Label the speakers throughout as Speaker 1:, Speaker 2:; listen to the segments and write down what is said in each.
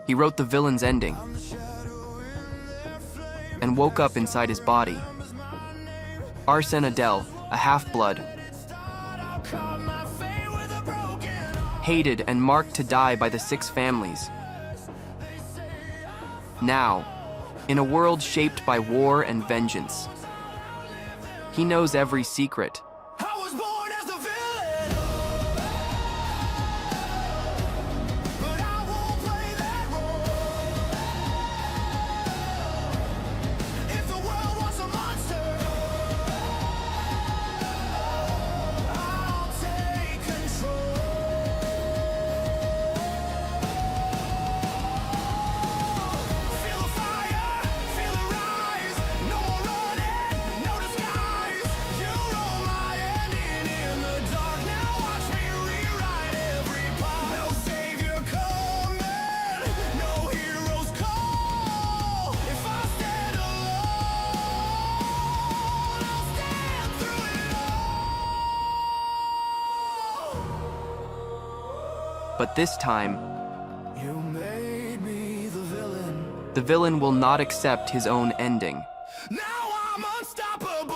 Speaker 1: He wrote the villain's ending and woke up inside his body. Arsene Adel, a half-blood, hated and marked to die by the 6 families. Now, in a world shaped by war and vengeance, he knows every secret. But this time, the villain will not accept his own ending.
Speaker 2: Now I'm unstoppable.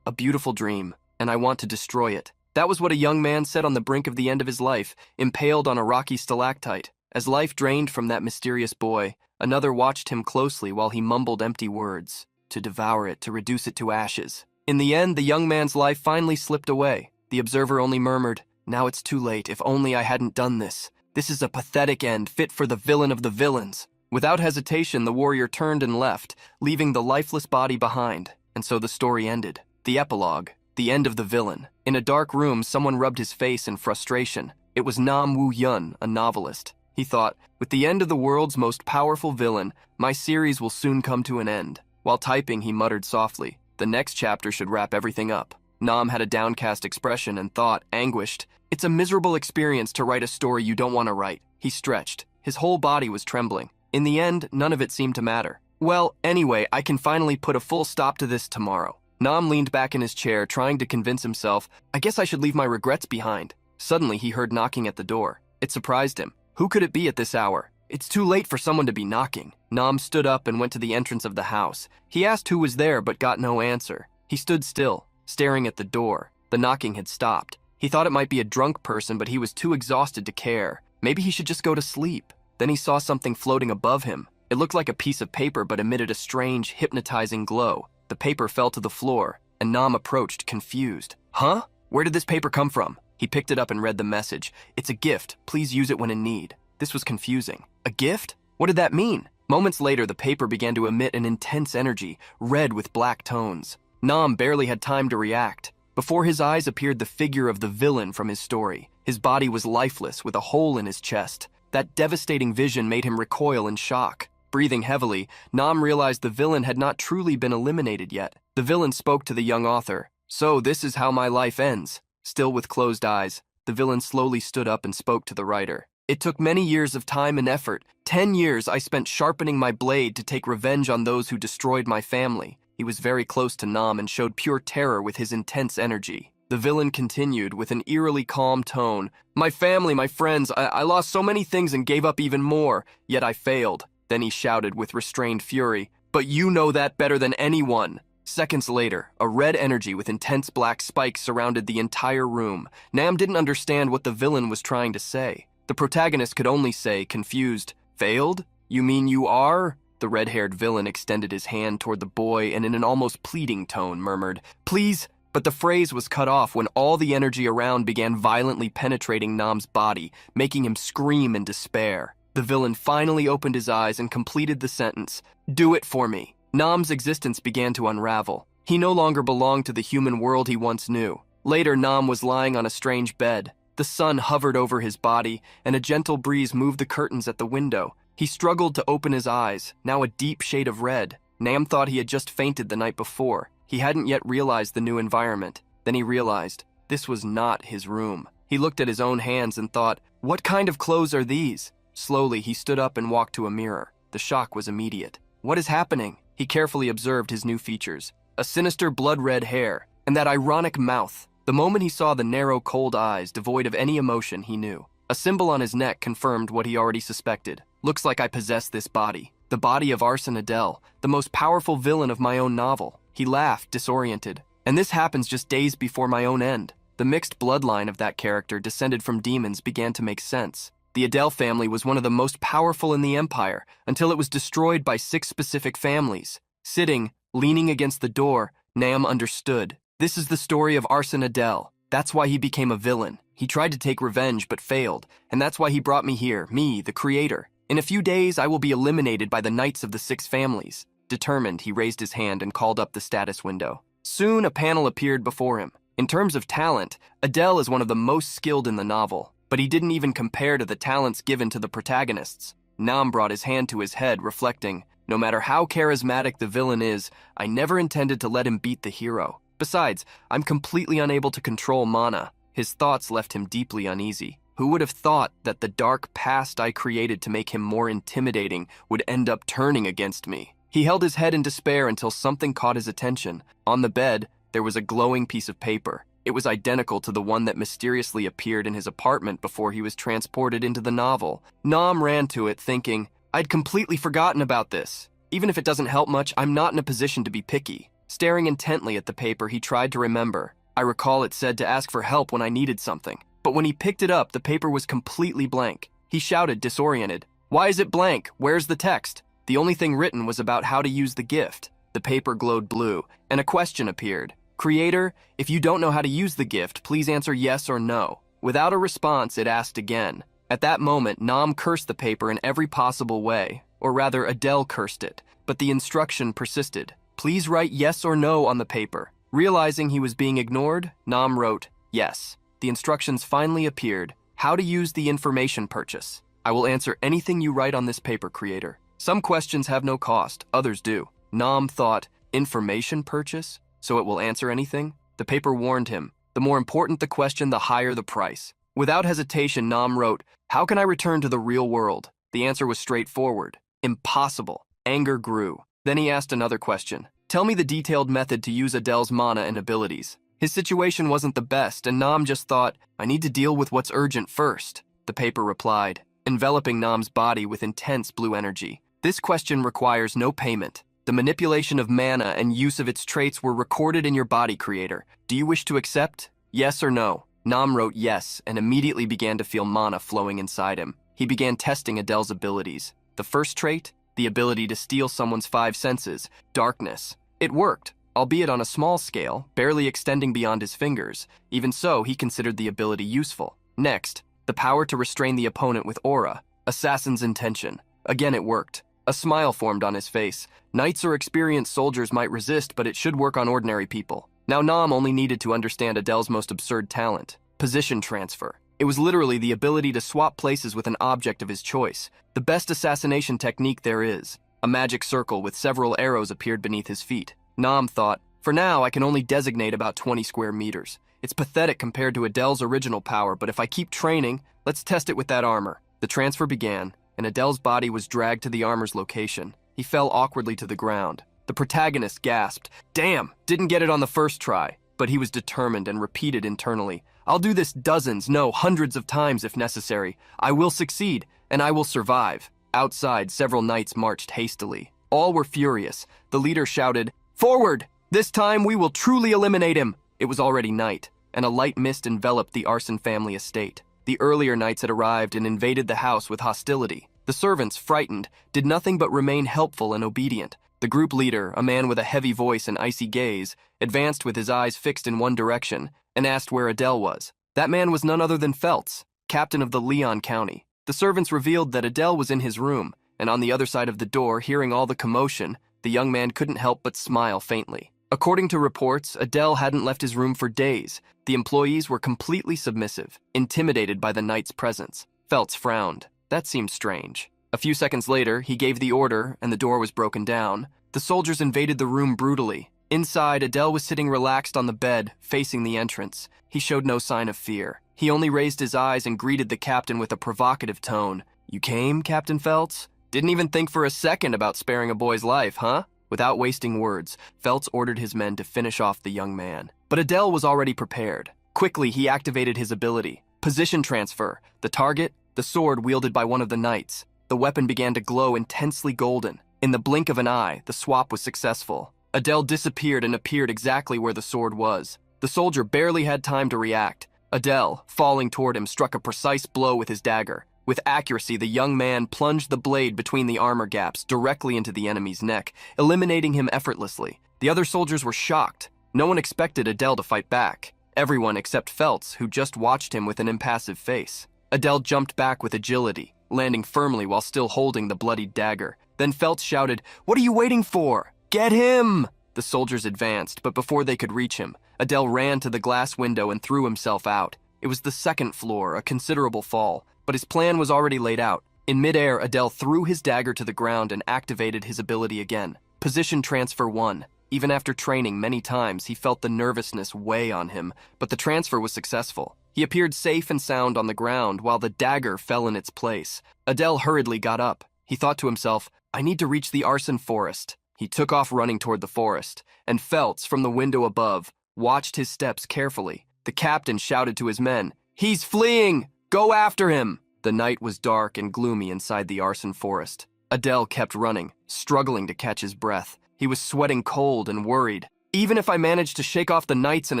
Speaker 1: A beautiful dream, and I want to destroy it. That was what a young man said on the brink of the end of his life, impaled on a rocky stalactite. As life drained from that mysterious boy, another watched him closely while he mumbled empty words. To devour it, to reduce it to ashes. In the end, the young man's life finally slipped away. The observer only murmured, "Now it's too late, if only I hadn't done this. This is a pathetic end, fit for the villain of the villains." Without hesitation, the warrior turned and left, leaving the lifeless body behind. And so the story ended. The epilogue, the end of the villain. In a dark room, someone rubbed his face in frustration. It was Nam Woo-yun, a novelist. He thought, with the end of the world's most powerful villain, my series will soon come to an end. While typing, he muttered softly, the next chapter should wrap everything up. Nam had a downcast expression and thought, anguished, it's a miserable experience to write a story you don't want to write. He stretched. His whole body was trembling. In the end, none of it seemed to matter. Well, anyway, I can finally put a full stop to this tomorrow. Nam leaned back in his chair, trying to convince himself, I guess I should leave my regrets behind. Suddenly, he heard knocking at the door. It surprised him. Who could it be at this hour? It's too late for someone to be knocking. Nam stood up and went to the entrance of the house. He asked who was there, but got no answer. He stood still, staring at the door. The knocking had stopped. He thought it might be a drunk person, but he was too exhausted to care. Maybe he should just go to sleep. Then he saw something floating above him. It looked like a piece of paper, but emitted a strange, hypnotizing glow. The paper fell to the floor, and Nam approached, confused. Huh? Where did this paper come from? He picked it up and read the message. It's a gift. Please use it when in need. This was confusing. A gift? What did that mean? Moments later, the paper began to emit an intense energy, red with black tones. Nam barely had time to react. Before his eyes appeared the figure of the villain from his story. His body was lifeless, with a hole in his chest. That devastating vision made him recoil in shock. Breathing heavily, Nam realized the villain had not truly been eliminated yet. The villain spoke to the young author. So this is how my life ends. Still with closed eyes, the villain slowly stood up and spoke to the writer. It took many years of time and effort. 10 years I spent sharpening my blade to take revenge on those who destroyed my family. He was very close to Nam and showed pure terror with his intense energy. The villain continued with an eerily calm tone. My family, my friends, I lost so many things and gave up even more, yet I failed. Then he shouted with restrained fury, but you know that better than anyone. Seconds later, a red energy with intense black spikes surrounded the entire room. Nam didn't understand what the villain was trying to say. The protagonist could only say, confused, failed? You mean you are? The red-haired villain extended his hand toward the boy and in an almost pleading tone murmured, please, but the phrase was cut off when all the energy around began violently penetrating Nam's body, making him scream in despair. The villain finally opened his eyes and completed the sentence, do it for me. Nam's existence began to unravel. He no longer belonged to the human world he once knew. Later, Nam was lying on a strange bed. The sun hovered over his body, and a gentle breeze moved the curtains at the window. He struggled to open his eyes, now a deep shade of red. Nam thought he had just fainted the night before. He hadn't yet realized the new environment. Then he realized this was not his room. He looked at his own hands and thought, what kind of clothes are these? Slowly, he stood up and walked to a mirror. The shock was immediate. What is happening? He carefully observed his new features. A sinister blood-red hair, and that ironic mouth. The moment he saw the narrow, cold eyes devoid of any emotion, he knew. A symbol on his neck confirmed what he already suspected. Looks like I possess this body. The body of Arsene Adel, the most powerful villain of my own novel. He laughed, disoriented. And this happens just days before my own end. The mixed bloodline of that character descended from demons began to make sense. The Adel family was one of the most powerful in the Empire until it was destroyed by 6 specific families. Sitting, leaning against the door, Nam understood. This is the story of Arsene Adel. That's why he became a villain. He tried to take revenge but failed, and that's why he brought me here, me, the creator. In a few days, I will be eliminated by the knights of the 6 families. Determined, he raised his hand and called up the status window. Soon, a panel appeared before him. In terms of talent, Adel is one of the most skilled in the novel, but he didn't even compare to the talents given to the protagonists. Nam brought his hand to his head, reflecting, no matter how charismatic the villain is, I never intended to let him beat the hero. Besides, I'm completely unable to control mana. His thoughts left him deeply uneasy. Who would have thought that the dark past I created to make him more intimidating would end up turning against me? He held his head in despair until something caught his attention. On the bed, there was a glowing piece of paper. It was identical to the one that mysteriously appeared in his apartment before he was transported into the novel. Nam ran to it, thinking, I'd completely forgotten about this. Even if it doesn't help much, I'm not in a position to be picky. Staring intently at the paper, he tried to remember. I recall it said to ask for help when I needed something. But when he picked it up, the paper was completely blank. He shouted, disoriented, Why is it blank? Where's the text? The only thing written was about how to use the gift. The paper glowed blue, and a question appeared. Creator, if you don't know how to use the gift, please answer yes or no. Without a response, it asked again. At that moment, Nam cursed the paper in every possible way, or rather, Adel cursed it, but the instruction persisted. Please write yes or no on the paper. Realizing he was being ignored, Nam wrote, yes. The instructions finally appeared. How to use the information purchase. I will answer anything you write on this paper, creator. Some questions have no cost, others do. Nam thought, information purchase? So it will answer anything? The paper warned him. The more important the question, the higher the price. Without hesitation, Nam wrote, how can I return to the real world? The answer was straightforward. Impossible. Anger grew. Then he asked another question. Tell me the detailed method to use Adel's mana and abilities. His situation wasn't the best, and Nam just thought, I need to deal with what's urgent first. The paper replied, enveloping Nam's body with intense blue energy. This question requires no payment. The manipulation of mana and use of its traits were recorded in your body, creator. Do you wish to accept? Yes or no? Nam wrote yes and immediately began to feel mana flowing inside him. He began testing Adel's abilities. The first trait, the ability to steal someone's 5 senses, darkness. It worked, albeit on a small scale, barely extending beyond his fingers. Even so, he considered the ability useful. Next, the power to restrain the opponent with aura, assassin's intention. Again, it worked. A smile formed on his face. Knights or experienced soldiers might resist, but it should work on ordinary people. Now Nam only needed to understand Adel's most absurd talent, position transfer. It was literally the ability to swap places with an object of his choice, the best assassination technique there is. A magic circle with several arrows appeared beneath his feet. Nam thought, for now I can only designate about 20 square meters. It's pathetic compared to Adel's original power, but if I keep training, let's test it with that armor. The transfer began, and Adel's body was dragged to the armor's location. He fell awkwardly to the ground. The protagonist gasped, damn, didn't get it on the first try. But he was determined and repeated internally, I'll do this dozens, no, hundreds of times if necessary. I will succeed, and I will survive. Outside, several knights marched hastily. All were furious. The leader shouted, forward! This time we will truly eliminate him! It was already night, and a light mist enveloped the Arson family estate. The earlier knights had arrived and invaded the house with hostility. The servants, frightened, did nothing but remain helpful and obedient. The group leader, a man with a heavy voice and icy gaze, advanced with his eyes fixed in one direction and asked where Adele was. That man was none other than Feltz, captain of the Leon County. The servants revealed that Adele was in his room, and on the other side of the door, hearing all the commotion, the young man couldn't help but smile faintly. According to reports, Adele hadn't left his room for days. The employees were completely submissive, intimidated by the knight's presence. Feltz frowned. That seemed strange. A few seconds later, he gave the order, and the door was broken down. The soldiers invaded the room brutally. Inside, Adele was sitting relaxed on the bed, facing the entrance. He showed no sign of fear. He only raised his eyes and greeted the captain with a provocative tone. "You came, Captain Feltz? Didn't even think for a second about sparing a boy's life, huh?" Without wasting words, Feltz ordered his men to finish off the young man. But Adele was already prepared. Quickly, he activated his ability. Position transfer. The target, the sword wielded by one of the knights. The weapon began to glow intensely golden. In the blink of an eye, the swap was successful. Adele disappeared and appeared exactly where the sword was. The soldier barely had time to react. Adele, falling toward him, struck a precise blow with his dagger. With accuracy, the young man plunged the blade between the armor gaps directly into the enemy's neck, eliminating him effortlessly. The other soldiers were shocked. No one expected Adele to fight back. Everyone except Feltz, who just watched him with an impassive face. Adele jumped back with agility, landing firmly while still holding the bloodied dagger. Then Feltz shouted, "What are you waiting for? Get him!" The soldiers advanced, but before they could reach him, Adele ran to the glass window and threw himself out. It was the second floor, a considerable fall, but his plan was already laid out. In midair, Adele threw his dagger to the ground and activated his ability again. Position transfer 1. Even after training many times, he felt the nervousness weigh on him, but the transfer was successful. He appeared safe and sound on the ground while the dagger fell in its place. Adele hurriedly got up. He thought to himself, "I need to reach the arson forest." He took off running toward the forest, and Feltz, from the window above, watched his steps carefully. The captain shouted to his men, "He's fleeing! Go after him!" The night was dark and gloomy inside the arson forest. Adele kept running, struggling to catch his breath. He was sweating cold and worried. "Even if I manage to shake off the knights and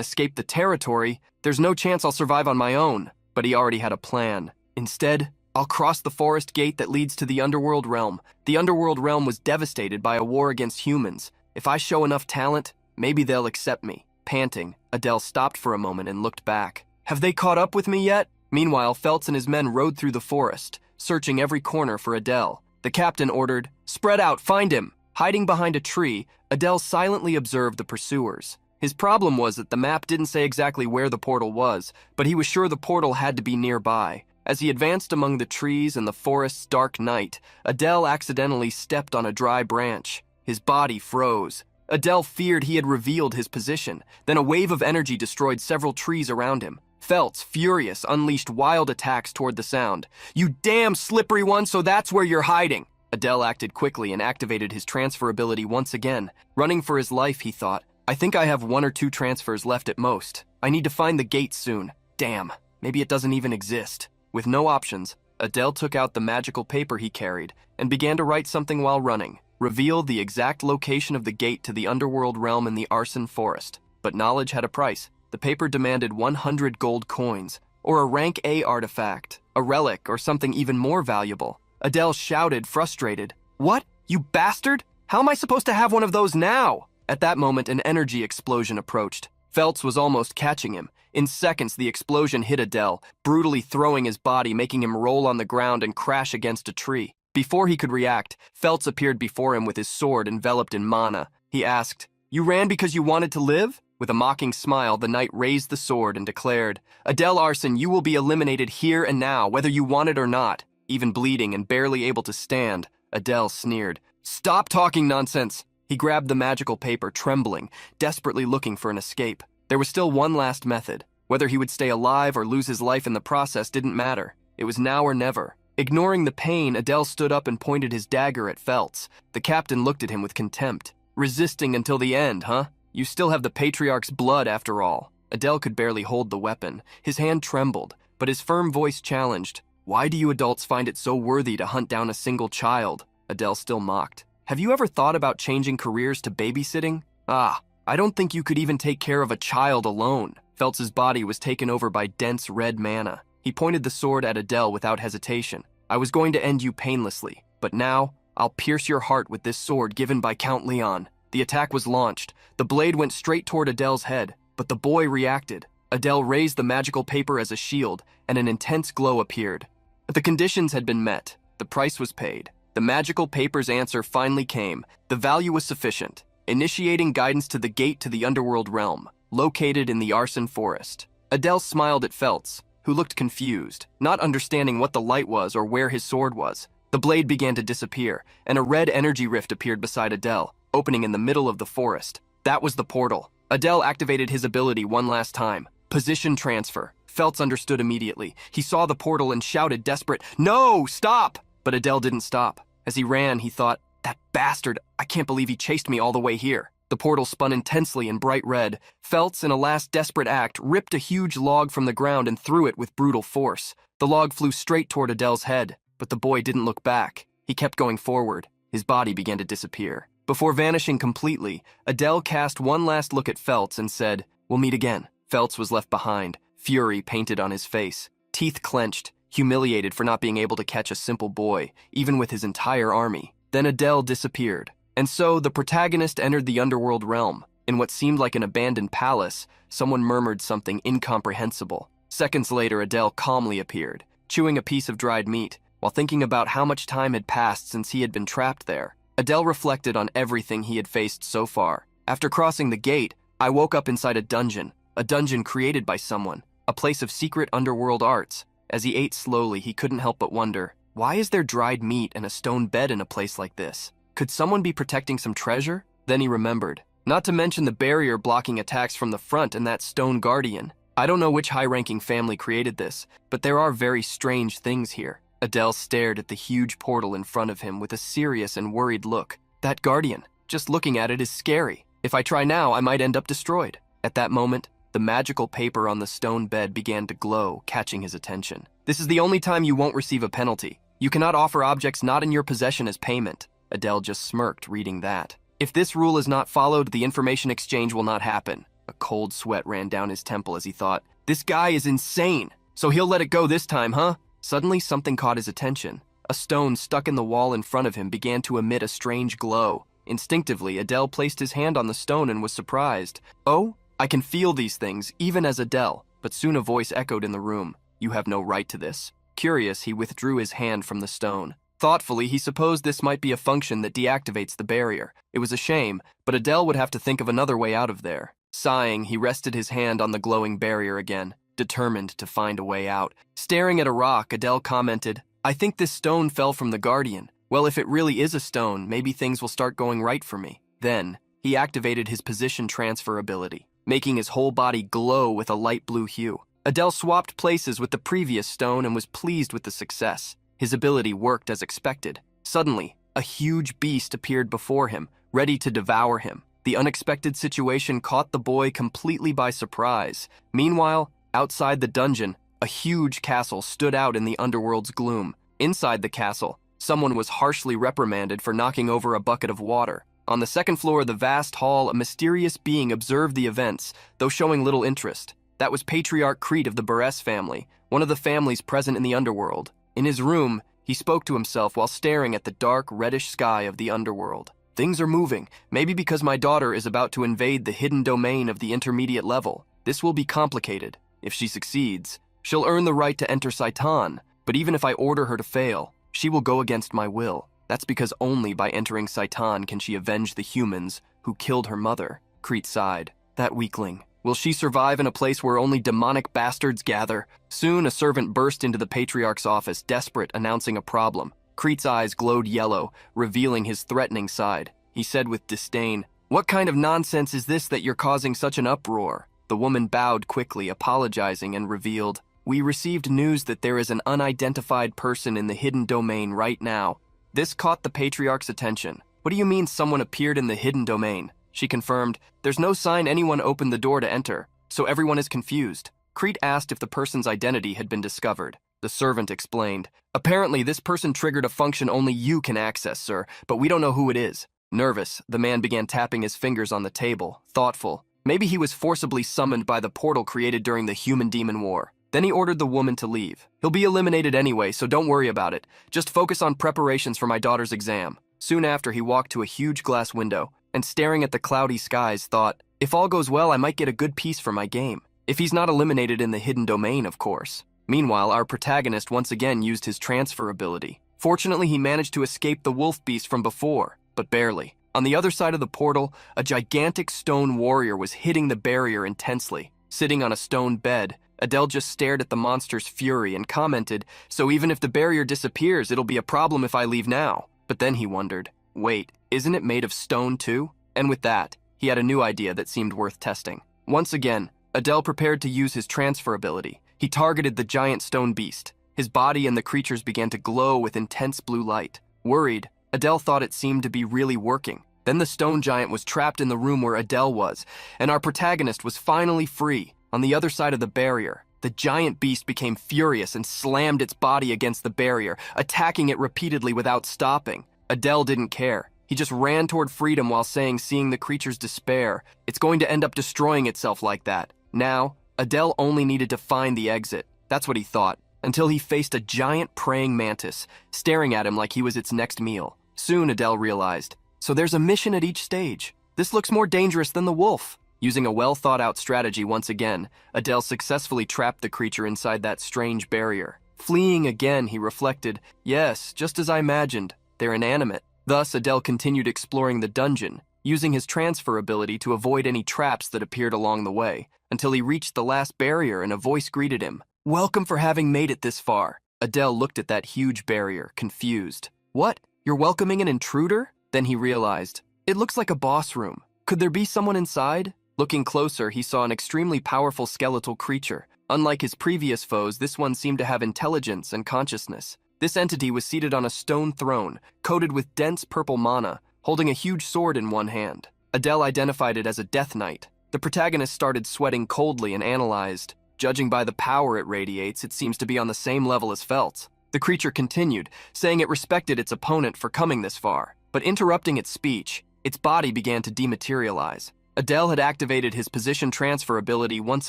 Speaker 1: escape the territory, there's no chance I'll survive on my own." But he already had a plan. "Instead, I'll cross the forest gate that leads to the underworld realm. The underworld realm was devastated by a war against humans. If I show enough talent, maybe they'll accept me." Panting, Adele stopped for a moment and looked back. "Have they caught up with me yet?" Meanwhile, Feltz and his men rode through the forest, searching every corner for Adele. The captain ordered, "Spread out, find him." Hiding behind a tree, Adele silently observed the pursuers. His problem was that the map didn't say exactly where the portal was, but he was sure the portal had to be nearby. As he advanced among the trees in the forest's dark night, Adele accidentally stepped on a dry branch. His body froze. Adele feared he had revealed his position. Then a wave of energy destroyed several trees around him. Feltz, furious, unleashed wild attacks toward the sound. "You damn slippery one, so that's where you're hiding!" Adele acted quickly and activated his transfer ability once again. Running for his life, he thought, "I think I have 1 or 2 transfers left at most. I need to find the gate soon. Damn, maybe it doesn't even exist." With no options, Adele took out the magical paper he carried and began to write something while running. Reveal the exact location of the gate to the underworld realm in the arson forest. But knowledge had a price. The paper demanded 100 gold coins, or a rank A artifact, a relic, or something even more valuable. Adele shouted, frustrated, "What? You bastard? How am I supposed to have one of those now?" At that moment, an energy explosion approached. Feltz was almost catching him. In seconds, the explosion hit Adele, brutally throwing his body, making him roll on the ground and crash against a tree. Before he could react, Feltz appeared before him with his sword enveloped in mana. He asked, "You ran because you wanted to live?" With a mocking smile, the knight raised the sword and declared, "Adele Arson, you will be eliminated here and now, whether you want it or not." Even bleeding and barely able to stand, Adele sneered, "Stop talking nonsense." He grabbed the magical paper, trembling, desperately looking for an escape. There was still one last method. Whether he would stay alive or lose his life in the process didn't matter. It was now or never. Ignoring the pain, Adele stood up and pointed his dagger at Feltz. The captain looked at him with contempt. "Resisting until the end, huh? You still have the patriarch's blood after all." Adele could barely hold the weapon. His hand trembled, but his firm voice challenged, "Why do you adults find it so worthy to hunt down a single child?" Adele still mocked. "Have you ever thought about changing careers to babysitting? I don't think you could even take care of a child alone." Feltz's body was taken over by dense red mana. He pointed the sword at Adele without hesitation. "I was going to end you painlessly, but now I'll pierce your heart with this sword given by Count Leon." The attack was launched. The blade went straight toward Adele's head, but the boy reacted. Adele raised the magical paper as a shield, and an intense glow appeared. The conditions had been met. The price was paid. The magical paper's answer finally came. The value was sufficient. Initiating guidance to the gate to the underworld realm, located in the arson forest. Adele smiled at Feltz, who looked confused, not understanding what the light was or where his sword was. The blade began to disappear, and a red energy rift appeared beside Adele, opening in the middle of the forest. That was the portal. Adele activated his ability one last time. Position transfer. Feltz understood immediately. He saw the portal and shouted desperate, "No, stop!" But Adele didn't stop. As he ran, he thought, "That bastard, I can't believe he chased me all the way here." The portal spun intensely in bright red. Feltz, in a last desperate act, ripped a huge log from the ground and threw it with brutal force. The log flew straight toward Adele's head, but the boy didn't look back. He kept going forward. His body began to disappear. Before vanishing completely, Adele cast one last look at Feltz and said, "We'll meet again." Feltz was left behind, fury painted on his face, teeth clenched, humiliated for not being able to catch a simple boy, even with his entire army. Then Adele disappeared. And so the protagonist entered the underworld realm. In what seemed like an abandoned palace, someone murmured something incomprehensible. Seconds later, Adele calmly appeared, chewing a piece of dried meat. While thinking about how much time had passed since he had been trapped there, Adele reflected on everything he had faced so far. After crossing the gate, I woke up inside a dungeon created by someone, a place of secret underworld arts. As he ate slowly, he couldn't help but wonder, why is there dried meat and a stone bed in a place like this? Could someone be protecting some treasure? Then he remembered. Not to mention the barrier blocking attacks from the front and that stone guardian. I don't know which high-ranking family created this, but there are very strange things here. Adele stared at the huge portal in front of him with a serious and worried look. That guardian, just looking at it is scary. If I try now, I might end up destroyed. At that moment, the magical paper on the stone bed began to glow, catching his attention. This is the only time you won't receive a penalty. You cannot offer objects not in your possession as payment. Adele just smirked reading that. If this rule is not followed, the information exchange will not happen. A cold sweat ran down his temple as he thought, this guy is insane. So he'll let it go this time, huh? Suddenly, something caught his attention. A stone stuck in the wall in front of him began to emit a strange glow. Instinctively, Adele placed his hand on the stone and was surprised. Oh, I can feel these things, even as Adele. But soon a voice echoed in the room. You have no right to this. Curious, he withdrew his hand from the stone. Thoughtfully, he supposed this might be a function that deactivates the barrier. It was a shame, but Adele would have to think of another way out of there. Sighing, he rested his hand on the glowing barrier again, determined to find a way out. Staring at a rock, Adele commented, I think this stone fell from the guardian. Well, if it really is a stone, maybe things will start going right for me. Then, he activated his position transfer ability, making his whole body glow with a light blue hue. Adele swapped places with the previous stone and was pleased with the success. His ability worked as expected. Suddenly, a huge beast appeared before him, ready to devour him. The unexpected situation caught the boy completely by surprise. Meanwhile, outside the dungeon, a huge castle stood out in the underworld's gloom. Inside the castle, someone was harshly reprimanded for knocking over a bucket of water. On the second floor of the vast hall, a mysterious being observed the events, though showing little interest. That was Patriarch Crete of the Barres family, one of the families present in the underworld. In his room, he spoke to himself while staring at the dark, reddish sky of the underworld. Things are moving, maybe because my daughter is about to invade the hidden domain of the intermediate level. This will be complicated. If she succeeds, she'll earn the right to enter Saitan, but even if I order her to fail, she will go against my will. That's because only by entering Saitan can she avenge the humans who killed her mother. Crete sighed. That weakling. Will she survive in a place where only demonic bastards gather? Soon, a servant burst into the Patriarch's office, desperate, announcing a problem. Crete's eyes glowed yellow, revealing his threatening side. He said with disdain, What kind of nonsense is this that you're causing such an uproar? The woman bowed quickly, apologizing, and revealed, We received news that there is an unidentified person in the hidden domain right now. This caught the Patriarch's attention. What do you mean someone appeared in the hidden domain? She confirmed, There's no sign anyone opened the door to enter, so everyone is confused. Crete asked if the person's identity had been discovered. The servant explained, Apparently this person triggered a function only you can access, sir, but we don't know who it is. Nervous, the man began tapping his fingers on the table, thoughtful. Maybe he was forcibly summoned by the portal created during the Human-Demon War. Then he ordered the woman to leave. He'll be eliminated anyway, so don't worry about it. Just focus on preparations for my daughter's exam. Soon after, he walked to a huge glass window, and staring at the cloudy skies, thought, If all goes well, I might get a good piece for my game. If he's not eliminated in the hidden domain, of course. Meanwhile, our protagonist once again used his transfer ability. Fortunately, he managed to escape the wolf beast from before, but barely. On the other side of the portal, a gigantic stone warrior was hitting the barrier intensely. Sitting on a stone bed, Adele just stared at the monster's fury and commented, So even if the barrier disappears, it'll be a problem if I leave now. But then he wondered, Wait, isn't it made of stone too? And with that, he had a new idea that seemed worth testing. Once again, Adele prepared to use his transfer ability. He targeted the giant stone beast. His body and the creatures began to glow with intense blue light. Worried, Adele thought it seemed to be really working. Then the stone giant was trapped in the room where Adele was, and our protagonist was finally free. On the other side of the barrier, the giant beast became furious and slammed its body against the barrier, attacking it repeatedly without stopping. Adele didn't care. He just ran toward freedom while saying, seeing the creature's despair, it's going to end up destroying itself like that. Now, Adele only needed to find the exit. That's what he thought, until he faced a giant praying mantis, staring at him like he was its next meal. Soon, Adele realized, so there's a mission at each stage. This looks more dangerous than the wolf. Using a well-thought-out strategy once again, Adele successfully trapped the creature inside that strange barrier. Fleeing again, he reflected, yes, just as I imagined, they're inanimate. Thus, Adele continued exploring the dungeon, using his transfer ability to avoid any traps that appeared along the way, until he reached the last barrier and a voice greeted him. Welcome for having made it this far. Adele looked at that huge barrier, confused. What? You're welcoming an intruder? Then he realized, it looks like a boss room. Could there be someone inside? Looking closer, he saw an extremely powerful skeletal creature. Unlike his previous foes, this one seemed to have intelligence and consciousness. This entity was seated on a stone throne, coated with dense purple mana, holding a huge sword in one hand. Adele identified it as a Death Knight. The protagonist started sweating coldly and analyzed. Judging by the power it radiates, it seems to be on the same level as Felt's. The creature continued, saying it respected its opponent for coming this far. But interrupting its speech, its body began to dematerialize. Adele had activated his position transfer ability once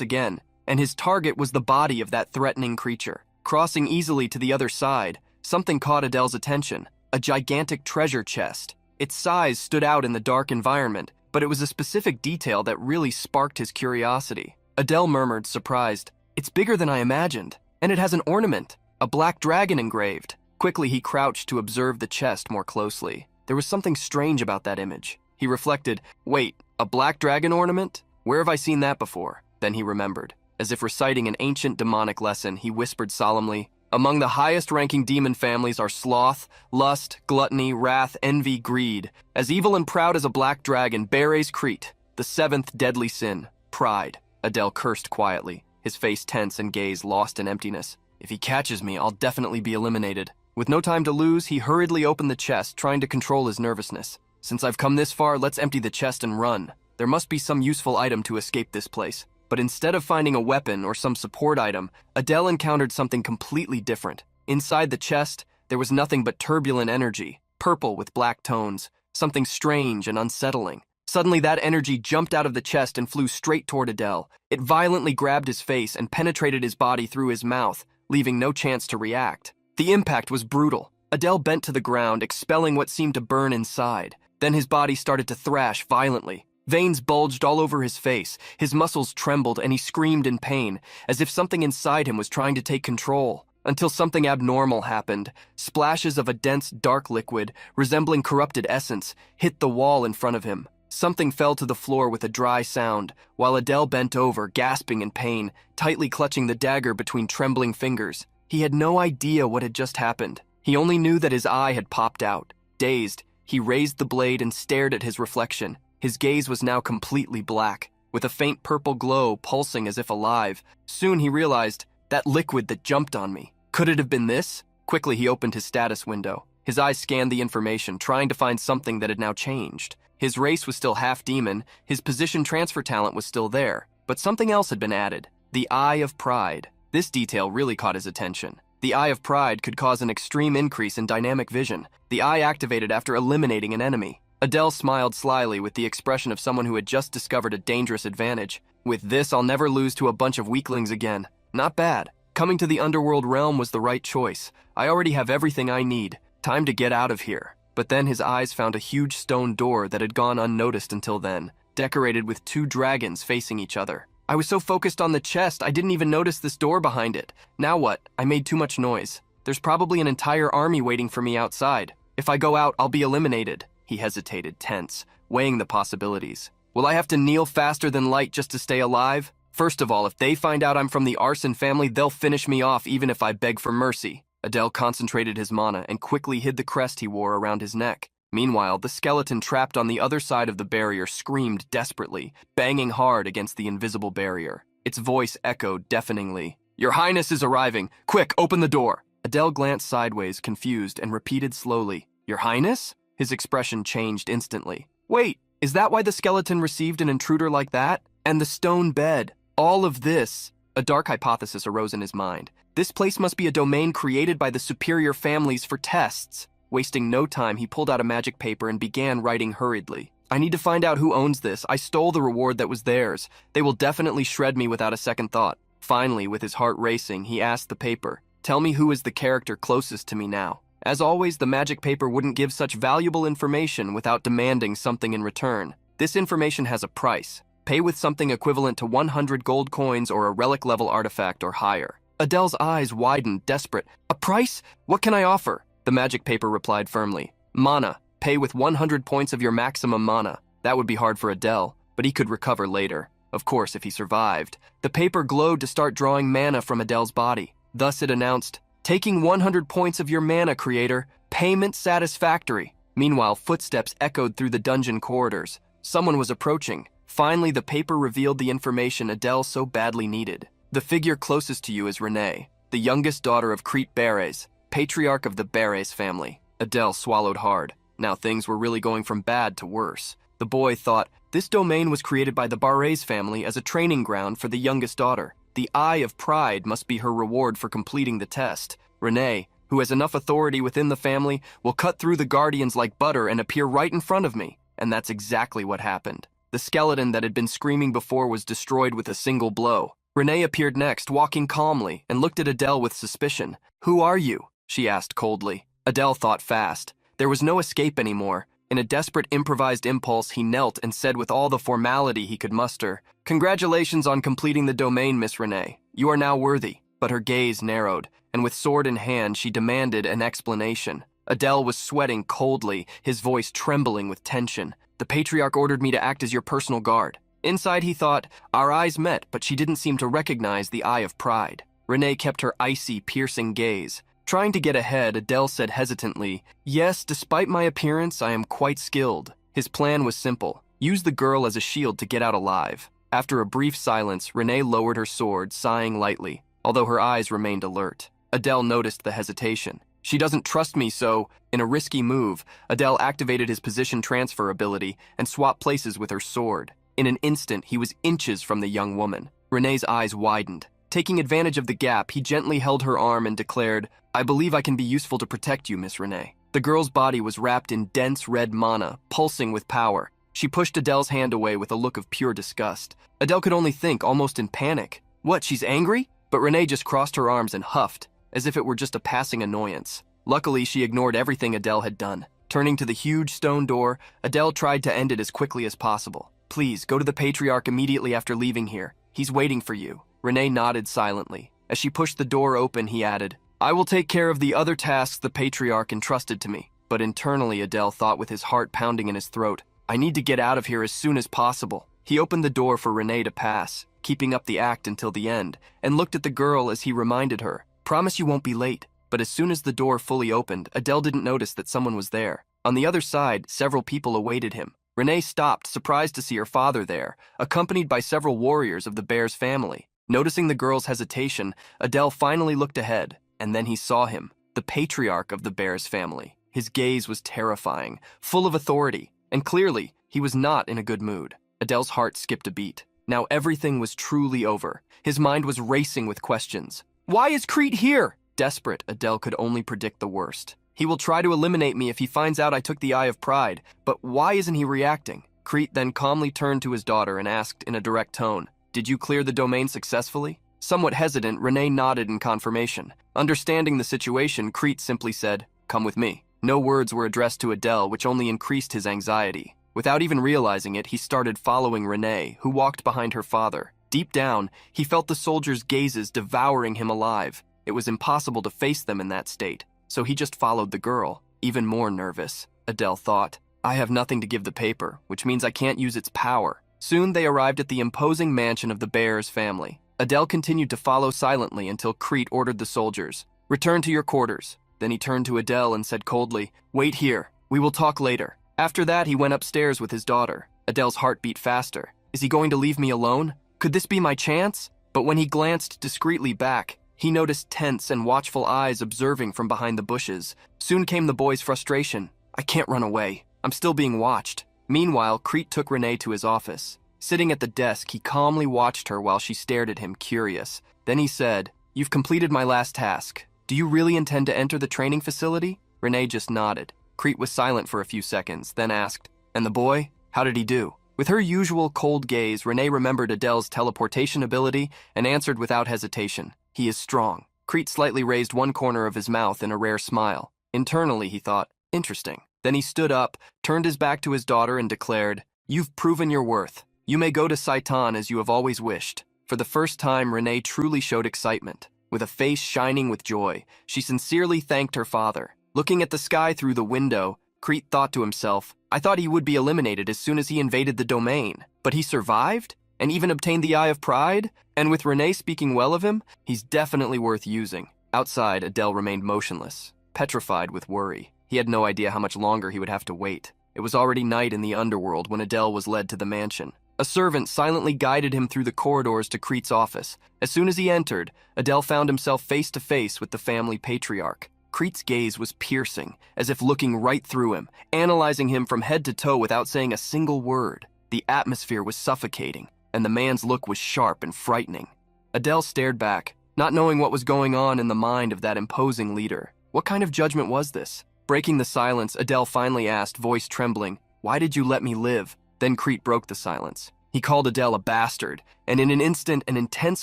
Speaker 1: again, and his target was the body of that threatening creature. Crossing easily to the other side, something caught Adele's attention, a gigantic treasure chest. Its size stood out in the dark environment, but it was a specific detail that really sparked his curiosity. Adele murmured, surprised, it's bigger than I imagined, and it has an ornament, a black dragon engraved. Quickly he crouched to observe the chest more closely. There was something strange about that image. He reflected, wait, a black dragon ornament? Where have I seen that before? Then he remembered. As if reciting an ancient demonic lesson, he whispered solemnly, among the highest-ranking demon families are sloth, lust, gluttony, wrath, envy, greed. As evil and proud as a black dragon bears Crete, the seventh deadly sin, pride. Adele cursed quietly, his face tense and gaze lost in emptiness. If he catches me, I'll definitely be eliminated. With no time to lose, he hurriedly opened the chest, trying to control his nervousness. Since I've come this far, let's empty the chest and run. There must be some useful item to escape this place. But instead of finding a weapon or some support item, Adele encountered something completely different. Inside the chest, there was nothing but turbulent energy, purple with black tones, something strange and unsettling. Suddenly, that energy jumped out of the chest and flew straight toward Adele. It violently grabbed his face and penetrated his body through his mouth, leaving no chance to react. The impact was brutal. Adele bent to the ground, expelling what seemed to burn inside. Then his body started to thrash violently. Veins bulged all over his face, his muscles trembled, and he screamed in pain, as if something inside him was trying to take control. Until something abnormal happened. Splashes of a dense, dark liquid, resembling corrupted essence, hit the wall in front of him. Something fell to the floor with a dry sound, while Adele bent over, gasping in pain, tightly clutching the dagger between trembling fingers. He had no idea what had just happened. He only knew that his eye had popped out. Dazed, he raised the blade and stared at his reflection. His gaze was now completely black, with a faint purple glow pulsing as if alive. Soon he realized, that liquid that jumped on me. Could it have been this? Quickly he opened his status window. His eyes scanned the information, trying to find something that had now changed. His race was still half demon, his position transfer talent was still there, but something else had been added. The Eye of Pride. This detail really caught his attention. The Eye of Pride could cause an extreme increase in dynamic vision. The eye activated after eliminating an enemy. Adele smiled slyly with the expression of someone who had just discovered a dangerous advantage. With this, I'll never lose to a bunch of weaklings again. Not bad. Coming to the underworld realm was the right choice. I already have everything I need. Time to get out of here. But then his eyes found a huge stone door that had gone unnoticed until then, decorated with two dragons facing each other. I was so focused on the chest, I didn't even notice this door behind it. Now what? I made too much noise. There's probably an entire army waiting for me outside. If I go out, I'll be eliminated. He hesitated, tense, weighing the possibilities. Will I have to kneel faster than light just to stay alive? First of all, if they find out I'm from the arson family, they'll finish me off even if I beg for mercy. Adele concentrated his mana and quickly hid the crest he wore around his neck. Meanwhile, the skeleton trapped on the other side of the barrier screamed desperately, banging hard against the invisible barrier. Its voice echoed deafeningly. "Your Highness is arriving! Quick, open the door!" Adele glanced sideways, confused, and repeated slowly, "Your Highness?" His expression changed instantly. Wait, is that why the skeleton received an intruder like that? And the stone bed? All of this? A dark hypothesis arose in his mind. This place must be a domain created by the superior families for tests. Wasting no time, he pulled out a magic paper and began writing hurriedly. "I need to find out who owns this. I stole the reward that was theirs. They will definitely shred me without a second thought." Finally, with his heart racing, he asked the paper, "Tell me who is the character closest to me now." As always, the magic paper wouldn't give such valuable information without demanding something in return. This information has a price. Pay with something equivalent to 100 gold coins or a relic-level artifact or higher. Adele's eyes widened, desperate. "A price? What can I offer?" The magic paper replied firmly. "Mana. Pay with 100 points of your maximum mana." That would be hard for Adele, but he could recover later. Of course, if he survived. The paper glowed to start drawing mana from Adele's body. Thus it announced, "Taking 100 points of your mana, creator. Payment satisfactory." Meanwhile, footsteps echoed through the dungeon corridors. Someone was approaching. Finally, the paper revealed the information Adele so badly needed. The figure closest to you is Renee, the youngest daughter of Crete Beres, patriarch of the Beres family. Adele swallowed hard. Now things were really going from bad to worse. The boy thought, this domain was created by the Beres family as a training ground for the youngest daughter. The Eye of Pride must be her reward for completing the test. Renee, who has enough authority within the family, will cut through the guardians like butter and appear right in front of me. And that's exactly what happened. The skeleton that had been screaming before was destroyed with a single blow. Renee appeared next, walking calmly, and looked at Adele with suspicion. "Who are you?" she asked coldly. Adele thought fast. There was no escape anymore. In a desperate improvised impulse, he knelt and said with all the formality he could muster, "Congratulations on completing the domain, Miss Renee. You are now worthy." But her gaze narrowed, and with sword in hand, she demanded an explanation. Adele was sweating coldly, his voice trembling with tension. "The patriarch ordered me to act as your personal guard." Inside he thought, our eyes met, but she didn't seem to recognize the Eye of Pride. Renee kept her icy, piercing gaze. Trying to get ahead, Adele said hesitantly, "Yes, despite my appearance, I am quite skilled." His plan was simple. Use the girl as a shield to get out alive. After a brief silence, Renee lowered her sword, sighing lightly, although her eyes remained alert. Adele noticed the hesitation. "She doesn't trust me, so..." In a risky move, Adele activated his position transfer ability and swapped places with her sword. In an instant, he was inches from the young woman. Renee's eyes widened. Taking advantage of the gap, he gently held her arm and declared, "I believe I can be useful to protect you, Miss Renee." The girl's body was wrapped in dense red mana, pulsing with power. She pushed Adele's hand away with a look of pure disgust. Adele could only think, almost in panic. What, she's angry? But Renee just crossed her arms and huffed, as if it were just a passing annoyance. Luckily, she ignored everything Adele had done. Turning to the huge stone door, Adele tried to end it as quickly as possible. "Please, go to the patriarch immediately after leaving here. He's waiting for you." Renee nodded silently. As she pushed the door open, he added, "I will take care of the other tasks the patriarch entrusted to me." But internally, Adele thought with his heart pounding in his throat, "I need to get out of here as soon as possible." He opened the door for Renee to pass, keeping up the act until the end, and looked at the girl as he reminded her, "Promise you won't be late." But as soon as the door fully opened, Adele didn't notice that someone was there. On the other side, several people awaited him. Renee stopped, surprised to see her father there, accompanied by several warriors of the bear's family. Noticing the girl's hesitation, Adele finally looked ahead, and then he saw him, the patriarch of the bear's family. His gaze was terrifying, full of authority, and clearly, he was not in a good mood. Adele's heart skipped a beat. Now everything was truly over. His mind was racing with questions. "Why is Crete here?" Desperate, Adele could only predict the worst. "He will try to eliminate me if he finds out I took the Eye of Pride, but why isn't he reacting?" Crete then calmly turned to his daughter and asked in a direct tone, "Did you clear the domain successfully?" Somewhat hesitant, Renee nodded in confirmation. Understanding the situation, Crete simply said, "Come with me." No words were addressed to Adele, which only increased his anxiety. Without even realizing it, he started following Renee, who walked behind her father. Deep down, he felt the soldiers' gazes devouring him alive. It was impossible to face them in that state, so he just followed the girl, even more nervous. Adele thought, "I have nothing to give the paper, which means I can't use its power." Soon they arrived at the imposing mansion of the bear's family. Adele continued to follow silently until Crete ordered the soldiers, "Return to your quarters." Then he turned to Adele and said coldly, "Wait here. We will talk later. After that, he went upstairs with his daughter. Adele's heart beat faster. Is he going to leave me alone? Could this be my chance? But when he glanced discreetly back, he noticed tense and watchful eyes observing from behind the bushes. Soon came the boy's frustration. I can't run away. I'm still being watched. Meanwhile, Crete took Renee to his office. Sitting at the desk, he calmly watched her while she stared at him, curious. Then he said, "You've completed my last task. Do you really intend to enter the training facility?" Renee just nodded. Crete was silent for a few seconds, then asked, "And the boy? How did he do?" With her usual cold gaze, Renee remembered Adele's teleportation ability and answered without hesitation, "He is strong." Crete slightly raised one corner of his mouth in a rare smile. Internally, he thought, interesting. Then he stood up, turned his back to his daughter and declared, "You've proven your worth. You may go to Saitan as you have always wished." For the first time, Renee truly showed excitement. With a face shining with joy, she sincerely thanked her father. Looking at the sky through the window, Crete thought to himself, I thought he would be eliminated as soon as he invaded the domain. But he survived? And even obtained the Eye of Pride? And with Renee speaking well of him, he's definitely worth using. Outside, Adele remained motionless, petrified with worry. He had no idea how much longer he would have to wait. It was already night in the underworld when Adele was led to the mansion. A servant silently guided him through the corridors to Crete's office. As soon as he entered, Adele found himself face to face with the family patriarch. Crete's gaze was piercing, as if looking right through him, analyzing him from head to toe without saying a single word. The atmosphere was suffocating, and the man's look was sharp and frightening. Adele stared back, not knowing what was going on in the mind of that imposing leader. What kind of judgment was this? Breaking the silence, Adele finally asked, voice trembling, "Why did you let me live?" Then Crete broke the silence. He called Adele a bastard, and in an instant, an intense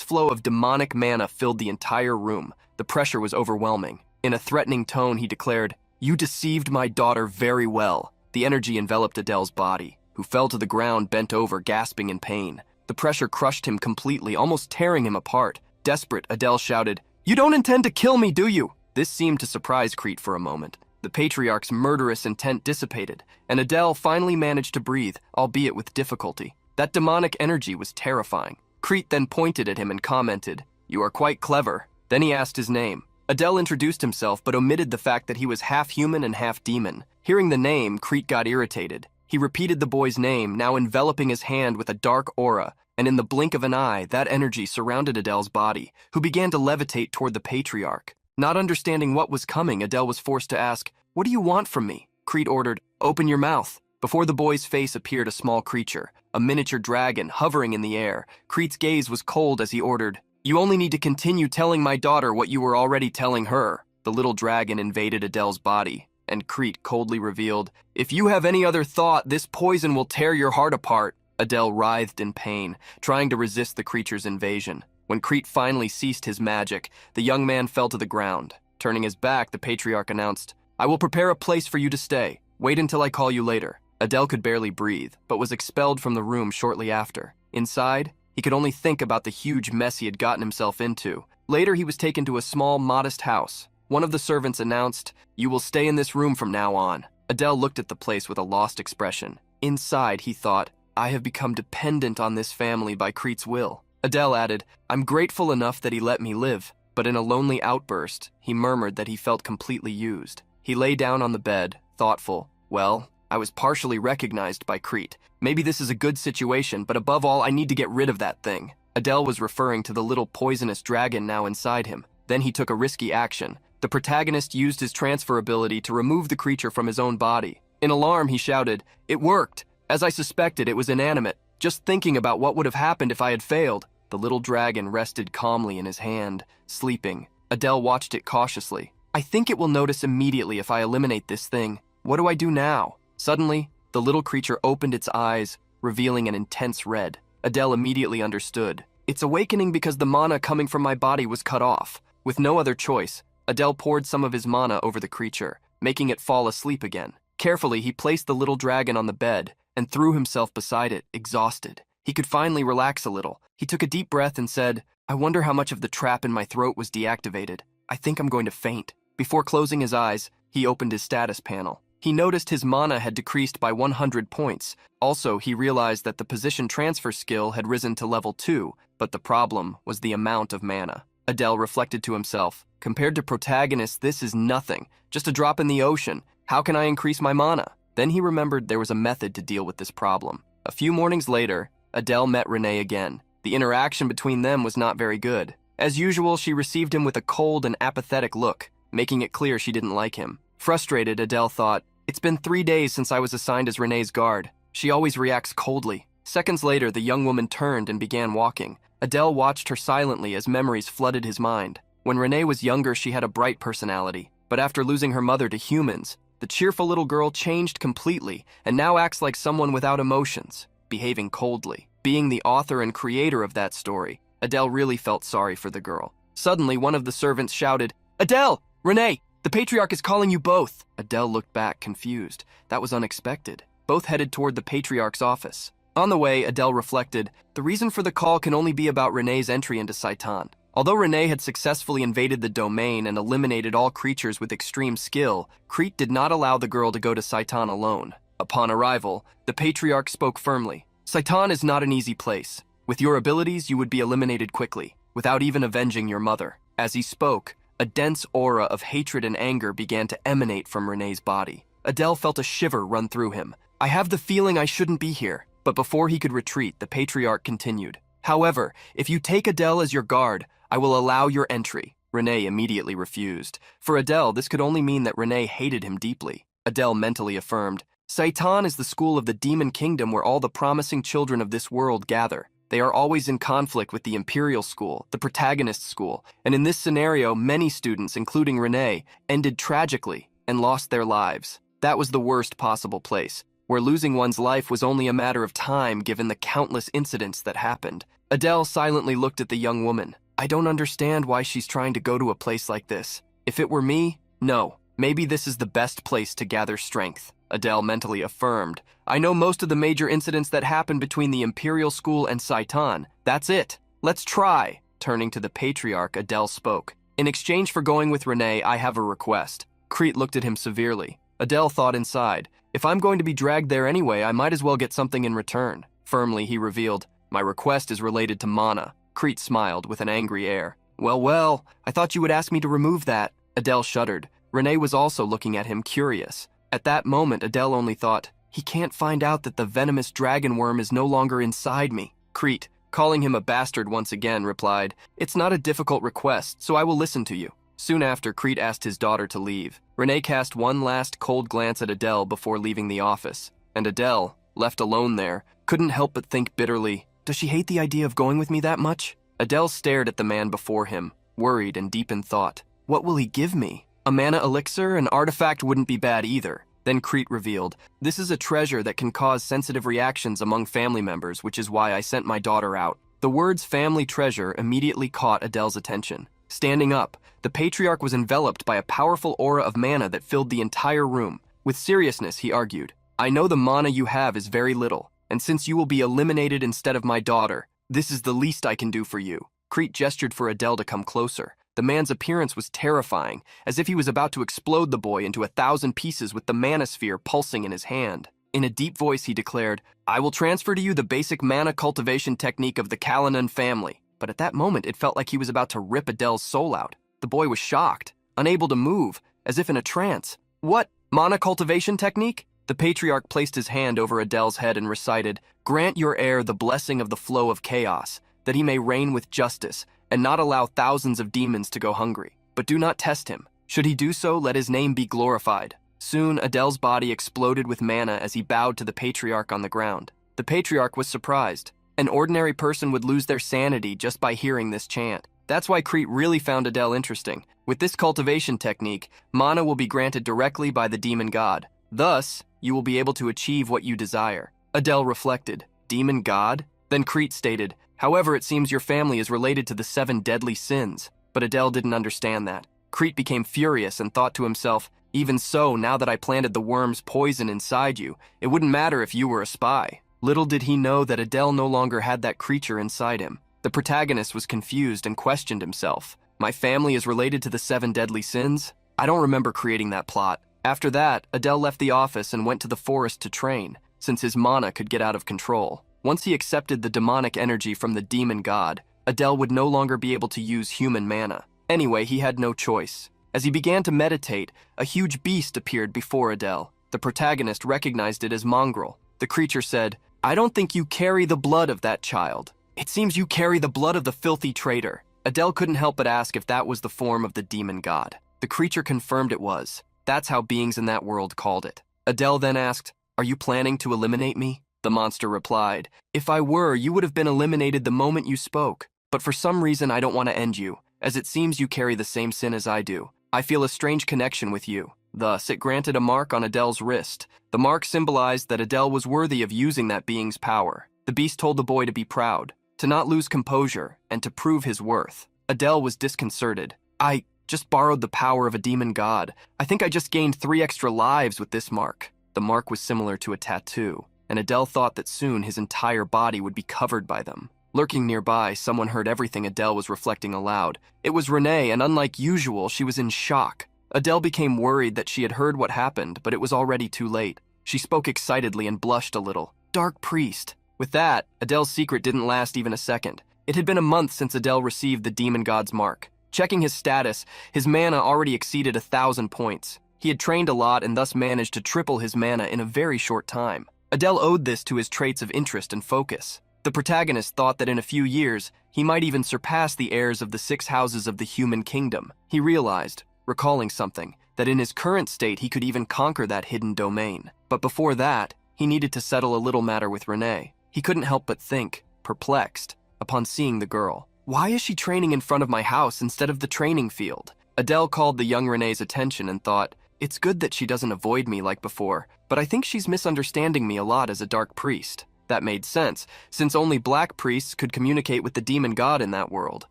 Speaker 1: flow of demonic mana filled the entire room. The pressure was overwhelming. In a threatening tone, he declared, "You deceived my daughter very well." The energy enveloped Adele's body, who fell to the ground bent over, gasping in pain. The pressure crushed him completely, almost tearing him apart. Desperate, Adele shouted, "You don't intend to kill me, do you?" This seemed to surprise Crete for a moment. The patriarch's murderous intent dissipated, and Adele finally managed to breathe, albeit with difficulty. That demonic energy was terrifying. Crete then pointed at him and commented, "You are quite clever." Then he asked his name. Adele introduced himself but omitted the fact that he was half human and half demon. Hearing the name, Crete got irritated. He repeated the boy's name, now enveloping his hand with a dark aura, and in the blink of an eye, that energy surrounded Adele's body, who began to levitate toward the patriarch. Not understanding what was coming, Adele was forced to ask, "What do you want from me?" Crete ordered, "Open your mouth." Before the boy's face appeared a small creature, a miniature dragon hovering in the air. Crete's gaze was cold as he ordered, "You only need to continue telling my daughter what you were already telling her." The little dragon invaded Adele's body, and Crete coldly revealed, "If you have any other thought, this poison will tear your heart apart." Adele writhed in pain, trying to resist the creature's invasion. When Crete finally ceased his magic, the young man fell to the ground. Turning his back, the patriarch announced, "I will prepare a place for you to stay. Wait until I call you later." Adele could barely breathe, but was expelled from the room shortly after. Inside, he could only think about the huge mess he had gotten himself into. Later, he was taken to a small, modest house. One of the servants announced, "You will stay in this room from now on." Adele looked at the place with a lost expression. Inside, he thought, "I have become dependent on this family by Crete's will." Adele added, "I'm grateful enough that he let me live." But in a lonely outburst, he murmured that he felt completely used. He lay down on the bed, thoughtful. Well, I was partially recognized by Crete. Maybe this is a good situation, but above all, I need to get rid of that thing. Adele was referring to the little poisonous dragon now inside him. Then he took a risky action. The protagonist used his transfer ability to remove the creature from his own body. In alarm, he shouted, "It worked! As I suspected, it was inanimate. Just thinking about what would have happened if I had failed." The little dragon rested calmly in his hand, sleeping. Adele watched it cautiously. "I think it will notice immediately if I eliminate this thing. What do I do now?" Suddenly, the little creature opened its eyes, revealing an intense red. Adele immediately understood. "It's awakening because the mana coming from my body was cut off." With no other choice, Adele poured some of his mana over the creature, making it fall asleep again. Carefully, he placed the little dragon on the bed and threw himself beside it, exhausted. He could finally relax a little. He took a deep breath and said, "I wonder how much of the trap in my throat was deactivated. I think I'm going to faint." Before closing his eyes, he opened his status panel. He noticed his mana had decreased by 100 points. Also, he realized that the position transfer skill had risen to level 2, but the problem was the amount of mana. Adele reflected to himself, compared to protagonists, this is nothing, just a drop in the ocean. How can I increase my mana? Then he remembered there was a method to deal with this problem. A few mornings later, Adele met Renee again. The interaction between them was not very good. As usual, she received him with a cold and apathetic look, making it clear she didn't like him. Frustrated, Adele thought, "It's been 3 days since I was assigned as Renee's guard. She always reacts coldly." Seconds later, the young woman turned and began walking. Adele watched her silently as memories flooded his mind. When Renee was younger, she had a bright personality, but after losing her mother to humans, the cheerful little girl changed completely and now acts like someone without emotions, behaving coldly. Being the author and creator of that story, Adele really felt sorry for the girl. Suddenly, one of the servants shouted, "Adele! Renee! The Patriarch is calling you both!" Adele looked back, confused. That was unexpected. Both headed toward the Patriarch's office. On the way, Adele reflected, the reason for the call can only be about Renee's entry into Saitan. Although Renee had successfully invaded the domain and eliminated all creatures with extreme skill, Crete did not allow the girl to go to Saitan alone. Upon arrival, the Patriarch spoke firmly. "Saitan is not an easy place. With your abilities, you would be eliminated quickly, without even avenging your mother." As he spoke, a dense aura of hatred and anger began to emanate from Renee's body. Adele felt a shiver run through him. "I have the feeling I shouldn't be here." But before he could retreat, the Patriarch continued. "However, if you take Adele as your guard, I will allow your entry." Renee immediately refused. For Adele, this could only mean that Renee hated him deeply. Adele mentally affirmed, "Saitan is the school of the demon kingdom where all the promising children of this world gather. They are always in conflict with the Imperial School, the protagonist school, and in this scenario, many students, including Renee, ended tragically and lost their lives. That was the worst possible place, where losing one's life was only a matter of time given the countless incidents that happened." Adele silently looked at the young woman. "I don't understand why she's trying to go to a place like this. If it were me, no. Maybe this is the best place to gather strength," Adele mentally affirmed. "I know most of the major incidents that happened between the Imperial School and Saitan. That's it. Let's try." Turning to the Patriarch, Adele spoke. "In exchange for going with Renee, I have a request." Crete looked at him severely. Adele thought inside, "If I'm going to be dragged there anyway, I might as well get something in return." Firmly, he revealed, "My request is related to mana." Crete smiled with an angry air. Well, I thought you would ask me to remove that." Adele shuddered. Renee was also looking at him, curious. At that moment, Adele only thought, "He can't find out that the venomous dragon worm is no longer inside me." Crete, calling him a bastard once again, replied, "It's not a difficult request, so I will listen to you." Soon after, Crete asked his daughter to leave. Renee cast one last cold glance at Adele before leaving the office. And Adele, left alone there, couldn't help but think bitterly, "Does she hate the idea of going with me that much?" Adele stared at the man before him, worried and deep in thought. What will he give me? A mana elixir? An artifact wouldn't be bad either. Then Crete revealed, "This is a treasure that can cause sensitive reactions among family members, which is why I sent my daughter out." The words family treasure immediately caught Adele's attention. Standing up, the Patriarch was enveloped by a powerful aura of mana that filled the entire room. With seriousness, he argued, "I know the mana you have is very little, and since you will be eliminated instead of my daughter, this is the least I can do for you." Crete gestured for Adele to come closer. The man's appearance was terrifying, as if he was about to explode the boy into 1,000 pieces with the manosphere pulsing in his hand. In a deep voice, he declared, "I will transfer to you the basic mana cultivation technique of the Kalanan family." But at that moment, it felt like he was about to rip Adele's soul out. The boy was shocked, unable to move, as if in a trance. "What? Mana cultivation technique?" The Patriarch placed his hand over Adele's head and recited, "Grant your heir the blessing of the flow of chaos, that he may reign with justice, and not allow thousands of demons to go hungry. But do not test him. Should he do so, let his name be glorified." Soon, Adele's body exploded with mana as he bowed to the Patriarch on the ground. The Patriarch was surprised. An ordinary person would lose their sanity just by hearing this chant. That's why Crete really found Adele interesting. With this cultivation technique, mana will be granted directly by the demon god. Thus, you will be able to achieve what you desire. Adele reflected, "Demon god?" Then Crete stated, "However, it seems your family is related to the 7 deadly sins." But Adele didn't understand that. Crete became furious and thought to himself, "Even so, now that I planted the worm's poison inside you, it wouldn't matter if you were a spy." Little did he know that Adele no longer had that creature inside him. The protagonist was confused and questioned himself. "My family is related to the 7 deadly sins? I don't remember creating that plot." After that, Adele left the office and went to the forest to train, since his mana could get out of control. Once he accepted the demonic energy from the demon god, Adele would no longer be able to use human mana. Anyway, he had no choice. As he began to meditate, a huge beast appeared before Adele. The protagonist recognized it as Mongrel. The creature said, "I don't think you carry the blood of that child. It seems you carry the blood of the filthy traitor." Adele couldn't help but ask if that was the form of the demon god. The creature confirmed it was. That's how beings in that world called it. Adele then asked, "Are you planning to eliminate me?" The monster replied, "If I were, you would have been eliminated the moment you spoke. But for some reason I don't want to end you, as it seems you carry the same sin as I do. I feel a strange connection with you." Thus, it granted a mark on Adele's wrist. The mark symbolized that Adele was worthy of using that being's power. The beast told the boy to be proud, to not lose composure, and to prove his worth. Adele was disconcerted. "I just borrowed the power of a demon god. I think I just gained 3 extra lives with this mark." The mark was similar to a tattoo, and Adele thought that soon his entire body would be covered by them. Lurking nearby, someone heard everything Adele was reflecting aloud. It was Renee, and unlike usual, she was in shock. Adele became worried that she had heard what happened, but it was already too late. She spoke excitedly and blushed a little. "Dark priest." With that, Adele's secret didn't last even a second. It had been a month since Adele received the demon god's mark. Checking his status, his mana already exceeded 1,000 points. He had trained a lot and thus managed to triple his mana in a very short time. Adele owed this to his traits of interest and focus. The protagonist thought that in a few years, he might even surpass the heirs of the 6 houses of the human kingdom. He realized, recalling something, that in his current state he could even conquer that hidden domain. But before that, he needed to settle a little matter with Renee. He couldn't help but think, perplexed, upon seeing the girl. "Why is she training in front of my house instead of the training field?" Adele called the young Renee's attention and thought, "It's good that she doesn't avoid me like before, but I think she's misunderstanding me a lot as a dark priest." That made sense, since only black priests could communicate with the demon god in that world.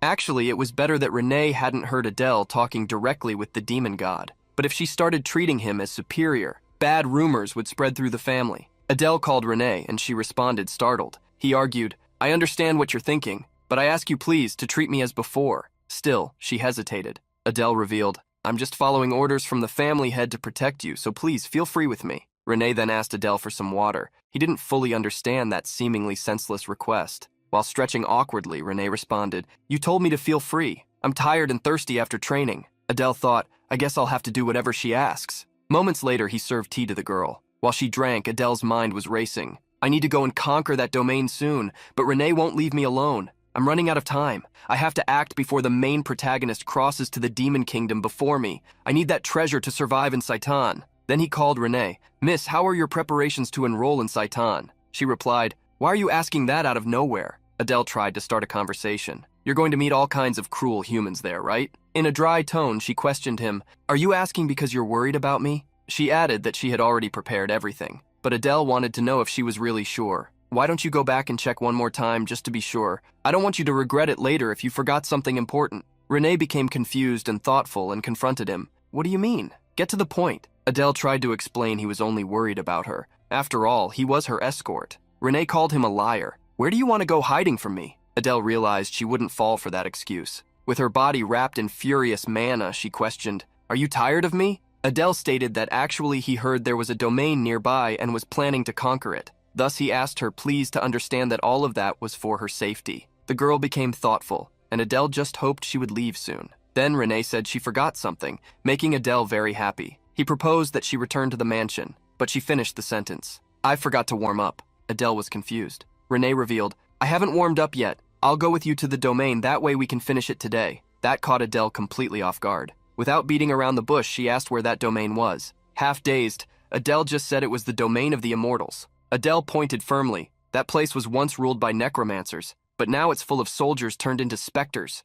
Speaker 1: Actually, it was better that Renee hadn't heard Adele talking directly with the demon god. But if she started treating him as superior, bad rumors would spread through the family. Adele called Renee, and she responded startled. He argued, "I understand what you're thinking, but I ask you please to treat me as before." Still, she hesitated. Adele revealed, "I'm just following orders from the family head to protect you, so please feel free with me." Renee then asked Adele for some water. He didn't fully understand that seemingly senseless request. While stretching awkwardly, Renee responded, "You told me to feel free. I'm tired and thirsty after training." Adele thought, "I guess I'll have to do whatever she asks." Moments later, he served tea to the girl. While she drank, Adele's mind was racing. "I need to go and conquer that domain soon, but Renee won't leave me alone. I'm running out of time. I have to act before the main protagonist crosses to the demon kingdom before me. I need that treasure to survive in Saitan." Then he called Renee. "Miss, how are your preparations to enroll in Saitan?" She replied, "Why are you asking that out of nowhere?" Adele tried to start a conversation. "You're going to meet all kinds of cruel humans there, right?" In a dry tone, she questioned him, "Are you asking because you're worried about me?" She added that she had already prepared everything. But Adele wanted to know if she was really sure. "Why don't you go back and check one more time just to be sure? I don't want you to regret it later if you forgot something important." Renee became confused and thoughtful and confronted him. "What do you mean? Get to the point." Adele tried to explain he was only worried about her. After all, he was her escort. Renee called him a liar. "Where do you want to go hiding from me?" Adele realized she wouldn't fall for that excuse. With her body wrapped in furious mana, she questioned, "Are you tired of me?" Adele stated that actually he heard there was a domain nearby and was planning to conquer it. Thus he asked her please to understand that all of that was for her safety. The girl became thoughtful, and Adele just hoped she would leave soon. Then Renee said she forgot something, making Adele very happy. He proposed that she return to the mansion, but she finished the sentence. "I forgot to warm up." Adele was confused. Renee revealed, "I haven't warmed up yet. I'll go with you to the domain, that way we can finish it today." That caught Adele completely off guard. Without beating around the bush, she asked where that domain was. Half dazed, Adele just said it was the domain of the immortals. Adele pointed firmly. That place was once ruled by necromancers, but now it's full of soldiers turned into specters.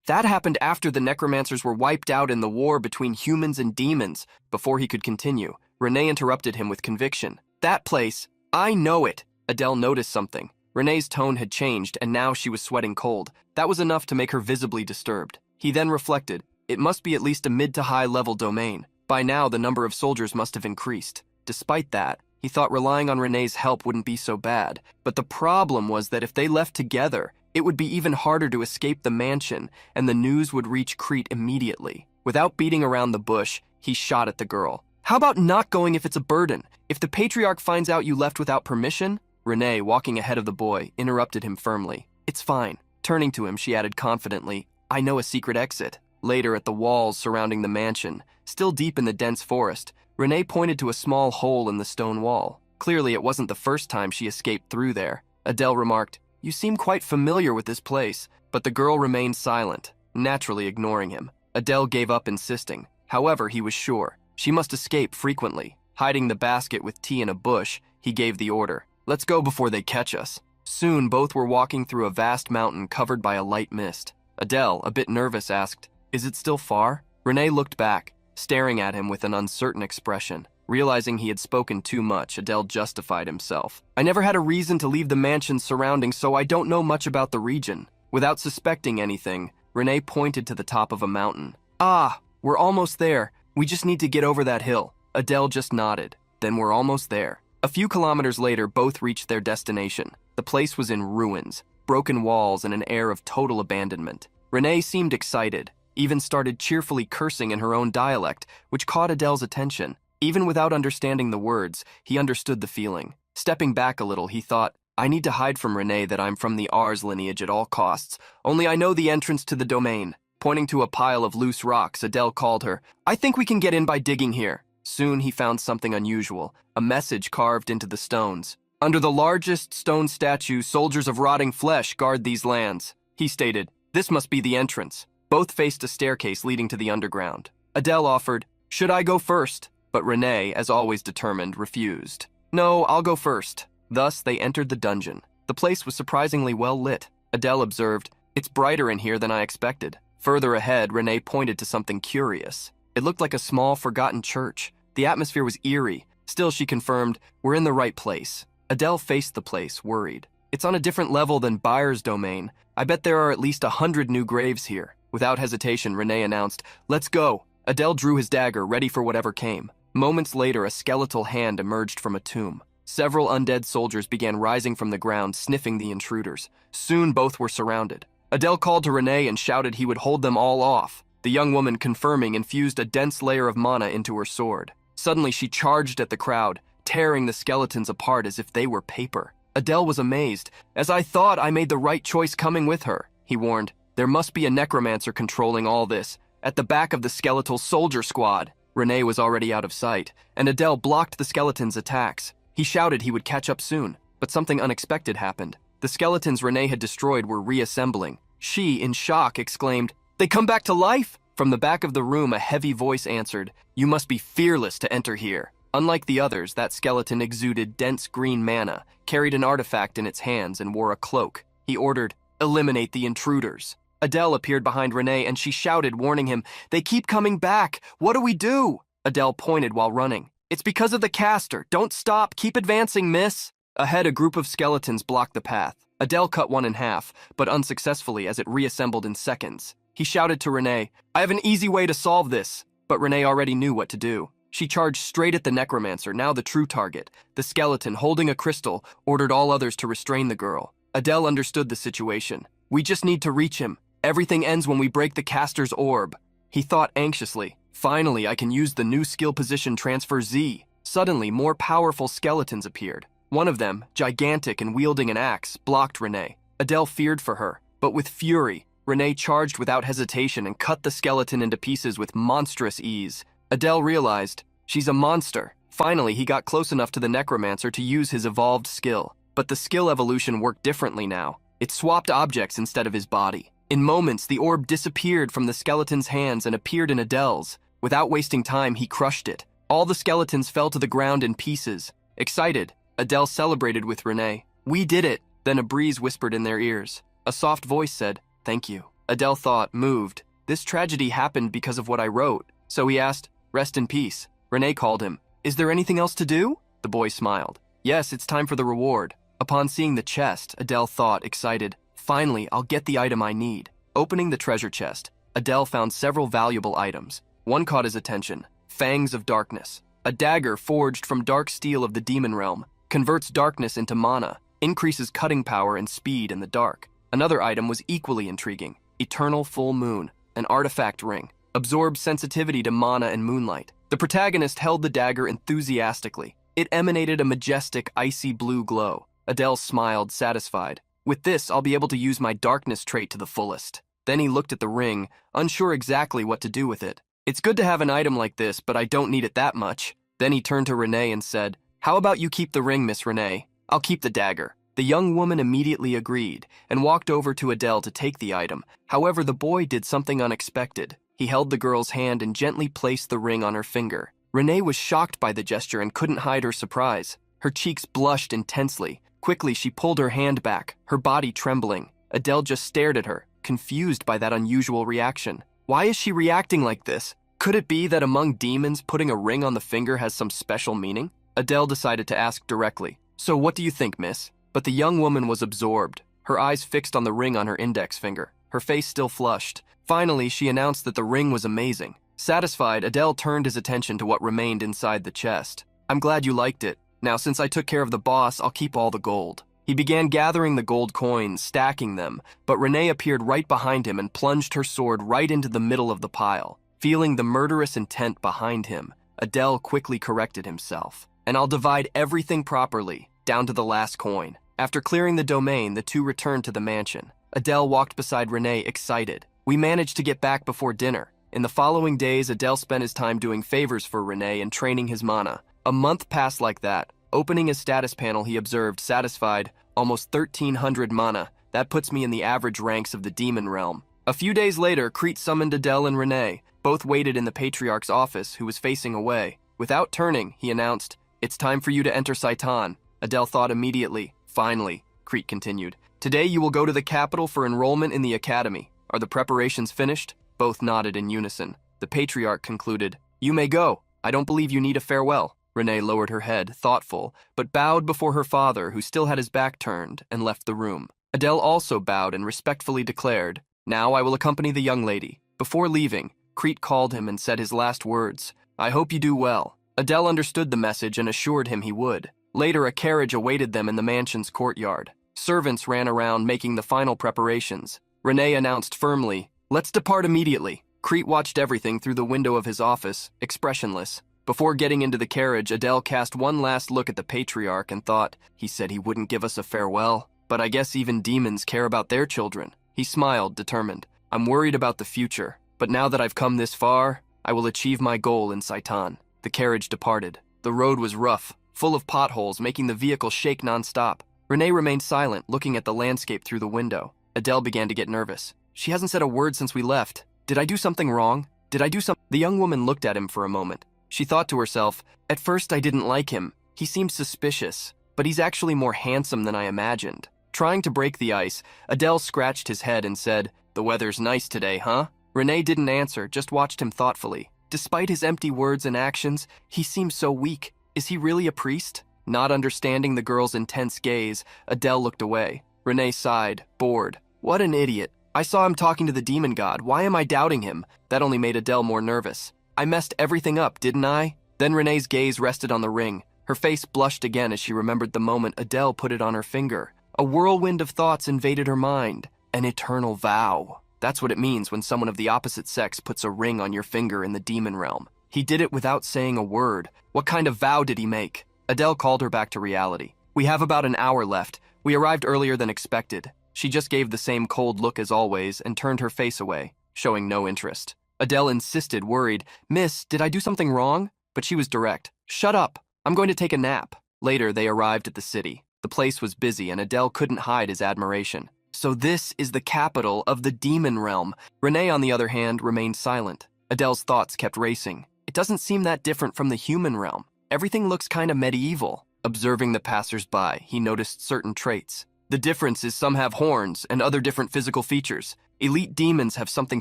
Speaker 1: That happened after the necromancers were wiped out in the war between humans and demons. Before he could continue, Renee interrupted him with conviction. "That place, I know it." Adele noticed something. Renee's tone had changed, and now she was sweating cold. That was enough to make her visibly disturbed. He then reflected, it must be at least a mid to high level domain. By now, the number of soldiers must have increased. Despite that, he thought relying on Renee's help wouldn't be so bad. But the problem was that if they left together, it would be even harder to escape the mansion, and the news would reach Crete immediately. Without beating around the bush, he shot at the girl. "How about not going if it's a burden? If the patriarch finds out you left without permission?" Renee, walking ahead of the boy, interrupted him firmly. "It's fine." Turning to him, she added confidently, "I know a secret exit." Later, at the walls surrounding the mansion, still deep in the dense forest, Renee pointed to a small hole in the stone wall. Clearly, it wasn't the first time she escaped through there. Adele remarked, "You seem quite familiar with this place," but the girl remained silent, naturally ignoring him. Adele gave up insisting. However, he was sure. She must escape frequently. Hiding the basket with tea in a bush, he gave the order, "Let's go before they catch us." Soon, both were walking through a vast mountain covered by a light mist. Adele, a bit nervous, asked, "Is it still far?" Renee looked back, staring at him with an uncertain expression. Realizing he had spoken too much, Adele justified himself. "I never had a reason to leave the mansion's surroundings, so I don't know much about the region." Without suspecting anything, Renee pointed to the top of a mountain. "Ah, we're almost there. We just need to get over that hill." Adele just nodded. "Then we're almost there." A few kilometers later, both reached their destination. The place was in ruins, broken walls, and an air of total abandonment. Renee seemed excited, even started cheerfully cursing in her own dialect, which caught Adele's attention. Even without understanding the words, he understood the feeling. Stepping back a little, he thought, "I need to hide from Renee that I'm from the Ars lineage at all costs. Only I know the entrance to the domain." Pointing to a pile of loose rocks, Adele called her, "I think we can get in by digging here." Soon he found something unusual, a message carved into the stones. "Under the largest stone statue, soldiers of rotting flesh guard these lands," he stated. This must be the entrance. Both faced a staircase leading to the underground. Adele offered, "Should I go first?" But Renee, as always determined, refused. "No, I'll go first." Thus, they entered the dungeon. The place was surprisingly well lit. Adele observed, "It's brighter in here than I expected." Further ahead, Renee pointed to something curious. It looked like a small, forgotten church. The atmosphere was eerie. Still, she confirmed, "We're in the right place." Adele faced the place, worried. "It's on a different level than Byers' domain. I bet there are at least 100 new graves here." Without hesitation, Renee announced, "Let's go." Adele drew his dagger, ready for whatever came. Moments later, a skeletal hand emerged from a tomb. Several undead soldiers began rising from the ground, sniffing the intruders. Soon, both were surrounded. Adele called to Renee and shouted he would hold them all off. The young woman, confirming, infused a dense layer of mana into her sword. Suddenly, she charged at the crowd, tearing the skeletons apart as if they were paper. Adele was amazed. "As I thought, I made the right choice coming with her," he warned. "There must be a necromancer controlling all this, at the back of the skeletal soldier squad." Renee was already out of sight, and Adele blocked the skeleton's attacks. He shouted he would catch up soon, but something unexpected happened. The skeletons Renee had destroyed were reassembling. She, in shock, exclaimed, "They come back to life?" From the back of the room, a heavy voice answered, "You must be fearless to enter here." Unlike the others, that skeleton exuded dense green mana, carried an artifact in its hands, and wore a cloak. He ordered, "Eliminate the intruders." Adele appeared behind Renee, and she shouted, warning him, "They keep coming back. What do we do?" Adele pointed while running. "It's because of the caster. Don't stop. Keep advancing, miss." Ahead, a group of skeletons blocked the path. Adele cut one in half, but unsuccessfully as it reassembled in seconds. He shouted to Renee, "I have an easy way to solve this." But Renee already knew what to do. She charged straight at the necromancer, now the true target. The skeleton, holding a crystal, ordered all others to restrain the girl. Adele understood the situation. "We just need to reach him. Everything ends when we break the caster's orb." He thought anxiously. "Finally, I can use the new skill position transfer Z." Suddenly, more powerful skeletons appeared. One of them, gigantic and wielding an axe, blocked Renee. Adele feared for her, but with fury, Renee charged without hesitation and cut the skeleton into pieces with monstrous ease. Adele realized, she's a monster. Finally, he got close enough to the necromancer to use his evolved skill. But the skill evolution worked differently now. It swapped objects instead of his body. In moments, the orb disappeared from the skeleton's hands and appeared in Adele's. Without wasting time, he crushed it. All the skeletons fell to the ground in pieces. Excited, Adele celebrated with Renee. "We did it." Then a breeze whispered in their ears. A soft voice said, "Thank you." Adele thought, moved. This tragedy happened because of what I wrote. So he asked, "Rest in peace." Renee called him. "Is there anything else to do?" The boy smiled. "Yes, it's time for the reward." Upon seeing the chest, Adele thought, excited, "Finally, I'll get the item I need." Opening the treasure chest, Adele found several valuable items. One caught his attention, Fangs of Darkness. A dagger forged from dark steel of the demon realm, converts darkness into mana, increases cutting power and speed in the dark. Another item was equally intriguing, Eternal Full Moon, an artifact ring, absorbs sensitivity to mana and moonlight. The protagonist held the dagger enthusiastically. It emanated a majestic, icy blue glow. Adele smiled, satisfied. "With this, I'll be able to use my darkness trait to the fullest." Then he looked at the ring, unsure exactly what to do with it. It's good to have an item like this, but I don't need it that much. Then he turned to Renee and said, "How about you keep the ring, Miss Renee? I'll keep the dagger." The young woman immediately agreed and walked over to Adele to take the item. However, the boy did something unexpected. He held the girl's hand and gently placed the ring on her finger. Renee was shocked by the gesture and couldn't hide her surprise. Her cheeks blushed intensely. Quickly, she pulled her hand back, her body trembling. Adele just stared at her, confused by that unusual reaction. Why is she reacting like this? Could it be that among demons, putting a ring on the finger has some special meaning? Adele decided to ask directly, "So what do you think, miss?" But the young woman was absorbed, her eyes fixed on the ring on her index finger, her face still flushed. Finally, she announced that the ring was amazing. Satisfied, Adele turned his attention to what remained inside the chest. "I'm glad you liked it. Now, since I took care of the boss, I'll keep all the gold." He began gathering the gold coins, stacking them, but Renee appeared right behind him and plunged her sword right into the middle of the pile. Feeling the murderous intent behind him, Adele quickly corrected himself. "And I'll divide everything properly, down to the last coin." After clearing the domain, the two returned to the mansion. Adele walked beside Renee, excited. "We managed to get back before dinner." In the following days, Adele spent his time doing favors for Renee and training his mana. A month passed like that. Opening his status panel, he observed, satisfied, almost 1,300 mana. That puts me in the average ranks of the demon realm. A few days later, Crete summoned Adele and Renee. Both waited in the Patriarch's office, who was facing away. Without turning, he announced, "It's time for you to enter Saitan." Adele thought immediately. "Finally," Crete continued. "Today you will go to the capital for enrollment in the academy. Are the preparations finished?" Both nodded in unison. The Patriarch concluded, "You may go. I don't believe you need a farewell." Renee lowered her head, thoughtful, but bowed before her father, who still had his back turned, and left the room. Adele also bowed and respectfully declared, "Now I will accompany the young lady." Before leaving, Crete called him and said his last words, "I hope you do well." Adele understood the message and assured him he would. Later, a carriage awaited them in the mansion's courtyard. Servants ran around making the final preparations. Renee announced firmly, "Let's depart immediately." Crete watched everything through the window of his office, expressionless. Before getting into the carriage, Adele cast one last look at the Patriarch and thought, "He said he wouldn't give us a farewell, but I guess even demons care about their children." He smiled, determined. "I'm worried about the future, but now that I've come this far, I will achieve my goal in Saitan." The carriage departed. The road was rough, full of potholes, making the vehicle shake nonstop. Renee remained silent, looking at the landscape through the window. Adele began to get nervous. "She hasn't said a word since we left. Did I do something wrong? Did I do something?" The young woman looked at him for a moment. She thought to herself, "At first I didn't like him. He seemed suspicious, but he's actually more handsome than I imagined." Trying to break the ice, Adele scratched his head and said, "The weather's nice today, huh?" Renee didn't answer, just watched him thoughtfully. Despite his empty words and actions, he seemed so weak. Is he really a priest? Not understanding the girl's intense gaze, Adele looked away. Renee sighed, bored. "What an idiot. I saw him talking to the demon god. Why am I doubting him?" That only made Adele more nervous. "I messed everything up, didn't I?" Then Renee's gaze rested on the ring. Her face blushed again as she remembered the moment Adele put it on her finger. A whirlwind of thoughts invaded her mind. An eternal vow. That's what it means when someone of the opposite sex puts a ring on your finger in the demon realm. He did it without saying a word. What kind of vow did he make? Adele called her back to reality. "We have about an hour left. We arrived earlier than expected." She just gave the same cold look as always and turned her face away, showing no interest. Adele insisted, worried, "Miss, did I do something wrong?" But she was direct. "Shut up. I'm going to take a nap." Later, they arrived at the city. The place was busy and Adele couldn't hide his admiration. So this is the capital of the demon realm. Renee, on the other hand, remained silent. Adele's thoughts kept racing. It doesn't seem that different from the human realm. Everything looks kind of medieval. Observing the passers-by, he noticed certain traits. The difference is some have horns and other different physical features. Elite demons have something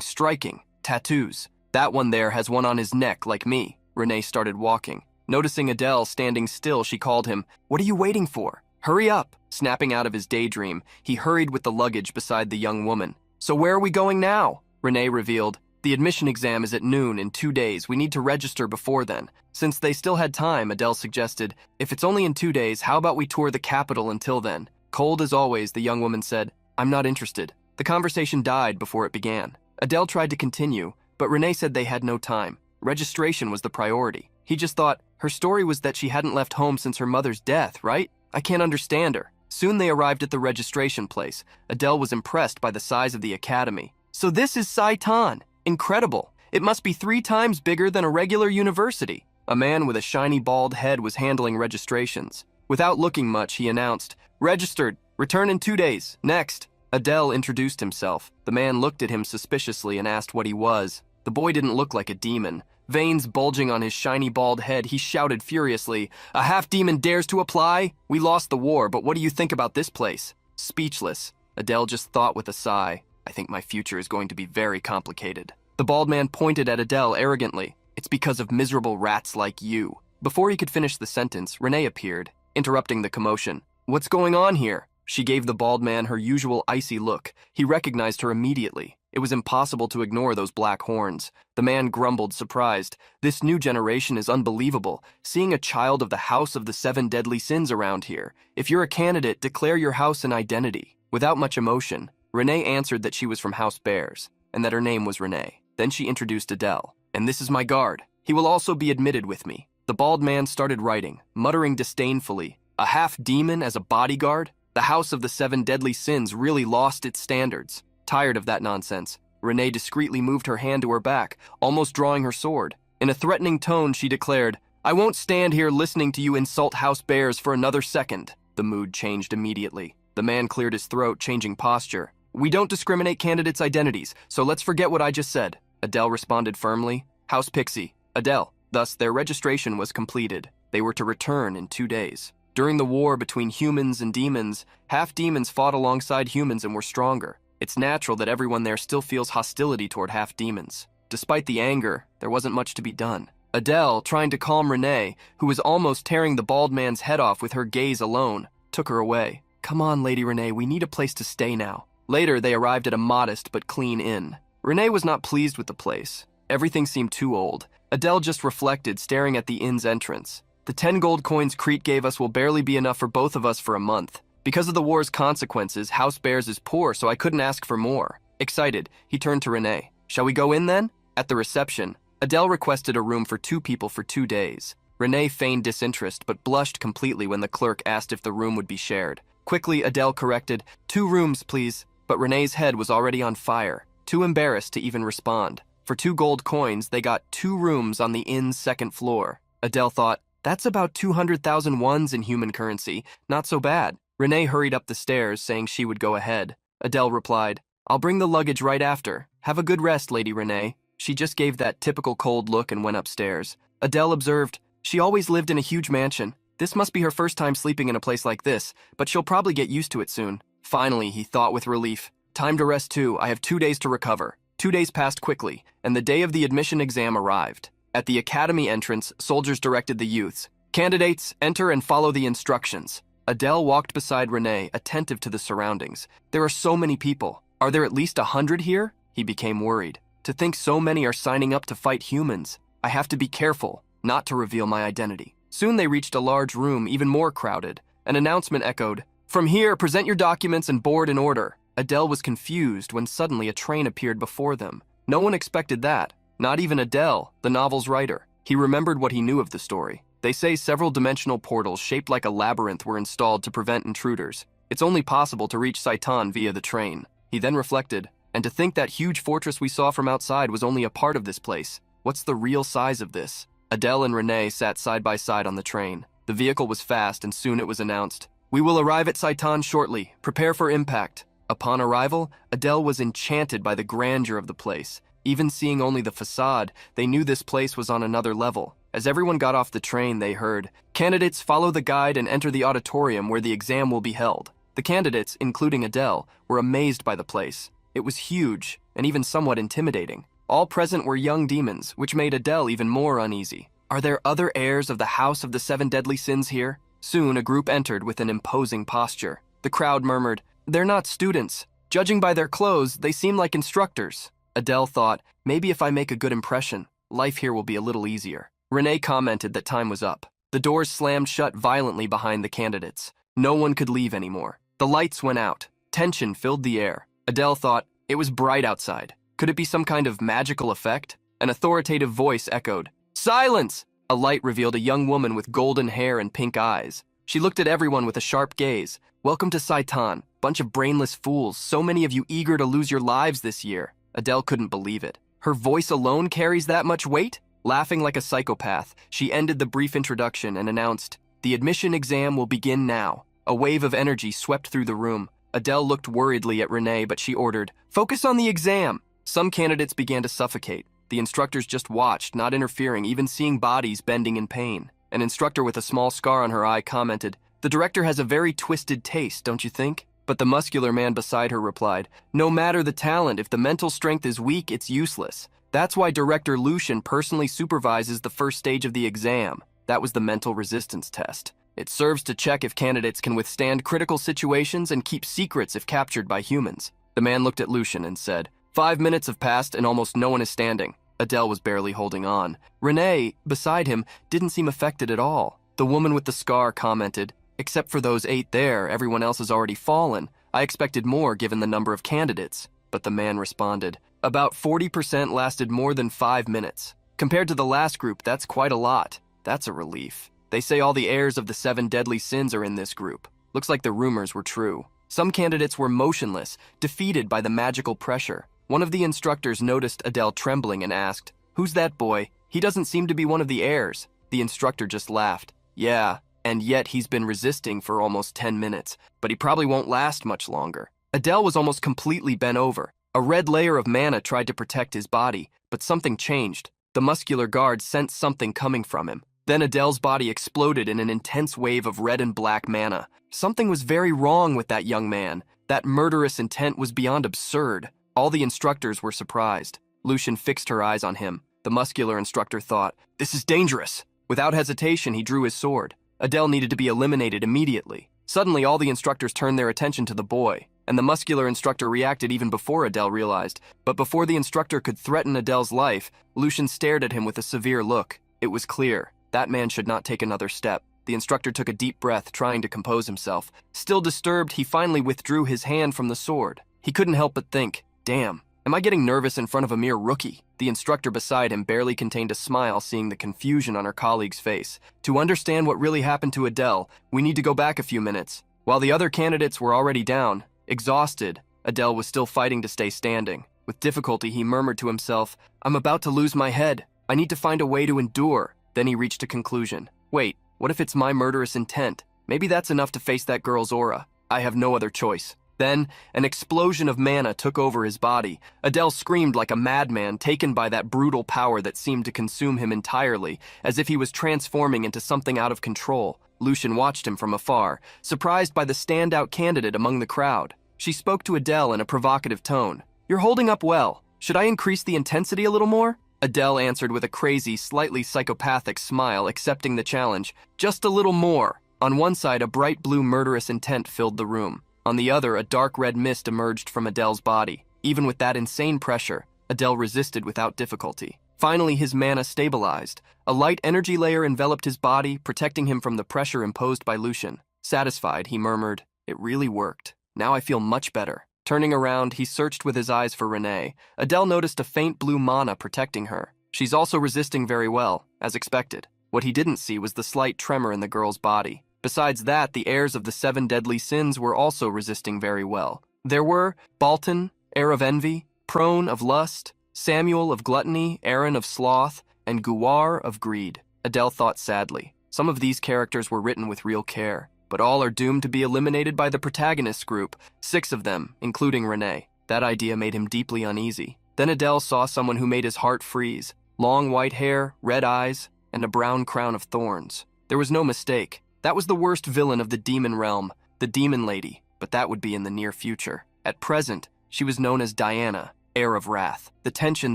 Speaker 1: striking, tattoos. That one there has one on his neck, like me. Renee started walking. Noticing Adele standing still, she called him, "What are you waiting for? Hurry up!" Snapping out of his daydream, he hurried with the luggage beside the young woman. "So where are we going now?" Renee revealed, "The admission exam is at noon in 2 days. We need to register before then." Since they still had time, Adele suggested, "If it's only in 2 days, how about we tour the capital until then?" Cold as always, the young woman said, "I'm not interested." The conversation died before it began. Adele tried to continue, but Renee said they had no time. Registration was the priority. He just thought, her story was that she hadn't left home since her mother's death, right? I can't understand her. Soon they arrived at the registration place. Adele was impressed by the size of the academy. So this is Saitan. Incredible. It must be 3 times bigger than a regular university. A man with a shiny bald head was handling registrations. Without looking much, he announced, "Registered. Return in 2 days. Next." Adele introduced himself. The man looked at him suspiciously and asked what he was. The boy didn't look like a demon. Veins bulging on his shiny bald head, he shouted furiously, "A half-demon dares to apply? We lost the war, but what do you think about this place?" Speechless, Adele just thought with a sigh, "I think my future is going to be very complicated." The bald man pointed at Adele arrogantly. "It's because of miserable rats like you." Before he could finish the sentence, Renee appeared, interrupting the commotion. "What's going on here?" She gave the bald man her usual icy look. He recognized her immediately. It was impossible to ignore those black horns. The man grumbled, surprised. "This new generation is unbelievable. Seeing a child of the House of the 7 Deadly Sins around here. If you're a candidate, declare your house and identity." Without much emotion, Renee answered that she was from House Bears, and that her name was Renee. Then she introduced Adele. "And this is my guard. He will also be admitted with me." The bald man started writing, muttering disdainfully, "A half-demon as a bodyguard? The House of the 7 Deadly Sins really lost its standards." Tired of that nonsense, Renee discreetly moved her hand to her back, almost drawing her sword. In a threatening tone, she declared, "I won't stand here listening to you insult House Bears for another second." The mood changed immediately. The man cleared his throat, changing posture. "We don't discriminate candidates' identities, so let's forget what I just said." Adele responded firmly, "House Pixie, Adele." Thus, their registration was completed. They were to return in 2 days. During the war between humans and demons, half-demons fought alongside humans and were stronger. It's natural that everyone there still feels hostility toward half-demons. Despite the anger, there wasn't much to be done. Adele, trying to calm Renee, who was almost tearing the bald man's head off with her gaze alone, took her away. "Come on, Lady Renee, we need a place to stay now." Later, they arrived at a modest but clean inn. Renee was not pleased with the place. Everything seemed too old. Adele just reflected, staring at the inn's entrance. "The 10 gold coins Crete gave us will barely be enough for both of us for a month. Because of the war's consequences, House Bears is poor, so I couldn't ask for more." Excited, he turned to Renee. "Shall we go in then?" At the reception, Adele requested a room for 2 people for 2 days. Renee feigned disinterest, but blushed completely when the clerk asked if the room would be shared. Quickly, Adele corrected, "2 rooms, please." But Renee's head was already on fire, too embarrassed to even respond. For 2 gold coins, they got 2 rooms on the inn's 2nd floor. Adele thought, "That's about 200,000 wons in human currency. Not so bad." Renee hurried up the stairs, saying she would go ahead. Adele replied, "I'll bring the luggage right after. Have a good rest, Lady Renee." She just gave that typical cold look and went upstairs. Adele observed, "She always lived in a huge mansion. This must be her first time sleeping in a place like this, but she'll probably get used to it soon." Finally, he thought with relief, "Time to rest too. I have 2 days to recover." 2 days passed quickly, and the day of the admission exam arrived. At the academy entrance, soldiers directed the youths, "Candidates, enter and follow the instructions." Adele walked beside Renee, attentive to the surroundings. "There are so many people. Are there at least 100 here?" He became worried. "To think so many are signing up to fight humans. I have to be careful, not to reveal my identity." Soon they reached a large room, even more crowded. An announcement echoed, "From here, present your documents and board in order." Adele was confused when suddenly a train appeared before them. No one expected that, not even Adele, the novel's writer. He remembered what he knew of the story. They say several dimensional portals shaped like a labyrinth were installed to prevent intruders. It's only possible to reach Saitan via the train. He then reflected, "And to think that huge fortress we saw from outside was only a part of this place. What's the real size of this?" Adele and Renee sat side by side on the train. The vehicle was fast, and soon it was announced, "We will arrive at Saitan shortly. Prepare for impact." Upon arrival, Adele was enchanted by the grandeur of the place. Even seeing only the facade, they knew this place was on another level. As everyone got off the train, they heard, "Candidates, follow the guide and enter the auditorium where the exam will be held." The candidates, including Adele, were amazed by the place. It was huge, and even somewhat intimidating. All present were young demons, which made Adele even more uneasy. Are there other heirs of the House of the 7 Deadly Sins here? Soon, a group entered with an imposing posture. The crowd murmured, "They're not students. Judging by their clothes, they seem like instructors." Adele thought, "Maybe if I make a good impression, life here will be a little easier." Renee commented that time was up. The doors slammed shut violently behind the candidates. No one could leave anymore. The lights went out. Tension filled the air. Adele thought, it was bright outside. Could it be some kind of magical effect? An authoritative voice echoed, "Silence!" A light revealed a young woman with golden hair and pink eyes. She looked at everyone with a sharp gaze. "Welcome to Saitan. Bunch of brainless fools, so many of you eager to lose your lives this year." Adele couldn't believe it. Her voice alone carries that much weight? Laughing like a psychopath, she ended the brief introduction and announced, "The admission exam will begin now." A wave of energy swept through the room. Adele looked worriedly at Renee, but she ordered, "Focus on the exam." Some candidates began to suffocate. The instructors just watched, not interfering, even seeing bodies bending in pain. An instructor with a small scar on her eye commented, "The director has a very twisted taste, don't you think?" But the muscular man beside her replied, "No matter the talent, if the mental strength is weak, it's useless. That's why Director Lucian personally supervises the first stage of the exam." That was the mental resistance test. It serves to check if candidates can withstand critical situations and keep secrets if captured by humans. The man looked at Lucian and said, 5 minutes have passed and almost no one is standing." Adele was barely holding on. Renee, beside him, didn't seem affected at all. The woman with the scar commented, "Except for those 8 there, everyone else has already fallen. I expected more given the number of candidates." But the man responded, "About 40% lasted more than 5 minutes. Compared to the last group, that's quite a lot." That's a relief. They say all the heirs of the 7 deadly sins are in this group. Looks like the rumors were true. Some candidates were motionless, defeated by the magical pressure. One of the instructors noticed Adele trembling and asked, "Who's that boy? He doesn't seem to be one of the heirs." The instructor just laughed. "Yeah, and yet he's been resisting for almost 10 minutes, but he probably won't last much longer." Adele was almost completely bent over. A red layer of mana tried to protect his body, but something changed. The muscular guard sensed something coming from him. Then Adele's body exploded in an intense wave of red and black mana. Something was very wrong with that young man. That murderous intent was beyond absurd. All the instructors were surprised. Lucian fixed her eyes on him. The muscular instructor thought, "This is dangerous." Without hesitation, he drew his sword. Adele needed to be eliminated immediately. Suddenly, all the instructors turned their attention to the boy, and the muscular instructor reacted even before Adele realized. But before the instructor could threaten Adele's life, Lucian stared at him with a severe look. It was clear. That man should not take another step. The instructor took a deep breath, trying to compose himself. Still disturbed, he finally withdrew his hand from the sword. He couldn't help but think, "Damn, am I getting nervous in front of a mere rookie?" The instructor beside him barely contained a smile, seeing the confusion on her colleague's face. To understand what really happened to Adele, we need to go back a few minutes. While the other candidates were already down, exhausted, Adele was still fighting to stay standing. With difficulty, he murmured to himself, "I'm about to lose my head. I need to find a way to endure." Then he reached a conclusion. "Wait, what if it's my murderous intent? Maybe that's enough to face that girl's aura. I have no other choice." Then, an explosion of mana took over his body. Adele screamed like a madman, taken by that brutal power that seemed to consume him entirely, as if he was transforming into something out of control. Lucian watched him from afar, surprised by the standout candidate among the crowd. She spoke to Adele in a provocative tone. "You're holding up well. Should I increase the intensity a little more?" Adele answered with a crazy, slightly psychopathic smile, accepting the challenge. "Just a little more." On one side, a bright blue murderous intent filled the room. On the other, a dark red mist emerged from Adele's body. Even with that insane pressure, Adele resisted without difficulty. Finally, his mana stabilized. A light energy layer enveloped his body, protecting him from the pressure imposed by Lucian. Satisfied, he murmured, "It really worked. Now I feel much better." Turning around, he searched with his eyes for Renee. Adele noticed a faint blue mana protecting her. She's also resisting very well, as expected. What he didn't see was the slight tremor in the girl's body. Besides that, the heirs of the 7 deadly sins were also resisting very well. There were Balton, heir of envy, Prone of lust, Samuel of gluttony, Aaron of sloth, and Guar of greed. Adele thought sadly. Some of these characters were written with real care, but all are doomed to be eliminated by the protagonist group, 6 of them, including Renee. That idea made him deeply uneasy. Then Adele saw someone who made his heart freeze. Long white hair, red eyes, and a brown crown of thorns. There was no mistake. That was the worst villain of the demon realm, the Demon Lady, but that would be in the near future. At present, she was known as Diana, heir of wrath. The tension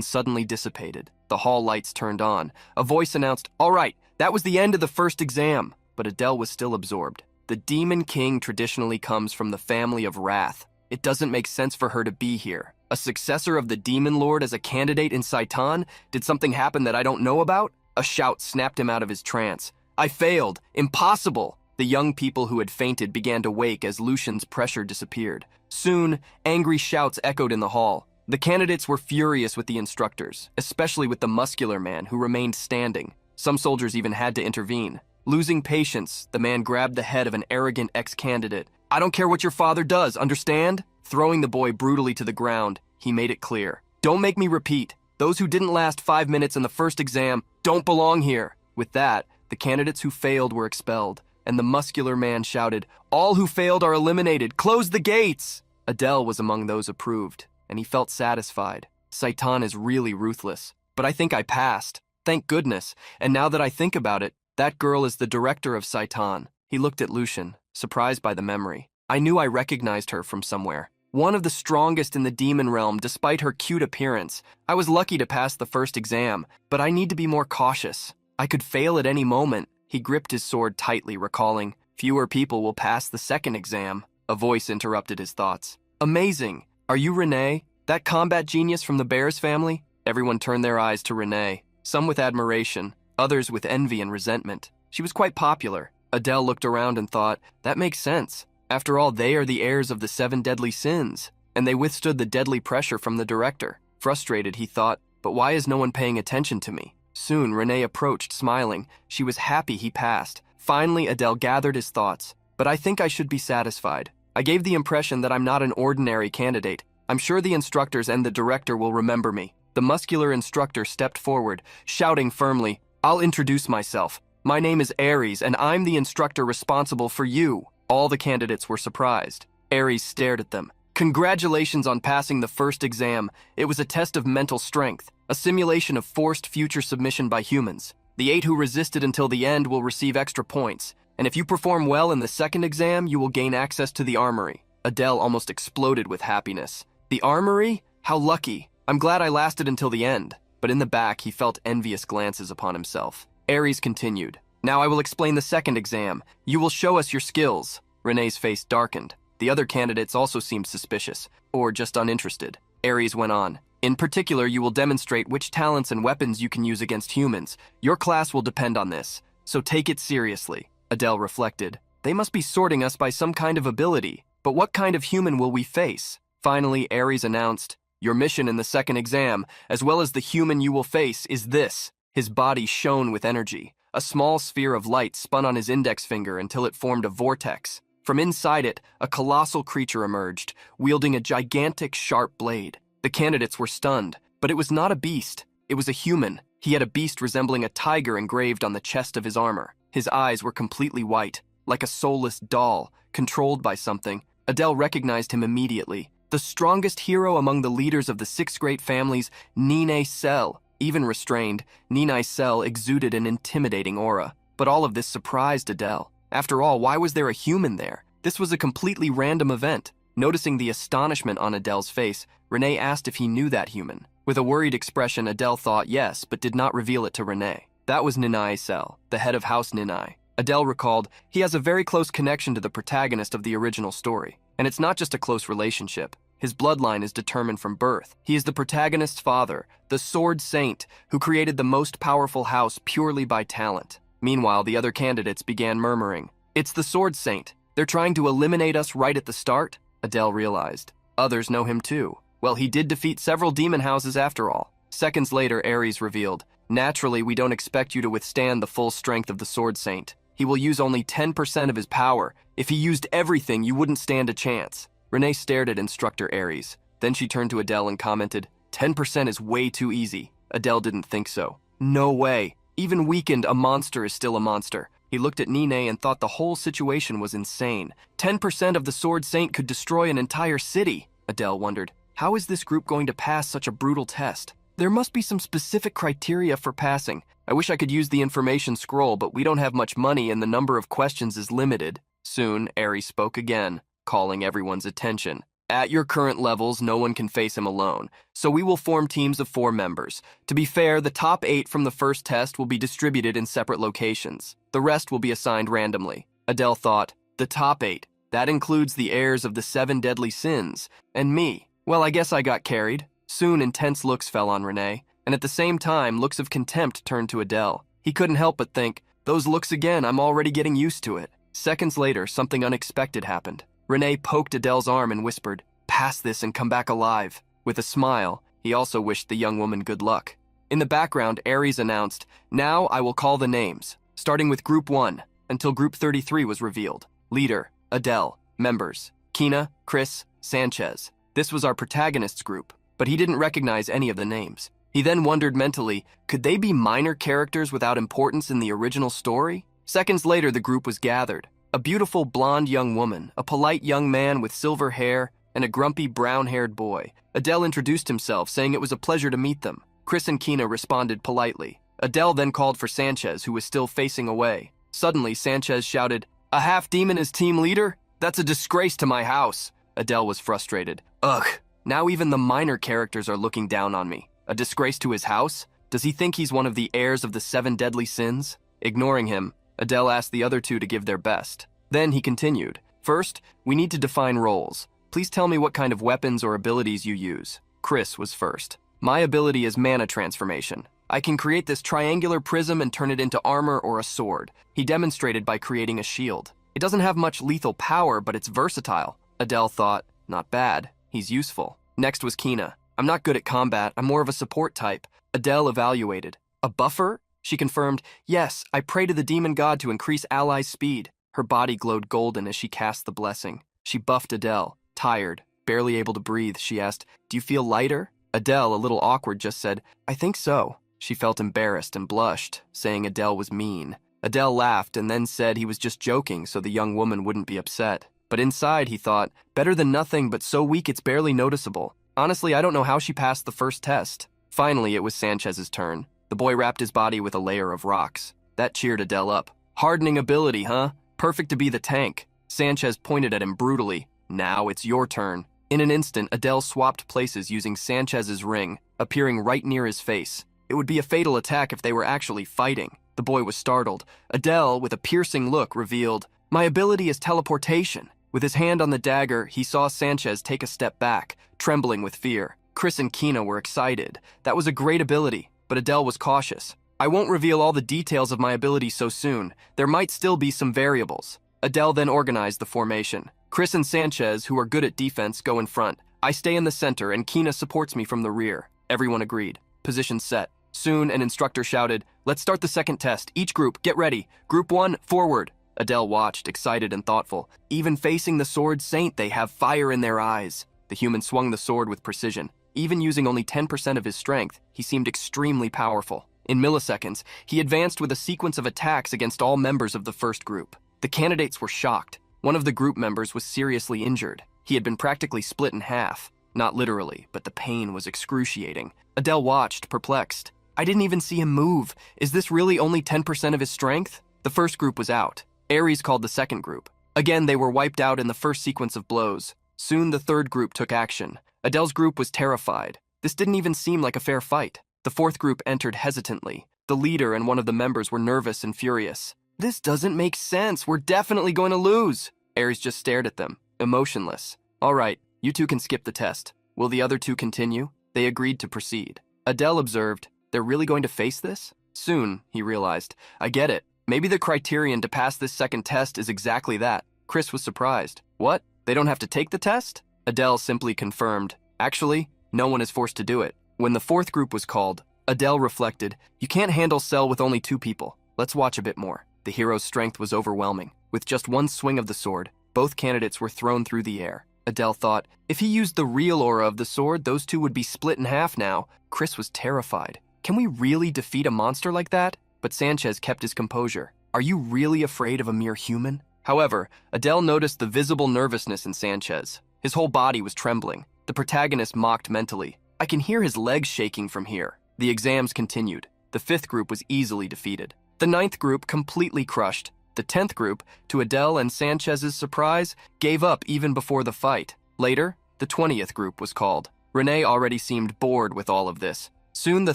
Speaker 1: suddenly dissipated. The hall lights turned on. A voice announced, "All right, that was the end of the first exam." But Adele was still absorbed. The Demon King traditionally comes from the family of Wrath. It doesn't make sense for her to be here. A successor of the Demon Lord as a candidate in Saitan? Did something happen that I don't know about? A shout snapped him out of his trance. "I failed! Impossible!" The young people who had fainted began to wake as Lucian's pressure disappeared. Soon, angry shouts echoed in the hall. The candidates were furious with the instructors, especially with the muscular man who remained standing. Some soldiers even had to intervene. Losing patience, the man grabbed the head of an arrogant ex-candidate. "I don't care what your father does, understand?" Throwing the boy brutally to the ground, he made it clear, Don't make me repeat. Those who didn't last 5 minutes in the first exam don't belong here. With that, the candidates who failed were expelled, and the muscular man shouted, "All who failed are eliminated. Close the gates!" Adele was among those approved, and he felt satisfied. Saitan is really ruthless, but I think I passed. Thank goodness, and now that I think about it, that girl is the director of Saitan. He looked at Lucian, surprised by the memory. I knew I recognized her from somewhere. One of the strongest in the demon realm despite her cute appearance. I was lucky to pass the first exam, but I need to be more cautious. I could fail at any moment. He gripped his sword tightly, recalling, "Fewer people will pass the second exam." A voice interrupted his thoughts. "Amazing! Are you Renee? That combat genius from the Bears family?" Everyone turned their eyes to Renee, some with admiration, others with envy and resentment. She was quite popular. Adele looked around and thought, that makes sense. After all, they are the heirs of the 7 deadly sins, and they withstood the deadly pressure from the director. Frustrated, he thought, but why is no one paying attention to me? Soon, Renee approached, smiling. She was happy he passed. Finally, Adele gathered his thoughts. But I think I should be satisfied. I gave the impression that I'm not an ordinary candidate. I'm sure the instructors and the director will remember me. The muscular instructor stepped forward, shouting firmly, "I'll introduce myself. My name is Ares, and I'm the instructor responsible for you." All the candidates were surprised. Ares stared at them. "Congratulations on passing the first exam. It was a test of mental strength, a simulation of forced future submission by humans. The 8 who resisted until the end will receive extra points, and if you perform well in the second exam, you will gain access to the armory." Adele almost exploded with happiness. The armory? How lucky. I'm glad I lasted until the end. But in the back, he felt envious glances upon himself. Ares continued. "Now I will explain the second exam. You will show us your skills." Renee's face darkened. The other candidates also seemed suspicious, or just uninterested. Ares went on. "In particular, you will demonstrate which talents and weapons you can use against humans. Your class will depend on this, so take it seriously." Adele reflected. They must be sorting us by some kind of ability, but what kind of human will we face? Finally, Ares announced, "Your mission in the second exam, as well as the human you will face, is this." His body shone with energy. A small sphere of light spun on his index finger until it formed a vortex. From inside it, a colossal creature emerged, wielding a gigantic, sharp blade. The candidates were stunned, but it was not a beast. It was a human. He had a beast resembling a tiger engraved on the chest of his armor. His eyes were completely white, like a soulless doll, controlled by something. Adele recognized him immediately. The strongest hero among the leaders of the 6 great families, Nine Cell. Even restrained, Nine Cell exuded an intimidating aura. But all of this surprised Adele. After all, why was there a human there? This was a completely random event. Noticing the astonishment on Adele's face, Renee asked if he knew that human. With a worried expression, Adele thought yes, but did not reveal it to Renee. That was Nine Cell, the head of House Nine. Adele recalled, he has a very close connection to the protagonist of the original story. And it's not just a close relationship. His bloodline is determined from birth. He is the protagonist's father, the Sword Saint, who created the most powerful house purely by talent. Meanwhile, the other candidates began murmuring. "It's the Sword Saint. They're trying to eliminate us right at the start?" Adele realized. Others know him too. Well, he did defeat several demon houses after all. Seconds later, Ares revealed, "Naturally, we don't expect you to withstand the full strength of the Sword Saint. He will use only 10% of his power. If he used everything, you wouldn't stand a chance." Renee stared at instructor Ares. Then she turned to Adele and commented, 10% is way too easy. Adele didn't think so. No way. Even weakened, a monster is still a monster. He looked at Nine and thought the whole situation was insane. 10% of the Sword Saint could destroy an entire city. Adele wondered, how is this group going to pass such a brutal test? There must be some specific criteria for passing. I wish I could use the information scroll, but we don't have much money and the number of questions is limited. Soon, Ares spoke again, calling everyone's attention. At your current levels, no one can face him alone, so we will form teams of 4 members. To be fair, the top 8 from the first test will be distributed in separate locations. The rest will be assigned randomly. Adele thought, the top 8, that includes the heirs of the 7 deadly sins, and me. Well, I guess I got carried. Soon, intense looks fell on Renee, and at the same time, looks of contempt turned to Adele. He couldn't help but think, those looks again, I'm already getting used to it. Seconds later, something unexpected happened. Renee poked Adele's arm and whispered, pass this and come back alive. With a smile, he also wished the young woman good luck. In the background, Ares announced, now I will call the names, starting with Group 1, until Group 33 was revealed. Leader, Adele. Members, Kina, Chris, Sanchez. This was our protagonist's group. but he didn't recognize any of the names. He then wondered mentally, could they be minor characters without importance in the original story? Seconds later, the group was gathered. A beautiful blonde young woman, a polite young man with silver hair, and a grumpy brown-haired boy. Adele introduced himself, saying it was a pleasure to meet them. Chris and Kina responded politely. Adele then called for Sanchez, who was still facing away. Suddenly, Sanchez shouted, "A half-demon as team leader? That's a disgrace to my house." Adele was frustrated. Ugh, now even the minor characters are looking down on me. A disgrace to his house? Does he think he's one of the heirs of the 7 deadly sins? Ignoring him, Adele asked the other two to give their best. Then he continued, "First, we need to define roles. Please tell me what kind of weapons or abilities you use." Chris was first. "My ability is mana transformation. I can create this triangular prism and turn it into armor or a sword." He demonstrated by creating a shield. It doesn't have much lethal power, but it's versatile. Adele thought, not bad, he's useful. Next was Kina. "I'm not good at combat, I'm more of a support type." Adele evaluated. "A buffer?" She confirmed, "Yes, I pray to the demon god to increase allies' speed." Her body glowed golden as she cast the blessing. She buffed Adele. Tired, barely able to breathe, she asked, "Do you feel lighter?" Adele, a little awkward, just said, "I think so." She felt embarrassed and blushed, saying Adele was mean. Adele laughed and then said he was just joking so the young woman wouldn't be upset. But inside, he thought, better than nothing, but so weak it's barely noticeable. Honestly, I don't know how she passed the first test. Finally, it was Sanchez's turn. The boy wrapped his body with a layer of rocks. That cheered Adele up. "Hardening ability, huh? Perfect to be the tank." Sanchez pointed at him brutally. "Now it's your turn." In an instant, Adele swapped places using Sanchez's ring, appearing right near his face. It would be a fatal attack if they were actually fighting. The boy was startled. Adele, with a piercing look, revealed, "My ability is teleportation." With his hand on the dagger, he saw Sanchez take a step back, trembling with fear. Chris and Kina were excited. That was a great ability, but Adele was cautious. "I won't reveal all the details of my ability so soon. There might still be some variables." Adele then organized the formation. "Chris and Sanchez, who are good at defense, go in front. I stay in the center and Kina supports me from the rear." Everyone agreed. Position set. Soon, an instructor shouted, "Let's start the second test. Each group, get ready. Group 1, forward." Adele watched, excited and thoughtful. Even facing the sword saint, they have fire in their eyes. The human swung the sword with precision. Even using only 10% of his strength, he seemed extremely powerful. In milliseconds, he advanced with a sequence of attacks against all members of the first group. The candidates were shocked. One of the group members was seriously injured. He had been practically split in half. Not literally, but the pain was excruciating. Adele watched, perplexed. "I didn't even see him move. Is this really only 10% of his strength?" The first group was out. Ares called the second group. Again, they were wiped out in the first sequence of blows. Soon, the third group took action. Adele's group was terrified. This didn't even seem like a fair fight. The fourth group entered hesitantly. The leader and one of the members were nervous and furious. "This doesn't make sense. We're definitely going to lose." Ares just stared at them, emotionless. "All right, you two can skip the test. Will the other two continue?" They agreed to proceed. Adele observed, "They're really going to face this?" Soon, he realized, "I get it. Maybe the criterion to pass this second test is exactly that." Chris was surprised. "What? They don't have to take the test?" Adele simply confirmed, "Actually, no one is forced to do it." When the fourth group was called, Adele reflected, "You can't handle Cell with only 2 people. Let's watch a bit more." The hero's strength was overwhelming. With just one swing of the sword, both candidates were thrown through the air. Adele thought, if he used the real aura of the sword, those two would be split in half now. Chris was terrified. Can we really defeat a monster like that? But Sanchez kept his composure. Are you really afraid of a mere human? However, Adele noticed the visible nervousness in Sanchez. His whole body was trembling. The protagonist mocked mentally. "I can hear his legs shaking from here." The exams continued. The fifth group was easily defeated. The ninth group completely crushed. The 10th group, to Adele and Sanchez's surprise, gave up even before the fight. Later, the 20th group was called. Renee already seemed bored with all of this. Soon the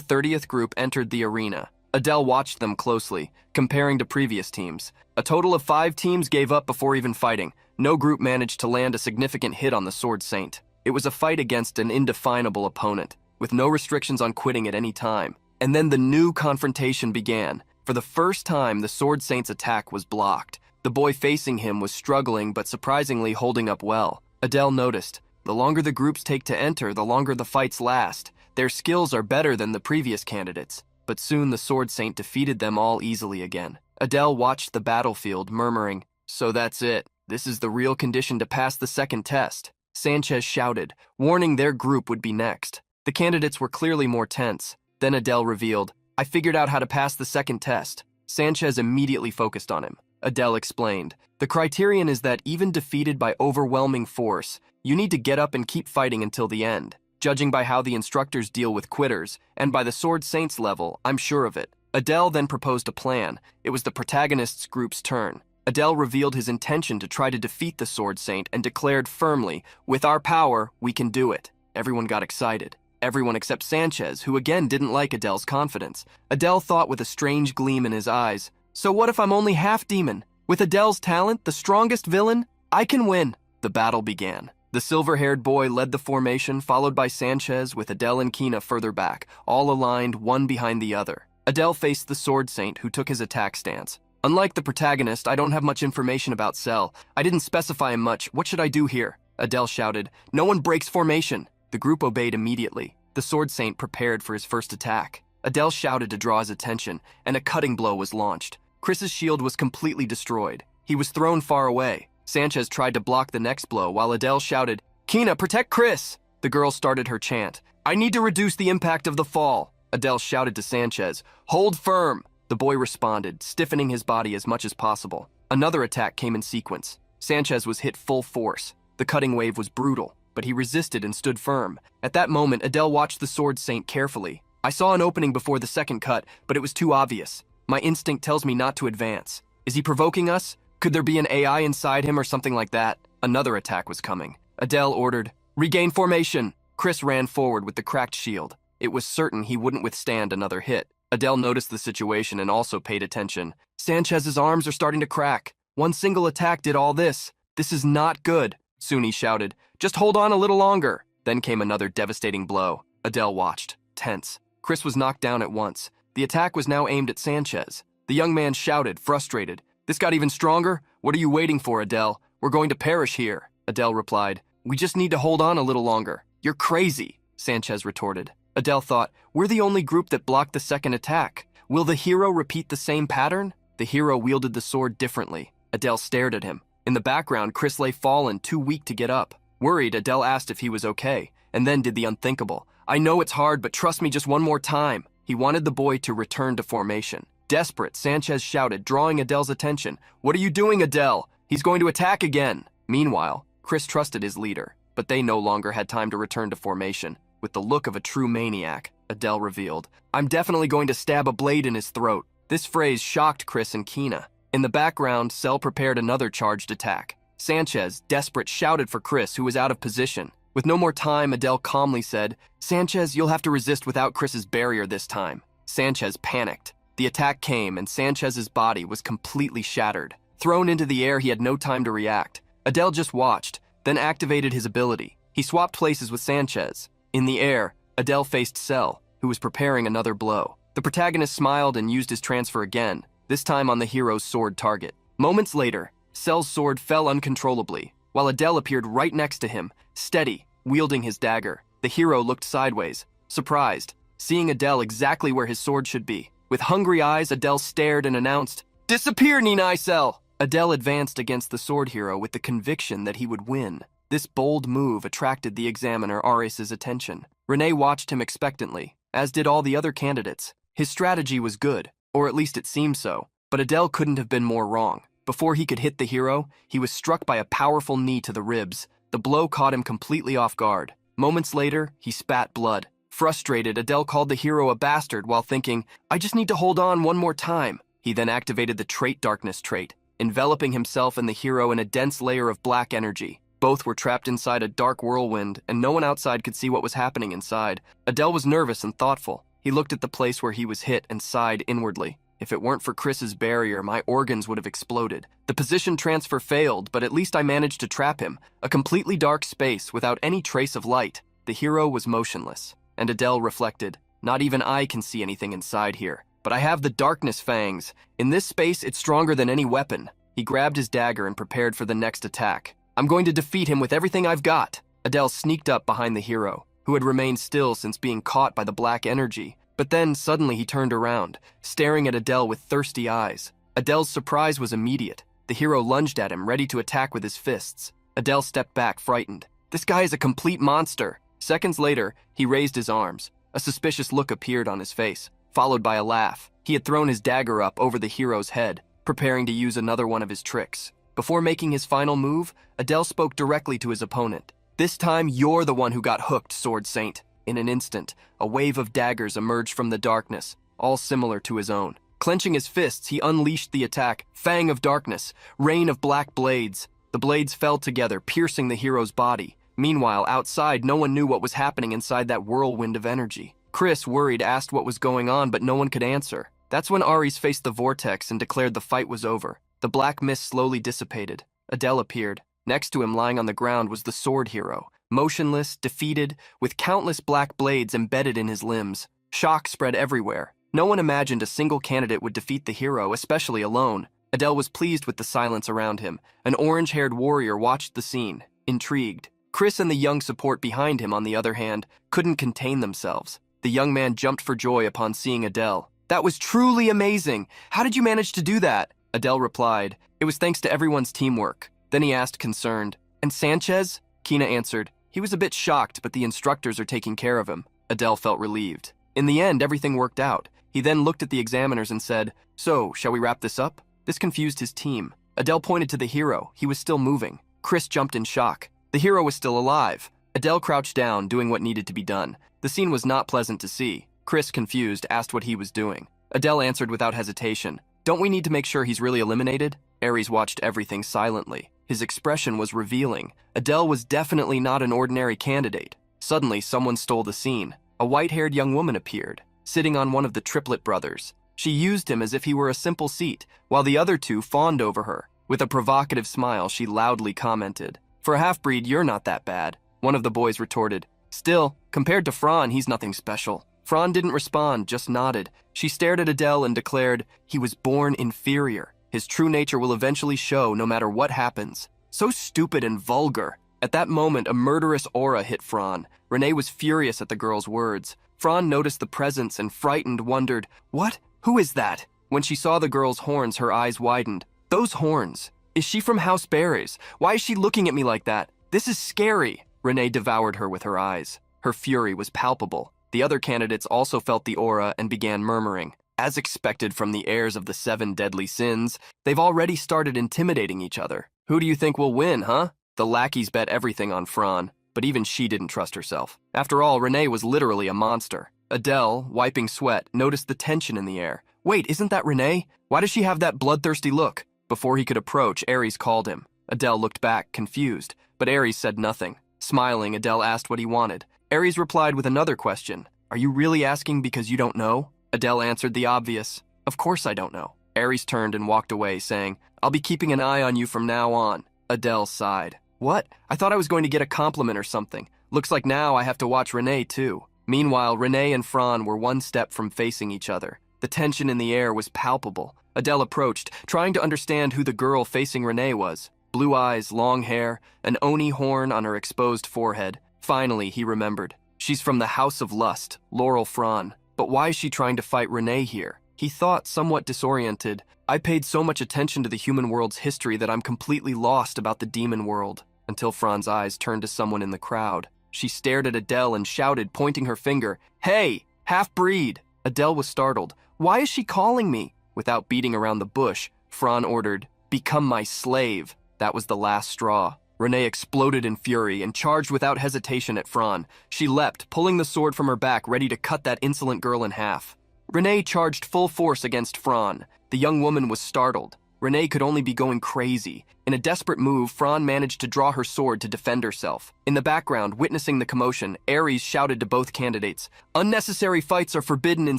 Speaker 1: 30th group entered the arena. Adele watched them closely, comparing to previous teams. A total of 5 teams gave up before even fighting. No group managed to land a significant hit on the Sword Saint. It was a fight against an indefinable opponent, with no restrictions on quitting at any time. And then the new confrontation began. For the first time, the Sword Saint's attack was blocked. The boy facing him was struggling but surprisingly holding up well. Adele noticed, the longer the groups take to enter, the longer the fights last. Their skills are better than the previous candidates. But soon the Sword Saint defeated them all easily again. Adele watched the battlefield, murmuring, "So that's it. This is the real condition to pass the second test." Sanchez shouted, warning their group would be next. The candidates were clearly more tense. Then Adele revealed, I figured out how to pass the second test. Sanchez immediately focused on him. Adele explained, the criterion is that even defeated by overwhelming force, you need to get up and keep fighting until the end. Judging by how the instructors deal with quitters, and by the Sword Saints level, I'm sure of it. Adele then proposed a plan. It was the protagonist's group's turn. Adele revealed his intention to try to defeat the Sword Saint and declared firmly, with our power, we can do it. Everyone got excited. Everyone except Sanchez, who again didn't like Adele's confidence. Adele thought with a strange gleam in his eyes, so what if I'm only half demon? With Adele's talent, the strongest villain, I can win. The battle began. The silver-haired boy led the formation, followed by Sanchez with Adele and Kina further back, all aligned one behind the other. Adele faced the Sword Saint, who took his attack stance. Unlike the protagonist, I don't have much information about Cell. I didn't specify him much. What should I do here? Adele shouted. No one breaks formation. The group obeyed immediately. The Sword Saint prepared for his first attack. Adele shouted to draw his attention, and a cutting blow was launched. Chris's shield was completely destroyed. He was thrown far away. Sanchez tried to block the next blow while Adele shouted, Kina, protect Chris! The girl started her chant. I need to reduce the impact of the fall. Adele shouted to Sanchez, hold firm! The boy responded, stiffening his body as much as possible. Another attack came in sequence. Sanchez was hit full force. The cutting wave was brutal, but he resisted and stood firm. At that moment, Adele watched the Sword Saint carefully. I saw an opening before the second cut, but it was too obvious. My instinct tells me not to advance. Is he provoking us? Could there be an AI inside him or something like that? Another attack was coming. Adele ordered, regain formation. Chris ran forward with the cracked shield. It was certain he wouldn't withstand another hit. Adele noticed the situation and also paid attention. Sanchez's arms are starting to crack. One single attack did all this. This is not good. Suni shouted, just hold on a little longer. Then came another devastating blow. Adele watched, tense. Chris was knocked down at once. The attack was now aimed at Sanchez. The young man shouted, frustrated, this got even stronger? What are you waiting for, Adele? We're going to perish here. Adele replied, we just need to hold on a little longer. You're crazy, Sanchez retorted. Adele thought, we're the only group that blocked the second attack. Will the hero repeat the same pattern? The hero wielded the sword differently. Adele stared at him. In the background, Chris lay fallen, too weak to get up. Worried, Adele asked if he was okay, and then did the unthinkable. I know it's hard, but trust me just one more time. He wanted the boy to return to formation. Desperate, Sanchez shouted, drawing Adele's attention. What are you doing, Adele? He's going to attack again. Meanwhile, Chris trusted his leader, but they no longer had time to return to formation. With the look of a true maniac, Adele revealed, I'm definitely going to stab a blade in his throat. This phrase shocked Chris and Kina. In the background, Cell prepared another charged attack. Sanchez, desperate, shouted for Chris, who was out of position. With no more time, Adele calmly said, Sanchez, you'll have to resist without Chris's barrier this time. Sanchez panicked. The attack came, and Sanchez's body was completely shattered. Thrown into the air, he had no time to react. Adele just watched, then activated his ability. He swapped places with Sanchez. In the air, Adele faced Cell, who was preparing another blow. The protagonist smiled and used his transfer again, this time on the hero's sword target. Moments later, Cell's sword fell uncontrollably, while Adele appeared right next to him, steady, wielding his dagger. The hero looked sideways, surprised, seeing Adele exactly where his sword should be. With hungry eyes, Adele stared and announced, Disappear, Ninai Cell! Adele advanced against the sword hero with the conviction that he would win. This bold move attracted the examiner Ares's attention. Renee watched him expectantly, as did all the other candidates. His strategy was good, or at least it seemed so, but Adele couldn't have been more wrong. Before he could hit the hero, he was struck by a powerful knee to the ribs. The blow caught him completely off guard. Moments later, he spat blood. Frustrated, Adele called the hero a bastard while thinking, I just need to hold on one more time. He then activated the trait darkness trait, enveloping himself and the hero in a dense layer of black energy. Both were trapped inside a dark whirlwind, and no one outside could see what was happening inside. Adele was nervous and thoughtful. He looked at the place where he was hit and sighed inwardly. If it weren't for Chris's barrier, my organs would have exploded. The position transfer failed, but at least I managed to trap him. A completely dark space without any trace of light. The hero was motionless. And Adele reflected, not even I can see anything inside here. But I have the darkness fangs. In this space, it's stronger than any weapon. He grabbed his dagger and prepared for the next attack. I'm going to defeat him with everything I've got. Adele sneaked up behind the hero, who had remained still since being caught by the black energy. But then, suddenly he turned around, staring at Adele with thirsty eyes. Adele's surprise was immediate. The hero lunged at him, ready to attack with his fists. Adele stepped back, frightened. This guy is a complete monster. Seconds later, he raised his arms. A suspicious look appeared on his face, followed by a laugh. He had thrown his dagger up over the hero's head, preparing to use another one of his tricks. Before making his final move, Adele spoke directly to his opponent. "This time, you're the one who got hooked, Sword Saint." In an instant, a wave of daggers emerged from the darkness, all similar to his own. Clenching his fists, he unleashed the attack, Fang of Darkness, rain of black blades. The blades fell together, piercing the hero's body. Meanwhile, outside, no one knew what was happening inside that whirlwind of energy. Chris, worried, asked what was going on, but no one could answer. That's when Ares faced the vortex and declared the fight was over. The black mist slowly dissipated. Adele appeared. Next to him, lying on the ground, was the sword hero, motionless, defeated, with countless black blades embedded in his limbs. Shock spread everywhere. No one imagined a single candidate would defeat the hero, especially alone. Adele was pleased with the silence around him. An orange-haired warrior watched the scene, intrigued. Chris and the young support behind him, on the other hand, couldn't contain themselves. The young man jumped for joy upon seeing Adele. "That was truly amazing! How did you manage to do that?" Adele replied, "It was thanks to everyone's teamwork." Then he asked, concerned, "And Sanchez?" Kina answered, "He was a bit shocked, but the instructors are taking care of him." Adele felt relieved. In the end, everything worked out. He then looked at the examiners and said, "So, shall we wrap this up?" This confused his team. Adele pointed to the hero. He was still moving. Chris jumped in shock. The hero was still alive. Adele crouched down, doing what needed to be done. The scene was not pleasant to see. Chris, confused, asked what he was doing. Adele answered without hesitation, "Don't we need to make sure he's really eliminated?" Ares watched everything silently. His expression was revealing. Adele was definitely not an ordinary candidate. Suddenly, someone stole the scene. A white-haired young woman appeared, sitting on one of the triplet brothers. She used him as if he were a simple seat, while the other two fawned over her. With a provocative smile, she loudly commented, "For a half-breed, you're not that bad." One of the boys retorted, "Still, compared to Fran, he's nothing special." Fran didn't respond, just nodded. She stared at Adele and declared, "He was born inferior. His true nature will eventually show no matter what happens." So stupid and vulgar. At that moment, a murderous aura hit Fran. Renee was furious at the girl's words. Fran noticed the presence and, frightened, wondered, "What? Who is that?" When she saw the girl's horns, her eyes widened. "Those horns. Is she from House Beres? Why is she looking at me like that? This is scary." Renee devoured her with her eyes. Her fury was palpable. The other candidates also felt the aura and began murmuring. As expected from the heirs of the 7 deadly sins, they've already started intimidating each other. Who do you think will win, huh? The lackeys bet everything on Fran, but even she didn't trust herself. After all, Renee was literally a monster. Adele, wiping sweat, noticed the tension in the air. "Wait, isn't that Renee? Why does she have that bloodthirsty look?" Before he could approach, Ares called him. Adele looked back, confused, but Ares said nothing. Smiling, Adele asked what he wanted. Ares replied with another question. "Are you really asking because you don't know?" Adele answered the obvious. "Of course I don't know." Ares turned and walked away, saying, "I'll be keeping an eye on you from now on." Adele sighed. "What? I thought I was going to get a compliment or something. Looks like now I have to watch Renee too." Meanwhile, Renee and Fran were one step from facing each other. The tension in the air was palpable. Adele approached, trying to understand who the girl facing Renee was. Blue eyes, long hair, an oni horn on her exposed forehead. Finally, he remembered. She's from the House of Lust, Laurel Fran. But why is she trying to fight Renee here? He thought, somewhat disoriented, "I paid so much attention to the human world's history that I'm completely lost about the demon world." Until Fran's eyes turned to someone in the crowd. She stared at Adele and shouted, pointing her finger, "Hey, half-breed!" Adele was startled. "Why is she calling me?" Without beating around the bush, Fran ordered, "Become my slave." That was the last straw. Renee exploded in fury and charged without hesitation at Fran. She leapt, pulling the sword from her back, ready to cut that insolent girl in half. Renee charged full force against Fran. The young woman was startled. Renee could only be going crazy. In a desperate move, Fran managed to draw her sword to defend herself. In the background, witnessing the commotion, Ares shouted to both candidates, "Unnecessary fights are forbidden in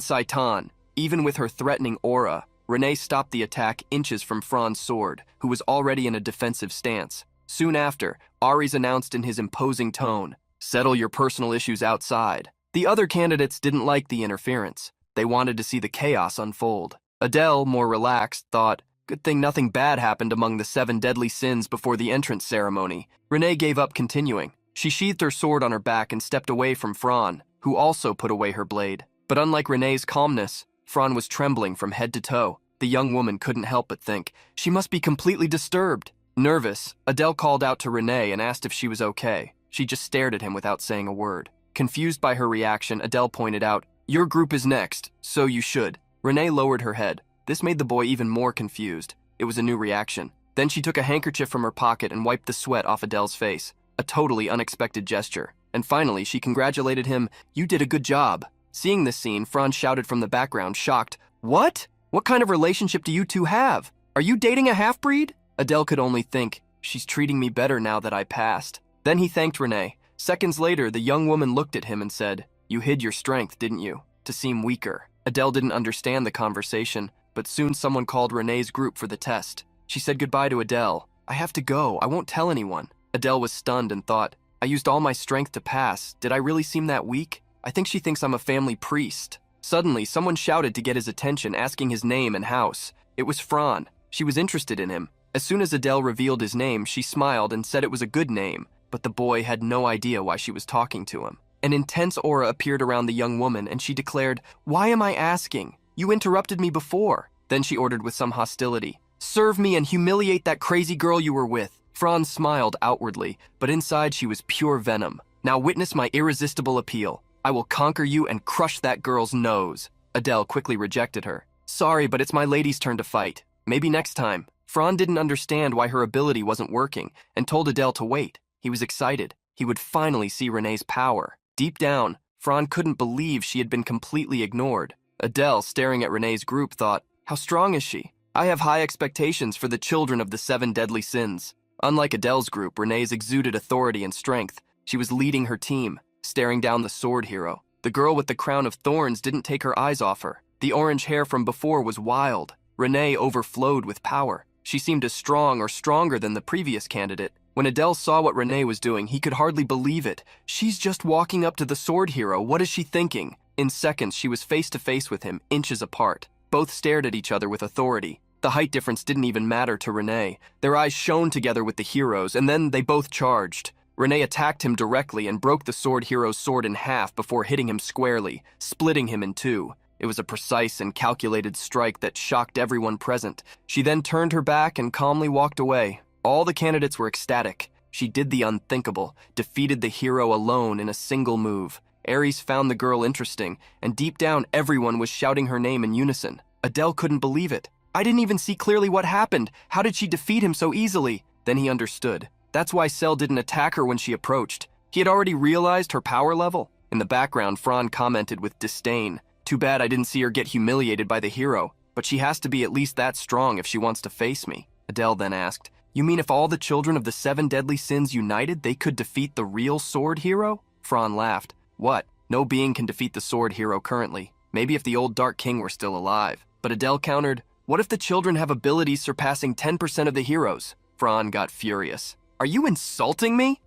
Speaker 1: Saitan." Even with her threatening aura, Renee stopped the attack inches from Fran's sword, who was already in a defensive stance. Soon after, Ares announced in his imposing tone, "Settle your personal issues outside." The other candidates didn't like the interference. They wanted to see the chaos unfold. Adele, more relaxed, thought, "Good thing nothing bad happened among the 7 deadly sins before the entrance ceremony." Renee gave up continuing. She sheathed her sword on her back and stepped away from Fran, who also put away her blade. But unlike Renee's calmness, Fran was trembling from head to toe. The young woman couldn't help but think, she must be completely disturbed. Nervous, Adele called out to Renee and asked if she was okay. She just stared at him without saying a word. Confused by her reaction, Adele pointed out, "Your group is next, so you should." Renee lowered her head. This made the boy even more confused. It was a new reaction. Then she took a handkerchief from her pocket and wiped the sweat off Adele's face. A totally unexpected gesture. And finally, she congratulated him, "You did a good job." Seeing this scene, Franz shouted from the background, shocked, "What? What kind of relationship do you two have? Are you dating a half-breed?" Adele could only think, "She's treating me better now that I passed." Then he thanked Renee. Seconds later, the young woman looked at him and said, "You hid your strength, didn't you? To seem weaker." Adele didn't understand the conversation, but soon someone called Renee's group for the test. She said goodbye to Adele. "I have to go. I won't tell anyone." Adele was stunned and thought, "I used all my strength to pass. Did I really seem that weak? I think she thinks I'm a family priest." Suddenly, someone shouted to get his attention, asking his name and house. It was Fran. She was interested in him. As soon as Adele revealed his name, she smiled and said it was a good name, but the boy had no idea why she was talking to him. An intense aura appeared around the young woman, and she declared, "Why am I asking? You interrupted me before." Then she ordered with some hostility, "Serve me and humiliate that crazy girl you were with." Franz smiled outwardly, but inside she was pure venom. "Now witness my irresistible appeal. I will conquer you and crush that girl's nose." Adele quickly rejected her. "Sorry, but it's my lady's turn to fight. Maybe next time." Fran didn't understand why her ability wasn't working and told Adele to wait. He was excited. He would finally see Renee's power. Deep down, Fran couldn't believe she had been completely ignored. Adele, staring at Renee's group, thought, "How strong is she? I have high expectations for the children of the 7 deadly sins." Unlike Adele's group, Renee's exuded authority and strength. She was leading her team, staring down the sword hero. The girl with the crown of thorns didn't take her eyes off her. The orange hair from before was wild. Renee overflowed with power. She seemed as strong or stronger than the previous candidate. When Adele saw what Renee was doing, he could hardly believe it. "She's just walking up to the sword hero. What is she thinking?" In seconds, she was face to face with him, inches apart. Both stared at each other with authority. The height difference didn't even matter to Renee. Their eyes shone together with the hero's, and then they both charged. Renee attacked him directly and broke the sword hero's sword in half before hitting him squarely, splitting him in two. It was a precise and calculated strike that shocked everyone present. She then turned her back and calmly walked away. All the candidates were ecstatic. She did the unthinkable, defeated the hero alone in a single move. Ares found the girl interesting, and deep down everyone was shouting her name in unison. Adele couldn't believe it. "I didn't even see clearly what happened. How did she defeat him so easily?" Then he understood. That's why Cell didn't attack her when she approached. He had already realized her power level. In the background, Fran commented with disdain, "Too bad I didn't see her get humiliated by the hero, but she has to be at least that strong if she wants to face me." Adele then asked, "You mean if all the children of the 7 deadly sins united, they could defeat the real sword hero?" Fran laughed. "What? No being can defeat the sword hero currently. Maybe if the old Dark King were still alive." But Adele countered, "What if the children have abilities surpassing 10% of the heroes?" Fran got furious. "Are you insulting me?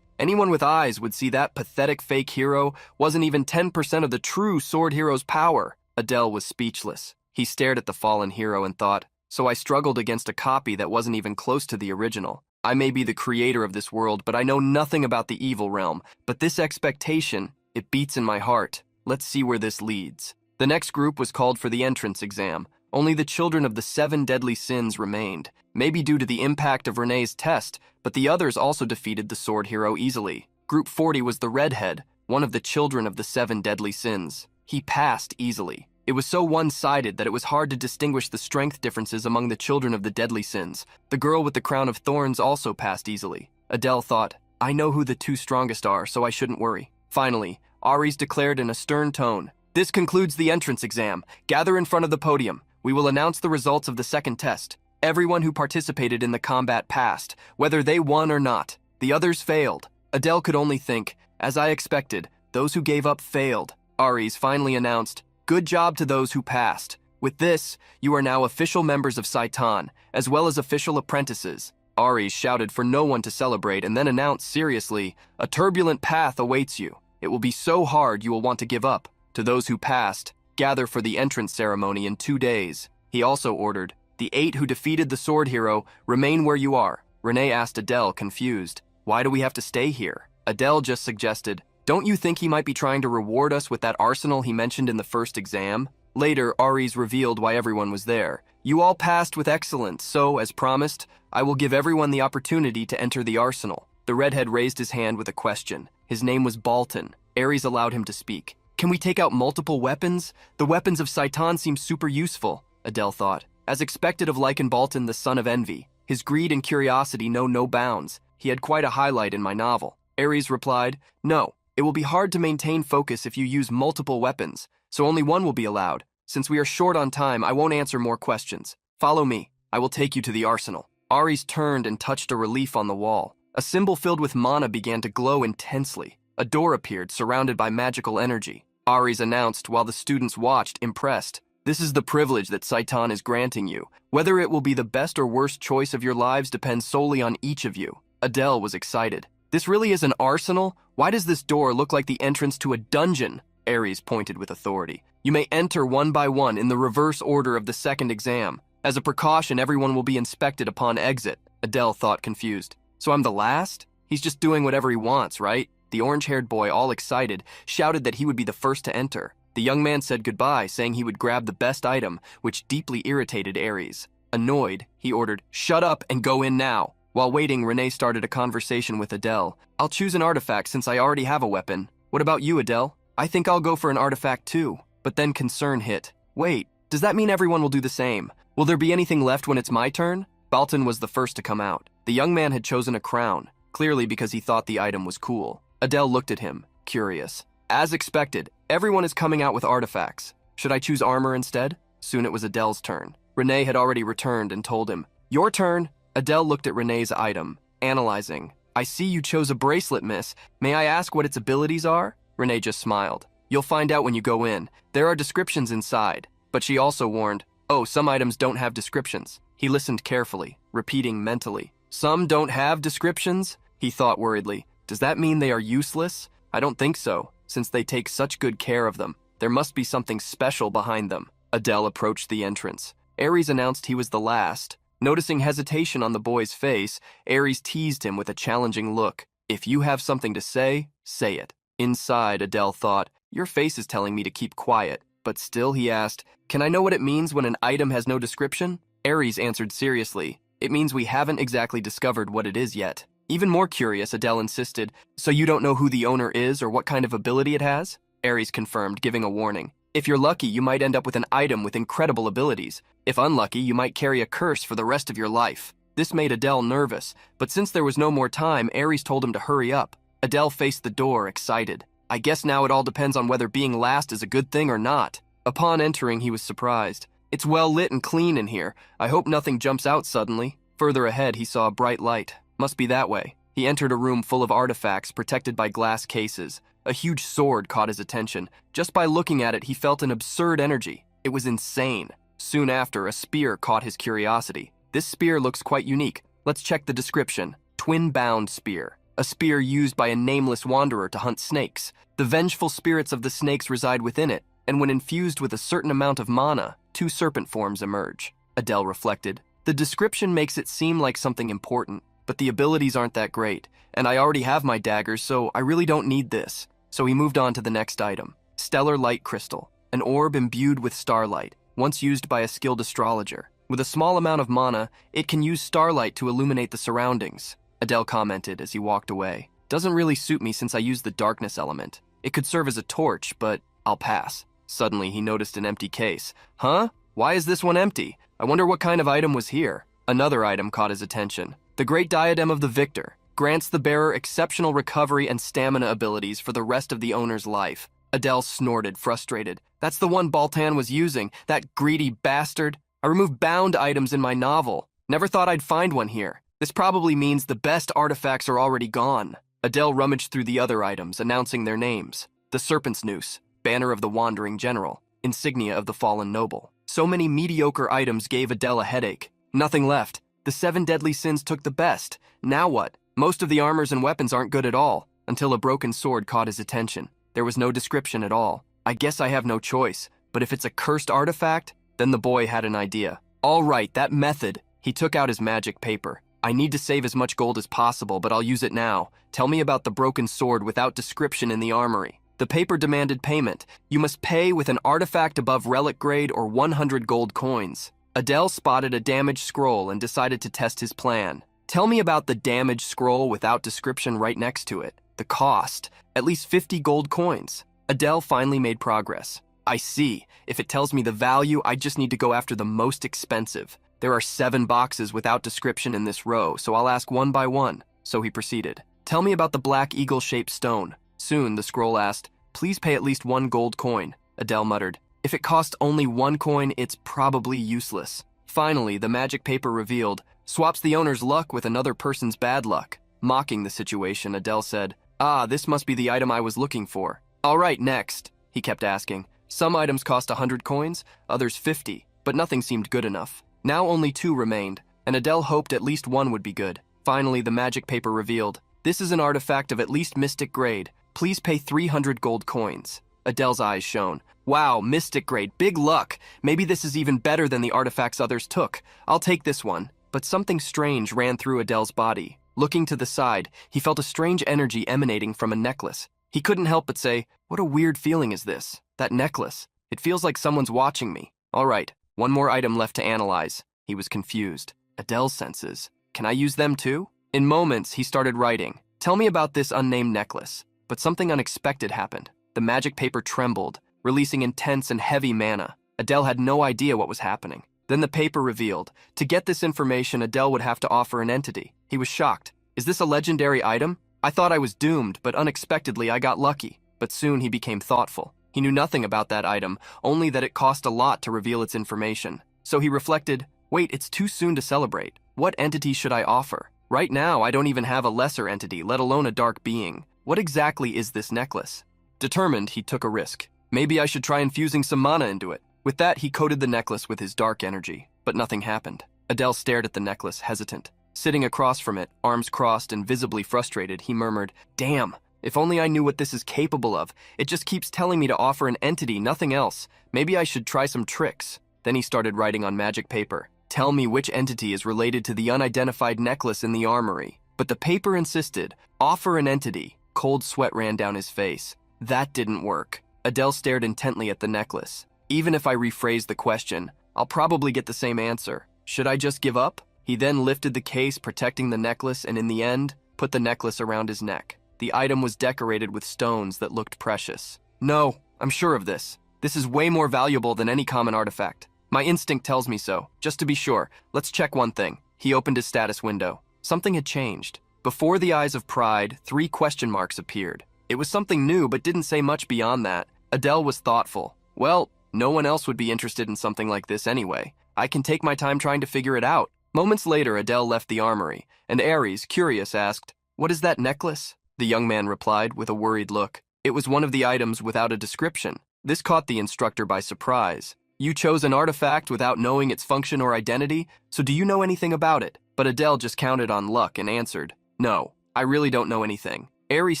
Speaker 1: Anyone with eyes would see that pathetic fake hero wasn't even 10% of the true sword hero's power." Adele was speechless. He stared at the fallen hero and thought, "So I struggled against a copy that wasn't even close to the original. I may be the creator of this world, but I know nothing about the evil realm. But this expectation, it beats in my heart. Let's see where this leads." The next group was called for the entrance exam. Only the children of the 7 deadly sins remained, maybe due to the impact of Renee's test, but the others also defeated the sword hero easily. Group 40 was the redhead, one of the children of the 7 deadly sins. He passed easily. It was so one-sided that it was hard to distinguish the strength differences among the children of the deadly sins. The girl with the crown of thorns also passed easily. Adele thought, "I know who the 2 strongest are, so I shouldn't worry." Finally, Ares declared in a stern tone, "This concludes the entrance exam. Gather in front of the podium. We will announce the results of the second test. Everyone who participated in the combat passed, whether they won or not. The others failed." Adele could only think, "As I expected, those who gave up failed." Ares finally announced, "Good job to those who passed. With this, you are now official members of Saitan, as well as official apprentices." Ares shouted for no one to celebrate and then announced seriously, "A turbulent path awaits you. It will be so hard you will want to give up. To those who passed, gather for the entrance ceremony in 2 days." He also ordered, "The 8 who defeated the sword hero, remain where you are." Renee asked Adele, confused, "Why do we have to stay here?" Adele just suggested, "Don't you think he might be trying to reward us with that arsenal he mentioned in the first exam?" Later, Ares revealed why everyone was there. "You all passed with excellence, so, as promised, I will give everyone the opportunity to enter the arsenal." The redhead raised his hand with a question. His name was Baltan. Ares allowed him to speak. Can we take out multiple weapons? The weapons of Saitan seem super useful, Adele thought. As expected of Lycan Baltan, the son of envy. His greed and curiosity know no bounds. He had quite a highlight in my novel. Ares replied, no, it will be hard to maintain focus if you use multiple weapons, so only one will be allowed. Since we are short on time, I won't answer more questions. Follow me. I will take you to the arsenal. Ares turned and touched a relief on the wall. A symbol filled with mana began to glow intensely. A door appeared, surrounded by magical energy. Ares announced while the students watched, impressed. This is the privilege that Saitan is granting you. Whether it will be the best or worst choice of your lives depends solely on each of you. Adele was excited. This really is an arsenal? Why does this door look like the entrance to a dungeon? Ares pointed with authority. You may enter one by one in the reverse order of the second exam. As a precaution, everyone will be inspected upon exit. Adele thought, confused. So I'm the last? He's just doing whatever he wants, right? The orange-haired boy, all excited, shouted that he would be the first to enter. The young man said goodbye, saying he would grab the best item, which deeply irritated Ares. Annoyed, he ordered, shut up and go in now. While waiting, Renee started a conversation with Adele. I'll choose an artifact since I already have a weapon. What about you, Adele? I think I'll go for an artifact too. But then concern hit. Wait, does that mean everyone will do the same? Will there be anything left when it's my turn? Baltan was the first to come out. The young man had chosen a crown, clearly because he thought the item was cool. Adele looked at him, curious. As expected, everyone is coming out with artifacts. Should I choose armor instead? Soon it was Adele's turn. Renee had already returned and told him, your turn. Adele looked at Renee's item, analyzing. I see you chose a bracelet, miss. May I ask what its abilities are? Renee just smiled. You'll find out when you go in. There are descriptions inside. But she also warned, oh, some items don't have descriptions. He listened carefully, repeating mentally. Some don't have descriptions? He thought worriedly. Does that mean they are useless? I don't think so. Since they take such good care of them, there must be something special behind them. Adele approached the entrance. Ares announced he was the last. Noticing hesitation on the boy's face, Ares teased him with a challenging look. If you have something to say it. Inside, Adele thought, your face is telling me to keep quiet. But still, he asked, can I know what it means when an item has no description? Ares answered seriously, it means we haven't exactly discovered what it is yet. Even more curious, Adele insisted, so you don't know who the owner is or what kind of ability it has? Ares confirmed, giving a warning. If you're lucky, you might end up with an item with incredible abilities. If unlucky, you might carry a curse for the rest of your life. This made Adele nervous, but since there was no more time, Ares told him to hurry up. Adele faced the door, excited. I guess now it all depends on whether being last is a good thing or not. Upon entering, he was surprised. It's well lit and clean in here. I hope nothing jumps out suddenly. Further ahead, he saw a bright light. Must be that way. He entered a room full of artifacts protected by glass cases. A huge sword caught his attention. Just by looking at it, he felt an absurd energy. It was insane. Soon after, a spear caught his curiosity. This spear looks quite unique. Let's check the description. Twin-bound spear. A spear used by a nameless wanderer to hunt snakes. The vengeful spirits of the snakes reside within it, and when infused with a certain amount of mana, 2 serpent forms emerge. Adele reflected. The description makes it seem like something important, but the abilities aren't that great, and I already have my daggers, so I really don't need this. So he moved on to the next item. Stellar Light Crystal. An orb imbued with starlight, once used by a skilled astrologer. With a small amount of mana, it can use starlight to illuminate the surroundings. Adele commented as he walked away. Doesn't really suit me since I use the darkness element. It could serve as a torch, but I'll pass. Suddenly, he noticed an empty case. Huh? Why is this one empty? I wonder what kind of item was here. Another item caught his attention. The Great Diadem of the Victor grants the bearer exceptional recovery and stamina abilities for the rest of the owner's life. Adele snorted, frustrated. That's the one Baltan was using, that greedy bastard. I removed bound items in my novel. Never thought I'd find one here. This probably means the best artifacts are already gone. Adele rummaged through the other items, announcing their names. The Serpent's Noose, Banner of the Wandering General, Insignia of the Fallen Noble. So many mediocre items gave Adele a headache. Nothing left. The 7 deadly sins took the best. Now what? Most of the armors and weapons aren't good at all, until a broken sword caught his attention. There was no description at all. I guess I have no choice, but if it's a cursed artifact, then the boy had an idea. All right, that method. He took out his magic paper. I need to save as much gold as possible, but I'll use it now. Tell me about the broken sword without description in the armory. The paper demanded payment. You must pay with an artifact above relic grade or 100 gold coins. Adele spotted a damaged scroll and decided to test his plan. Tell me about the damaged scroll without description right next to it. The cost, at least 50 gold coins. Adele finally made progress. I see. If it tells me the value, I just need to go after the most expensive. There are 7 boxes without description in this row, so I'll ask one by one. So he proceeded. Tell me about the black eagle-shaped stone. Soon, the scroll asked, please pay at least 1 gold coin. Adele muttered. If it costs only 1 coin, it's probably useless. Finally, the magic paper revealed, swaps the owner's luck with another person's bad luck. Mocking the situation, Adele said, ah, this must be the item I was looking for. All right, next, he kept asking. Some items cost 100 coins, others 50, but nothing seemed good enough. Now only 2 remained, and Adele hoped at least 1 would be good. Finally, the magic paper revealed, this is an artifact of at least mystic grade. Please pay 300 gold coins. Adele's eyes shone. Wow, mystic grade, big luck. Maybe this is even better than the artifacts others took. I'll take this one. But something strange ran through Adele's body. Looking to the side, he felt a strange energy emanating from a necklace. He couldn't help but say, what a weird feeling is this? That necklace. It feels like someone's watching me. All right, 1 more item left to analyze. He was confused. Adele's senses. Can I use them too? In moments, he started writing. Tell me about this unnamed necklace. But something unexpected happened. The magic paper trembled, releasing intense and heavy mana. Adele had no idea what was happening. Then the paper revealed. To get this information, Adele would have to offer an entity. He was shocked. Is this a legendary item? I thought I was doomed, but unexpectedly I got lucky. But soon he became thoughtful. He knew nothing about that item, only that it cost a lot to reveal its information. So he reflected, wait, it's too soon to celebrate. What entity should I offer? Right now, I don't even have a lesser entity, let alone a dark being. What exactly is this necklace? Determined, he took a risk. Maybe I should try infusing some mana into it. With that, he coated the necklace with his dark energy, but nothing happened. Adele stared at the necklace, hesitant. Sitting across from it, arms crossed and visibly frustrated, he murmured, damn, if only I knew what this is capable of. It just keeps telling me to offer an entity, nothing else. Maybe I should try some tricks. Then he started writing on magic paper. Tell me which entity is related to the unidentified necklace in the armory. But the paper insisted, offer an entity. Cold sweat ran down his face. That didn't work. Adele stared intently at the necklace. Even if I rephrase the question, I'll probably get the same answer. Should I just give up? He then lifted the case protecting the necklace and in the end, put the necklace around his neck. The item was decorated with stones that looked precious. No, I'm sure of this. This is way more valuable than any common artifact. My instinct tells me so. Just to be sure, let's check one thing. He opened his status window. Something had changed. Before the eyes of pride, 3 question marks appeared. It was something new but didn't say much beyond that. Adele was thoughtful. Well, no one else would be interested in something like this anyway. I can take my time trying to figure it out. Moments later, Adele left the armory, and Ares, curious, asked, what is that necklace? The young man replied with a worried look. It was one of the items without a description. This caught the instructor by surprise. You chose an artifact without knowing its function or identity, so do you know anything about it? But Adele just counted on luck and answered, no, I really don't know anything. Ares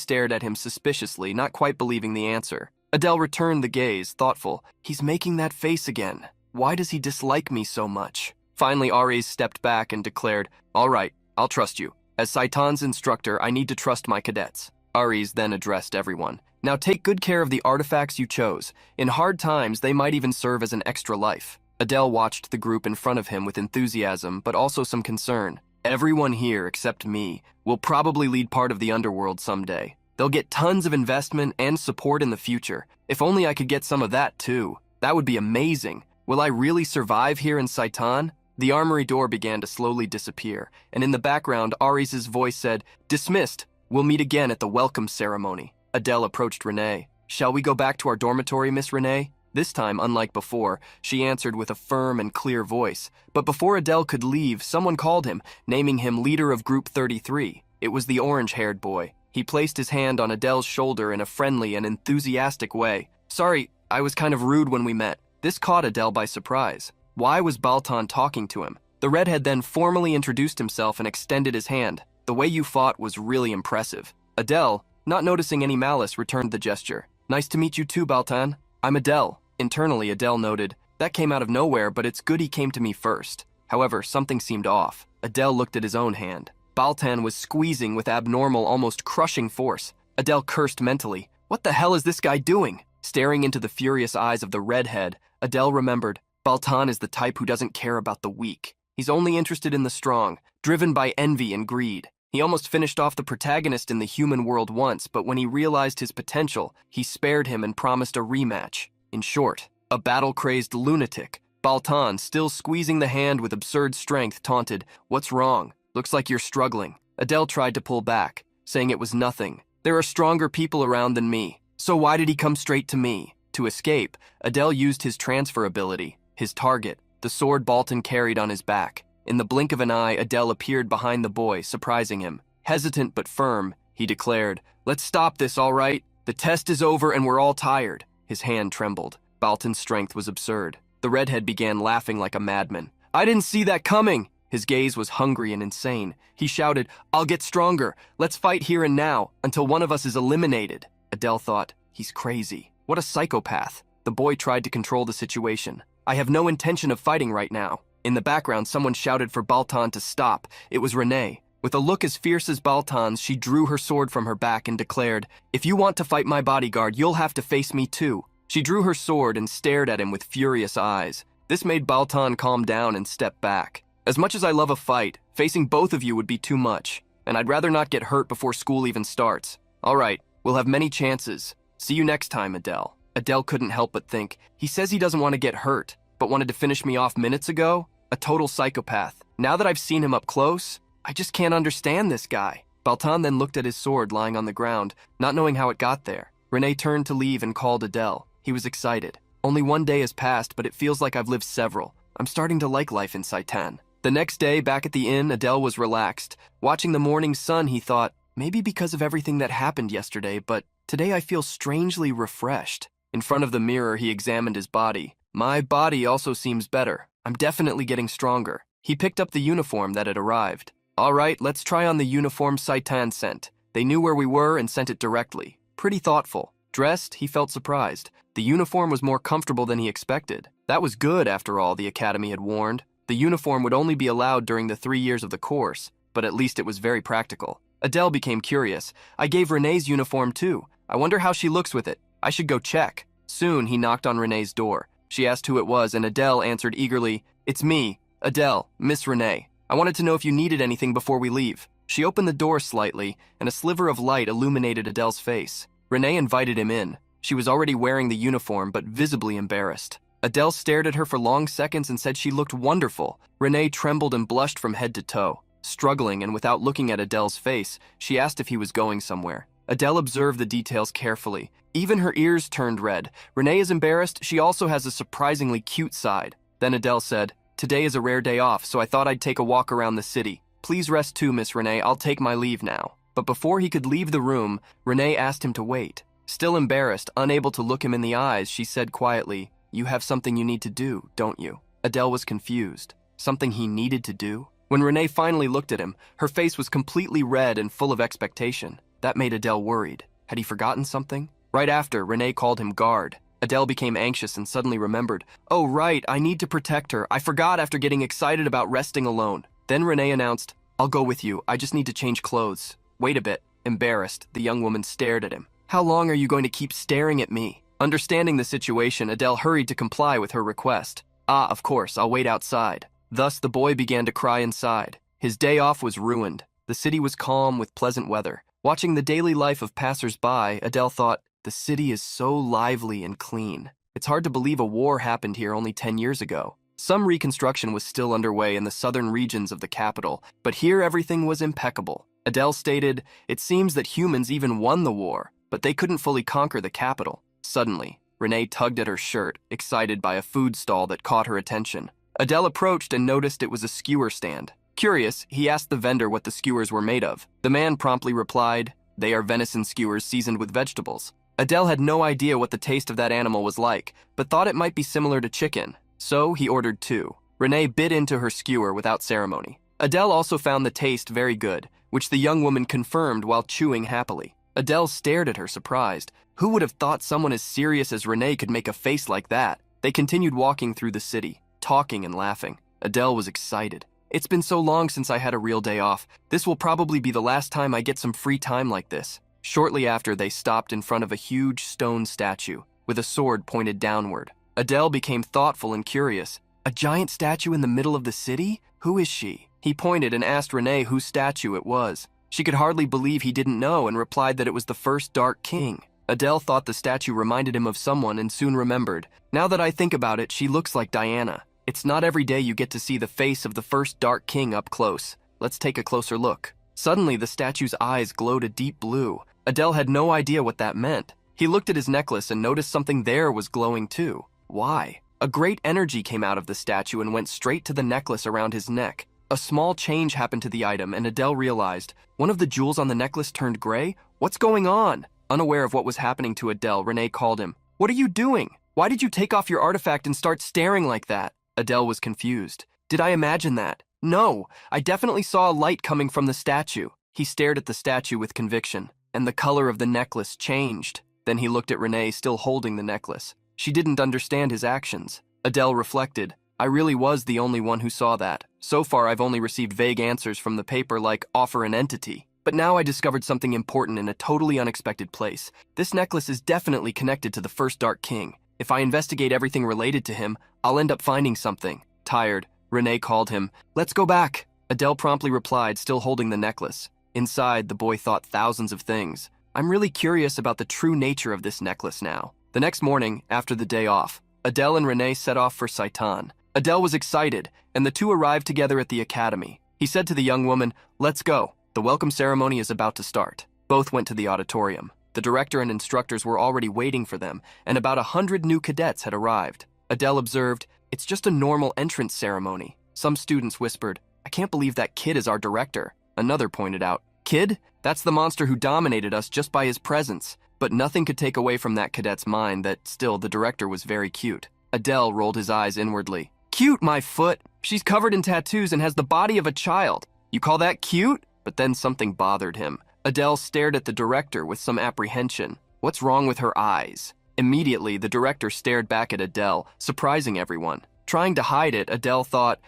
Speaker 1: stared at him suspiciously, not quite believing the answer. Adele returned the gaze, thoughtful. He's making that face again. Why does he dislike me so much? Finally, Ares stepped back and declared, all right, I'll trust you. As Saitan's instructor, I need to trust my cadets. Ares then addressed everyone. Now take good care of the artifacts you chose. In hard times, they might even serve as an extra life. Adele watched the group in front of him with enthusiasm, but also some concern. Everyone here, except me, will probably lead part of the underworld someday. They'll get tons of investment and support in the future. If only I could get some of that too. That would be amazing. Will I really survive here in Saitan? The armory door began to slowly disappear, and in the background, Ares' voice said, dismissed. We'll meet again at the welcome ceremony. Adele approached Renee. Shall we go back to our dormitory, Miss Renee? This time, unlike before, she answered with a firm and clear voice. But before Adele could leave, someone called him, naming him leader of Group 33. It was the orange-haired boy. He placed his hand on Adele's shoulder in a friendly and enthusiastic way. Sorry, I was kind of rude when we met. This caught Adele by surprise. Why was Baltan talking to him? The redhead then formally introduced himself and extended his hand. The way you fought was really impressive. Adele, not noticing any malice, returned the gesture. Nice to meet you too, Baltan. I'm Adele. Internally, Adele noted, that came out of nowhere, but it's good he came to me first. However, something seemed off. Adele looked at his own hand. Baltan was squeezing with abnormal, almost crushing force. Adele cursed mentally. What the hell is this guy doing? Staring into the furious eyes of the redhead, Adele remembered, Baltan is the type who doesn't care about the weak. He's only interested in the strong, driven by envy and greed. He almost finished off the protagonist in the human world once, but when he realized his potential, he spared him and promised a rematch. In short, a battle-crazed lunatic. Baltan, still squeezing the hand with absurd strength, taunted, "What's wrong? Looks like you're struggling." Adele tried to pull back, saying it was nothing. "There are stronger people around than me, so why did he come straight to me?" To escape, Adele used his transfer ability, his target, the sword Baltan carried on his back. In the blink of an eye, Adele appeared behind the boy, surprising him. Hesitant but firm, he declared, "Let's stop this, all right? The test is over and we're all tired." His hand trembled. Baltan's strength was absurd. The redhead began laughing like a madman. "I didn't see that coming!" His gaze was hungry and insane. He shouted, "I'll get stronger. Let's fight here and now, until one of us is eliminated." Adele thought, "He's crazy. What a psychopath." The boy tried to control the situation. "I have no intention of fighting right now." In the background, someone shouted for Baltan to stop. It was Renee. With a look as fierce as Baltan's, she drew her sword from her back and declared, "If you want to fight my bodyguard, you'll have to face me too." She drew her sword and stared at him with furious eyes. This made Baltan calm down and step back. "As much as I love a fight, facing both of you would be too much, and I'd rather not get hurt before school even starts. All right, we'll have many chances. See you next time, Adele." Adele couldn't help but think, he says he doesn't want to get hurt, but wanted to finish me off minutes ago? A total psychopath. Now that I've seen him up close, I just can't understand this guy. Baltan then looked at his sword lying on the ground, not knowing how it got there. Renee turned to leave and called Adele. He was excited. "Only one day has passed, but it feels like I've lived several. I'm starting to like life in Saitan." The next day, back at the inn, Adele was relaxed. Watching the morning sun, he thought, maybe because of everything that happened yesterday, but today I feel strangely refreshed. In front of the mirror, he examined his body. "My body also seems better. I'm definitely getting stronger." He picked up the uniform that had arrived. "All right, let's try on the uniform Saitan sent." They knew where we were and sent it directly. Pretty thoughtful. Dressed, he felt surprised. The uniform was more comfortable than he expected. That was good, after all, the Academy had warned. The uniform would only be allowed during the 3 years of the course, but at least it was very practical. Adele became curious. "I gave Renee's uniform too. I wonder how she looks with it. I should go check." Soon, he knocked on Renee's door. She asked who it was, and Adele answered eagerly, "It's me, Adele, Miss Renee. I wanted to know if you needed anything before we leave." She opened the door slightly, and a sliver of light illuminated Adele's face. Renee invited him in. She was already wearing the uniform, but visibly embarrassed. Adele stared at her for long seconds and said she looked wonderful. Renee trembled and blushed from head to toe. Struggling and without looking at Adele's face, she asked if he was going somewhere. Adele observed the details carefully. Even her ears turned red. Renee is embarrassed. She also has a surprisingly cute side. Then Adele said, "Today is a rare day off, so I thought I'd take a walk around the city. Please rest too, Miss Renee. I'll take my leave now." But before he could leave the room, Renee asked him to wait. Still embarrassed, unable to look him in the eyes, she said quietly, "You have something you need to do, don't you?" Adele was confused. Something he needed to do? When Renee finally looked at him, her face was completely red and full of expectation. That made Adele worried. Had he forgotten something? Right after, Renee called him guard. Adele became anxious and suddenly remembered, "Oh right, I need to protect her. I forgot after getting excited about resting alone." Then Renee announced, "I'll go with you. I just need to change clothes." "Wait a bit." Embarrassed, the young woman stared at him. "How long are you going to keep staring at me?" Understanding the situation, Adele hurried to comply with her request. "Ah, of course, I'll wait outside." Thus, the boy began to cry inside. His day off was ruined. The city was calm with pleasant weather. Watching the daily life of passers-by, Adele thought, the city is so lively and clean. It's hard to believe a war happened here only 10 years ago. Some reconstruction was still underway in the southern regions of the capital, but here everything was impeccable. Adele stated, "It seems that humans even won the war, but they couldn't fully conquer the capital." Suddenly, Renee tugged at her shirt, excited by a food stall that caught her attention. Adele approached and noticed it was a skewer stand. Curious, he asked the vendor what the skewers were made of. The man promptly replied, "They are venison skewers seasoned with vegetables." Adele had no idea what the taste of that animal was like, but thought it might be similar to chicken. So he ordered 2. Renee bit into her skewer without ceremony. Adele also found the taste very good, which the young woman confirmed while chewing happily. Adele stared at her, surprised. Who would have thought someone as serious as Renee could make a face like that? They continued walking through the city, talking and laughing. Adele was excited. "It's been so long since I had a real day off. This will probably be the last time I get some free time like this." Shortly after, they stopped in front of a huge stone statue, with a sword pointed downward. Adele became thoughtful and curious. A giant statue in the middle of the city? Who is she? He pointed and asked Renee whose statue it was. She could hardly believe he didn't know and replied that it was the first Dark King. Adele thought the statue reminded him of someone and soon remembered. Now that I think about it, she looks like Diana. It's not every day you get to see the face of the first Dark King up close. Let's take a closer look. Suddenly, the statue's eyes glowed a deep blue. Adele had no idea what that meant. He looked at his necklace and noticed something there was glowing too. Why? A great energy came out of the statue and went straight to the necklace around his neck. A small change happened to the item, and Adele realized one of the jewels on the necklace turned gray. What's going on? Unaware of what was happening to Adele, Renee called him. What are you doing? Why did you take off your artifact and start staring like that? Adele was confused. Did I imagine that? No, I definitely saw a light coming from the statue. He stared at the statue with conviction, and the color of the necklace changed. Then he looked at Renee, still holding the necklace. She didn't understand his actions. Adele reflected. I really was the only one who saw that. So far, I've only received vague answers from the paper like offer an entity. But now I discovered something important in a totally unexpected place. This necklace is definitely connected to the first Dark King. If I investigate everything related to him, I'll end up finding something. Tired, Renee called him. Let's go back. Adele promptly replied, still holding the necklace. Inside, the boy thought thousands of things. I'm really curious about the true nature of this necklace now. The next morning, after the day off, Adele and Renee set off for Saitan. Adele was excited, and the two arrived together at the academy. He said to the young woman, let's go. The welcome ceremony is about to start. Both went to the auditorium. The director and instructors were already waiting for them, and about 100 new cadets had arrived. Adele observed, it's just a normal entrance ceremony. Some students whispered, I can't believe that kid is our director. Another pointed out, kid? That's the monster who dominated us just by his presence. But nothing could take away from that cadet's mind that still the director was very cute. Adele rolled his eyes inwardly. Cute, my foot. She's covered in tattoos and has the body of a child. You call that cute? But then something bothered him. Adele stared at the director with some apprehension. What's wrong with her eyes? Immediately, the director stared back at Adele, surprising everyone. Trying to hide it, Adele thought,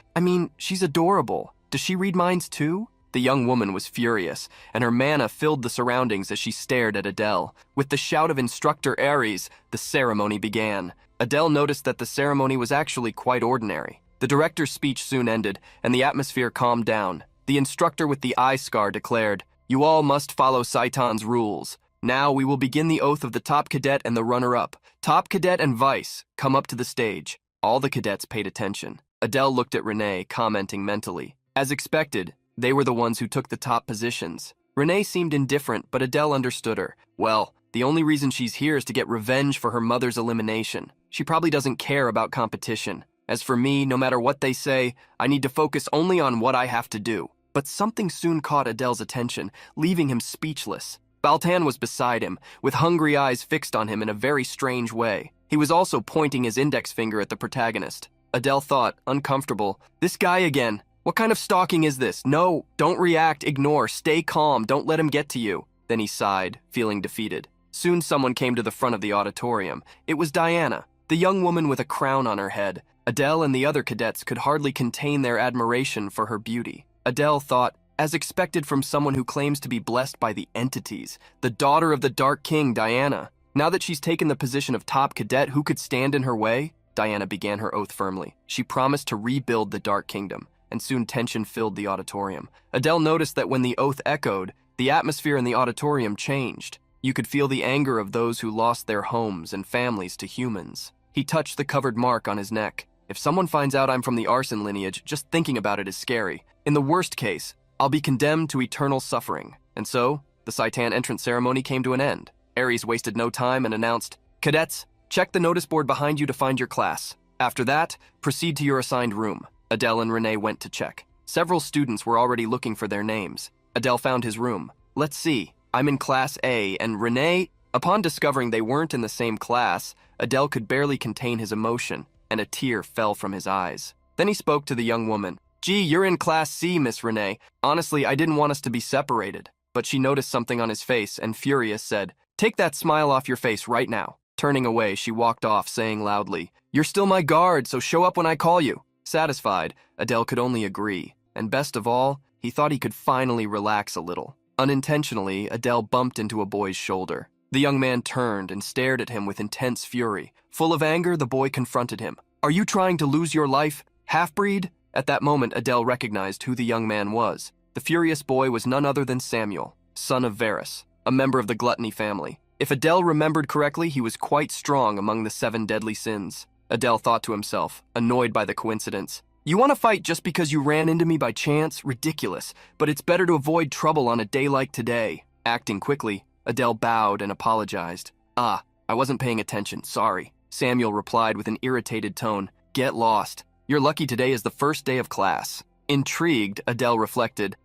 Speaker 1: she's adorable. Does she read minds too? The young woman was furious, and her mana filled the surroundings as she stared at Adele. With the shout of Instructor Ares, the ceremony began. Adele noticed that the ceremony was actually quite ordinary. The director's speech soon ended, and the atmosphere calmed down. The instructor with the eye scar declared, You all must follow Saitan's rules. Now we will begin the oath of the top cadet and the runner-up. Top cadet and vice, come up to the stage. All the cadets paid attention. Adele looked at Renee, commenting mentally. As expected, they were the ones who took the top positions. Renee seemed indifferent, but Adele understood her. Well, the only reason she's here is to get revenge for her mother's elimination. She probably doesn't care about competition. As for me, no matter what they say, I need to focus only on what I have to do. But something soon caught Adele's attention, leaving him speechless. Baltan was beside him, with hungry eyes fixed on him in a very strange way. He was also pointing his index finger at the protagonist. Adele thought, uncomfortable, this guy again. What kind of stalking is this? No, don't react, ignore, stay calm, don't let him get to you. Then he sighed, feeling defeated. Soon someone came to the front of the auditorium. It was Diana, the young woman with a crown on her head. Adele and the other cadets could hardly contain their admiration for her beauty. Adele thought, as expected from someone who claims to be blessed by the entities, the daughter of the Dark King, Diana. Now that she's taken the position of top cadet, who could stand in her way? Diana began her oath firmly. She promised to rebuild the Dark Kingdom, and soon tension filled the auditorium. Adele noticed that when the oath echoed, the atmosphere in the auditorium changed. You could feel the anger of those who lost their homes and families to humans. He touched the covered mark on his neck. If someone finds out I'm from the arson lineage, just thinking about it is scary. In the worst case, I'll be condemned to eternal suffering. And so, the Saitan entrance ceremony came to an end. Ares wasted no time and announced, Cadets, check the notice board behind you to find your class. After that, proceed to your assigned room. Adele and Renee went to check. Several students were already looking for their names. Adele found his room. Let's see, I'm in Class A, and Renee... Upon discovering they weren't in the same class, Adele could barely contain his emotion, and a tear fell from his eyes. Then he spoke to the young woman. Gee, you're in Class C, Miss Renee. Honestly, I didn't want us to be separated. But she noticed something on his face, and furious said, Take that smile off your face right now. Turning away, she walked off, saying loudly, You're still my guard, so show up when I call you. Satisfied, Adele could only agree. And best of all, he thought he could finally relax a little. Unintentionally, Adele bumped into a boy's shoulder. The young man turned and stared at him with intense fury. Full of anger, the boy confronted him. Are you trying to lose your life, half-breed? At that moment, Adele recognized who the young man was. The furious boy was none other than Samuel, son of Varus, a member of the gluttony family. If Adele remembered correctly, he was quite strong among the 7 deadly sins. Adele thought to himself, annoyed by the coincidence. You want to fight just because you ran into me by chance? Ridiculous, but it's better to avoid trouble on a day like today. Acting quickly, Adele bowed and apologized. I wasn't paying attention, sorry. Samuel replied with an irritated tone. Get lost. You're lucky today is the first day of class. Intrigued, Adele reflected,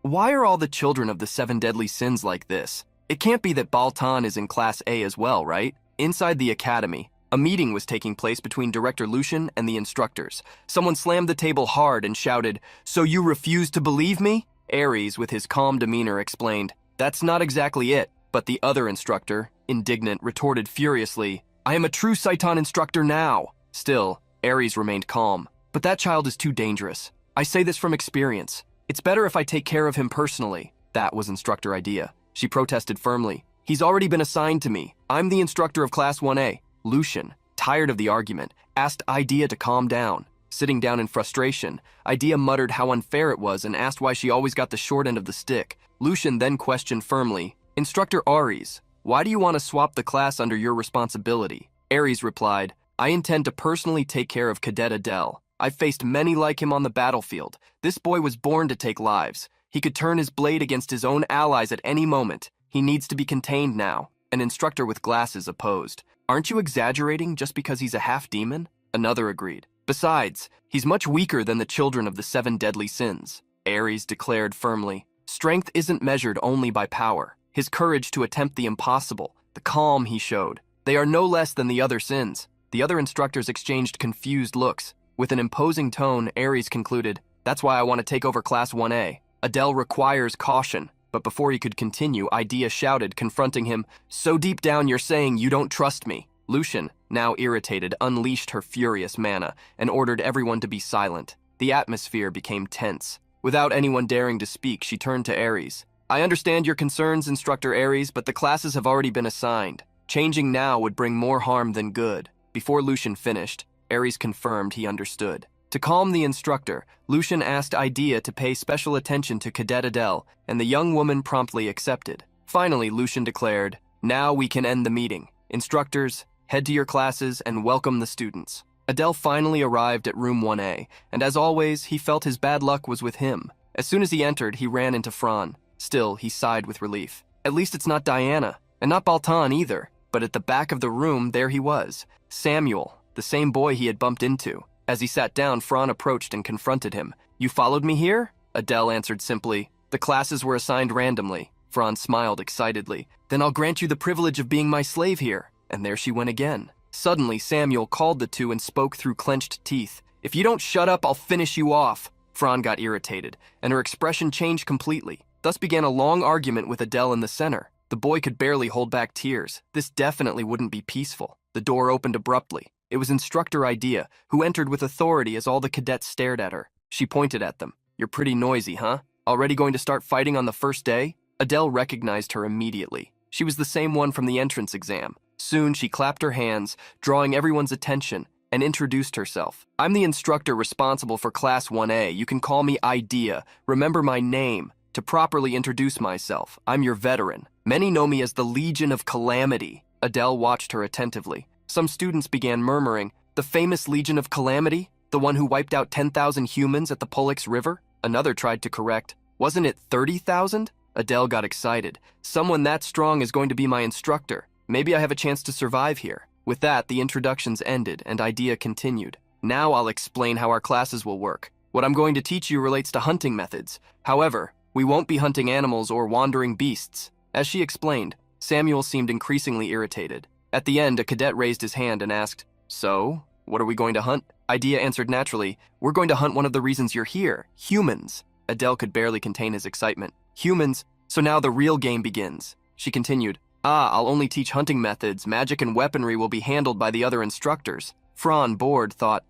Speaker 1: why are all the children of the 7 deadly sins like this? It can't be that Baltan is in Class A as well, right? Inside the academy, a meeting was taking place between Director Lucian and the instructors. Someone slammed the table hard and shouted, "So you refuse to believe me?" Ares, with his calm demeanor, explained, "That's not exactly it." But the other instructor, indignant, retorted furiously, "I am a true Saitan instructor now." Still, Ares remained calm. "But that child is too dangerous. I say this from experience. It's better if I take care of him personally." That was Instructor Idea. She protested firmly. "He's already been assigned to me. I'm the instructor of Class 1A. Lucian, tired of the argument, asked Idea to calm down. Sitting down in frustration, Idea muttered how unfair it was and asked why she always got the short end of the stick. Lucian then questioned firmly, "Instructor Ares, why do you want to swap the class under your responsibility?" Ares replied, "I intend to personally take care of Cadet Adele. I've faced many like him on the battlefield. This boy was born to take lives. He could turn his blade against his own allies at any moment. He needs to be contained now." An instructor with glasses opposed. "Aren't you exaggerating just because he's a half-demon?" Another agreed. "Besides, he's much weaker than the children of the 7 deadly sins." Ares declared firmly, "Strength isn't measured only by power. His courage to attempt the impossible, the calm he showed, they are no less than the other sins." The other instructors exchanged confused looks. With an imposing tone, Ares concluded, "That's why I want to take over Class 1A. Adele requires caution." But before he could continue, Idea shouted, confronting him, "So deep down you're saying you don't trust me." Lucian, now irritated, unleashed her furious mana and ordered everyone to be silent. The atmosphere became tense. Without anyone daring to speak, she turned to Ares. "I understand your concerns, Instructor Ares, but the classes have already been assigned. Changing now would bring more harm than good." Before Lucian finished, Ares confirmed he understood. To calm the instructor, Lucian asked Idea to pay special attention to Cadet Adele, and the young woman promptly accepted. Finally, Lucian declared, "Now we can end the meeting. Instructors, head to your classes and welcome the students." Adele finally arrived at room 1A, and as always, he felt his bad luck was with him. As soon as he entered, he ran into Fran. Still, he sighed with relief. At least it's not Diana, and not Baltan either. But at the back of the room, there he was, Samuel, the same boy he had bumped into. As he sat down, Fran approached and confronted him. "You followed me here?" Adele answered simply, "The classes were assigned randomly." Fran smiled excitedly. "Then I'll grant you the privilege of being my slave here." And there she went again. Suddenly, Samuel called the two and spoke through clenched teeth. "If you don't shut up, I'll finish you off." Fran got irritated, and her expression changed completely. Thus began a long argument with Adele in the center. The boy could barely hold back tears. This definitely wouldn't be peaceful. The door opened abruptly. It was Instructor Idea, who entered with authority as all the cadets stared at her. She pointed at them. "You're pretty noisy, huh? Already going to start fighting on the first day?" Adele recognized her immediately. She was the same one from the entrance exam. Soon she clapped her hands, drawing everyone's attention, and introduced herself. "I'm the instructor responsible for Class 1A. You can call me Idea. Remember my name. To properly introduce myself, I'm your veteran. Many know me as the Legion of Calamity." Adele watched her attentively. Some students began murmuring, "The famous Legion of Calamity? The one who wiped out 10,000 humans at the Pollux River?" Another tried to correct, "Wasn't it 30,000? Adele got excited. "Someone that strong is going to be my instructor. Maybe I have a chance to survive here." With that, the introductions ended and Idea continued. "Now I'll explain how our classes will work. What I'm going to teach you relates to hunting methods. However, we won't be hunting animals or wandering beasts." As she explained, Samuel seemed increasingly irritated. At the end, a cadet raised his hand and asked, "So, what are we going to hunt?" Idea answered naturally, "We're going to hunt one of the reasons you're here, humans." Adele could barely contain his excitement. "Humans? So now the real game begins." She continued, "I'll only teach hunting methods. Magic and weaponry will be handled by the other instructors." Fran, bored, thought,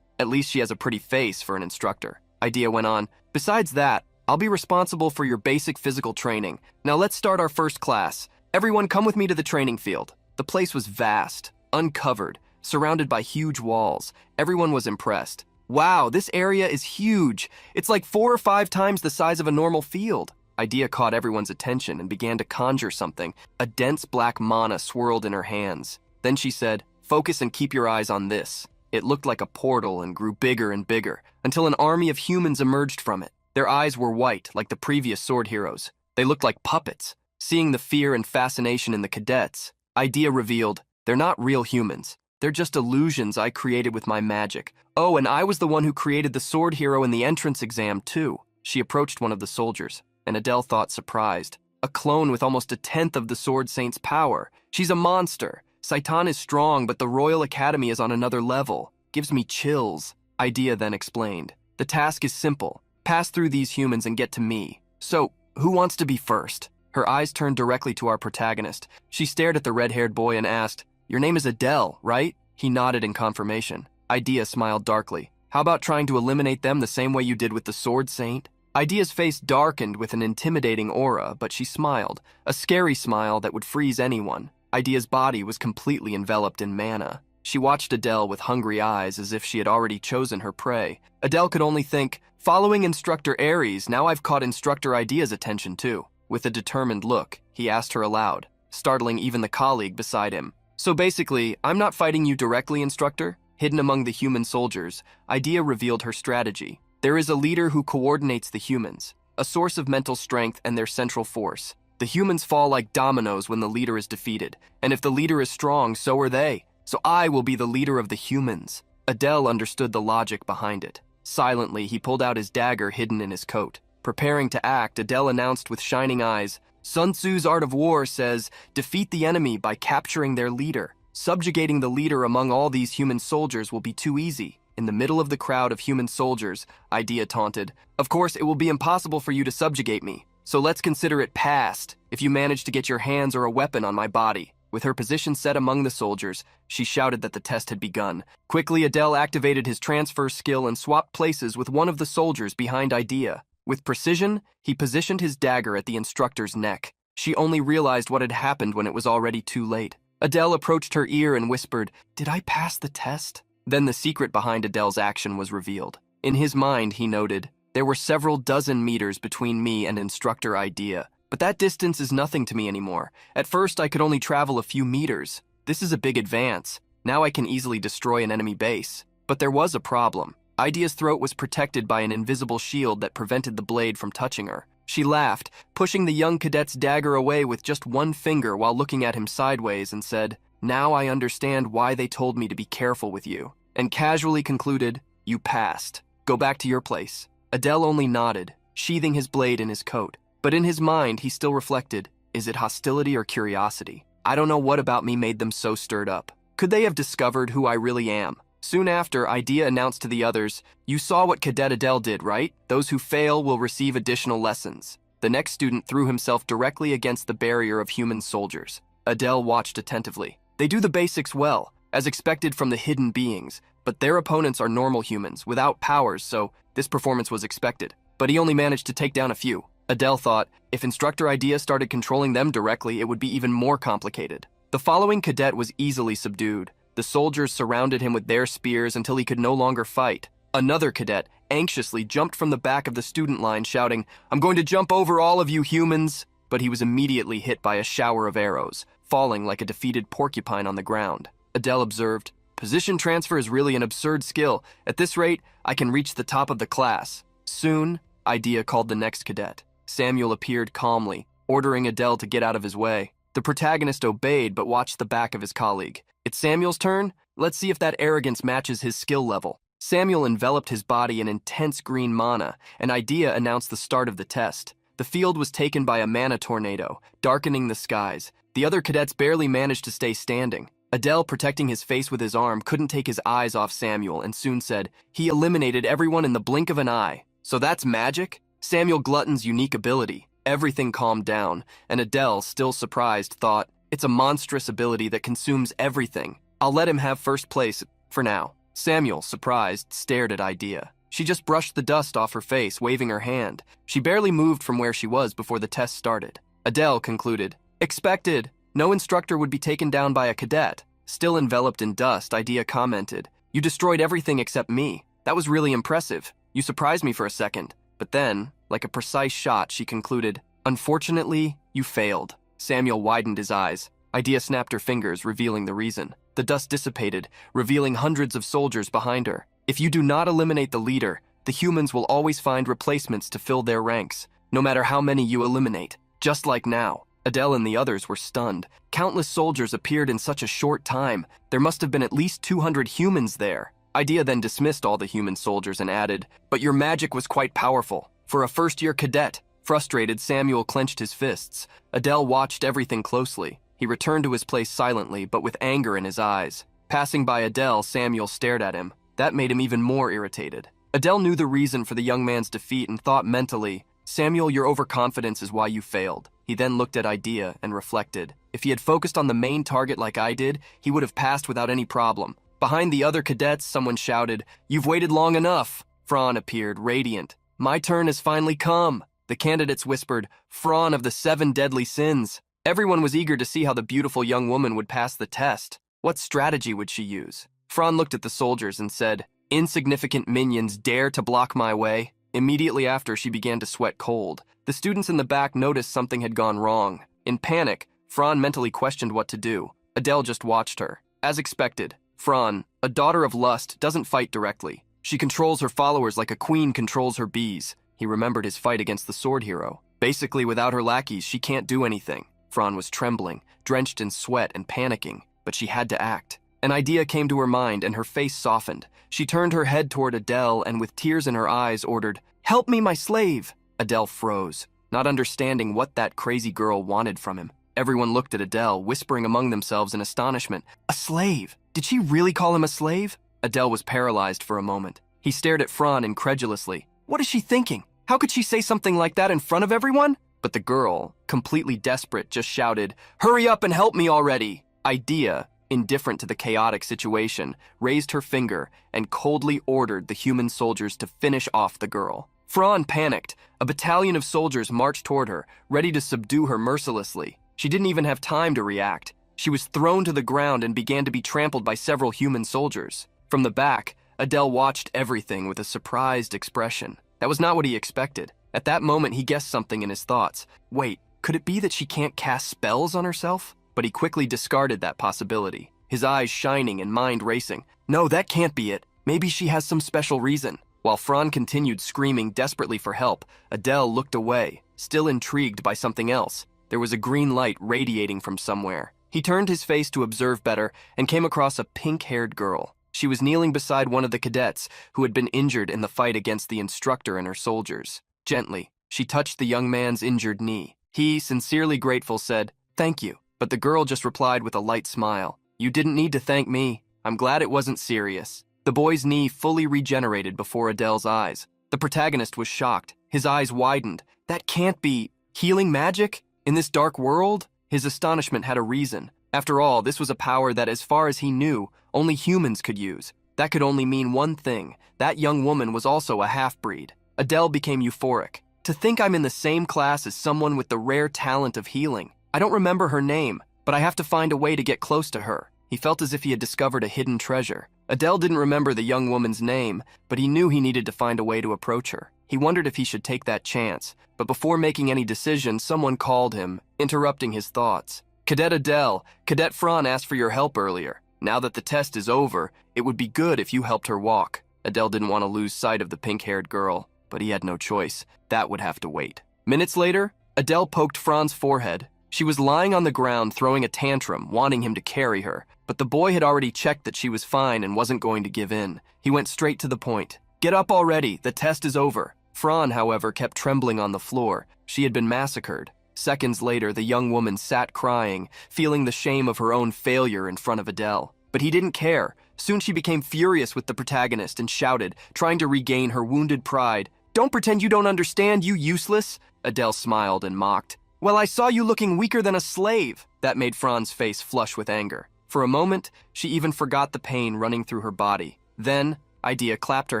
Speaker 1: at least she has a pretty face for an instructor." Idea went on, "Besides that, I'll be responsible for your basic physical training. Now let's start our first class. Everyone come with me to the training field." The place was vast, uncovered, surrounded by huge walls. Everyone was impressed. Wow, this area is huge. It's like 4 or 5 times the size of a normal field. Idea caught everyone's attention and began to conjure something. A dense black mana swirled in her hands. Then she said, "Focus and keep your eyes on this." It looked like a portal and grew bigger and bigger until an army of humans emerged from it. Their eyes were white, like the previous sword heroes. They looked like puppets. Seeing the fear and fascination in the cadets, Idea revealed, "They're not real humans. They're just illusions I created with my magic. Oh, and I was the one who created the sword hero in the entrance exam, too." She approached one of the soldiers, and Adele thought surprised. A clone with almost a tenth of the Sword Saint's power. She's a monster. Saitan is strong, but the Royal Academy is on another level. Gives me chills. Idea then explained. The task is simple. Pass through these humans and get to me. So, who wants to be first? Her eyes turned directly to our protagonist. She stared at the red-haired boy and asked, "Your name is Adele, right?" He nodded in confirmation. Idea smiled darkly. "How about trying to eliminate them the same way you did with the Sword Saint?" Idea's face darkened with an intimidating aura, but she smiled, a scary smile that would freeze anyone. Idea's body was completely enveloped in mana. She watched Adele with hungry eyes as if she had already chosen her prey. Adele could only think, following Instructor Ares, now I've caught Instructor Idea's attention too. With a determined look, he asked her aloud, startling even the colleague beside him. "So basically, I'm not fighting you directly, Instructor?" Hidden among the human soldiers, Idea revealed her strategy. There is a leader who coordinates the humans, a source of mental strength and their central force. The humans fall like dominoes when the leader is defeated, and if the leader is strong, so are they. So I will be the leader of the humans. Adele understood the logic behind it. Silently, he pulled out his dagger hidden in his coat. Preparing to act, Adele announced with shining eyes, "Sun Tzu's Art of War says, defeat the enemy by capturing their leader. Subjugating the leader among all these human soldiers will be too easy." In the middle of the crowd of human soldiers, Idea taunted, "Of course, it will be impossible for you to subjugate me. So let's consider it passed if you manage to get your hands or a weapon on my body." With her position set among the soldiers, she shouted that the test had begun. Quickly, Adele activated his transfer skill and swapped places with one of the soldiers behind Idea. With precision, he positioned his dagger at the instructor's neck. She only realized what had happened when it was already too late. Adele approached her ear and whispered, "Did I pass the test?" Then the secret behind Adele's action was revealed. In his mind, he noted, "There were several dozen meters between me and Instructor Idea. But that distance is nothing to me anymore. At first, I could only travel a few meters. This is a big advance. Now I can easily destroy an enemy base." But there was a problem. Idea's throat was protected by an invisible shield that prevented the blade from touching her. She laughed, pushing the young cadet's dagger away with just one finger while looking at him sideways and said, "Now I understand why they told me to be careful with you," and casually concluded, "You passed. Go back to your place." Adele only nodded, sheathing his blade in his coat. But in his mind, he still reflected, is it hostility or curiosity? I don't know what about me made them so stirred up. Could they have discovered who I really am? Soon after, Idea announced to the others, "You saw what Cadet Adele did, right? Those who fail will receive additional lessons." The next student threw himself directly against the barrier of human soldiers. Adele watched attentively. They do the basics well, as expected from the hidden beings, but their opponents are normal humans, without powers, so this performance was expected. But he only managed to take down a few. Adele thought, if Instructor Idea started controlling them directly, it would be even more complicated. The following cadet was easily subdued. The soldiers surrounded him with their spears until he could no longer fight. Another cadet anxiously jumped from the back of the student line, shouting, "I'm going to jump over all of you humans!" But he was immediately hit by a shower of arrows, falling like a defeated porcupine on the ground. Adele observed, "Position transfer is really an absurd skill. At this rate, I can reach the top of the class." Soon, Idea called the next cadet. Samuel appeared calmly, ordering Adele to get out of his way. The protagonist obeyed but watched the back of his colleague. "It's Samuel's turn? Let's see if that arrogance matches his skill level." Samuel enveloped his body in intense green mana, and Idea announced the start of the test. The field was taken by a mana tornado, darkening the skies. The other cadets barely managed to stay standing. Adele, protecting his face with his arm, couldn't take his eyes off Samuel and soon said, "He eliminated everyone in the blink of an eye. So that's magic?" Samuel Glutton's unique ability. Everything calmed down, and Adele, still surprised, thought, "It's a monstrous ability that consumes everything. I'll let him have first place for now." Samuel, surprised, stared at Idea. She just brushed the dust off her face, waving her hand. She barely moved from where she was before the test started. Adele concluded, "Expected. No instructor would be taken down by a cadet." Still enveloped in dust, Idea commented, "You destroyed everything except me." That was really impressive. You surprised me for a second. But then, like a precise shot, she concluded, unfortunately, you failed. Samuel widened his eyes. Idea snapped her fingers, revealing the reason. The dust dissipated, revealing hundreds of soldiers behind her. If you do not eliminate the leader, the humans will always find replacements to fill their ranks, no matter how many you eliminate. Just like now. Adele and the others were stunned. Countless soldiers appeared in such a short time. There must have been at least 200 humans there. Idea then dismissed all the human soldiers and added, but your magic was quite powerful. For a first-year cadet. Frustrated, Samuel clenched his fists. Adele watched everything closely. He returned to his place silently, but with anger in his eyes. Passing by Adele, Samuel stared at him. That made him even more irritated. Adele knew the reason for the young man's defeat and thought mentally, Samuel, your overconfidence is why you failed. He then looked at Idea and reflected. If he had focused on the main target like I did, he would have passed without any problem. Behind the other cadets, someone shouted, you've waited long enough. Fran appeared, radiant. My turn has finally come. The candidates whispered, Fran of the 7 deadly sins. Everyone was eager to see how the beautiful young woman would pass the test. What strategy would she use? Fran looked at the soldiers and said, insignificant minions dare to block my way. Immediately after, she began to sweat cold. The students in the back noticed something had gone wrong. In panic, Fran mentally questioned what to do. Adele just watched her. As expected, Fran, a daughter of lust, doesn't fight directly. She controls her followers like a queen controls her bees. He remembered his fight against the sword hero. Basically, without her lackeys, she can't do anything. Fran was trembling, drenched in sweat and panicking, but she had to act. An idea came to her mind and her face softened. She turned her head toward Adele and with tears in her eyes ordered, help me, my slave! Adele froze, not understanding what that crazy girl wanted from him. Everyone looked at Adele, whispering among themselves in astonishment. A slave? Did she really call him a slave? Adele was paralyzed for a moment. He stared at Fran incredulously. What is she thinking? How could she say something like that in front of everyone? But the girl, completely desperate, just shouted, hurry up and help me already! Idea, indifferent to the chaotic situation, raised her finger and coldly ordered the human soldiers to finish off the girl. Fran panicked. A battalion of soldiers marched toward her, ready to subdue her mercilessly. She didn't even have time to react. She was thrown to the ground and began to be trampled by several human soldiers. From the back, Adele watched everything with a surprised expression. That was not what he expected. At that moment, he guessed something in his thoughts. Wait, could it be that she can't cast spells on herself? But he quickly discarded that possibility, his eyes shining and mind racing. No, that can't be it. Maybe she has some special reason. While Fran continued screaming desperately for help, Adele looked away, still intrigued by something else. There was a green light radiating from somewhere. He turned his face to observe better and came across a pink-haired girl. She was kneeling beside one of the cadets who had been injured in the fight against the instructor and her soldiers. Gently, she touched the young man's injured knee. He, sincerely grateful, said, thank you. But the girl just replied with a light smile. You didn't need to thank me. I'm glad it wasn't serious. The boy's knee fully regenerated before Adele's eyes. The protagonist was shocked. His eyes widened. That can't be healing magic? In this dark world? His astonishment had a reason. After all, this was a power that, as far as he knew, only humans could use. That could only mean one thing. That young woman was also a half-breed. Adele became euphoric. To think I'm in the same class as someone with the rare talent of healing. I don't remember her name, but I have to find a way to get close to her. He felt as if he had discovered a hidden treasure. Adele didn't remember the young woman's name, but he knew he needed to find a way to approach her. He wondered if he should take that chance, but before making any decision, someone called him, interrupting his thoughts. Cadet Adele, Cadet Fran asked for your help earlier. Now that the test is over, it would be good if you helped her walk. Adele didn't want to lose sight of the pink-haired girl, but he had no choice. That would have to wait. Minutes later, Adele poked Fran's forehead. She was lying on the ground throwing a tantrum, wanting him to carry her, but the boy had already checked that she was fine and wasn't going to give in. He went straight to the point. Get up already, the test is over. Fran, however, kept trembling on the floor. She had been massacred. Seconds later, the young woman sat crying, feeling the shame of her own failure in front of Adele. But he didn't care. Soon she became furious with the protagonist and shouted, trying to regain her wounded pride. Don't pretend you don't understand, you useless! Adele smiled and mocked. Well, I saw you looking weaker than a slave. That made Fran's face flush with anger. For a moment, she even forgot the pain running through her body. Then, Idea clapped her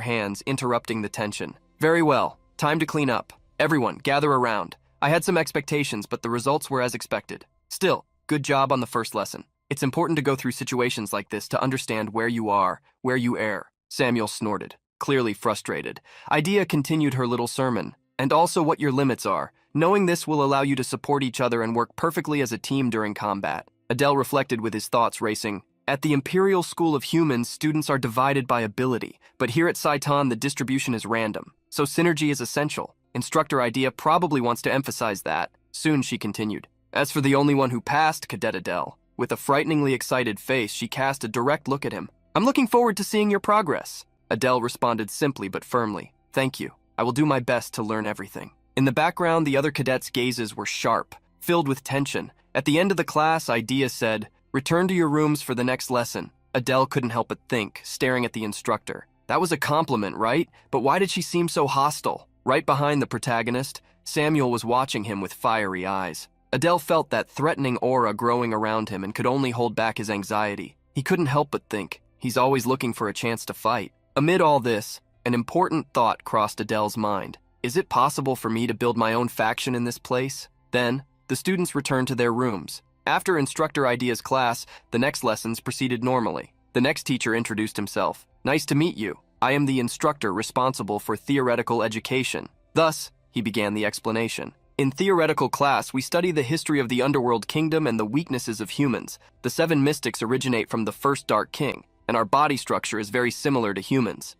Speaker 1: hands, interrupting the tension. Very well, time to clean up. Everyone, gather around. I had some expectations, but the results were as expected. Still, good job on the first lesson. It's important to go through situations like this to understand where you are, where you err. Samuel snorted. clearly frustrated. Idea continued her little sermon. And also what your limits are. Knowing this will allow you to support each other and work perfectly as a team during combat. Adele reflected with his thoughts racing. At the Imperial School of Humans, students are divided by ability, but here at Saitan, the distribution is random, so synergy is essential. Instructor Idea probably wants to emphasize that. Soon she continued. As for the only one who passed, Cadet Adele, with a frighteningly excited face, she cast a direct look at him. I'm looking forward to seeing your progress. Adele responded simply but firmly. Thank you. I will do my best to learn everything. In the background, the other cadets' gazes were sharp, filled with tension. At the end of the class, Idea said, return to your rooms for the next lesson. Adele couldn't help but think, staring at the instructor. That was a compliment, right? But why did she seem so hostile? Right behind the protagonist, Samuel was watching him with fiery eyes. Adele felt that threatening aura growing around him and could only hold back his anxiety. He couldn't help but think, he's always looking for a chance to fight. Amid all this, an important thought crossed Adele's mind. Is it possible for me to build my own faction in this place? Then, the students returned to their rooms. After Instructor Idea's class, the next lessons proceeded normally. The next teacher introduced himself. Nice to meet you. I am the instructor responsible for theoretical education. Thus, he began the explanation. In theoretical class, we study the history of the underworld kingdom and the weaknesses of humans. The 7 mystics originate from the first Dark King, and our body structure is very similar to humans.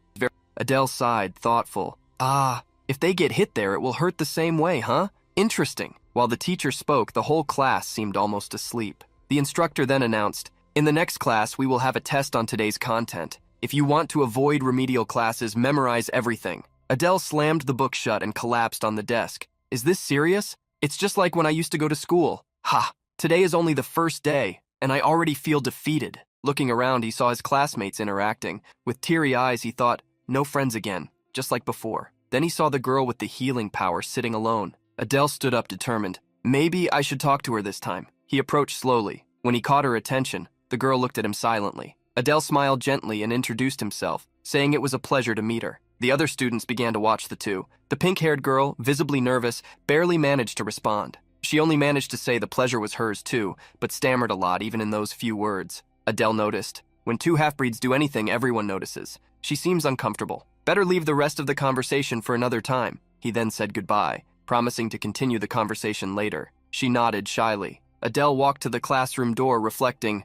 Speaker 1: Adele sighed, thoughtful. If they get hit there, it will hurt the same way, huh? Interesting. While the teacher spoke, the whole class seemed almost asleep. The instructor then announced, in the next class, we will have a test on today's content. If you want to avoid remedial classes, memorize everything. Adele slammed the book shut and collapsed on the desk. Is this serious? It's just like when I used to go to school. Today is only the first day, and I already feel defeated. Looking around, he saw his classmates interacting. With teary eyes, he thought, no friends again, just like before. Then he saw the girl with the healing power sitting alone. Adele stood up determined. Maybe I should talk to her this time. He approached slowly. When he caught her attention, the girl looked at him silently. Adele smiled gently and introduced himself, saying it was a pleasure to meet her. The other students began to watch the two. The pink-haired girl, visibly nervous, barely managed to respond. She only managed to say the pleasure was hers too, but stammered a lot even in those few words. Adele noticed. When two half-breeds do anything, everyone notices. She seems uncomfortable. Better leave the rest of the conversation for another time. He then said goodbye, promising to continue the conversation later. She nodded shyly. Adele walked to the classroom door, reflecting,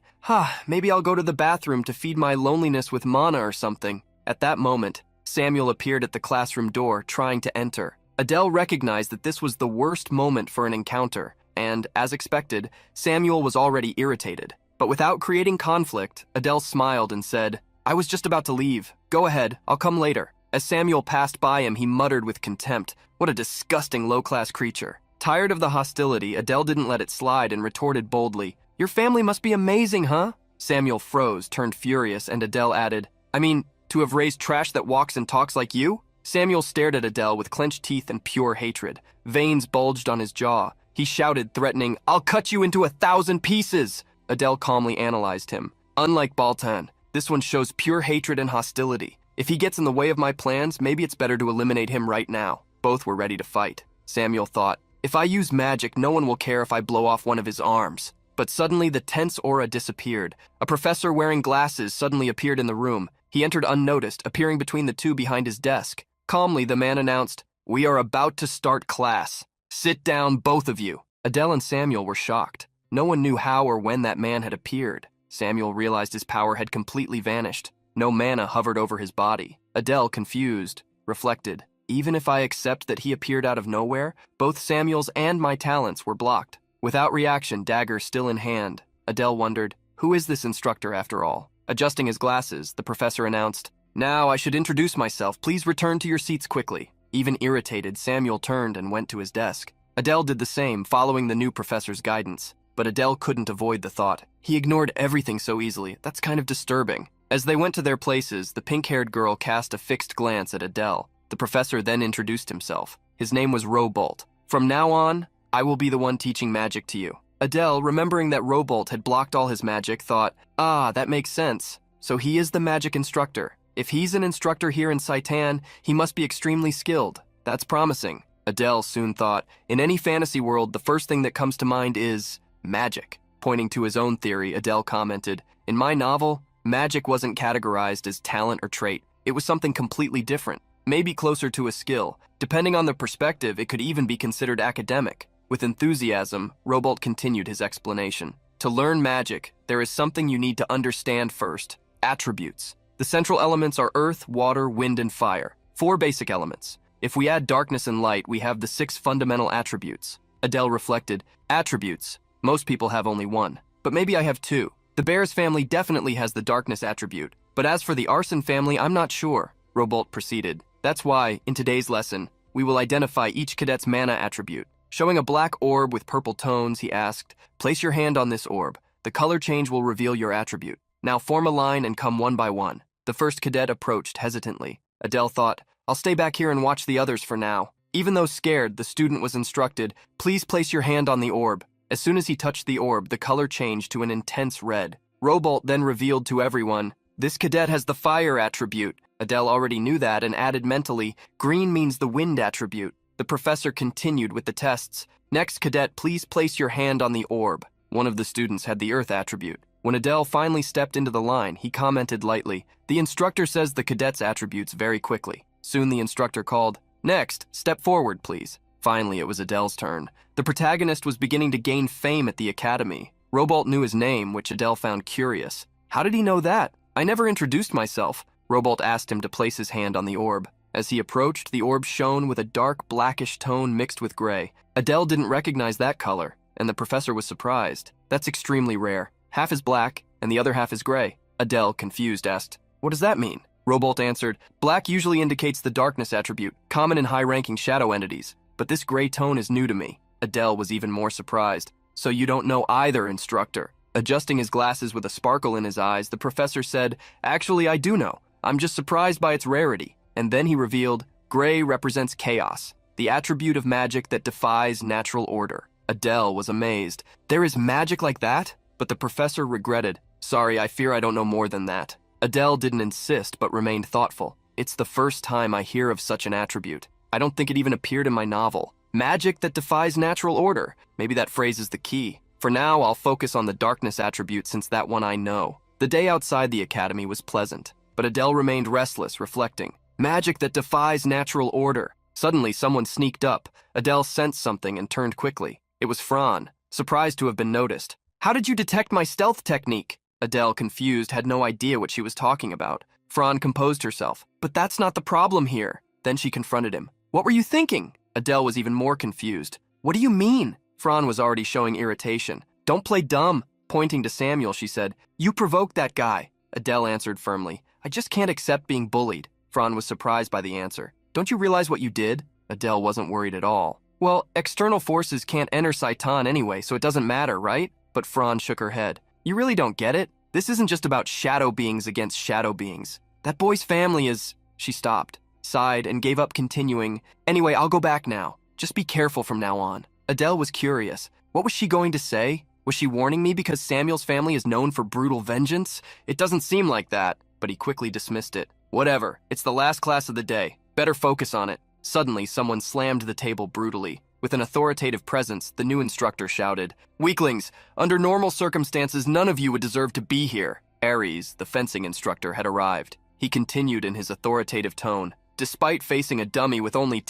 Speaker 1: maybe I'll go to the bathroom to feed my loneliness with mana or something. At that moment, Samuel appeared at the classroom door, trying to enter. Adele recognized that this was the worst moment for an encounter, and, as expected, Samuel was already irritated. But without creating conflict, Adele smiled and said, I was just about to leave. Go ahead, I'll come later. As Samuel passed by him, he muttered with contempt, what a disgusting low-class creature. Tired of the hostility, Adele didn't let it slide and retorted boldly, your family must be amazing, huh? Samuel froze, turned furious, and Adele added, I mean, to have raised trash that walks and talks like you? Samuel stared at Adele with clenched teeth and pure hatred. Veins bulged on his jaw. He shouted, threatening, I'll cut you into 1,000 pieces! Adele calmly analyzed him. Unlike Baltan, this one shows pure hatred and hostility. If he gets in the way of my plans, maybe it's better to eliminate him right now. Both were ready to fight. Samuel thought, if I use magic, no one will care if I blow off one of his arms. But suddenly the tense aura disappeared. A professor wearing glasses suddenly appeared in the room. He entered unnoticed, appearing between the two behind his desk. Calmly, the man announced, we are about to start class. Sit down, both of you. Adele and Samuel were shocked. No one knew how or when that man had appeared. Samuel realized his power had completely vanished. No mana hovered over his body. Adele, confused, reflected, even if I accept that he appeared out of nowhere, both Samuel's and my talents were blocked. Without reaction, dagger still in hand, Adele wondered, who is this instructor after all? Adjusting his glasses, the professor announced, now I should introduce myself. Please return to your seats quickly. Even irritated, Samuel turned and went to his desk. Adele did the same, following the new professor's guidance. But Adele couldn't avoid the thought. He ignored everything so easily. That's kind of disturbing. As they went to their places, the pink-haired girl cast a fixed glance at Adele. The professor then introduced himself. His name was Robolt. From now on, I will be the one teaching magic to you. Adele, remembering that Robolt had blocked all his magic, thought, that makes sense. So he is the magic instructor. If he's an instructor here in Saitan, he must be extremely skilled. That's promising. Adele soon thought, in any fantasy world, the first thing that comes to mind is magic. Pointing to his own theory, Adele commented, in my novel, magic wasn't categorized as talent or trait. It was something completely different, maybe closer to a skill. Depending on the perspective, it could even be considered academic. With enthusiasm, Robolt continued his explanation. To learn magic, there is something you need to understand first: attributes. The central elements are earth, water, wind, and fire. 4 basic elements. If we add darkness and light, we have the 6 fundamental attributes. Adele reflected. Attributes. Most people have only 1. But maybe I have 2. The Bears family definitely has the darkness attribute. But as for the Arson family, I'm not sure. Robolt proceeded. That's why, in today's lesson, we will identify each cadet's mana attribute. Showing a black orb with purple tones, he asked, "Place your hand on this orb. The color change will reveal your attribute. Now form a line and come one by one." The first cadet approached hesitantly. Adele thought, "I'll stay back here and watch the others for now." Even though scared, the student was instructed, "Please place your hand on the orb." As soon as he touched the orb, the color changed to an intense red. Robolt then revealed to everyone, "This cadet has the fire attribute." Adele already knew that and added mentally, "Green means the wind attribute." The professor continued with the tests. "Next cadet, please place your hand on the orb." One of the students had the earth attribute. When Adele finally stepped into the line, he commented lightly, "The instructor says the cadet's attributes very quickly." Soon the instructor called, "Next, step forward, please." Finally, it was Adele's turn. The protagonist was beginning to gain fame at the academy. Robolt knew his name, which Adele found curious. "How did he know that? I never introduced myself." Robolt asked him to place his hand on the orb. As he approached, the orb shone with a dark blackish tone mixed with gray. Adele didn't recognize that color, and the professor was surprised. "That's extremely rare. Half is black, and the other half is gray." Adele, confused, asked, "What does that mean?" Robolt answered, "Black usually indicates the darkness attribute, common in high-ranking shadow entities, but this gray tone is new to me." Adele was even more surprised. "So you don't know either, instructor?" Adjusting his glasses with a sparkle in his eyes, the professor said, "Actually, I do know. I'm just surprised by its rarity." And then he revealed, "Gray represents chaos, the attribute of magic that defies natural order." Adele was amazed. "There is magic like that?" But the professor regretted, "Sorry, I fear I don't know more than that." Adele didn't insist, but remained thoughtful. "It's the first time I hear of such an attribute. I don't think it even appeared in my novel. Magic that defies natural order. Maybe that phrase is the key. For now, I'll focus on the darkness attribute since that one I know." The day outside the academy was pleasant, but Adele remained restless, reflecting. Magic that defies natural order. Suddenly, someone sneaked up. Adele sensed something and turned quickly. It was Fran, surprised to have been noticed. "How did you detect my stealth technique?" Adele, confused, had no idea what she was talking about. Fran composed herself. "But that's not the problem here." Then she confronted him. "What were you thinking?" Adele was even more confused. "What do you mean?" Fran was already showing irritation. "Don't play dumb." Pointing to Samuel, she said, "You provoked that guy." Adele answered firmly, "I just can't accept being bullied." Fran was surprised by the answer. "Don't you realize what you did?" Adele wasn't worried at all. "Well, external forces can't enter Saitan anyway, so it doesn't matter, right?" But Fran shook her head. "You really don't get it? This isn't just about shadow beings against shadow beings. That boy's family is..." She stopped, sighed, and gave up continuing, "Anyway, I'll go back now. Just be careful from now on." Adele was curious. What was she going to say? Was she warning me because Samuel's family is known for brutal vengeance? It doesn't seem like that, but he quickly dismissed it. "Whatever, it's the last class of the day. Better focus on it." Suddenly, someone slammed the table brutally. With an authoritative presence, the new instructor shouted, "Weaklings, under normal circumstances, none of you would deserve to be here." Ares, the fencing instructor, had arrived. He continued in his authoritative tone, "Despite facing a dummy with only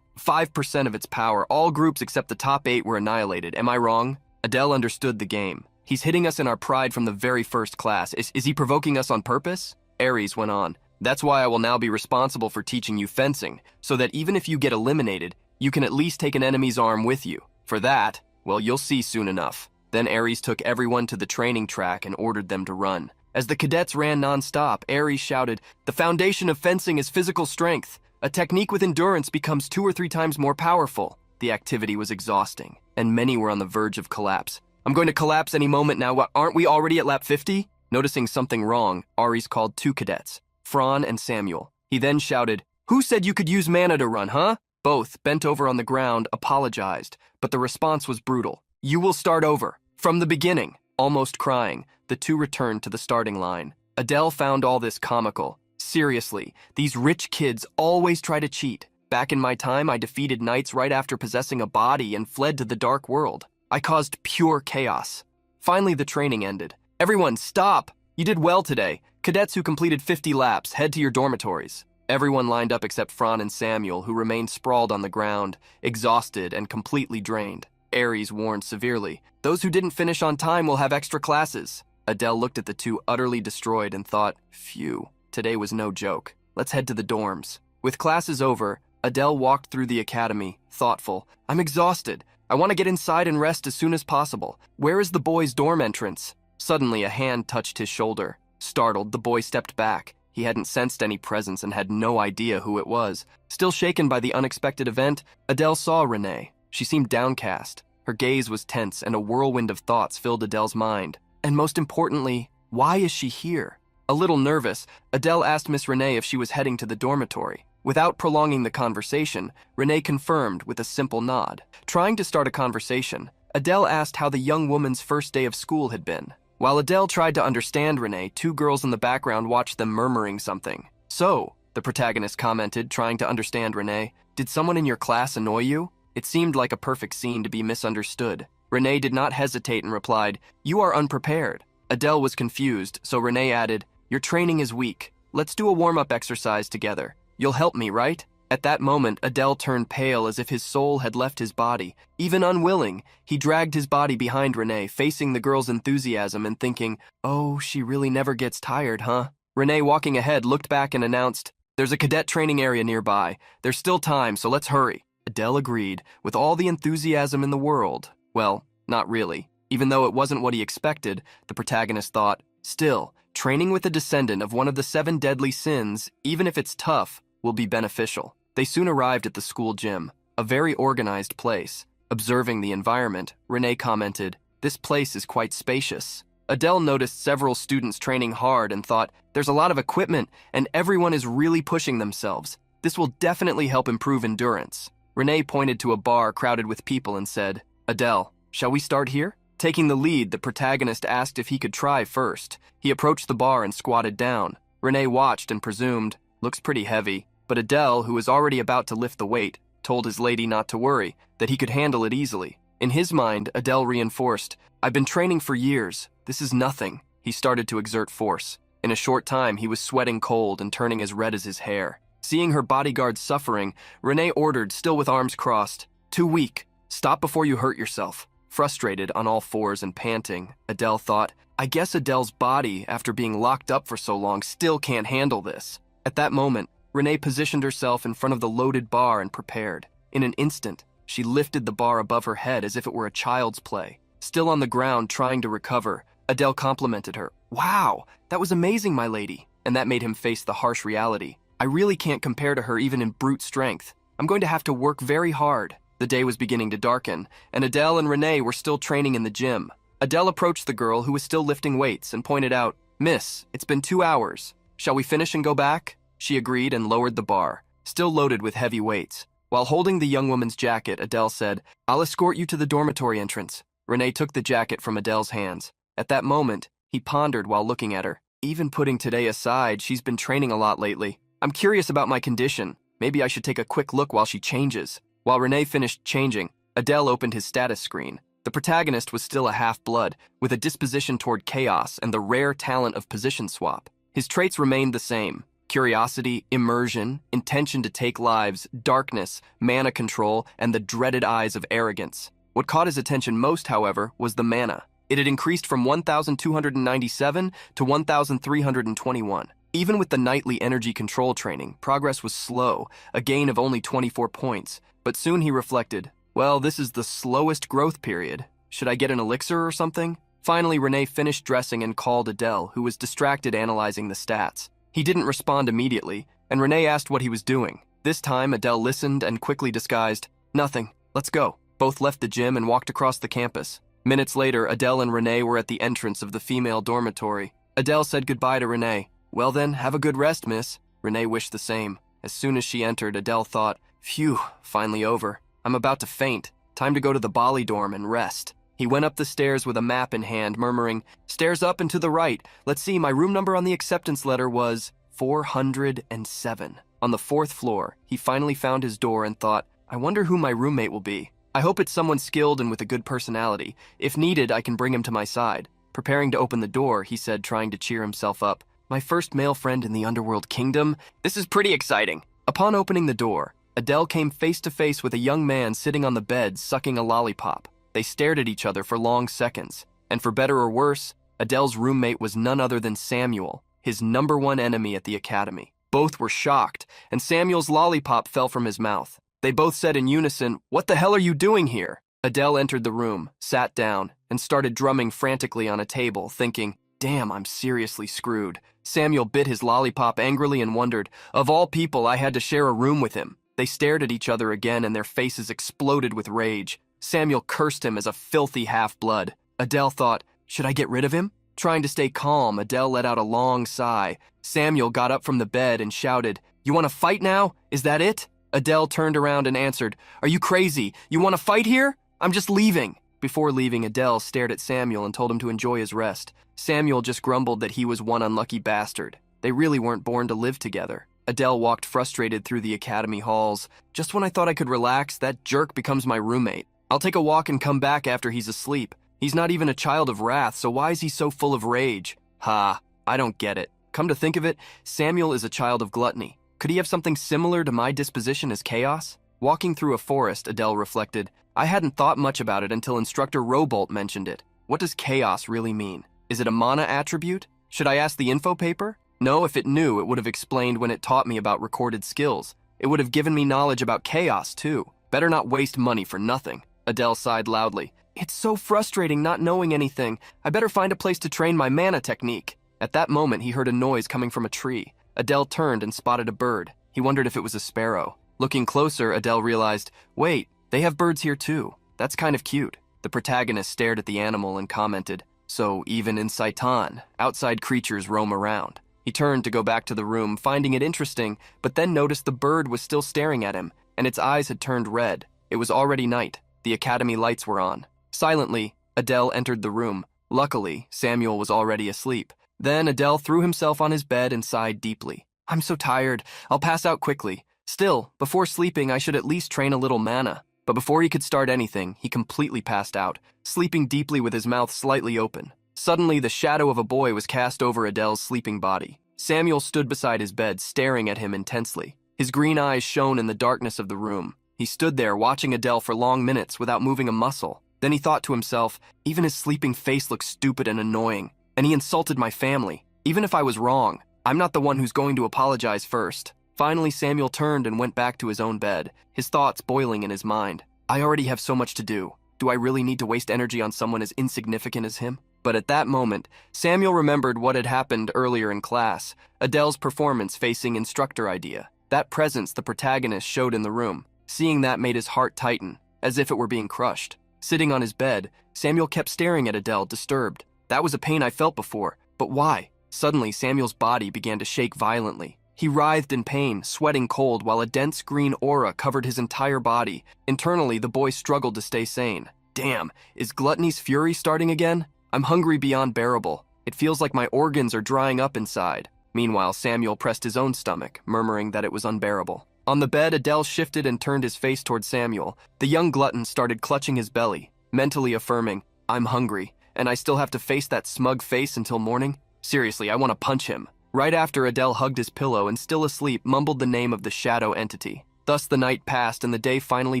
Speaker 1: 5% of its power, all groups except the top 8 were annihilated. Am I wrong?" Adele understood the game. "He's hitting us in our pride from the very first class. Is he provoking us on purpose?" Ares went on, "That's why I will now be responsible for teaching you fencing, so that even if you get eliminated, you can at least take an enemy's arm with you. For that, well, you'll see soon enough." Then Ares took everyone to the training track and ordered them to run. As the cadets ran non-stop, Ares shouted, "The foundation of fencing is physical strength. A technique with endurance becomes 2 or 3 times more powerful." The activity was exhausting, and many were on the verge of collapse. "I'm going to collapse any moment now. Aren't we already at lap 50? Noticing something wrong, Ares called 2 cadets, Fran and Samuel. He then shouted, "Who said you could use mana to run, huh?" Both, bent over on the ground, apologized, but the response was brutal. "You will start over, from the beginning." Almost crying, the 2 returned to the starting line. Adele found all this comical. "Seriously, these rich kids always try to cheat. Back in my time, I defeated knights right after possessing a body and fled to the dark world. I caused pure chaos." Finally, the training ended. "Everyone, stop! You did well today. Cadets who completed 50 laps, head to your dormitories. Everyone lined up except Fran and Samuel, who remained sprawled on the ground, exhausted and completely drained. Aries warned severely, those who didn't finish on time will have extra classes. Adele looked at the two utterly destroyed and thought, phew, today was no joke. Let's head to the dorms. With classes over, Adele walked through the academy, thoughtful. I'm exhausted. I want to get inside and rest as soon as possible. Where is the boys' dorm entrance? Suddenly, a hand touched his shoulder. Startled, the boy stepped back. He hadn't sensed any presence and had no idea who it was. Still shaken by the unexpected event, Adele saw Renee. She seemed downcast. Her gaze was tense and a whirlwind of thoughts filled Adele's mind. And most importantly, why is she here? A little nervous, Adele asked Miss Renee if she was heading to the dormitory. Without prolonging the conversation, Renee confirmed with a simple nod. Trying to start a conversation, Adele asked how the young woman's first day of school had been. While Adele tried to understand Renee, two girls in the background watched them murmuring something. So, the protagonist commented, trying to understand Renee, did someone in your class annoy you? It seemed like a perfect scene to be misunderstood. Renee did not hesitate and replied, you are unprepared. Adele was confused, so Renee added, your training is weak. Let's do a warm-up exercise together. You'll help me, right? At that moment, Adele turned pale as if his soul had left his body. Even unwilling, he dragged his body behind Renee, facing the girl's enthusiasm and thinking, oh, she really never gets tired, huh? Renee, walking ahead, looked back and announced, there's a cadet training area nearby. There's still time, so let's hurry. Adele agreed, with all the enthusiasm in the world. Well, not really. Even though it wasn't what he expected, the protagonist thought, still, training with a descendant of one of the 7 deadly sins, even if it's tough, will be beneficial. They soon arrived at the school gym, a very organized place. Observing the environment, Renee commented, this place is quite spacious. Adele noticed several students training hard and thought, there's a lot of equipment and everyone is really pushing themselves. This will definitely help improve endurance. Renee pointed to a bar crowded with people and said, Adele, shall we start here? Taking the lead, the protagonist asked if he could try first. He approached the bar and squatted down. Renee watched and presumed, looks pretty heavy. But Adele, who was already about to lift the weight, told his lady not to worry, that he could handle it easily. In his mind, Adele reinforced, I've been training for years. This is nothing. He started to exert force. In a short time, he was sweating cold and turning as red as his hair. Seeing her bodyguard suffering, Renee ordered, still with arms crossed, too weak. Stop before you hurt yourself. Frustrated, on all fours and panting, Adele thought, I guess Adele's body, after being locked up for so long, still can't handle this. At that moment, Renee positioned herself in front of the loaded bar and prepared. In an instant, she lifted the bar above her head as if it were a child's play. Still on the ground, trying to recover, Adele complimented her. Wow, that was amazing, my lady. And that made him face the harsh reality. I really can't compare to her even in brute strength. I'm going to have to work very hard. The day was beginning to darken, and Adele and Renee were still training in the gym. Adele approached the girl who was still lifting weights and pointed out, Miss, it's been 2 hours. Shall we finish and go back? She agreed and lowered the bar, still loaded with heavy weights. While holding the young woman's jacket, Adele said, I'll escort you to the dormitory entrance. Renee took the jacket from Adele's hands. At that moment, he pondered while looking at her. Even putting today aside, she's been training a lot lately. I'm curious about my condition. Maybe I should take a quick look while she changes. While Renee finished changing, Adele opened his status screen. The protagonist was still a half-blood, with a disposition toward chaos and the rare talent of position swap. His traits remained the same. Curiosity, immersion, intention to take lives, darkness, mana control, and the dreaded eyes of arrogance. What caught his attention most, however, was the mana. It had increased from 1,297 to 1,321. Even with the nightly energy control training, progress was slow, a gain of only 24 points. But soon he reflected, well, this is the slowest growth period. Should I get an elixir or something? Finally, Renee finished dressing and called Adele, who was distracted analyzing the stats. He didn't respond immediately, and Renee asked what he was doing. This time, Adele listened and quickly disguised, nothing, let's go. Both left the gym and walked across the campus. Minutes later, Adele and Renee were at the entrance of the female dormitory. Adele said goodbye to Renee. Well then, have a good rest, miss. Renee wished the same. As soon as she entered, Adele thought, phew, finally over. I'm about to faint. Time to go to the Bali dorm and rest. He went up the stairs with a map in hand, murmuring, stairs up and to the right. Let's see, my room number on the acceptance letter was 407. On the 4th floor, he finally found his door and thought, I wonder who my roommate will be. I hope it's someone skilled and with a good personality. If needed, I can bring him to my side. Preparing to open the door, he said, trying to cheer himself up. My first male friend in the underworld kingdom? This is pretty exciting. Upon opening the door, Adele came face to face with a young man sitting on the bed sucking a lollipop. They stared at each other for long seconds. And for better or worse, Adele's roommate was none other than Samuel, his #1 enemy at the academy. Both were shocked, and Samuel's lollipop fell from his mouth. They both said in unison, "What the hell are you doing here?" Adele entered the room, sat down, and started drumming frantically on a table, thinking, "Damn, I'm seriously screwed." Samuel bit his lollipop angrily and wondered, of all people, I had to share a room with him. They stared at each other again and their faces exploded with rage. Samuel cursed him as a filthy half-blood. Adele thought, should I get rid of him? Trying to stay calm, Adele let out a long sigh. Samuel got up from the bed and shouted, "You want to fight now? Is that it?" Adele turned around and answered, "Are you crazy? You want to fight here? I'm just leaving." Before leaving, Adele stared at Samuel and told him to enjoy his rest. Samuel just grumbled that he was one unlucky bastard. They really weren't born to live together. Adele walked frustrated through the academy halls. "Just when I thought I could relax, that jerk becomes my roommate. I'll take a walk and come back after he's asleep. He's not even a child of wrath, so why is he so full of rage? Ha, I don't get it. Come to think of it, Samuel is a child of gluttony. Could he have something similar to my disposition as chaos?" Walking through a forest, Adele reflected, I hadn't thought much about it until Instructor Robolt mentioned it. What does chaos really mean? Is it a mana attribute? Should I ask the info paper? No, if it knew, it would have explained when it taught me about recorded skills. It would have given me knowledge about chaos, too. Better not waste money for nothing. Adele sighed loudly. It's so frustrating not knowing anything. I better find a place to train my mana technique. At that moment, he heard a noise coming from a tree. Adele turned and spotted a bird. He wondered if it was a sparrow. Looking closer, Adele realized, wait, they have birds here too. That's kind of cute. The protagonist stared at the animal and commented, so even in Saitan, outside creatures roam around. He turned to go back to the room, finding it interesting, but then noticed the bird was still staring at him, and its eyes had turned red. It was already night. The academy lights were on. Silently, Adele entered the room. Luckily, Samuel was already asleep. Then Adele threw himself on his bed and sighed deeply. I'm so tired. I'll pass out quickly. Still, before sleeping, I should at least train a little mana. But before he could start anything, he completely passed out, sleeping deeply with his mouth slightly open. Suddenly, the shadow of a boy was cast over Adele's sleeping body. Samuel stood beside his bed, staring at him intensely. His green eyes shone in the darkness of the room. He stood there, watching Adele for long minutes without moving a muscle. Then he thought to himself, even his sleeping face looks stupid and annoying. And he insulted my family. Even if I was wrong, I'm not the one who's going to apologize first. Finally, Samuel turned and went back to his own bed, his thoughts boiling in his mind. I already have so much to do. Do I really need to waste energy on someone as insignificant as him? But at that moment, Samuel remembered what had happened earlier in class, Adele's performance facing instructor idea. That presence the protagonist showed in the room. Seeing that made his heart tighten, as if it were being crushed. Sitting on his bed, Samuel kept staring at Adele, disturbed. That was a pain I felt before, but why? Suddenly, Samuel's body began to shake violently. He writhed in pain, sweating cold, while a dense green aura covered his entire body. Internally, the boy struggled to stay sane. Damn, is gluttony's fury starting again? I'm hungry beyond bearable. It feels like my organs are drying up inside. Meanwhile, Samuel pressed his own stomach, murmuring that it was unbearable. On the bed, Adele shifted and turned his face toward Samuel. The young glutton started clutching his belly, mentally affirming, I'm hungry, and I still have to face that smug face until morning? Seriously, I want to punch him. Right after, Adele hugged his pillow and, still asleep, mumbled the name of the shadow entity. Thus the night passed and the day finally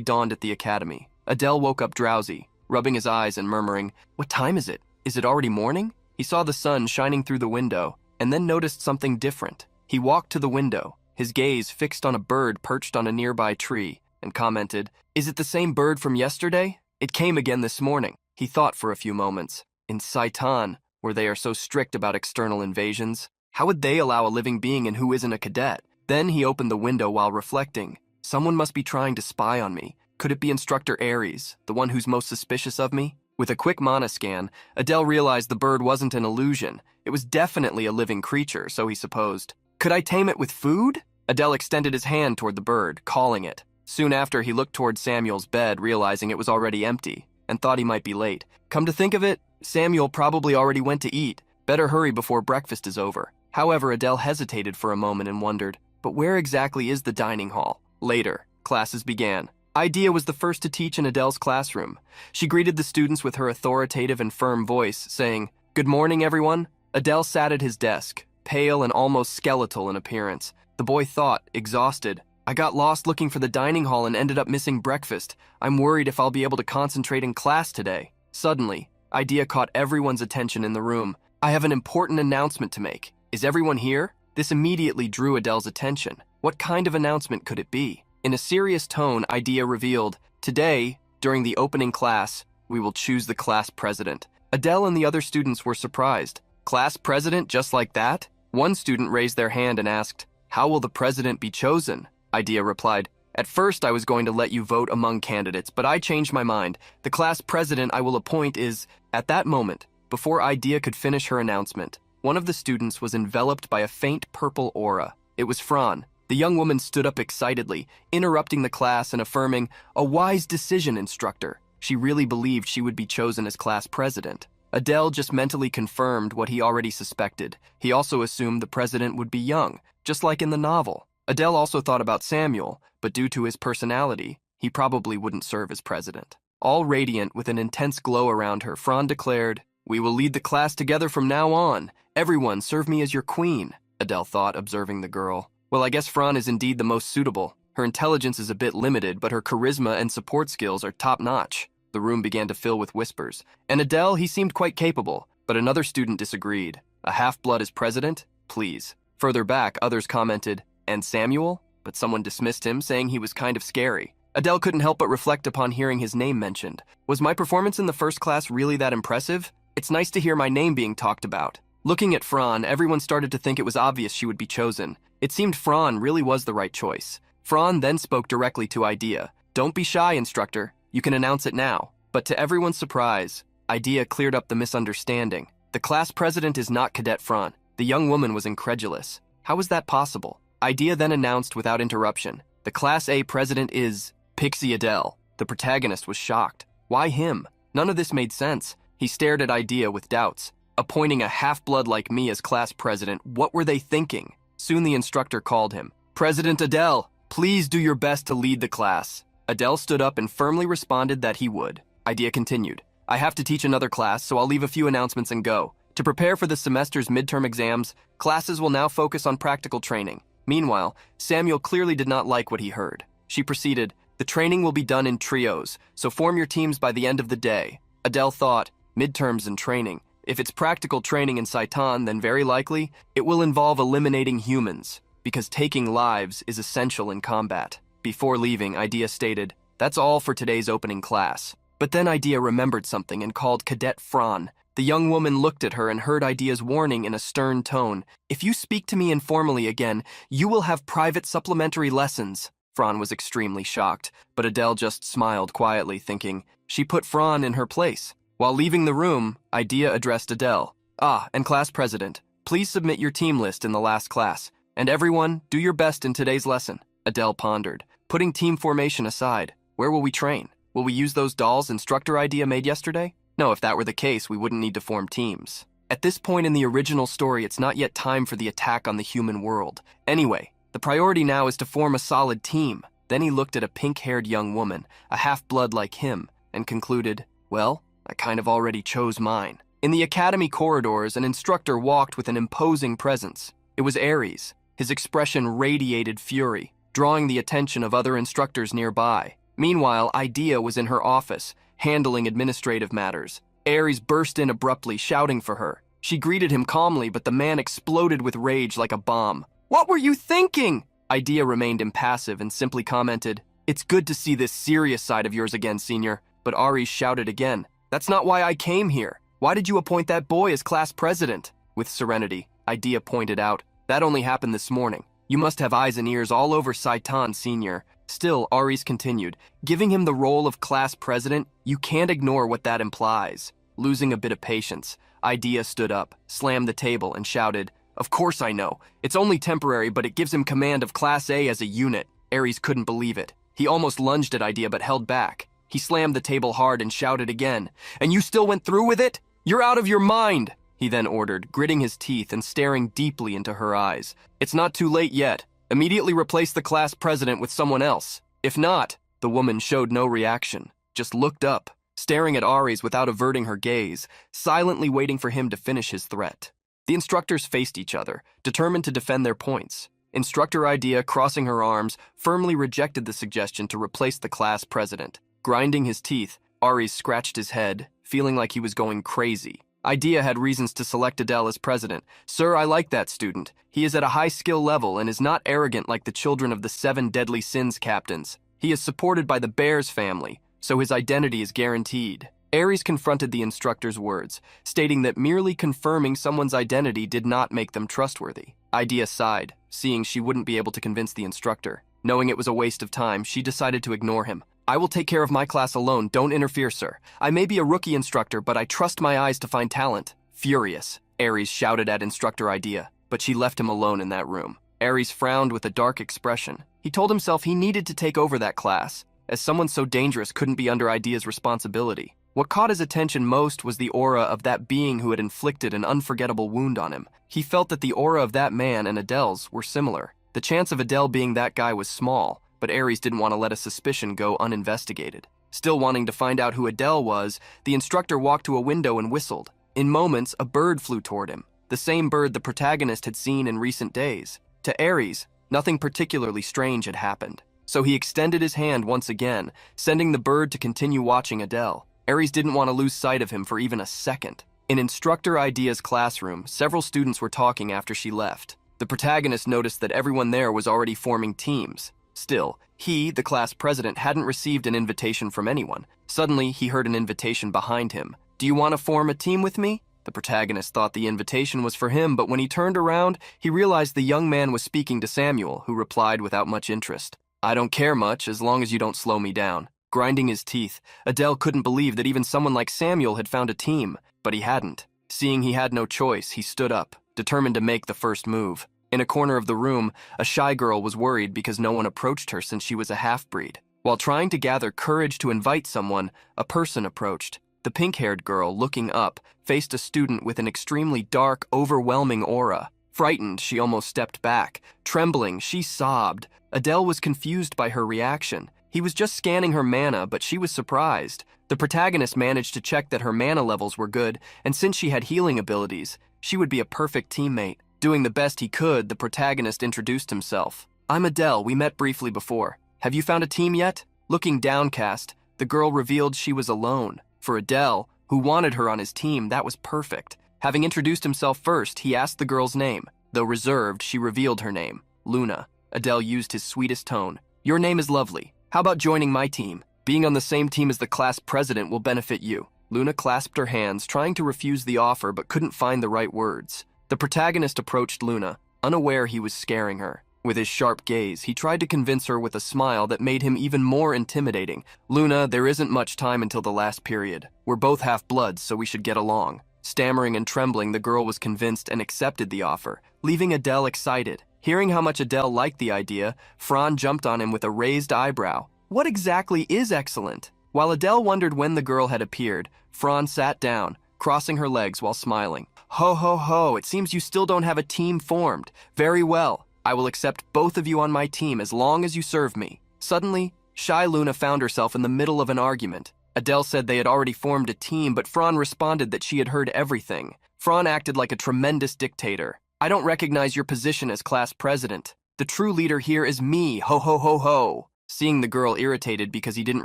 Speaker 1: dawned at the academy. Adele woke up drowsy, rubbing his eyes and murmuring, what time is it? Is it already morning? He saw the sun shining through the window, and then noticed something different. He walked to the window, his gaze fixed on a bird perched on a nearby tree, and commented, is it the same bird from yesterday? It came again this morning. He thought for a few moments. In Saitan, where they are so strict about external invasions, how would they allow a living being in who isn't a cadet? Then he opened the window while reflecting. Someone must be trying to spy on me. Could it be Instructor Ares, the one who's most suspicious of me? With a quick mana scan, Adele realized the bird wasn't an illusion. It was definitely a living creature, so he supposed. Could I tame it with food? Adele extended his hand toward the bird, calling it. Soon after, he looked toward Samuel's bed, realizing it was already empty, and thought he might be late. Come to think of it, Samuel probably already went to eat. Better hurry before breakfast is over. However, Adele hesitated for a moment and wondered, but where exactly is the dining hall? Later, classes began. Idea was the first to teach in Adele's classroom. She greeted the students with her authoritative and firm voice, saying, Good morning, everyone. Adele sat at his desk, pale and almost skeletal in appearance. The boy thought, exhausted, "I got lost looking for the dining hall and ended up missing breakfast. I'm worried if I'll be able to concentrate in class today." Suddenly, Idea caught everyone's attention in the room. "I have an important announcement to make. Is everyone here?" This immediately drew Adele's attention. What kind of announcement could it be? In a serious tone, Idea revealed, "Today, during the opening class, we will choose the class president." Adele and the other students were surprised. Class president just like that? One student raised their hand and asked, "How will the president be chosen?" Idea replied, "At first I was going to let you vote among candidates, but I changed my mind. The class president I will appoint is..." At that moment, before Idea could finish her announcement, one of the students was enveloped by a faint purple aura. It was Fran. The young woman stood up excitedly, interrupting the class and affirming, "A wise decision, instructor." She really believed she would be chosen as class president. Adele just mentally confirmed what he already suspected. He also assumed the president would be young, just like in the novel. Adele also thought about Samuel, but due to his personality, he probably wouldn't serve as president. All radiant with an intense glow around her, Fran declared, "We will lead the class together from now on. Everyone, serve me as your queen," Adele thought, observing the girl. Well, I guess Fran is indeed the most suitable. Her intelligence is a bit limited, but her charisma and support skills are top-notch. The room began to fill with whispers. And Adele, he seemed quite capable, but another student disagreed. "A half-blood as president? Please." Further back, others commented, "And Samuel?" But someone dismissed him, saying he was kind of scary. Adele couldn't help but reflect upon hearing his name mentioned. Was my performance in the first class really that impressive? It's nice to hear my name being talked about. Looking at Fran, everyone started to think it was obvious she would be chosen. It seemed Fran really was the right choice. Fran then spoke directly to Idea. "Don't be shy, instructor. You can announce it now." But to everyone's surprise, Idea cleared up the misunderstanding. "The class president is not Cadet Fran." The young woman was incredulous. How was that possible? Idea then announced without interruption, "The Class A president is Pixie Adele." The protagonist was shocked. Why him? None of this made sense. He stared at Idea with doubts. Appointing a half-blood like me as class president, what were they thinking? Soon the instructor called him. "President Adele, please do your best to lead the class." Adele stood up and firmly responded that he would. Idea continued, "I have to teach another class, so I'll leave a few announcements and go. To prepare for the semester's midterm exams, classes will now focus on practical training." Meanwhile, Samuel clearly did not like what he heard. She proceeded, "The training will be done in trios, so form your teams by the end of the day." Adele thought, midterms and training. If it's practical training in Saitan, then very likely, it will involve eliminating humans, because taking lives is essential in combat. Before leaving, Idea stated, "That's all for today's opening class." But then Idea remembered something and called Cadet Fran. The young woman looked at her and heard Idea's warning in a stern tone. "If you speak to me informally again, you will have private supplementary lessons." Fran was extremely shocked, but Adele just smiled quietly, thinking, she put Fran in her place. While leaving the room, Idea addressed Adele. "And class president, please submit your team list in the last class. And everyone, do your best in today's lesson." Adele pondered, putting team formation aside. Where will we train? Will we use those dolls instructor Idea made yesterday? No, if that were the case, we wouldn't need to form teams. At this point in the original story, it's not yet time for the attack on the human world. Anyway, the priority now is to form a solid team. Then he looked at a pink-haired young woman, a half-blood like him, and concluded, "Well, I kind of already chose mine." In the academy corridors, an instructor walked with an imposing presence. It was Ares. His expression radiated fury, drawing the attention of other instructors nearby. Meanwhile, Idea was in her office, handling administrative matters. Ares burst in abruptly, shouting for her. She greeted him calmly, but the man exploded with rage like a bomb. "What were you thinking?" Idea remained impassive and simply commented, "It's good to see this serious side of yours again, senior." But Ares shouted again, "That's not why I came here. Why did you appoint that boy as class president?" With serenity, Idea pointed out, "That only happened this morning. You must have eyes and ears all over Saitan, senior." Still, Ares continued, "Giving him the role of class president, you can't ignore what that implies." Losing a bit of patience, Idea stood up, slammed the table, and shouted, "Of course I know. It's only temporary, but it gives him command of Class A as a unit." Ares couldn't believe it. He almost lunged at Idea but held back. He slammed the table hard and shouted again, "And you still went through with it? You're out of your mind!" He then ordered, gritting his teeth and staring deeply into her eyes. "It's not too late yet. Immediately replace the class president with someone else. If not..." The woman showed no reaction, just looked up, staring at Ares without averting her gaze, silently waiting for him to finish his threat. The instructors faced each other, determined to defend their points. Instructor Idea, crossing her arms, firmly rejected the suggestion to replace the class president. Grinding his teeth, Aries scratched his head, feeling like he was going crazy. Idea had reasons to select Adele as president. Sir, I like that student. He is at a high skill level and is not arrogant like the children of the 7 deadly sins captains. He is supported by the Bears family, so his identity is guaranteed. Aries confronted the instructor's words, stating that merely confirming someone's identity did not make them trustworthy. Idea sighed, seeing she wouldn't be able to convince the instructor. Knowing it was a waste of time, she decided to ignore him. I will take care of my class alone, don't interfere, sir. I may be a rookie instructor, but I trust my eyes to find talent. Furious, Aries shouted at Instructor Idea, but she left him alone in that room. Aries frowned with a dark expression. He told himself he needed to take over that class, as someone so dangerous couldn't be under Idea's responsibility. What caught his attention most was the aura of that being who had inflicted an unforgettable wound on him. He felt that the aura of that man and Adele's were similar. The chance of Adele being that guy was small, but Aries didn't want to let a suspicion go uninvestigated. Still wanting to find out who Adele was, the instructor walked to a window and whistled. In moments, a bird flew toward him, the same bird the protagonist had seen in recent days. To Aries, nothing particularly strange had happened, so he extended his hand once again, sending the bird to continue watching Adele. Aries didn't want to lose sight of him for even a second. In Instructor Idea's classroom, several students were talking after she left. The protagonist noticed that everyone there was already forming teams. Still, he, the class president, hadn't received an invitation from anyone. Suddenly, he heard an invitation behind him. Do you want to form a team with me? The protagonist thought the invitation was for him, but when he turned around, he realized the young man was speaking to Samuel, who replied without much interest. I don't care much, as long as you don't slow me down. Grinding his teeth, Adele couldn't believe that even someone like Samuel had found a team, but he hadn't. Seeing he had no choice, he stood up, determined to make the first move. In a corner of the room, a shy girl was worried because no one approached her since she was a half-breed. While trying to gather courage to invite someone, a person approached. The pink-haired girl, looking up, faced a student with an extremely dark, overwhelming aura. Frightened, she almost stepped back. Trembling, she sobbed. Adele was confused by her reaction. He was just scanning her mana, but she was surprised. The protagonist managed to check that her mana levels were good, and since she had healing abilities, she would be a perfect teammate. Doing the best he could, the protagonist introduced himself. I'm Adele, we met briefly before. Have you found a team yet? Looking downcast, the girl revealed she was alone. For Adele, who wanted her on his team, that was perfect. Having introduced himself first, he asked the girl's name. Though reserved, she revealed her name, Luna. Adele used his sweetest tone. Your name is lovely. How about joining my team? Being on the same team as the class president will benefit you. Luna clasped her hands, trying to refuse the offer but couldn't find the right words. The protagonist approached Luna, unaware he was scaring her. With his sharp gaze, he tried to convince her with a smile that made him even more intimidating. Luna, there isn't much time until the last period. We're both half-bloods, so we should get along. Stammering and trembling, the girl was convinced and accepted the offer, leaving Adele excited. Hearing how much Adele liked the idea, Fran jumped on him with a raised eyebrow. What exactly is excellent? While Adele wondered when the girl had appeared, Fran sat down, crossing her legs while smiling. Ho ho ho, it seems you still don't have a team formed. Very well, I will accept both of you on my team as long as you serve me. Suddenly, shy Luna found herself in the middle of an argument. Adele said they had already formed a team, but Fran responded that she had heard everything. Fran acted like a tremendous dictator. I don't recognize your position as class president. The true leader here is me, ho ho ho ho. Seeing the girl irritated because he didn't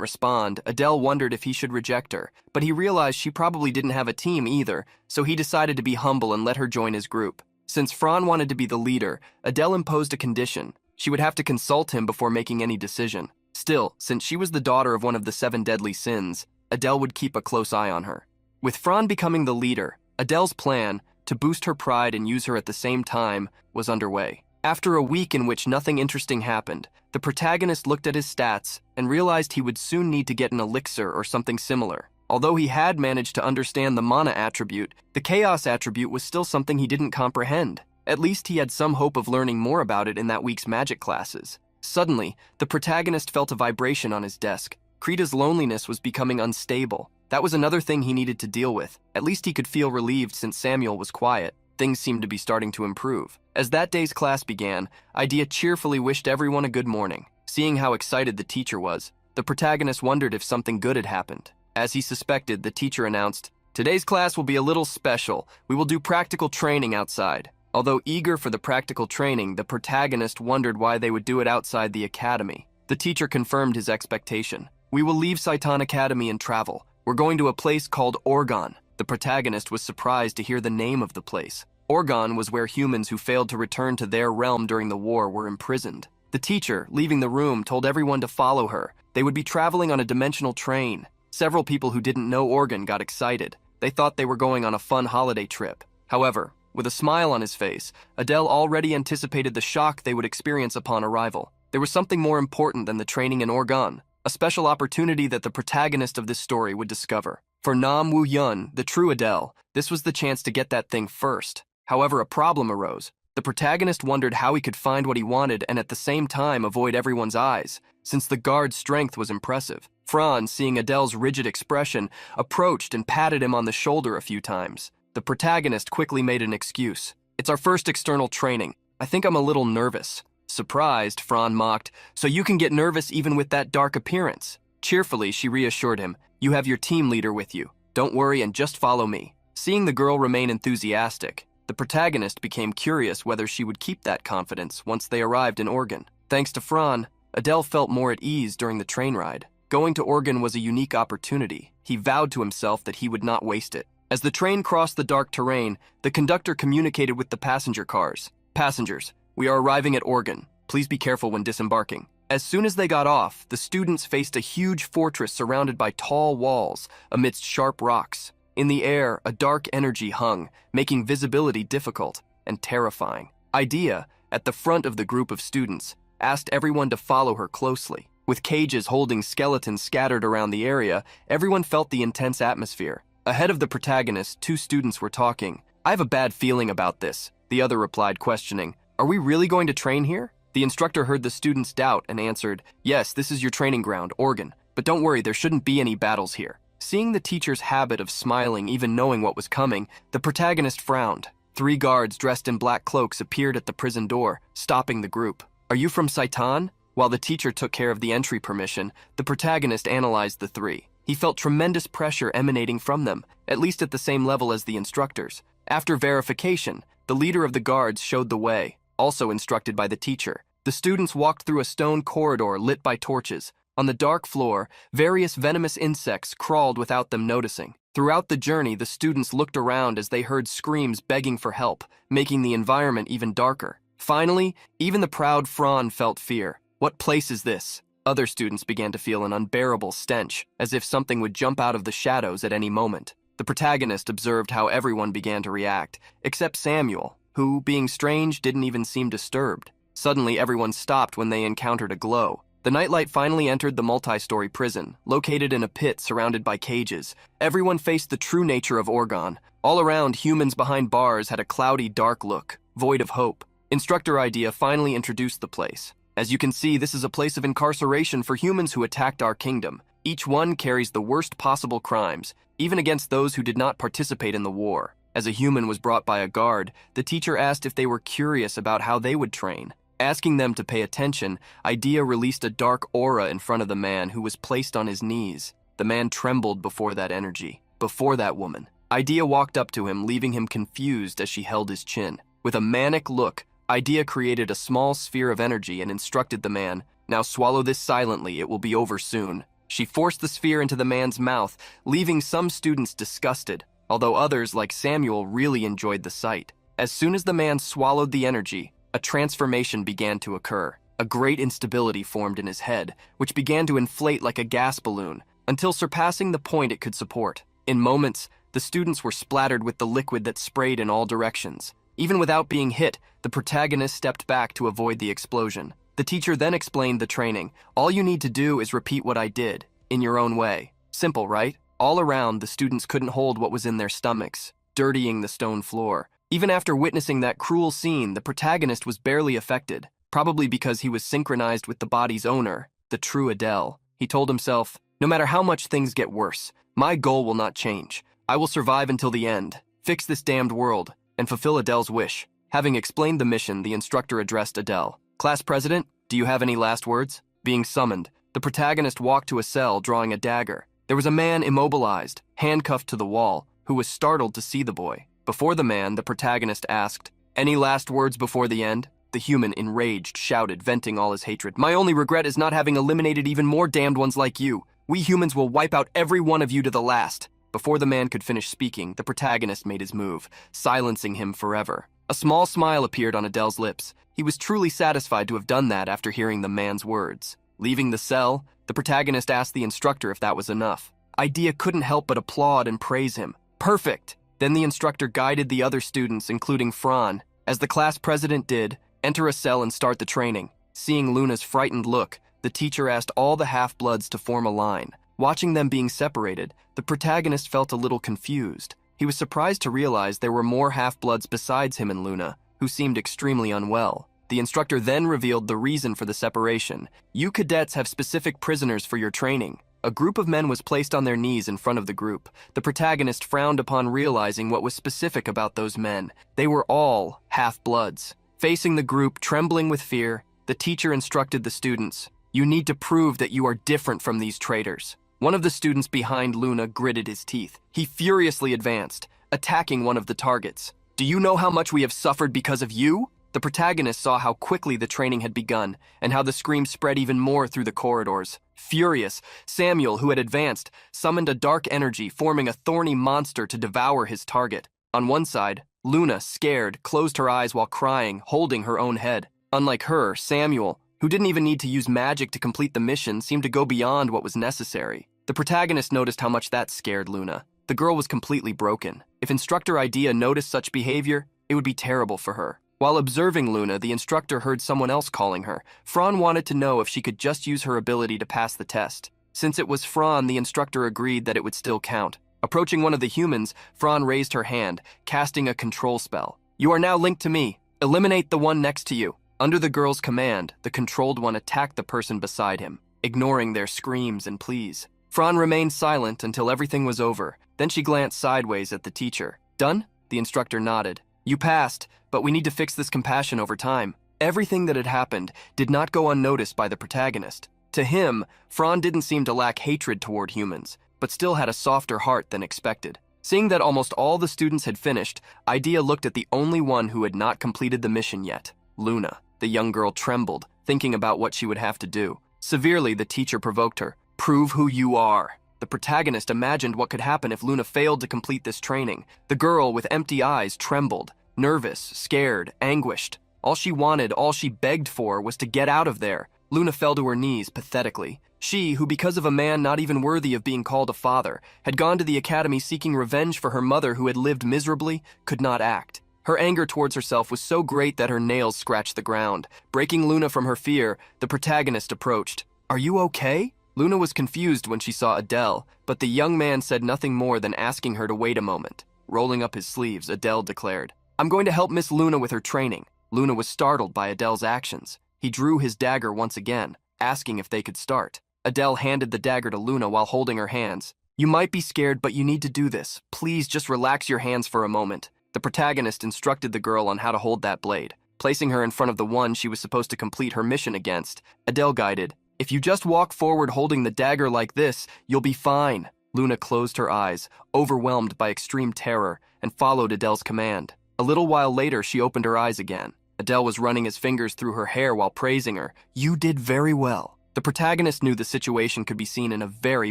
Speaker 1: respond, Adele wondered if he should reject her, but he realized she probably didn't have a team either, so he decided to be humble and let her join his group. Since Fran wanted to be the leader, Adele imposed a condition. She would have to consult him before making any decision. Still, since she was the daughter of one of the 7 deadly sins, Adele would keep a close eye on her. With Fran becoming the leader, Adele's plan, to boost her pride and use her at the same time, was underway. After a week in which nothing interesting happened, the protagonist looked at his stats and realized he would soon need to get an elixir or something similar. Although he had managed to understand the mana attribute, the chaos attribute was still something he didn't comprehend. At least he had some hope of learning more about it in that week's magic classes. Suddenly, the protagonist felt a vibration on his desk. Krita's loneliness was becoming unstable. That was another thing he needed to deal with. At least he could feel relieved since Samuel was quiet. Things seemed to be starting to improve. As that day's class began, Idea cheerfully wished everyone a good morning. Seeing how excited the teacher was, the protagonist wondered if something good had happened. As he suspected, the teacher announced, Today's class will be a little special. We will do practical training outside. Although eager for the practical training, the protagonist wondered why they would do it outside the academy. The teacher confirmed his expectation. We will leave Saitan Academy and travel. We're going to a place called Orgon. The protagonist was surprised to hear the name of the place. Orgon was where humans who failed to return to their realm during the war were imprisoned. The teacher, leaving the room, told everyone to follow her. They would be traveling on a dimensional train. Several people who didn't know Orgon got excited. They thought they were going on a fun holiday trip. However, with a smile on his face, Adele already anticipated the shock they would experience upon arrival. There was something more important than the training in Orgon, a special opportunity that the protagonist of this story would discover. For Nam Woo Yun, the true Adele, this was the chance to get that thing first. However, a problem arose. The protagonist wondered how he could find what he wanted and at the same time avoid everyone's eyes, since the guard's strength was impressive. Franz, seeing Adele's rigid expression, approached and patted him on the shoulder a few times. The protagonist quickly made an excuse. "It's our first external training. I think I'm a little nervous." Surprised, Franz mocked, "So you can get nervous even with that dark appearance?" Cheerfully, she reassured him, "You have your team leader with you. Don't worry and just follow me." Seeing the girl remain enthusiastic, the protagonist became curious whether she would keep that confidence once they arrived in Orgon. Thanks to Franz, Adele felt more at ease during the train ride. Going to Orgon was a unique opportunity. He vowed to himself that he would not waste it. As the train crossed the dark terrain, the conductor communicated with the passenger cars. "Passengers, we are arriving at Orgon. Please be careful when disembarking." As soon as they got off, the students faced a huge fortress surrounded by tall walls amidst sharp rocks. In the air, a dark energy hung, making visibility difficult and terrifying. Idea, at the front of the group of students, asked everyone to follow her closely. With cages holding skeletons scattered around the area, everyone felt the intense atmosphere. Ahead of the protagonist, two students were talking. "I have a bad feeling about this," the other replied, questioning. "Are we really going to train here?" The instructor heard the student's doubt and answered, "Yes, this is your training ground, Orgon. But don't worry, there shouldn't be any battles here." Seeing the teacher's habit of smiling even knowing what was coming, the protagonist frowned. 3 guards dressed in black cloaks appeared at the prison door, stopping the group. "Are you from Saitan?" While the teacher took care of the entry permission, the protagonist analyzed the 3. He felt tremendous pressure emanating from them, at least at the same level as the instructors. After verification, the leader of the guards showed the way, also instructed by the teacher. The students walked through a stone corridor lit by torches. On the dark floor, various venomous insects crawled without them noticing. Throughout the journey, the students looked around as they heard screams begging for help, making the environment even darker. Finally, even the proud Franz felt fear. "What place is this?" Other students began to feel an unbearable stench, as if something would jump out of the shadows at any moment. The protagonist observed how everyone began to react, except Samuel, who, being strange, didn't even seem disturbed. Suddenly, everyone stopped when they encountered a glow. The nightlight finally entered the multi-story prison, located in a pit surrounded by cages. Everyone faced the true nature of Orgon. All around, humans behind bars had a cloudy, dark look, void of hope. Instructor Idea finally introduced the place. "As you can see, this is a place of incarceration for humans who attacked our kingdom. Each one carries the worst possible crimes, even against those who did not participate in the war." As a human was brought by a guard, the teacher asked if they were curious about how they would train. Asking them to pay attention, Idea released a dark aura in front of the man who was placed on his knees. The man trembled before that energy, before that woman. Idea walked up to him, leaving him confused as she held his chin. With a manic look, Idea created a small sphere of energy and instructed the man, "Now swallow this silently, it will be over soon." She forced the sphere into the man's mouth, leaving some students disgusted, although others, like Samuel, really enjoyed the sight. As soon as the man swallowed the energy, a transformation began to occur. A great instability formed in his head, which began to inflate like a gas balloon, until surpassing the point it could support. In moments, the students were splattered with the liquid that sprayed in all directions. Even without being hit, the protagonist stepped back to avoid the explosion. The teacher then explained the training. "All you need to do is repeat what I did, in your own way." Simple, right? All around, the students couldn't hold what was in their stomachs, dirtying the stone floor. Even after witnessing that cruel scene, the protagonist was barely affected, probably because he was synchronized with the body's owner, the true Adele. He told himself, "No matter how much things get worse, my goal will not change. I will survive until the end, fix this damned world, and fulfill Adele's wish." Having explained the mission, the instructor addressed Adele. "Class president, do you have any last words?" Being summoned, the protagonist walked to a cell, drawing a dagger. There was a man immobilized, handcuffed to the wall, who was startled to see the boy. Before the man, the protagonist asked, "Any last words before the end?" The human, enraged, shouted, venting all his hatred. "My only regret is not having eliminated even more damned ones like you. We humans will wipe out every one of you to the last." Before the man could finish speaking, the protagonist made his move, silencing him forever. A small smile appeared on Adele's lips. He was truly satisfied to have done that after hearing the man's words. Leaving the cell, the protagonist asked the instructor if that was enough. Idea couldn't help but applaud and praise him. "Perfect!" Then the instructor guided the other students, including Fran, as the class president did, enter a cell and start the training. Seeing Luna's frightened look, the teacher asked all the half-bloods to form a line. Watching them being separated, the protagonist felt a little confused. He was surprised to realize there were more half-bloods besides him and Luna, who seemed extremely unwell. The instructor then revealed the reason for the separation. "You cadets have specific prisoners for your training." A group of men was placed on their knees in front of the group. The protagonist frowned upon realizing what was specific about those men. They were all half-bloods. Facing the group, trembling with fear, the teacher instructed the students, "You need to prove that you are different from these traitors." One of the students behind Luna gritted his teeth. He furiously advanced, attacking one of the targets. "Do you know how much we have suffered because of you?" The protagonist saw how quickly the training had begun, and how the screams spread even more through the corridors. Furious, Samuel, who had advanced, summoned a dark energy, forming a thorny monster to devour his target. On one side, Luna, scared, closed her eyes while crying, holding her own head. Unlike her, Samuel, who didn't even need to use magic to complete the mission, seemed to go beyond what was necessary. The protagonist noticed how much that scared Luna. The girl was completely broken. If Instructor Idea noticed such behavior, it would be terrible for her. While observing Luna, the instructor heard someone else calling her. Fran wanted to know if she could just use her ability to pass the test. Since it was Fran, the instructor agreed that it would still count. Approaching one of the humans, Fran raised her hand, casting a control spell. "You are now linked to me. Eliminate the one next to you." Under the girl's command, the controlled one attacked the person beside him, ignoring their screams and pleas. Fran remained silent until everything was over. Then she glanced sideways at the teacher. "Done?" The instructor nodded. "You passed, but we need to fix this compassion over time." Everything that had happened did not go unnoticed by the protagonist. To him, Fran didn't seem to lack hatred toward humans, but still had a softer heart than expected. Seeing that almost all the students had finished, Idea looked at the only one who had not completed the mission yet, Luna. The young girl trembled, thinking about what she would have to do. Severely, the teacher provoked her. "Prove who you are." The protagonist imagined what could happen if Luna failed to complete this training. The girl, with empty eyes, trembled, nervous, scared, anguished. All she wanted, all she begged for, was to get out of there. Luna fell to her knees, pathetically. She, who because of a man not even worthy of being called a father, had gone to the academy seeking revenge for her mother who had lived miserably, could not act. Her anger towards herself was so great that her nails scratched the ground. Breaking Luna from her fear, the protagonist approached. "Are you okay?" Luna was confused when she saw Adele, but the young man said nothing more than asking her to wait a moment. Rolling up his sleeves, Adele declared, "I'm going to help Miss Luna with her training." Luna was startled by Adele's actions. He drew his dagger once again, asking if they could start. Adele handed the dagger to Luna while holding her hands. "You might be scared, but you need to do this. Please just relax your hands for a moment." The protagonist instructed the girl on how to hold that blade. Placing her in front of the one she was supposed to complete her mission against, Adele guided, "If you just walk forward holding the dagger like this, you'll be fine." Luna closed her eyes, overwhelmed by extreme terror, and followed Adele's command. A little while later, she opened her eyes again. Adele was running his fingers through her hair while praising her. "You did very well." The protagonist knew the situation could be seen in a very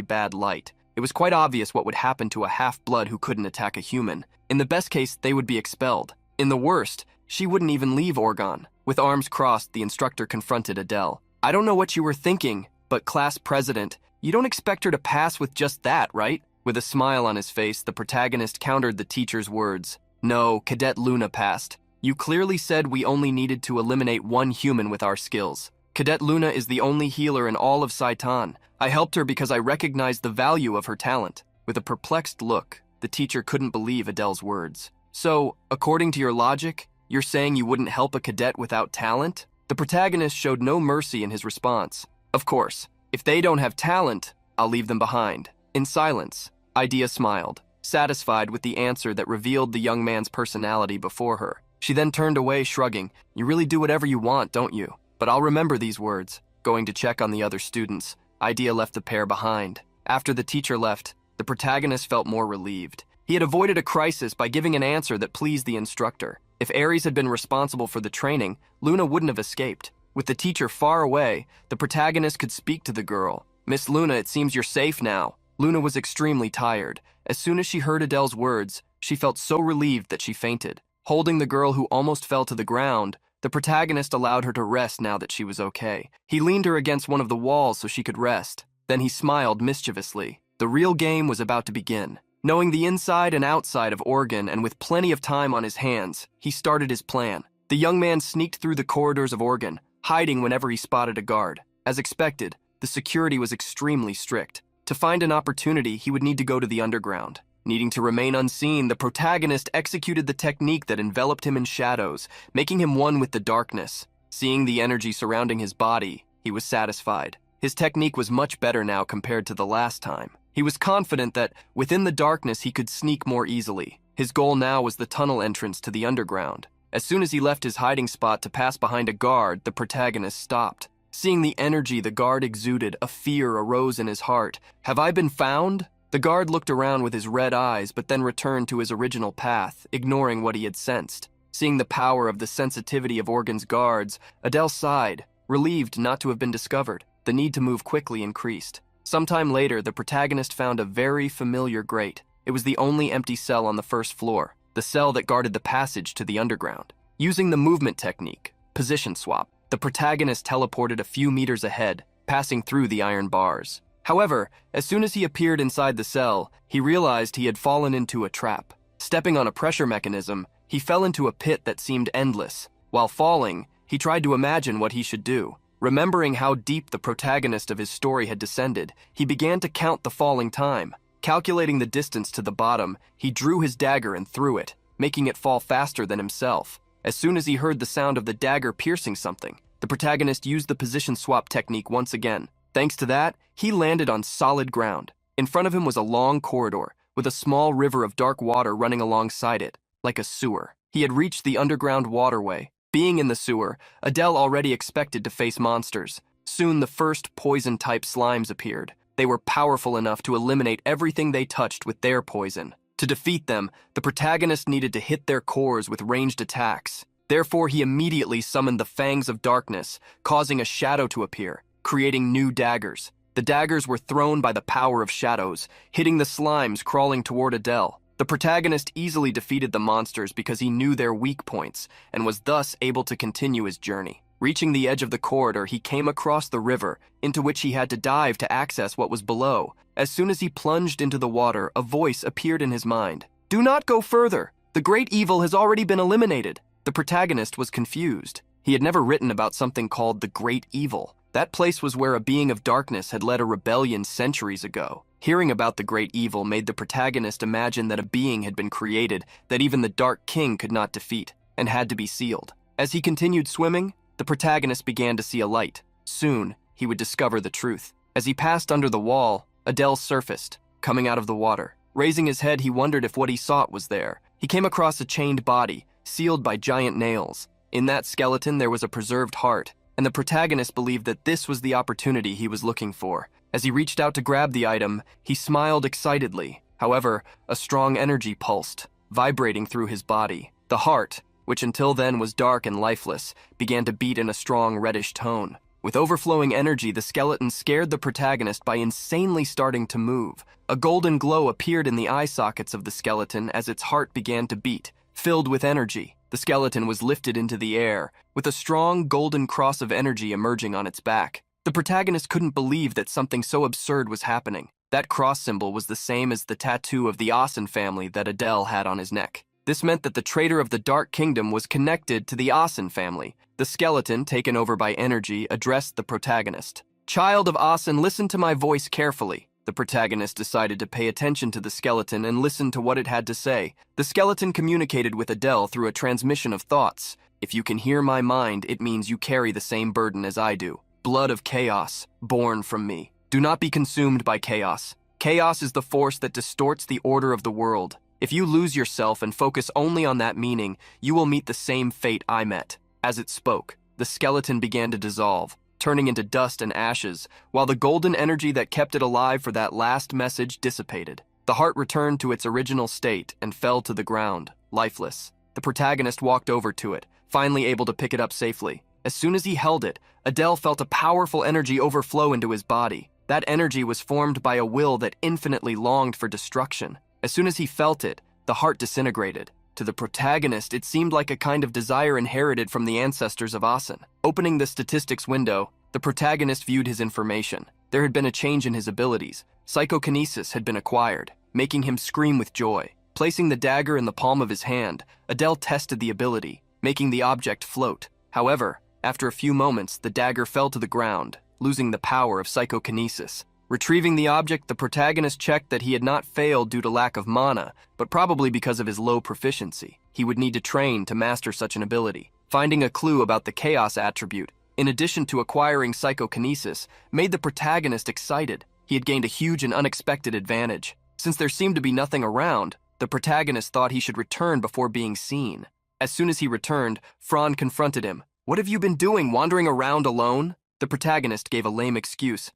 Speaker 1: bad light. It was quite obvious what would happen to a half-blood who couldn't attack a human. In the best case, they would be expelled. In the worst, she wouldn't even leave Oregon. With arms crossed, the instructor confronted Adele. "I don't know what you were thinking, but class president, you don't expect her to pass with just that, right?" With a smile on his face, the protagonist countered the teacher's words. "No, Cadet Luna passed. You clearly said we only needed to eliminate one human with our skills. Cadet Luna is the only healer in all of Saitan. I helped her because I recognized the value of her talent." With a perplexed look, the teacher couldn't believe Adele's words. "So, according to your logic, you're saying you wouldn't help a cadet without talent?" The protagonist showed no mercy in his response. "Of course, if they don't have talent, I'll leave them behind." In silence, Idea smiled, satisfied with the answer that revealed the young man's personality before her. She then turned away, shrugging. "You really do whatever you want, don't you? But I'll remember these words." Going to check on the other students, Idea left the pair behind. After the teacher left, the protagonist felt more relieved. He had avoided a crisis by giving an answer that pleased the instructor. If Ares had been responsible for the training, Luna wouldn't have escaped. With the teacher far away, the protagonist could speak to the girl. "Miss Luna, it seems you're safe now." Luna was extremely tired. As soon as she heard Adele's words, she felt so relieved that she fainted. Holding the girl who almost fell to the ground, the protagonist allowed her to rest now that she was okay. He leaned her against one of the walls so she could rest. Then he smiled mischievously. The real game was about to begin. Knowing the inside and outside of Oregon and with plenty of time on his hands, he started his plan. The young man sneaked through the corridors of Oregon, hiding whenever he spotted a guard. As expected, the security was extremely strict. To find an opportunity, he would need to go to the underground. Needing to remain unseen, the protagonist executed the technique that enveloped him in shadows, making him one with the darkness. Seeing the energy surrounding his body, he was satisfied. His technique was much better now compared to the last time. He was confident that, within the darkness, he could sneak more easily. His goal now was the tunnel entrance to the underground. As soon as he left his hiding spot to pass behind a guard, the protagonist stopped. Seeing the energy the guard exuded, a fear arose in his heart. "Have I been found?" The guard looked around with his red eyes, but then returned to his original path, ignoring what he had sensed. Seeing the power of the sensitivity of Oregon's guards, Adele sighed, relieved not to have been discovered. The need to move quickly increased. Sometime later, the protagonist found a very familiar grate. It was the only empty cell on the first floor, the cell that guarded the passage to the underground. Using the movement technique, position swap, the protagonist teleported a few meters ahead, passing through the iron bars. However, as soon as he appeared inside the cell, he realized he had fallen into a trap. Stepping on a pressure mechanism, he fell into a pit that seemed endless. While falling, he tried to imagine what he should do. Remembering how deep the protagonist of his story had descended, he began to count the falling time. Calculating the distance to the bottom, he drew his dagger and threw it, making it fall faster than himself. As soon as he heard the sound of the dagger piercing something, the protagonist used the position swap technique once again. Thanks to that, he landed on solid ground. In front of him was a long corridor, with a small river of dark water running alongside it, like a sewer. He had reached the underground waterway. Being in the sewer, Adele already expected to face monsters. Soon the first poison-type slimes appeared. They were powerful enough to eliminate everything they touched with their poison. To defeat them, the protagonist needed to hit their cores with ranged attacks. Therefore, he immediately summoned the Fangs of Darkness, causing a shadow to appear, creating new daggers. The daggers were thrown by the power of shadows, hitting the slimes crawling toward Adele. The protagonist easily defeated the monsters because he knew their weak points and was thus able to continue his journey. Reaching the edge of the corridor, he came across the river, into which he had to dive to access what was below. As soon as he plunged into the water, a voice appeared in his mind. "Do not go further! The great evil has already been eliminated." The protagonist was confused. He had never written about something called the great evil. That place was where a being of darkness had led a rebellion centuries ago. Hearing about the great evil made the protagonist imagine that a being had been created that even the Dark King could not defeat, and had to be sealed. As he continued swimming, the protagonist began to see a light. Soon, he would discover the truth. As he passed under the wall, Adele surfaced, coming out of the water. Raising his head, he wondered if what he sought was there. He came across a chained body, sealed by giant nails. In that skeleton, there was a preserved heart, and the protagonist believed that this was the opportunity he was looking for. As he reached out to grab the item, he smiled excitedly. However, a strong energy pulsed, vibrating through his body. The heart, which until then was dark and lifeless, began to beat in a strong reddish tone. With overflowing energy, the skeleton scared the protagonist by insanely starting to move. A golden glow appeared in the eye sockets of the skeleton as its heart began to beat. Filled with energy, the skeleton was lifted into the air, with a strong golden cross of energy emerging on its back. The protagonist couldn't believe that something so absurd was happening. That cross symbol was the same as the tattoo of the Asen family that Adele had on his neck. This meant that the traitor of the Dark Kingdom was connected to the Asen family. The skeleton, taken over by energy, addressed the protagonist. "Child of Asen, listen to my voice carefully." The protagonist decided to pay attention to the skeleton and listen to what it had to say. The skeleton communicated with Adele through a transmission of thoughts. "If you can hear my mind, it means you carry the same burden as I do. Blood of chaos, born from me. Do not be consumed by chaos. Chaos is the force that distorts the order of the world. If you lose yourself and focus only on that meaning, you will meet the same fate I met." As it spoke, the skeleton began to dissolve, turning into dust and ashes, while the golden energy that kept it alive for that last message dissipated. The heart returned to its original state and fell to the ground, lifeless. The protagonist walked over to it, finally able to pick it up safely. As soon as he held it, Adele felt a powerful energy overflow into his body. That energy was formed by a will that infinitely longed for destruction. As soon as he felt it, the heart disintegrated. To the protagonist, it seemed like a kind of desire inherited from the ancestors of Asen. Opening the statistics window, the protagonist viewed his information. There had been a change in his abilities. Psychokinesis had been acquired, making him scream with joy. Placing the dagger in the palm of his hand, Adele tested the ability, making the object float. However, after a few moments, the dagger fell to the ground, losing the power of psychokinesis. Retrieving the object, the protagonist checked that he had not failed due to lack of mana, but probably because of his low proficiency. He would need to train to master such an ability. Finding a clue about the chaos attribute, in addition to acquiring psychokinesis, made the protagonist excited. He had gained a huge and unexpected advantage. Since there seemed to be nothing around, the protagonist thought he should return before being seen. As soon as he returned, Fran confronted him. "What have you been doing, wandering around alone?" The protagonist gave a lame excuse.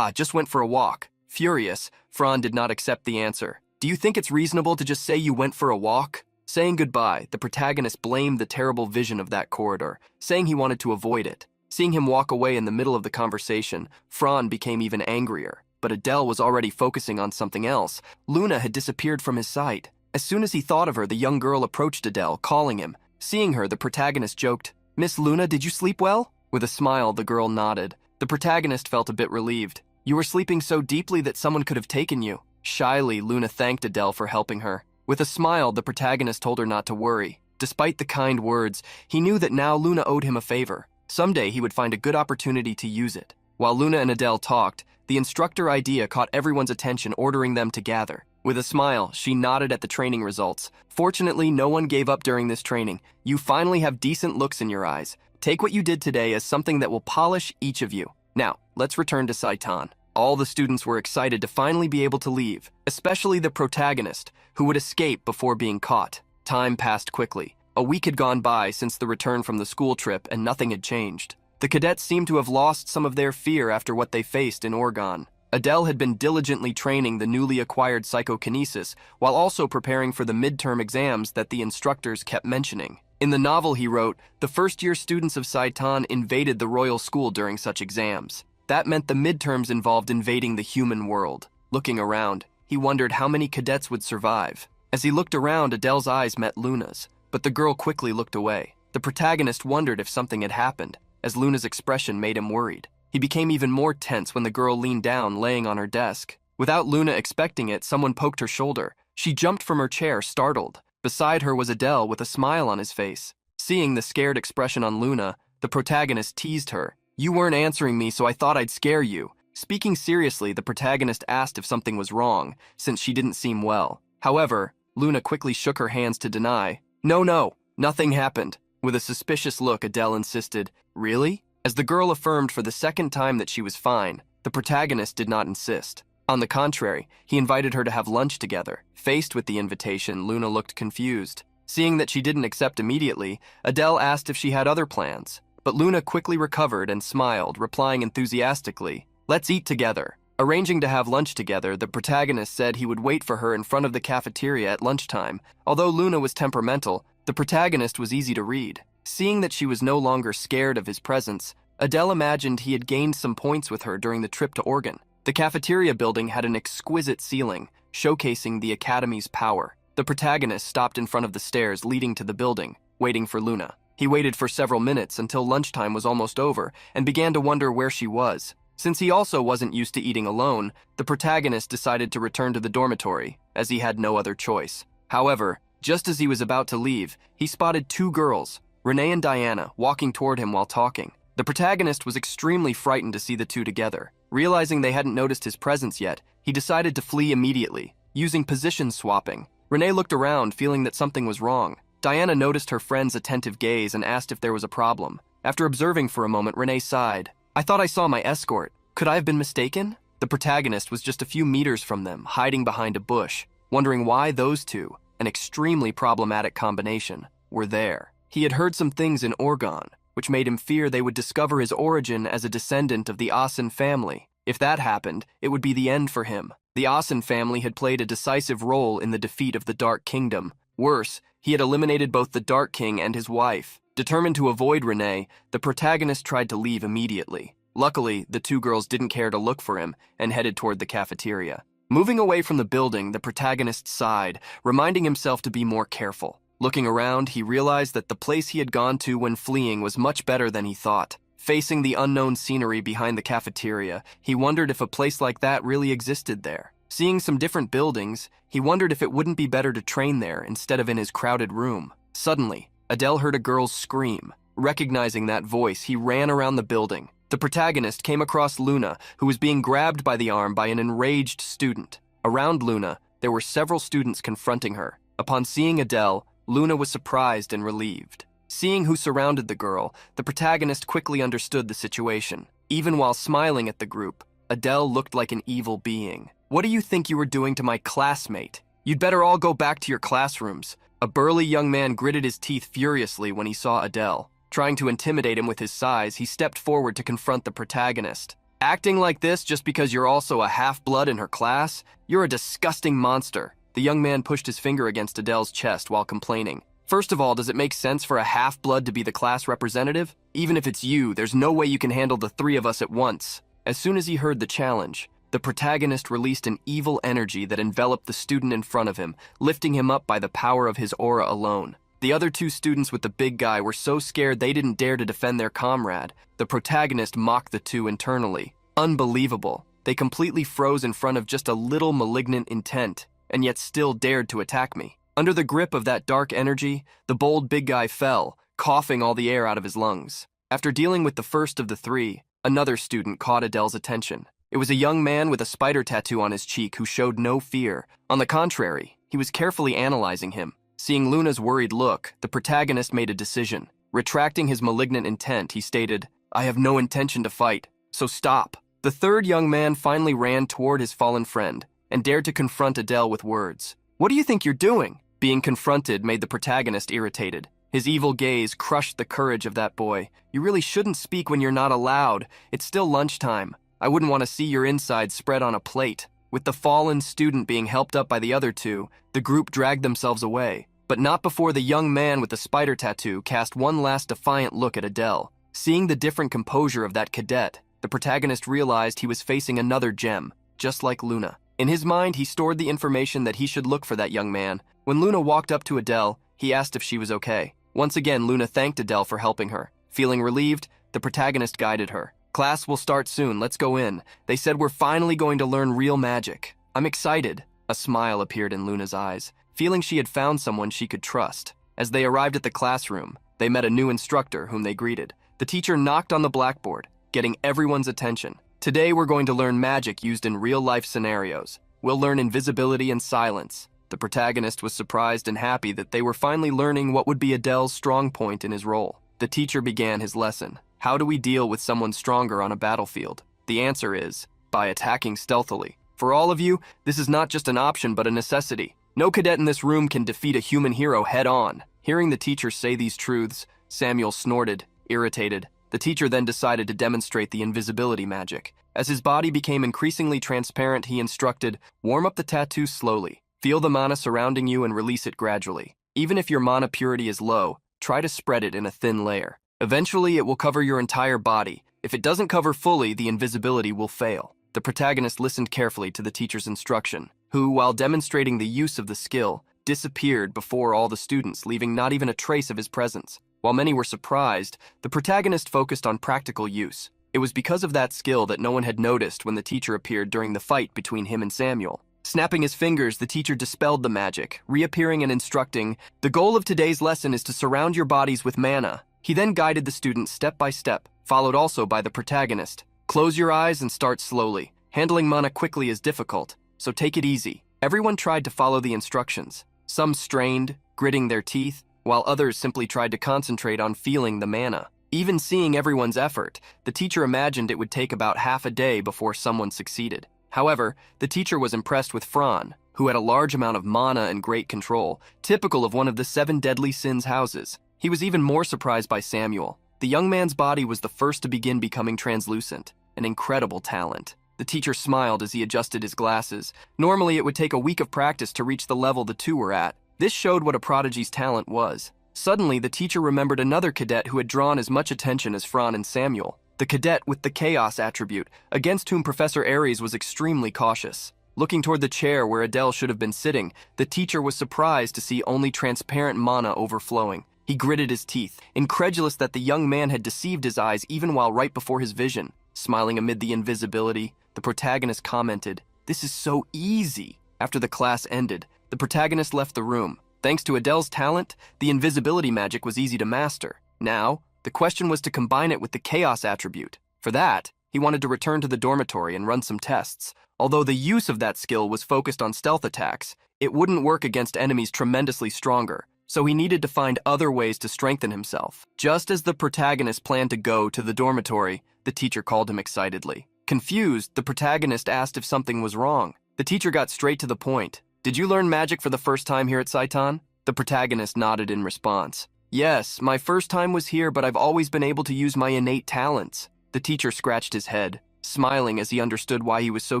Speaker 1: Just went for a walk." Furious, Fran did not accept the answer. "Do you think it's reasonable to just say you went for a walk?" Saying goodbye, the protagonist blamed the terrible vision of that corridor, saying he wanted to avoid it. Seeing him walk away in the middle of the conversation, Fran became even angrier. But Adele was already focusing on something else. Luna had disappeared from his sight. As soon as he thought of her, the young girl approached Adele, calling him. Seeing her, the protagonist joked, "Miss Luna, did you sleep well?" With a smile, the girl nodded. The protagonist felt a bit relieved. "You were sleeping so deeply that someone could have taken you." Shyly, Luna thanked Adele for helping her. With a smile, the protagonist told her not to worry. Despite the kind words, he knew that now Luna owed him a favor. Someday he would find a good opportunity to use it. While Luna and Adele talked, the instructor idea caught everyone's attention, ordering them to gather. With a smile, she nodded at the training results. "Fortunately, no one gave up during this training. You finally have decent looks in your eyes. Take what you did today as something that will polish each of you. Now, let's return to Saitan." All the students were excited to finally be able to leave, especially the protagonist, who would escape before being caught. Time passed quickly. A week had gone by since the return from the school trip, and nothing had changed. The cadets seemed to have lost some of their fear after what they faced in Oregon. Adele had been diligently training the newly acquired psychokinesis, while also preparing for the midterm exams that the instructors kept mentioning. In the novel he wrote, the first-year students of Saitan invaded the royal school during such exams. That meant the midterms involved invading the human world. Looking around, he wondered how many cadets would survive. As he looked around, Adele's eyes met Luna's, but the girl quickly looked away. The protagonist wondered if something had happened, as Luna's expression made him worried. He became even more tense when the girl leaned down, laying on her desk. Without Luna expecting it, someone poked her shoulder. She jumped from her chair, startled. Beside her was Adele with a smile on his face. Seeing the scared expression on Luna, the protagonist teased her. "You weren't answering me, so I thought I'd scare you." Speaking seriously, the protagonist asked if something was wrong, since she didn't seem well. However, Luna quickly shook her hands to deny. No, nothing happened." With a suspicious look, Adele insisted, "Really?" As the girl affirmed for the second time that she was fine, the protagonist did not insist. On the contrary, he invited her to have lunch together. Faced with the invitation, Luna looked confused. Seeing that she didn't accept immediately, Adele asked if she had other plans. But Luna quickly recovered and smiled, replying enthusiastically, "Let's eat together." Arranging to have lunch together, the protagonist said he would wait for her in front of the cafeteria at lunchtime. Although Luna was temperamental, the protagonist was easy to read. Seeing that she was no longer scared of his presence, Adele imagined he had gained some points with her during the trip to Oregon. The cafeteria building had an exquisite ceiling, showcasing the Academy's power. The protagonist stopped in front of the stairs leading to the building, waiting for Luna. He waited for several minutes until lunchtime was almost over and began to wonder where she was. Since he also wasn't used to eating alone, the protagonist decided to return to the dormitory, as he had no other choice. However, just as he was about to leave, he spotted two girls, Renee and Diana, walking toward him while talking. The protagonist was extremely frightened to see the two together. Realizing they hadn't noticed his presence yet, he decided to flee immediately, using position swapping. Renee looked around, feeling that something was wrong. Diana noticed her friend's attentive gaze and asked if there was a problem. After observing for a moment, Renee sighed. "I thought I saw my escort. Could I have been mistaken?" The protagonist was just a few meters from them, hiding behind a bush, wondering why those two, an extremely problematic combination, were there. He had heard some things in Oregon, which made him fear they would discover his origin as a descendant of the Asen family. If that happened, it would be the end for him. The Asen family had played a decisive role in the defeat of the Dark Kingdom. Worse, he had eliminated both the Dark King and his wife. Determined to avoid Renee, the protagonist tried to leave immediately. Luckily, the two girls didn't care to look for him and headed toward the cafeteria. Moving away from the building, the protagonist sighed, reminding himself to be more careful. Looking around, he realized that the place he had gone to when fleeing was much better than he thought. Facing the unknown scenery behind the cafeteria, he wondered if a place like that really existed there. Seeing some different buildings, he wondered if it wouldn't be better to train there instead of in his crowded room. Suddenly, Adele heard a girl's scream. Recognizing that voice, he ran around the building. The protagonist came across Luna, who was being grabbed by the arm by an enraged student. Around Luna, there were several students confronting her. Upon seeing Adele, Luna was surprised and relieved. Seeing who surrounded the girl, the protagonist quickly understood the situation. Even while smiling at the group, Adele looked like an evil being. "What do you think you were doing to my classmate? You'd better all go back to your classrooms." A burly young man gritted his teeth furiously when he saw Adele. Trying to intimidate him with his size, he stepped forward to confront the protagonist. "Acting like this just because you're also a half-blood in her class? You're a disgusting monster." The young man pushed his finger against Adele's chest while complaining. "First of all, does it make sense for a half-blood to be the class representative? Even if it's you, there's no way you can handle the three of us at once." As soon as he heard the challenge, the protagonist released an evil energy that enveloped the student in front of him, lifting him up by the power of his aura alone. The other two students with the big guy were so scared they didn't dare to defend their comrade. The protagonist mocked the two internally. Unbelievable. They completely froze in front of just a little malignant intent, and yet still dared to attack me. Under the grip of that dark energy, the bold big guy fell, coughing all the air out of his lungs. After dealing with the first of the three, another student caught Adele's attention. It was a young man with a spider tattoo on his cheek who showed no fear. On the contrary, he was carefully analyzing him. Seeing Luna's worried look, the protagonist made a decision. Retracting his malignant intent, he stated, "I have no intention to fight, so stop." The third young man finally ran toward his fallen friend and dared to confront Adele with words. "What do you think you're doing?" Being confronted made the protagonist irritated. His evil gaze crushed the courage of that boy. "You really shouldn't speak when you're not allowed. It's still lunchtime. I wouldn't want to see your insides spread on a plate." With the fallen student being helped up by the other two, the group dragged themselves away. But not before the young man with the spider tattoo cast one last defiant look at Adele. Seeing the different composure of that cadet, the protagonist realized he was facing another gem, just like Luna. In his mind, he stored the information that he should look for that young man. When Luna walked up to Adele, he asked if she was okay. Once again, Luna thanked Adele for helping her. Feeling relieved, the protagonist guided her. "Class will start soon, let's go in. They said we're finally going to learn real magic. I'm excited." A smile appeared in Luna's eyes, feeling she had found someone she could trust. As they arrived at the classroom, they met a new instructor whom they greeted. The teacher knocked on the blackboard, getting everyone's attention. "Today we're going to learn magic used in real-life scenarios. We'll learn invisibility and silence." The protagonist was surprised and happy that they were finally learning what would be Adele's strong point in his role. The teacher began his lesson. How do we deal with someone stronger on a battlefield? The answer is, by attacking stealthily. For all of you, this is not just an option but a necessity. No cadet in this room can defeat a human hero head-on. Hearing the teacher say these truths, Samuel snorted, irritated. The teacher then decided to demonstrate the invisibility magic. As his body became increasingly transparent, he instructed, "Warm up the tattoo slowly. Feel the mana surrounding you and release it gradually. Even if your mana purity is low, try to spread it in a thin layer. Eventually, it will cover your entire body. If it doesn't cover fully, the invisibility will fail." The protagonist listened carefully to the teacher's instruction, who, while demonstrating the use of the skill, disappeared before all the students, leaving not even a trace of his presence. While many were surprised, the protagonist focused on practical use. It was because of that skill that no one had noticed when the teacher appeared during the fight between him and Samuel. Snapping his fingers, the teacher dispelled the magic, reappearing and instructing, "The goal of today's lesson is to surround your bodies with mana." He then guided the students step by step, followed also by the protagonist. "Close your eyes and start slowly. Handling mana quickly is difficult, so take it easy." Everyone tried to follow the instructions. Some strained, gritting their teeth, while others simply tried to concentrate on feeling the mana. Even seeing everyone's effort, the teacher imagined it would take about half a day before someone succeeded. However, the teacher was impressed with Fran, who had a large amount of mana and great control, typical of one of the 7 deadly sins houses. He was even more surprised by Samuel. The young man's body was the first to begin becoming translucent, an incredible talent. The teacher smiled as he adjusted his glasses. Normally, it would take a week of practice to reach the level the two were at. This showed what a prodigy's talent was. Suddenly, the teacher remembered another cadet who had drawn as much attention as Fran and Samuel. The cadet with the chaos attribute, against whom Professor Aries was extremely cautious. Looking toward the chair where Adele should have been sitting, the teacher was surprised to see only transparent mana overflowing. He gritted his teeth, incredulous that the young man had deceived his eyes even while right before his vision. Smiling amid the invisibility, the protagonist commented, "This is so easy." After the class ended, the protagonist left the room. Thanks to Adele's talent, the invisibility magic was easy to master. Now, the question was to combine it with the chaos attribute. For that, he wanted to return to the dormitory and run some tests. Although the use of that skill was focused on stealth attacks, it wouldn't work against enemies tremendously stronger, so he needed to find other ways to strengthen himself. Just as the protagonist planned to go to the dormitory, the teacher called him excitedly. Confused, the protagonist asked if something was wrong. The teacher got straight to the point. "Did you learn magic for the first time here at Saitan?" The protagonist nodded in response. "Yes, my first time was here, but I've always been able to use my innate talents." The teacher scratched his head, smiling as he understood why he was so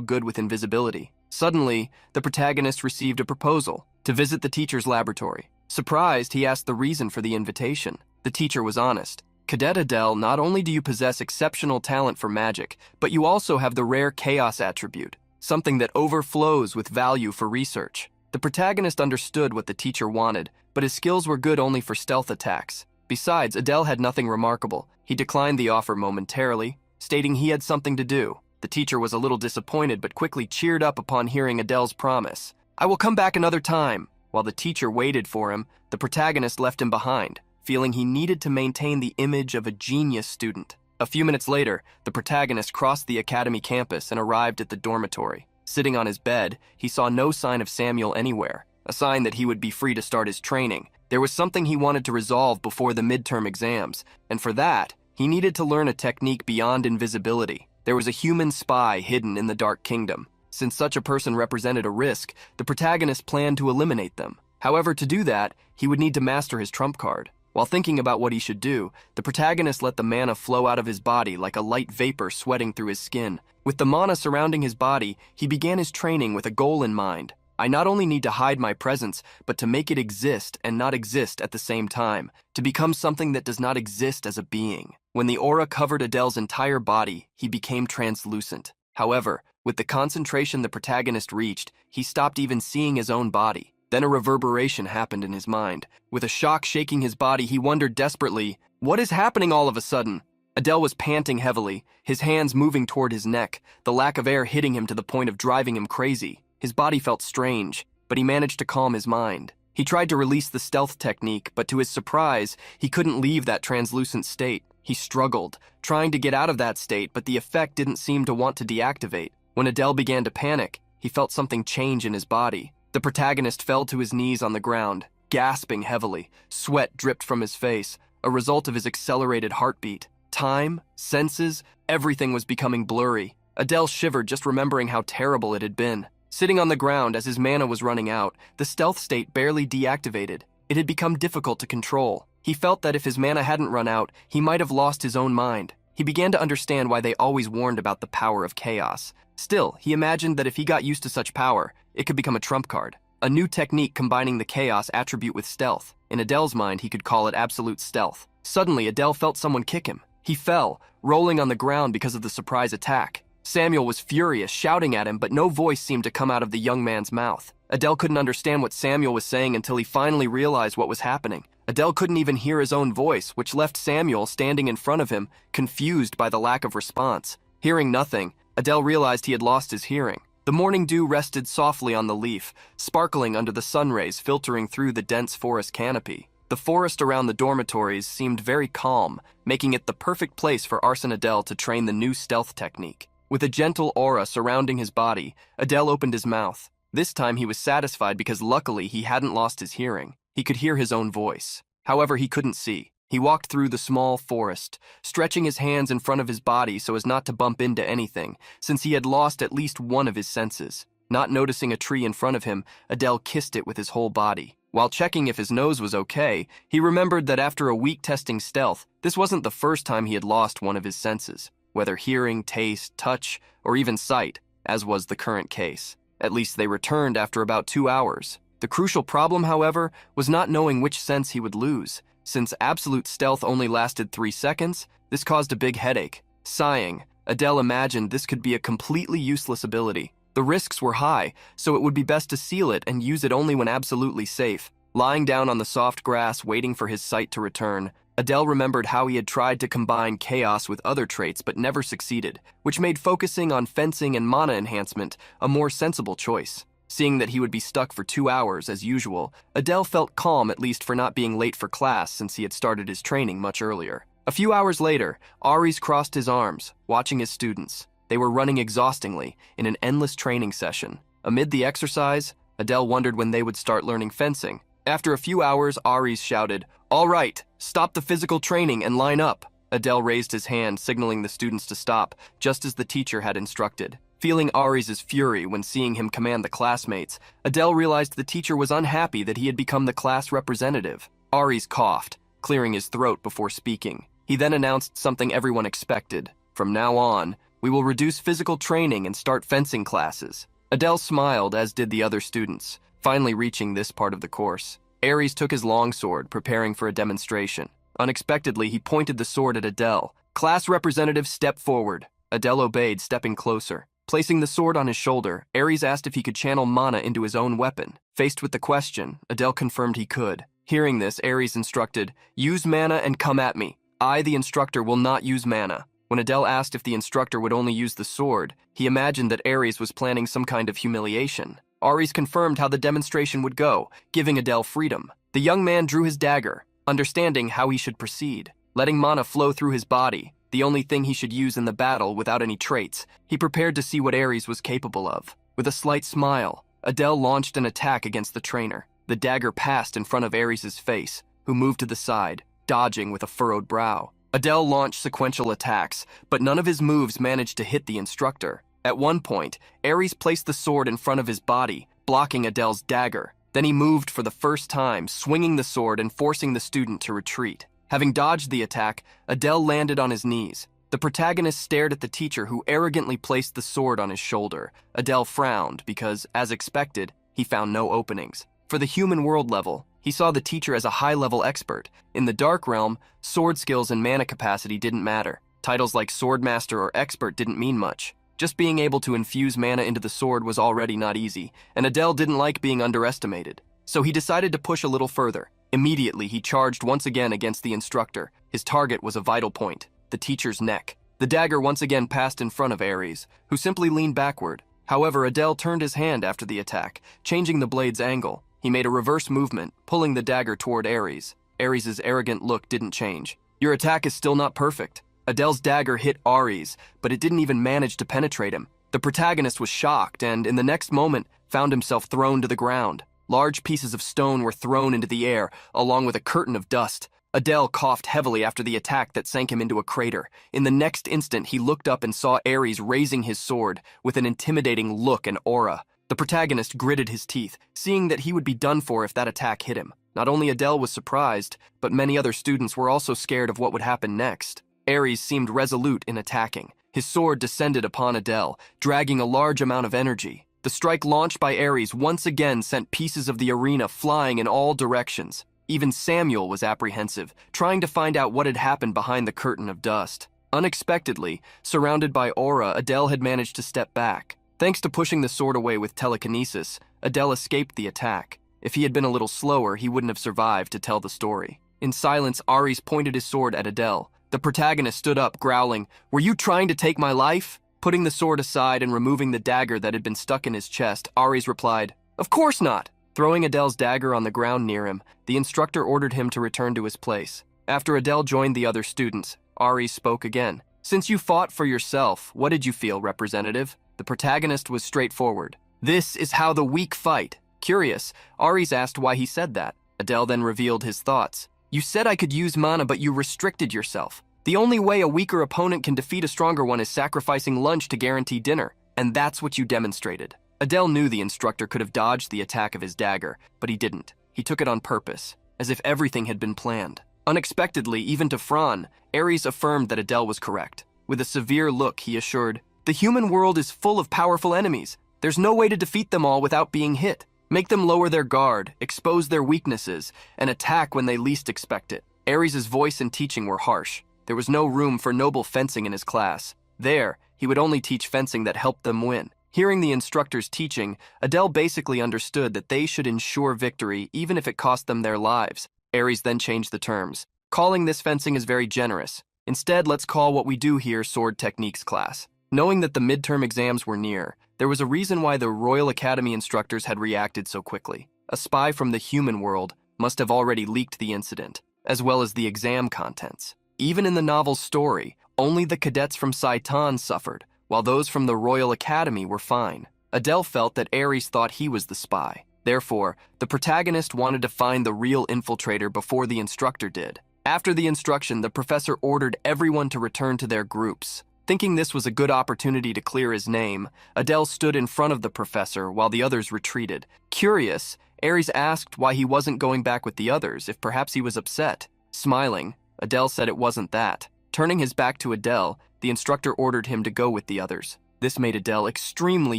Speaker 1: good with invisibility. Suddenly, the protagonist received a proposal to visit the teacher's laboratory. Surprised, he asked the reason for the invitation. The teacher was honest. "Cadet Adele, not only do you possess exceptional talent for magic, but you also have the rare chaos attribute, something that overflows with value for research." The protagonist understood what the teacher wanted, but his skills were good only for stealth attacks. Besides, Adele had nothing remarkable. He declined the offer momentarily, stating he had something to do. The teacher was a little disappointed but quickly cheered up upon hearing Adele's promise. "I will come back another time." While the teacher waited for him, the protagonist left him behind, feeling he needed to maintain the image of a genius student. A few minutes later, the protagonist crossed the academy campus and arrived at the dormitory. Sitting on his bed, he saw no sign of Samuel anywhere, a sign that he would be free to start his training. There was something he wanted to resolve before the midterm exams, and for that, he needed to learn a technique beyond invisibility. There was a human spy hidden in the Dark Kingdom. Since such a person represented a risk, the protagonist planned to eliminate them. However, to do that, he would need to master his trump card. While thinking about what he should do, the protagonist let the mana flow out of his body like a light vapor sweating through his skin. With the mana surrounding his body, he began his training with a goal in mind. "I not only need to hide my presence, but to make it exist and not exist at the same time, to become something that does not exist as a being." When the aura covered Adele's entire body, he became translucent. However, with the concentration the protagonist reached, he stopped even seeing his own body. Then a reverberation happened in his mind. With a shock shaking his body, he wondered desperately, "What is happening all of a sudden?" Adele was panting heavily, his hands moving toward his neck, the lack of air hitting him to the point of driving him crazy. His body felt strange, but he managed to calm his mind. He tried to release the stealth technique, but to his surprise, he couldn't leave that translucent state. He struggled, trying to get out of that state, but the effect didn't seem to want to deactivate. When Adele began to panic, he felt something change in his body. The protagonist fell to his knees on the ground, gasping heavily. Sweat dripped from his face, a result of his accelerated heartbeat. Time, senses, everything was becoming blurry. Adele shivered just remembering how terrible it had been. Sitting on the ground as his mana was running out, the stealth state barely deactivated. It had become difficult to control. He felt that if his mana hadn't run out, he might have lost his own mind. He began to understand why they always warned about the power of chaos. Still, he imagined that if he got used to such power, it could become a trump card. A new technique combining the chaos attribute with stealth. In Adele's mind, he could call it absolute stealth. Suddenly, Adele felt someone kick him. He fell, rolling on the ground because of the surprise attack. Samuel was furious, shouting at him, but no voice seemed to come out of the young man's mouth. Adele couldn't understand what Samuel was saying until he finally realized what was happening. Adele couldn't even hear his own voice, which left Samuel standing in front of him, confused by the lack of response. Hearing nothing, Adele realized he had lost his hearing. The morning dew rested softly on the leaf, sparkling under the sun rays filtering through the dense forest canopy. The forest around the dormitories seemed very calm, making it the perfect place for Arsene Adele to train the new stealth technique. With a gentle aura surrounding his body, Adele opened his mouth. This time he was satisfied because luckily he hadn't lost his hearing. He could hear his own voice. However, he couldn't see. He walked through the small forest, stretching his hands in front of his body so as not to bump into anything, since he had lost at least one of his senses. Not noticing a tree in front of him, Adele kissed it with his whole body. While checking if his nose was okay, he remembered that after a week testing stealth, this wasn't the first time he had lost one of his senses. whether hearing, taste, touch, or even sight, as was the current case. At least they returned after about 2 hours. The crucial problem, however, was not knowing which sense he would lose. Since absolute stealth only lasted 3 seconds, this caused a big headache. Sighing, Adele imagined this could be a completely useless ability. The risks were high, so it would be best to seal it and use it only when absolutely safe. Lying down on the soft grass, waiting for his sight to return, Adele remembered how he had tried to combine chaos with other traits but never succeeded, which made focusing on fencing and mana enhancement a more sensible choice. Seeing that he would be stuck for 2 hours, as usual, Adele felt calm at least for not being late for class since he had started his training much earlier. A few hours later, Aries crossed his arms, watching his students. They were running exhaustingly in an endless training session. Amid the exercise, Adele wondered when they would start learning fencing. After a few hours, Aries shouted, "All right, stop the physical training and line up." Adele raised his hand, signaling the students to stop, just as the teacher had instructed. Feeling Aries' fury when seeing him command the classmates, Adele realized the teacher was unhappy that he had become the class representative. Aries coughed, clearing his throat before speaking. He then announced something everyone expected. "From now on, we will reduce physical training and start fencing classes." Adele smiled, as did the other students, finally reaching this part of the course. Aries took his longsword, preparing for a demonstration. Unexpectedly, he pointed the sword at Adele. "Class representative, step forward." Adele obeyed, stepping closer. Placing the sword on his shoulder, Aries asked if he could channel mana into his own weapon. Faced with the question, Adele confirmed he could. Hearing this, Aries instructed, "Use mana and come at me. I, the instructor, will not use mana." When Adele asked if the instructor would only use the sword, he imagined that Aries was planning some kind of humiliation. Aries confirmed how the demonstration would go, giving Adele freedom. The young man drew his dagger, understanding how he should proceed. Letting mana flow through his body, the only thing he should use in the battle without any traits, he prepared to see what Aries was capable of. With a slight smile, Adele launched an attack against the trainer. The dagger passed in front of Aries' face, who moved to the side, dodging with a furrowed brow. Adele launched sequential attacks, but none of his moves managed to hit the instructor. At one point, Aries placed the sword in front of his body, blocking Adele's dagger. Then he moved for the first time, swinging the sword and forcing the student to retreat. Having dodged the attack, Adele landed on his knees. The protagonist stared at the teacher, who arrogantly placed the sword on his shoulder. Adele frowned because, as expected, he found no openings. For the human world level, he saw the teacher as a high-level expert. In the dark realm, sword skills and mana capacity didn't matter. Titles like Swordmaster or Expert didn't mean much. Just being able to infuse mana into the sword was already not easy, and Adele didn't like being underestimated. So he decided to push a little further. Immediately, he charged once again against the instructor. His target was a vital point, the teacher's neck. The dagger once again passed in front of Aries, who simply leaned backward. However, Adele turned his hand after the attack, changing the blade's angle. He made a reverse movement, pulling the dagger toward Aries. Aries' arrogant look didn't change. "Your attack is still not perfect." Adele's dagger hit Aries, but it didn't even manage to penetrate him. The protagonist was shocked and, in the next moment, found himself thrown to the ground. Large pieces of stone were thrown into the air, along with a curtain of dust. Adele coughed heavily after the attack that sank him into a crater. In the next instant, he looked up and saw Aries raising his sword with an intimidating look and aura. The protagonist gritted his teeth, seeing that he would be done for if that attack hit him. Not only Adele was surprised, but many other students were also scared of what would happen next. Aries seemed resolute in attacking. His sword descended upon Adele, dragging a large amount of energy. The strike launched by Aries once again sent pieces of the arena flying in all directions. Even Samuel was apprehensive, trying to find out what had happened behind the curtain of dust. Unexpectedly, surrounded by aura, Adele had managed to step back. Thanks to pushing the sword away with telekinesis, Adele escaped the attack. If he had been a little slower, he wouldn't have survived to tell the story. In silence, Aries pointed his sword at Adele. The protagonist stood up, growling, "Were you trying to take my life?" Putting the sword aside and removing the dagger that had been stuck in his chest, Aries replied, "Of course not." Throwing Adele's dagger on the ground near him, the instructor ordered him to return to his place. After Adele joined the other students, Aries spoke again. "Since you fought for yourself, what did you feel, representative?" The protagonist was straightforward. "This is how the weak fight." Curious, Aries asked why he said that. Adele then revealed his thoughts. "You said I could use mana, but you restricted yourself. The only way a weaker opponent can defeat a stronger one is sacrificing lunch to guarantee dinner, and that's what you demonstrated." Adele knew the instructor could have dodged the attack of his dagger, but he didn't. He took it on purpose, as if everything had been planned. Unexpectedly, even to Fran, Aries affirmed that Adele was correct. With a severe look, he assured, "The human world is full of powerful enemies. There's no way to defeat them all without being hit. Make them lower their guard, expose their weaknesses, and attack when they least expect it." Ares' voice and teaching were harsh. There was no room for noble fencing in his class. There, he would only teach fencing that helped them win. Hearing the instructor's teaching, Adele basically understood that they should ensure victory even if it cost them their lives. Ares then changed the terms. "Calling this fencing is very generous. Instead, let's call what we do here sword techniques class." Knowing that the midterm exams were near, there was a reason why the Royal Academy instructors had reacted so quickly. A spy from the human world must have already leaked the incident, as well as the exam contents. Even in the novel's story, only the cadets from Saitan suffered, while those from the Royal Academy were fine. Adele felt that Ares thought he was the spy. Therefore, the protagonist wanted to find the real infiltrator before the instructor did. After the instruction, the professor ordered everyone to return to their groups. Thinking this was a good opportunity to clear his name, Adele stood in front of the professor while the others retreated. Curious, Ares asked why he wasn't going back with the others, if perhaps he was upset. Smiling, Adele said it wasn't that. Turning his back to Adele, the instructor ordered him to go with the others. This made Adele extremely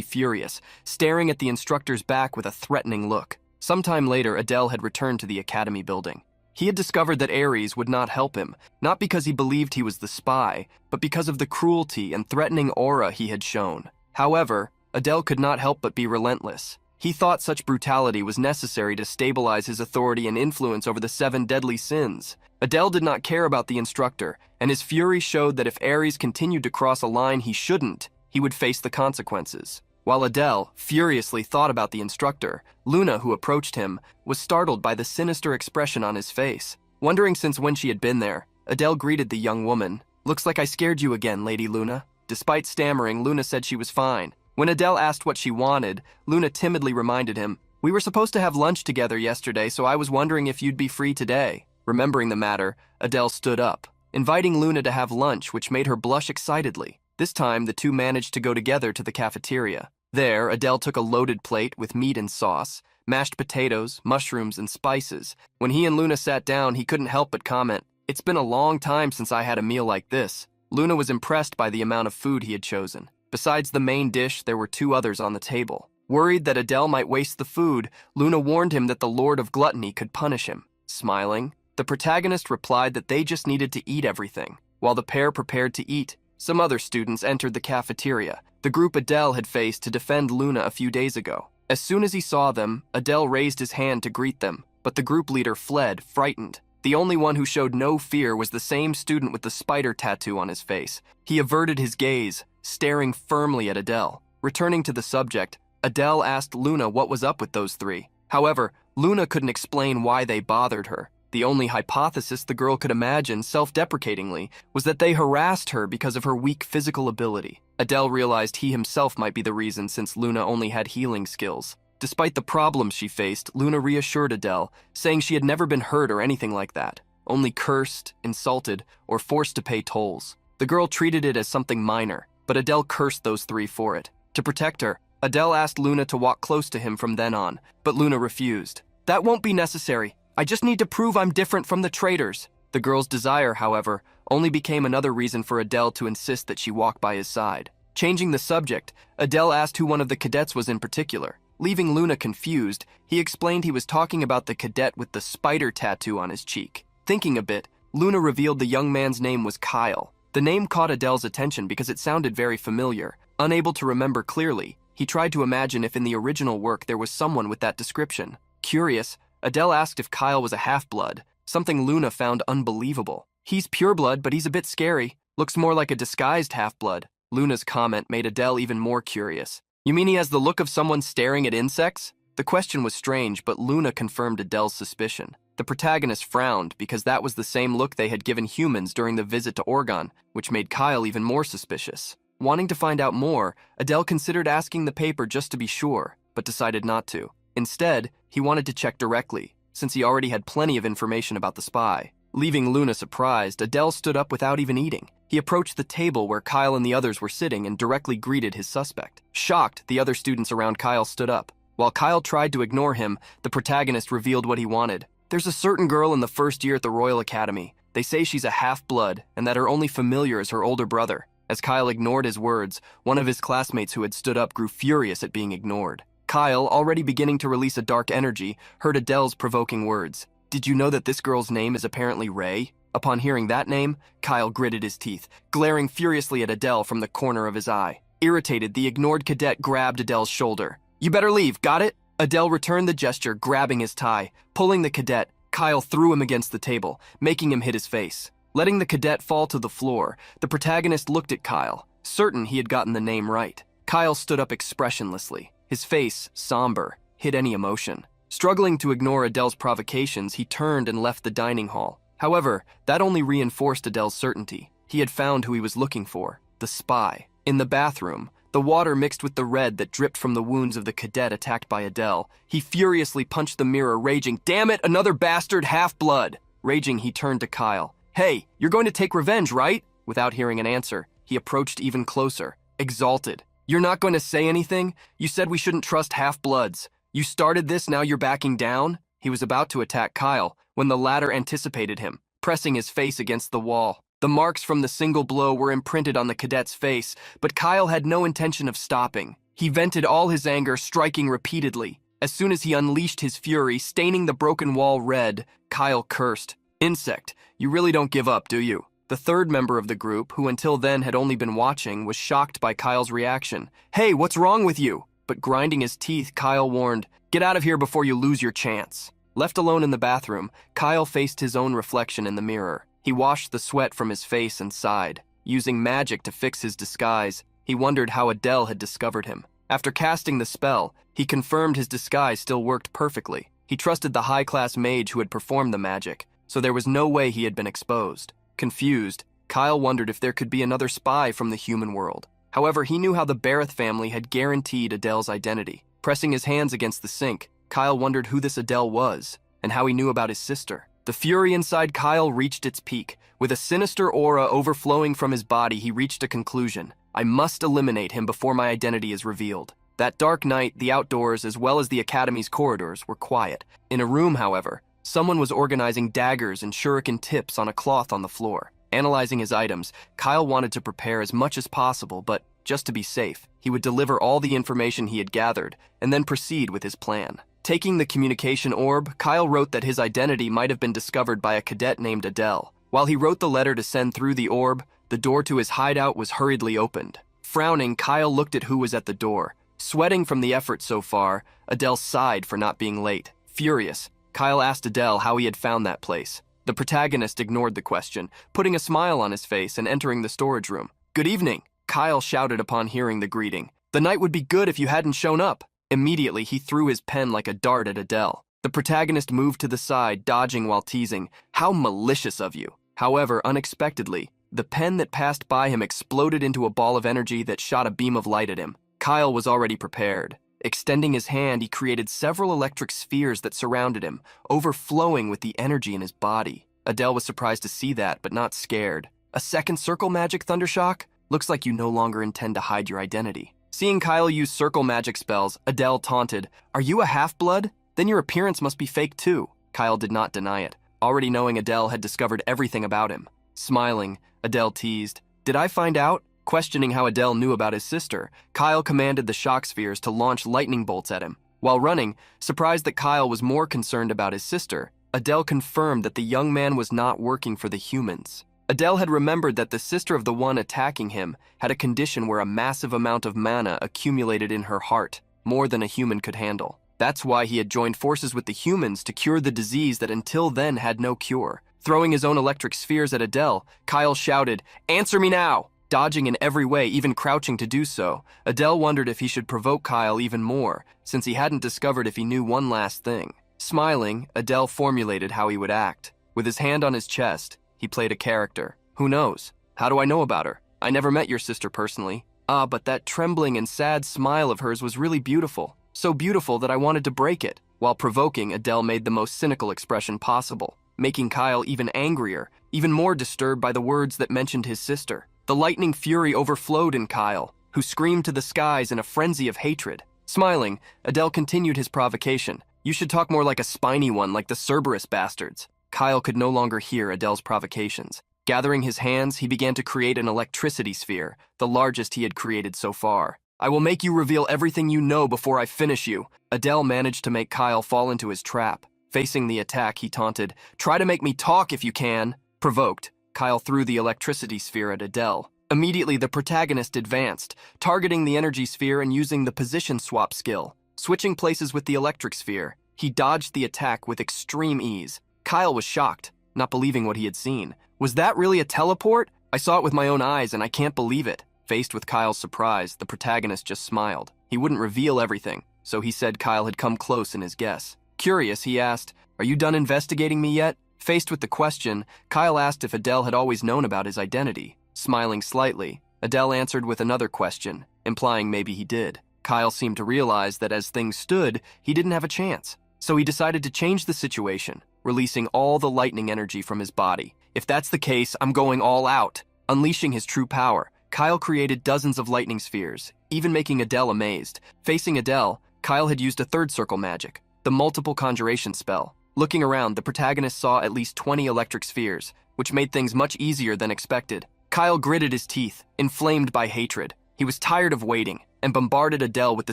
Speaker 1: furious, staring at the instructor's back with a threatening look. Sometime later, Adele had returned to the academy building. He had discovered that Ares would not help him, not because he believed he was the spy, but because of the cruelty and threatening aura he had shown. However, Adele could not help but be relentless. He thought such brutality was necessary to stabilize his authority and influence over the 7 deadly sins. Adele did not care about the instructor, and his fury showed that if Ares continued to cross a line he shouldn't, he would face the consequences. While Adele furiously thought about the instructor, Luna, who approached him, was startled by the sinister expression on his face. Wondering since when she had been there, Adele greeted the young woman. "Looks like I scared you again, Lady Luna." Despite stammering, Luna said she was fine. When Adele asked what she wanted, Luna timidly reminded him, "We were supposed to have lunch together yesterday, so I was wondering if you'd be free today." Remembering the matter, Adele stood up, inviting Luna to have lunch, which made her blush excitedly. This time, the two managed to go together to the cafeteria. There, Adele took a loaded plate with meat and sauce, mashed potatoes, mushrooms, and spices. When he and Luna sat down, he couldn't help but comment, "It's been a long time since I had a meal like this." Luna was impressed by the amount of food he had chosen. Besides the main dish, there were 2 others on the table. Worried that Adele might waste the food, Luna warned him that the Lord of Gluttony could punish him. Smiling, the protagonist replied that they just needed to eat everything. While the pair prepared to eat, some other students entered the cafeteria, the group Adele had faced to defend Luna a few days ago. As soon as he saw them, Adele raised his hand to greet them, but the group leader fled, frightened. The only one who showed no fear was the same student with the spider tattoo on his face. He averted his gaze, staring firmly at Adele. Returning to the subject, Adele asked Luna what was up with those 3. However, Luna couldn't explain why they bothered her. The only hypothesis the girl could imagine, self-deprecatingly, was that they harassed her because of her weak physical ability. Adele realized he himself might be the reason since Luna only had healing skills. Despite the problems she faced, Luna reassured Adele, saying she had never been hurt or anything like that, only cursed, insulted, or forced to pay tolls. The girl treated it as something minor, but Adele cursed those 3 for it. To protect her, Adele asked Luna to walk close to him from then on, but Luna refused. "That won't be necessary. I just need to prove I'm different from the traitors." The girl's desire, however, only became another reason for Adele to insist that she walk by his side. Changing the subject, Adele asked who one of the cadets was in particular. Leaving Luna confused, he explained he was talking about the cadet with the spider tattoo on his cheek. Thinking a bit, Luna revealed the young man's name was Kyle. The name caught Adele's attention because it sounded very familiar. Unable to remember clearly, he tried to imagine if in the original work there was someone with that description. Curious, Adele asked if Kyle was a half-blood, something Luna found unbelievable. "He's pureblood, but he's a bit scary. Looks more like a disguised half-blood." Luna's comment made Adele even more curious. "You mean he has the look of someone staring at insects?" The question was strange, but Luna confirmed Adele's suspicion. The protagonist frowned because that was the same look they had given humans during the visit to Oregon, which made Kyle even more suspicious. Wanting to find out more, Adele considered asking the paper just to be sure, but decided not to. Instead, he wanted to check directly, since he already had plenty of information about the spy. Leaving Luna surprised, Adele stood up without even eating. He approached the table where Kyle and the others were sitting and directly greeted his suspect. Shocked, the other students around Kyle stood up. While Kyle tried to ignore him, the protagonist revealed what he wanted. "There's a certain girl in the first year at the Royal Academy. They say she's a half-blood and that her only familiar is her older brother. As Kyle ignored his words, one of his classmates who had stood up grew furious at being ignored. Kyle, already beginning to release a dark energy, heard Adele's provoking words. "Did you know that this girl's name is apparently Ray?" Upon hearing that name, Kyle gritted his teeth, glaring furiously at Adele from the corner of his eye. Irritated, the ignored cadet grabbed Adele's shoulder. "You better leave, got it?" Adele returned the gesture, grabbing his tie. Pulling the cadet, Kyle threw him against the table, making him hit his face. Letting the cadet fall to the floor, the protagonist looked at Kyle, certain he had gotten the name right. Kyle stood up expressionlessly, his face somber, hid any emotion. Struggling to ignore Adele's provocations, he turned and left the dining hall. However, that only reinforced Adele's certainty. He had found who he was looking for, the spy. In the bathroom, the water mixed with the red that dripped from the wounds of the cadet attacked by Adele. He furiously punched the mirror, raging, "Damn it, another bastard half-blood!" Raging, he turned to Kyle. "Hey, you're going to take revenge, right?" Without hearing an answer, he approached even closer, exalted. "You're not going to say anything? You said we shouldn't trust half-bloods. You started this, now you're backing down?" He was about to attack Kyle when the latter anticipated him, pressing his face against the wall. The marks from the single blow were imprinted on the cadet's face, but Kyle had no intention of stopping. He vented all his anger, striking repeatedly. As soon as he unleashed his fury, staining the broken wall red, Kyle cursed. "Insect, you really don't give up, do you?" The third member of the group, who until then had only been watching, was shocked by Kyle's reaction. "Hey, what's wrong with you?" But grinding his teeth, Kyle warned, "Get out of here before you lose your chance." Left alone in the bathroom, Kyle faced his own reflection in the mirror. He washed the sweat from his face and sighed. Using magic to fix his disguise, he wondered how Adele had discovered him. After casting the spell, he confirmed his disguise still worked perfectly. He trusted the high-class mage who had performed the magic, so there was no way he had been exposed. Confused, Kyle wondered if there could be another spy from the human world. However, he knew how the Barrett family had guaranteed Adele's identity. Pressing his hands against the sink, Kyle wondered who this Adele was, and how he knew about his sister. The fury inside Kyle reached its peak. With a sinister aura overflowing from his body, he reached a conclusion. "I must eliminate him before my identity is revealed." That dark night, the outdoors, as well as the academy's corridors, were quiet. In a room, however, someone was organizing daggers and shuriken tips on a cloth on the floor. Analyzing his items, Kyle wanted to prepare as much as possible, but just to be safe, he would deliver all the information he had gathered and then proceed with his plan. Taking the communication orb, Kyle wrote that his identity might have been discovered by a cadet named Adele. While he wrote the letter to send through the orb, the door to his hideout was hurriedly opened. Frowning, Kyle looked at who was at the door. Sweating from the effort so far, Adele sighed for not being late. Furious, Kyle asked Adele how he had found that place. The protagonist ignored the question, putting a smile on his face and entering the storage room. "Good evening," Kyle shouted upon hearing the greeting. "The night would be good if you hadn't shown up." Immediately, he threw his pen like a dart at Adele. The protagonist moved to the side, dodging while teasing, "How malicious of you." However, unexpectedly, the pen that passed by him exploded into a ball of energy that shot a beam of light at him. Kyle was already prepared. Extending his hand, he created several electric spheres that surrounded him, overflowing with the energy in his body. Adele was surprised to see that, but not scared. "A second circle magic, Thundershock? Looks like you no longer intend to hide your identity." Seeing Kyle use circle magic spells, Adele taunted, "Are you a half-blood? Then your appearance must be fake too." Kyle did not deny it, already knowing Adele had discovered everything about him. Smiling, Adele teased, "Did I find out?" Questioning how Adele knew about his sister, Kyle commanded the shock spheres to launch lightning bolts at him. While running, surprised that Kyle was more concerned about his sister, Adele confirmed that the young man was not working for the humans. Adele had remembered that the sister of the one attacking him had a condition where a massive amount of mana accumulated in her heart, more than a human could handle. That's why he had joined forces with the humans to cure the disease that until then had no cure. Throwing his own electric spheres at Adele, Kyle shouted, "Answer me now!" Dodging in every way, even crouching to do so, Adele wondered if he should provoke Kyle even more, since he hadn't discovered if he knew one last thing. Smiling, Adele formulated how he would act. With his hand on his chest, he played a character. "Who knows? How do I know about her? I never met your sister personally. Ah, but that trembling and sad smile of hers was really beautiful. So beautiful that I wanted to break it." While provoking, Adele made the most cynical expression possible, making Kyle even angrier, even more disturbed by the words that mentioned his sister. The lightning fury overflowed in Kyle, who screamed to the skies in a frenzy of hatred. Smiling, Adele continued his provocation. "You should talk more like a spiny one, like the Cerberus bastards." Kyle could no longer hear Adele's provocations. Gathering his hands, he began to create an electricity sphere, the largest he had created so far. I will make you reveal everything you know before I finish you. Adele managed to make Kyle fall into his trap. Facing the attack, he taunted, "Try to make me talk if you can." Provoked, Kyle threw the electricity sphere at Adele. Immediately, the protagonist advanced, targeting the energy sphere and using the position swap skill. Switching places with the electric sphere, he dodged the attack with extreme ease. Kyle was shocked, not believing what he had seen. Was that really a teleport? I saw it with my own eyes and I can't believe it. Faced with Kyle's surprise, the protagonist just smiled. He wouldn't reveal everything, so he said Kyle had come close in his guess. Curious, he asked, "Are you done investigating me yet?" Faced with the question, Kyle asked if Adele had always known about his identity. Smiling slightly, Adele answered with another question, implying maybe he did. Kyle seemed to realize that as things stood, he didn't have a chance. So he decided to change the situation, releasing all the lightning energy from his body. "If that's the case, I'm going all out." Unleashing his true power, Kyle created dozens of lightning spheres, even making Adele amazed. Facing Adele, Kyle had used a third circle magic, the multiple conjuration spell. Looking around, the protagonist saw at least 20 electric spheres, which made things much easier than expected. Kyle gritted his teeth, inflamed by hatred. He was tired of waiting, and bombarded Adele with the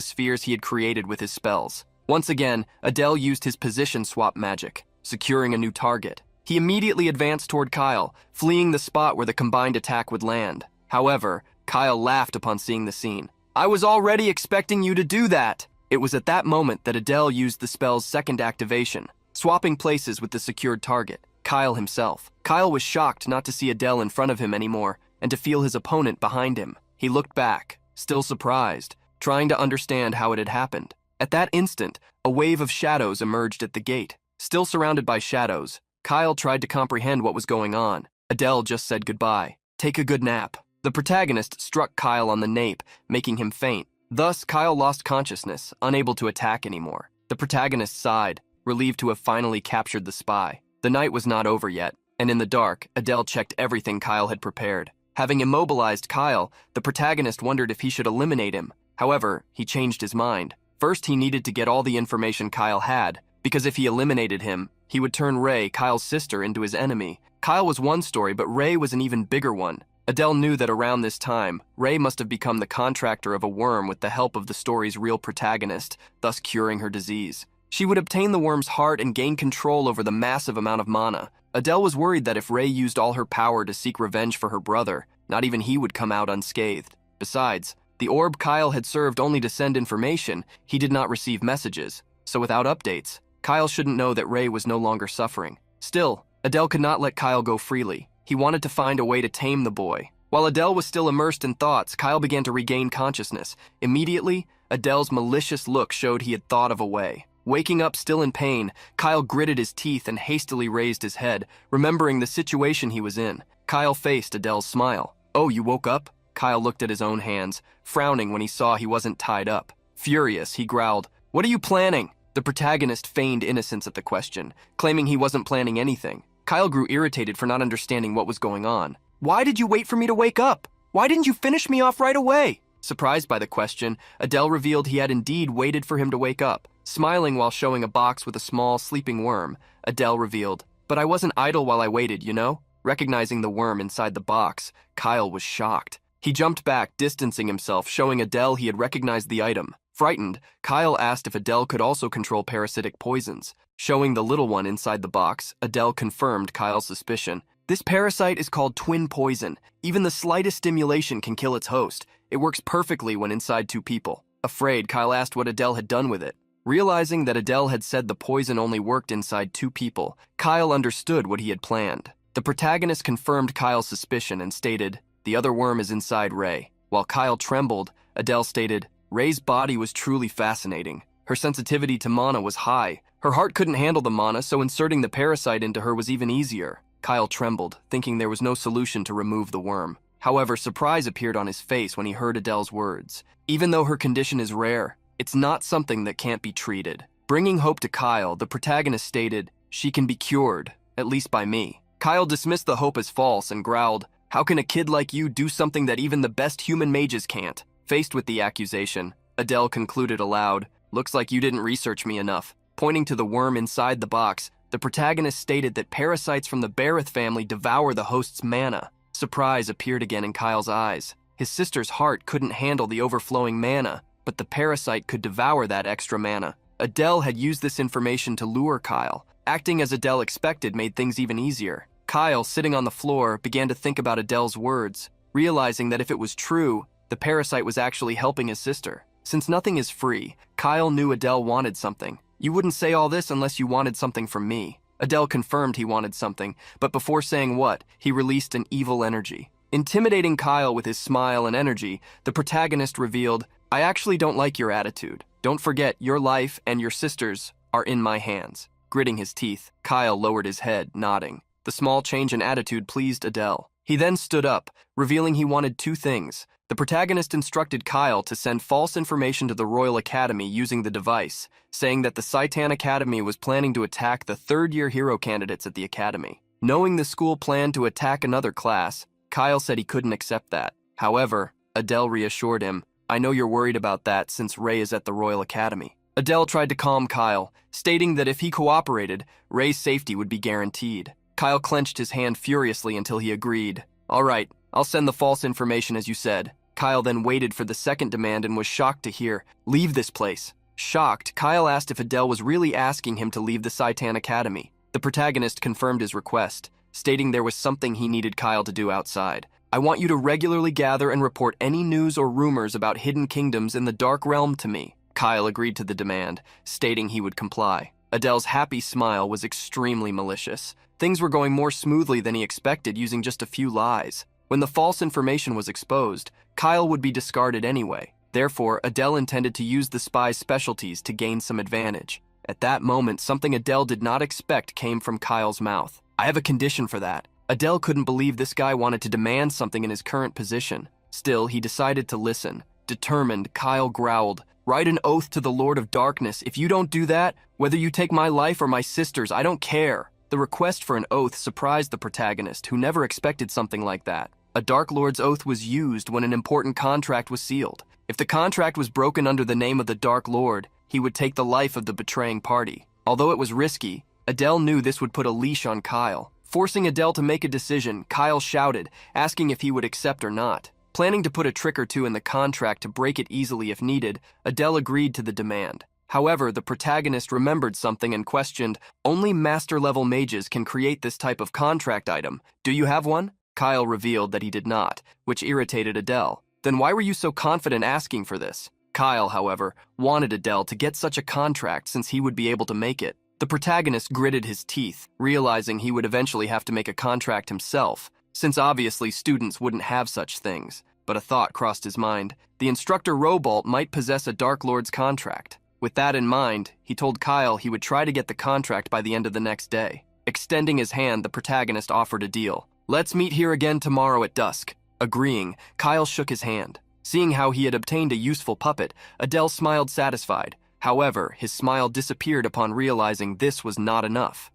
Speaker 1: spheres he had created with his spells. Once again, Adele used his position swap magic, securing a new target. He immediately advanced toward Kyle, fleeing the spot where the combined attack would land. However, Kyle laughed upon seeing the scene. "I was already expecting you to do that." It was at that moment that Adele used the spell's second activation, swapping places with the secured target, Kyle himself. Kyle was shocked not to see Adele in front of him anymore and to feel his opponent behind him. He looked back, still surprised, trying to understand how it had happened. At that instant, a wave of shadows emerged at the gate. Still surrounded by shadows, Kyle tried to comprehend what was going on. Adele just said goodbye. "Take a good nap." The protagonist struck Kyle on the nape, making him faint. Thus, Kyle lost consciousness, unable to attack anymore. The protagonist sighed, relieved to have finally captured the spy. The night was not over yet, and in the dark, Adele checked everything Kyle had prepared. Having immobilized Kyle, the protagonist wondered if he should eliminate him. However, he changed his mind. First, he needed to get all the information Kyle had, because if he eliminated him, he would turn Ray, Kyle's sister, into his enemy. Kyle was one story, but Ray was an even bigger one. Adele knew that around this time, Ray must have become the contractor of a worm with the help of the story's real protagonist, thus curing her disease. She would obtain the worm's heart and gain control over the massive amount of mana. Adele was worried that if Ray used all her power to seek revenge for her brother, not even he would come out unscathed. Besides, the orb Kyle had served only to send information. He did not receive messages, so without updates, Kyle shouldn't know that Ray was no longer suffering. Still, Adele could not let Kyle go freely. He wanted to find a way to tame the boy. While Adele was still immersed in thoughts, Kyle began to regain consciousness. Immediately, Adele's malicious look showed he had thought of a way. Waking up still in pain, Kyle gritted his teeth and hastily raised his head, remembering the situation he was in. Kyle faced Adele's smile. "Oh, you woke up?" Kyle looked at his own hands, frowning when he saw he wasn't tied up. Furious, he growled, "What are you planning?" The protagonist feigned innocence at the question, claiming he wasn't planning anything. Kyle grew irritated for not understanding what was going on. "Why did you wait for me to wake up? Why didn't you finish me off right away?" Surprised by the question, Adele revealed he had indeed waited for him to wake up. Smiling while showing a box with a small, sleeping worm, Adele revealed, "But I wasn't idle while I waited, you know?" Recognizing the worm inside the box, Kyle was shocked. He jumped back, distancing himself, showing Adele he had recognized the item. Frightened, Kyle asked if Adele could also control parasitic poisons. Showing the little one inside the box, Adele confirmed Kyle's suspicion. "This parasite is called twin poison. Even the slightest stimulation can kill its host. It works perfectly when inside two people." Afraid, Kyle asked what Adele had done with it. Realizing that Adele had said the poison only worked inside two people, Kyle understood what he had planned. The protagonist confirmed Kyle's suspicion and stated, "The other worm is inside Ray." While Kyle trembled, Adele stated, "Ray's body was truly fascinating. Her sensitivity to mana was high. Her heart couldn't handle the mana, so inserting the parasite into her was even easier." Kyle trembled, thinking there was no solution to remove the worm. However, surprise appeared on his face when he heard Adele's words. Even though her condition is rare, it's not something that can't be treated. Bringing hope to Kyle, the protagonist stated, "She can be cured, at least by me." Kyle dismissed the hope as false and growled, "How can a kid like you do something that even the best human mages can't?" Faced with the accusation, Adele concluded aloud, "Looks like you didn't research me enough." Pointing to the worm inside the box, The protagonist stated that parasites from the Bareth family devour the host's mana. Surprise appeared again in Kyle's eyes. His sister's heart couldn't handle the overflowing mana, but the parasite could devour that extra mana. Adele had used this information to lure Kyle. Acting as Adele expected made things even easier. Kyle, sitting on the floor, began to think about Adele's words, realizing that if it was true, the parasite was actually helping his sister. Since nothing is free, Kyle knew Adele wanted something. You wouldn't say all this unless you wanted something from me. Adele confirmed he wanted something, but before saying what, he released an evil energy. Intimidating Kyle with his smile and energy, the protagonist revealed, "I actually don't like your attitude. Don't forget, your life and your sister's are in my hands." Gritting his teeth, Kyle lowered his head, nodding. The small change in attitude pleased Adele. He then stood up, revealing he wanted two things. The protagonist instructed Kyle to send false information to the Royal Academy using the device, saying that the Citan Academy was planning to attack the third-year hero candidates at the academy. Knowing the school planned to attack another class, Kyle said he couldn't accept that. However, Adele reassured him, "I know you're worried about that since Ray is at the Royal Academy." Adele tried to calm Kyle, stating that if he cooperated, Ray's safety would be guaranteed. Kyle clenched his hand furiously until he agreed. "All right, I'll send the false information as you said." Kyle then waited for the second demand and was shocked to hear, "Leave this place." Shocked, Kyle asked if Adele was really asking him to leave the Citan Academy. The protagonist confirmed his request, stating there was something he needed Kyle to do outside. "I want you to regularly gather and report any news or rumors about hidden kingdoms in the Dark Realm to me." Kyle agreed to the demand, stating he would comply. Adele's happy smile was extremely malicious. Things were going more smoothly than he expected using just a few lies. When the false information was exposed, Kyle would be discarded anyway. Therefore, Adele intended to use the spy's specialties to gain some advantage. At that moment, something Adele did not expect came from Kyle's mouth. "I have a condition for that." Adele couldn't believe this guy wanted to demand something in his current position. Still, he decided to listen. Determined, Kyle growled, "Write an oath to the Lord of Darkness. If you don't do that, whether you take my life or my sister's, I don't care." The request for an oath surprised the protagonist, who never expected something like that. A Dark Lord's oath was used when an important contract was sealed. If the contract was broken under the name of the Dark Lord, he would take the life of the betraying party. Although it was risky, Adele knew this would put a leash on Kyle. Forcing Adele to make a decision, Kyle shouted, asking if he would accept or not. Planning to put a trick or two in the contract to break it easily if needed, Adele agreed to the demand. However, the protagonist remembered something and questioned, "Only master-level mages can create this type of contract item. Do you have one?" Kyle revealed that he did not, which irritated Adele. "Then why were you so confident asking for this?" Kyle, however, wanted Adele to get such a contract since he would be able to make it. The protagonist gritted his teeth, realizing he would eventually have to make a contract himself, since obviously students wouldn't have such things. But a thought crossed his mind. The instructor Robolt might possess a Dark Lord's contract. With that in mind, he told Kyle he would try to get the contract by the end of the next day. Extending his hand, the protagonist offered a deal. "Let's meet here again tomorrow at dusk." Agreeing, Kyle shook his hand. Seeing how he had obtained a useful puppet, Adele smiled satisfied. However, his smile disappeared upon realizing this was not enough.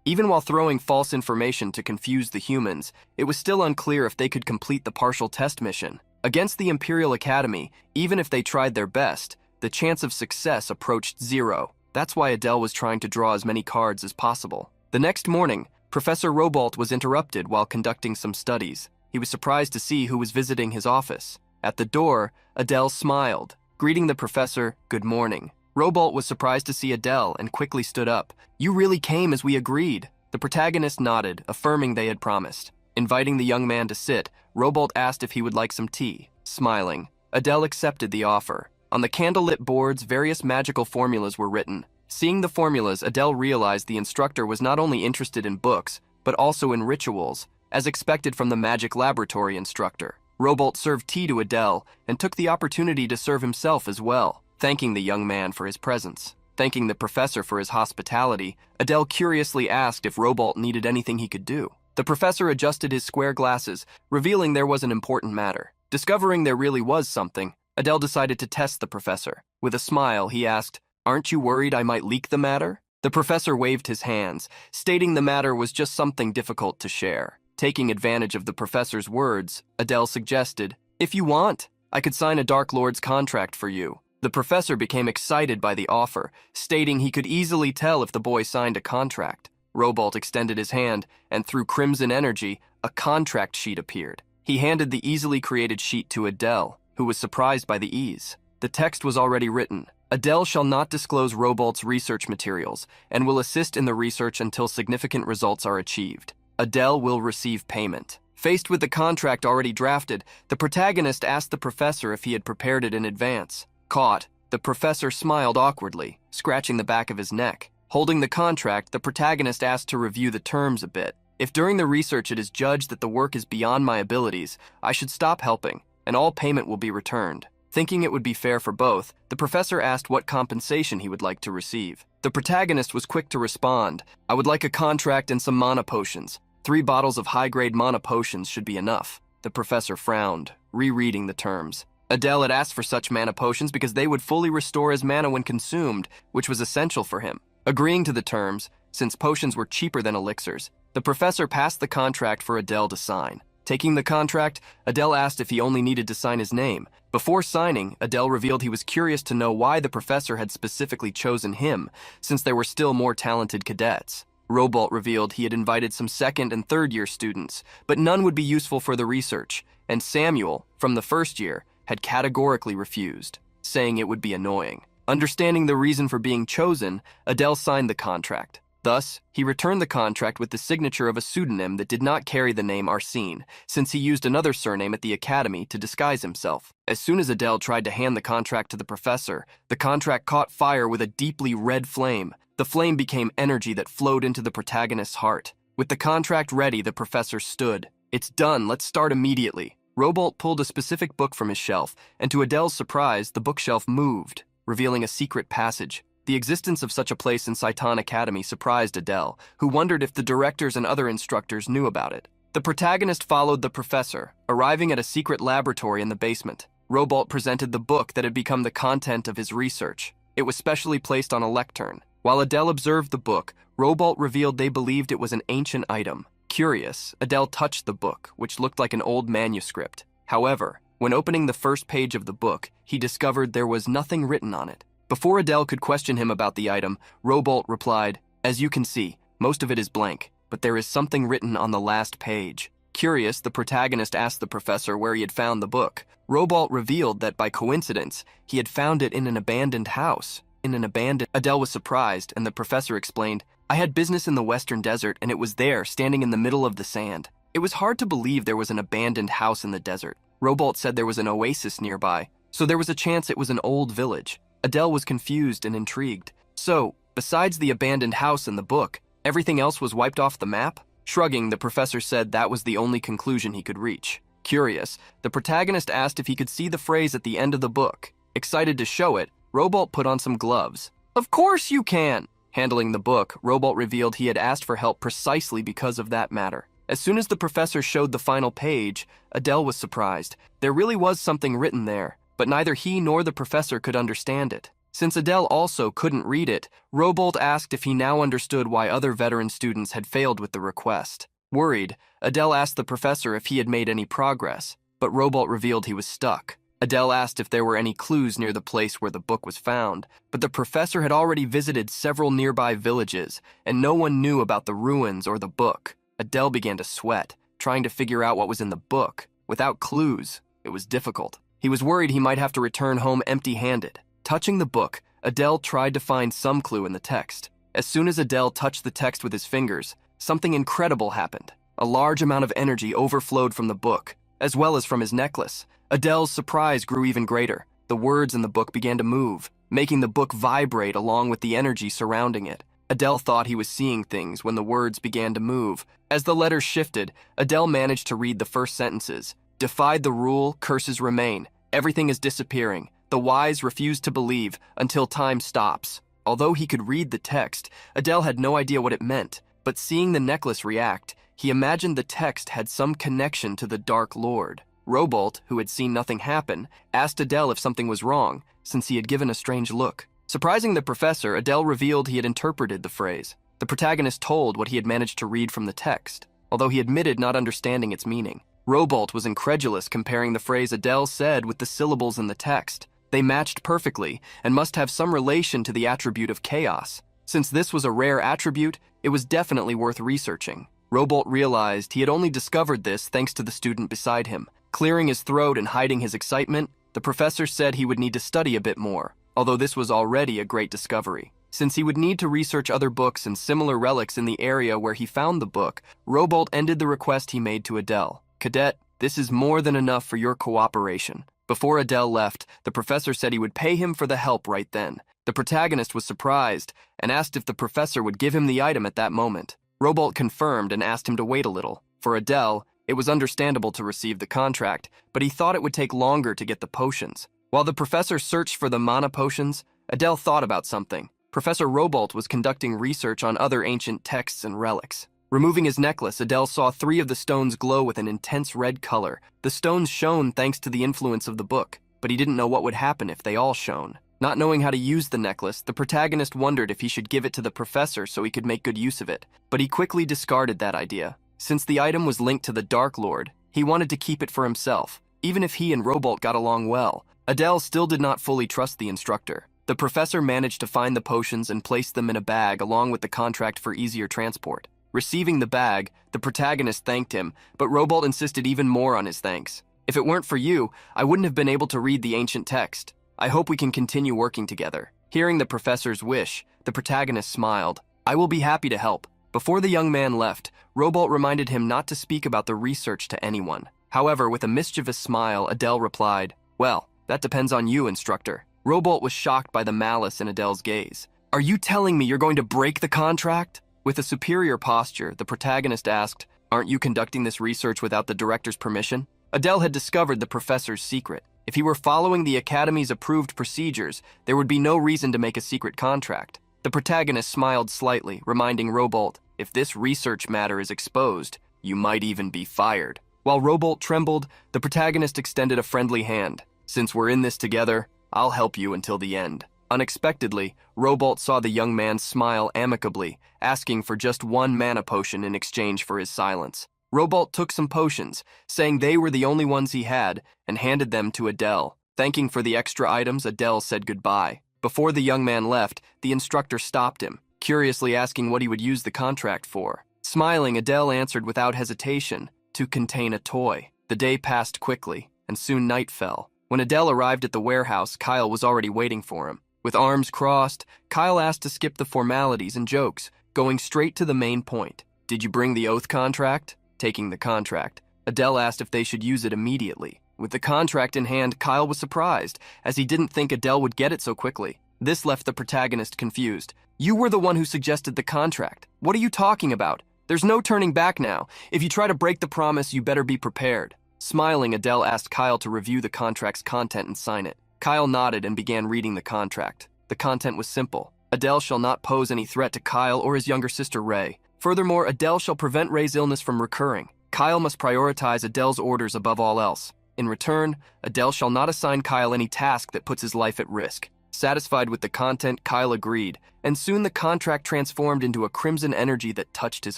Speaker 1: Even while throwing false information to confuse the humans, it was still unclear if they could complete the partial test mission. Against the Imperial Academy, even if they tried their best, the chance of success approached zero. That's why Adele was trying to draw as many cards as possible. The next morning, Professor Robolt was interrupted while conducting some studies. He was surprised to see who was visiting his office. At the door, Adele smiled, greeting the professor, "Good morning." Robolt was surprised to see Adele and quickly stood up. "You really came as we agreed." The protagonist nodded, affirming they had promised. Inviting the young man to sit, Robolt asked if he would like some tea. Smiling, Adele accepted the offer. On the candlelit boards, various magical formulas were written. Seeing the formulas, Adele realized the instructor was not only interested in books, but also in rituals, as expected from the magic laboratory instructor. Robolt served tea to Adele and took the opportunity to serve himself as well, thanking the young man for his presence. Thanking the professor for his hospitality, Adele curiously asked if Robolt needed anything he could do. The professor adjusted his square glasses, revealing there was an important matter. Discovering there really was something, Adele decided to test the professor. With a smile, he asked, "Aren't you worried I might leak the matter?" The professor waved his hands, stating the matter was just something difficult to share. Taking advantage of the professor's words, Adele suggested, "If you want, I could sign a Dark Lord's contract for you." The professor became excited by the offer, stating he could easily tell if the boy signed a contract. Robolt extended his hand, and through crimson energy, a contract sheet appeared. He handed the easily created sheet to Adele, who was surprised by the ease. The text was already written. Adele shall not disclose Robolt's research materials and will assist in the research until significant results are achieved. Adele will receive payment. Faced with the contract already drafted, the protagonist asked the professor if he had prepared it in advance. Caught, the professor smiled awkwardly, scratching the back of his neck. Holding the contract, the protagonist asked to review the terms a bit. If during the research it is judged that the work is beyond my abilities, I should stop helping, and all payment will be returned. Thinking it would be fair for both, the professor asked what compensation he would like to receive. The protagonist was quick to respond. I would like a contract and some mana potions. 3 bottles of high-grade mana potions should be enough. The professor frowned, rereading the terms. Adele had asked for such mana potions because they would fully restore his mana when consumed, which was essential for him. Agreeing to the terms, since potions were cheaper than elixirs, the professor passed the contract for Adele to sign. Taking the contract, Adele asked if he only needed to sign his name. Before signing, Adele revealed he was curious to know why the professor had specifically chosen him, since there were still more talented cadets. Robolt revealed he had invited some 2nd and 3rd year students, but none would be useful for the research, and Samuel, from the 1st year, had categorically refused, saying it would be annoying. Understanding the reason for being chosen, Adele signed the contract. Thus, he returned the contract with the signature of a pseudonym that did not carry the name Arsene, since he used another surname at the academy to disguise himself. As soon as Adele tried to hand the contract to the professor, the contract caught fire with a deeply red flame. The flame became energy that flowed into the protagonist's heart. With the contract ready, the professor stood. It's done, let's start immediately. Robolt pulled a specific book from his shelf, and to Adele's surprise, the bookshelf moved, revealing a secret passage. The existence of such a place in Saitan Academy surprised Adele, who wondered if the directors and other instructors knew about it. The protagonist followed the professor, arriving at a secret laboratory in the basement. Robolt presented the book that had become the content of his research. It was specially placed on a lectern. While Adele observed the book, Robolt revealed they believed it was an ancient item. Curious, Adele touched the book, which looked like an old manuscript. However, when opening the first page of the book, he discovered there was nothing written on it. Before Adele could question him about the item, Robolt replied, "As you can see, most of it is blank, but there is something written on the last page." Curious, the protagonist asked the professor where he had found the book. Robolt revealed that by coincidence, he had found it in an abandoned house. Adele was surprised, and the professor explained, "I had business in the western desert, and it was there, standing in the middle of the sand. It was hard to believe there was an abandoned house in the desert. Robolt said there was an oasis nearby, so there was a chance it was an old village." Adele was confused and intrigued. So, besides the abandoned house and the book, everything else was wiped off the map? Shrugging, the professor said that was the only conclusion he could reach. Curious, the protagonist asked if he could see the phrase at the end of the book. Excited to show it, Robolt put on some gloves. "Of course you can!" Handling the book, Robolt revealed he had asked for help precisely because of that matter. As soon as the professor showed the final page, Adele was surprised. There really was something written there, but neither he nor the professor could understand it. Since Adele also couldn't read it, Robolt asked if he now understood why other veteran students had failed with the request. Worried, Adele asked the professor if he had made any progress, but Robolt revealed he was stuck. Adele asked if there were any clues near the place where the book was found, but the professor had already visited several nearby villages, and no one knew about the ruins or the book. Adele began to sweat, trying to figure out what was in the book. Without clues, it was difficult. He was worried he might have to return home empty-handed. Touching the book, Adele tried to find some clue in the text. As soon as Adele touched the text with his fingers, something incredible happened. A large amount of energy overflowed from the book, as well as from his necklace. Adele's surprise grew even greater. The words in the book began to move, making the book vibrate along with the energy surrounding it. Adele thought he was seeing things when the words began to move. As the letters shifted, Adele managed to read the first sentences. "Defied the rule, curses remain. Everything is disappearing. The wise refuse to believe until time stops." Although he could read the text, Adele had no idea what it meant, but seeing the necklace react, he imagined the text had some connection to the Dark Lord. Robolt, who had seen nothing happen, asked Adele if something was wrong, since he had given a strange look. Surprising the professor, Adele revealed he had interpreted the phrase. The protagonist told what he had managed to read from the text, although he admitted not understanding its meaning. Robolt was incredulous, comparing the phrase Adele said with the syllables in the text. They matched perfectly and must have some relation to the attribute of chaos. Since this was a rare attribute, it was definitely worth researching. Robolt realized he had only discovered this thanks to the student beside him. Clearing his throat and hiding his excitement, the professor said he would need to study a bit more, although this was already a great discovery. Since he would need to research other books and similar relics in the area where he found the book, Robolt ended the request he made to Adele. "Cadet, this is more than enough for your cooperation." Before Adele left, the professor said he would pay him for the help right then. The protagonist was surprised and asked if the professor would give him the item at that moment. Robolt confirmed and asked him to wait a little. For Adele, it was understandable to receive the contract, but he thought it would take longer to get the potions. While the professor searched for the mana potions, Adele thought about something. Professor Robolt was conducting research on other ancient texts and relics. Removing his necklace, Adele saw 3 of the stones glow with an intense red color. The stones shone thanks to the influence of the book, but he didn't know what would happen if they all shone. Not knowing how to use the necklace, the protagonist wondered if he should give it to the professor so he could make good use of it, but he quickly discarded that idea. Since the item was linked to the Dark Lord, he wanted to keep it for himself. Even if he and Robolt got along well, Adele still did not fully trust the instructor. The professor managed to find the potions and place them in a bag along with the contract for easier transport. Receiving the bag, the protagonist thanked him, but Robolt insisted even more on his thanks. "If it weren't for you, I wouldn't have been able to read the ancient text. I hope we can continue working together." Hearing the professor's wish, the protagonist smiled. "I will be happy to help." Before the young man left, Robolt reminded him not to speak about the research to anyone. However, with a mischievous smile, Adele replied, "Well, that depends on you, instructor." Robolt was shocked by the malice in Adele's gaze. "Are you telling me you're going to break the contract?" With a superior posture, the protagonist asked, "Aren't you conducting this research without the director's permission?" Adele had discovered the professor's secret. If he were following the Academy's approved procedures, there would be no reason to make a secret contract. The protagonist smiled slightly, reminding Robolt, "If this research matter is exposed, you might even be fired." While Robolt trembled, the protagonist extended a friendly hand. "Since we're in this together, I'll help you until the end." Unexpectedly, Robolt saw the young man smile amicably, asking for just 1 mana potion in exchange for his silence. Robolt took some potions, saying they were the only ones he had, and handed them to Adele. Thanking for the extra items, Adele said goodbye. Before the young man left, the instructor stopped him, curiously asking what he would use the contract for. Smiling, Adele answered without hesitation, "To contain a toy." The day passed quickly, and soon night fell. When Adele arrived at the warehouse, Kyle was already waiting for him. With arms crossed, Kyle asked to skip the formalities and jokes, going straight to the main point. "Did you bring the oath contract?" Taking the contract, Adele asked if they should use it immediately. With the contract in hand, Kyle was surprised, as he didn't think Adele would get it so quickly. This left the protagonist confused. "You were the one who suggested the contract. What are you talking about? There's no turning back now. If you try to break the promise, you better be prepared." Smiling, Adele asked Kyle to review the contract's content and sign it. Kyle nodded and began reading the contract. The content was simple. Adele shall not pose any threat to Kyle or his younger sister Ray. Furthermore, Adele shall prevent Ray's illness from recurring. Kyle must prioritize Adele's orders above all else. In return, Adele shall not assign Kyle any task that puts his life at risk. Satisfied with the content, Kyle agreed, and soon the contract transformed into a crimson energy that touched his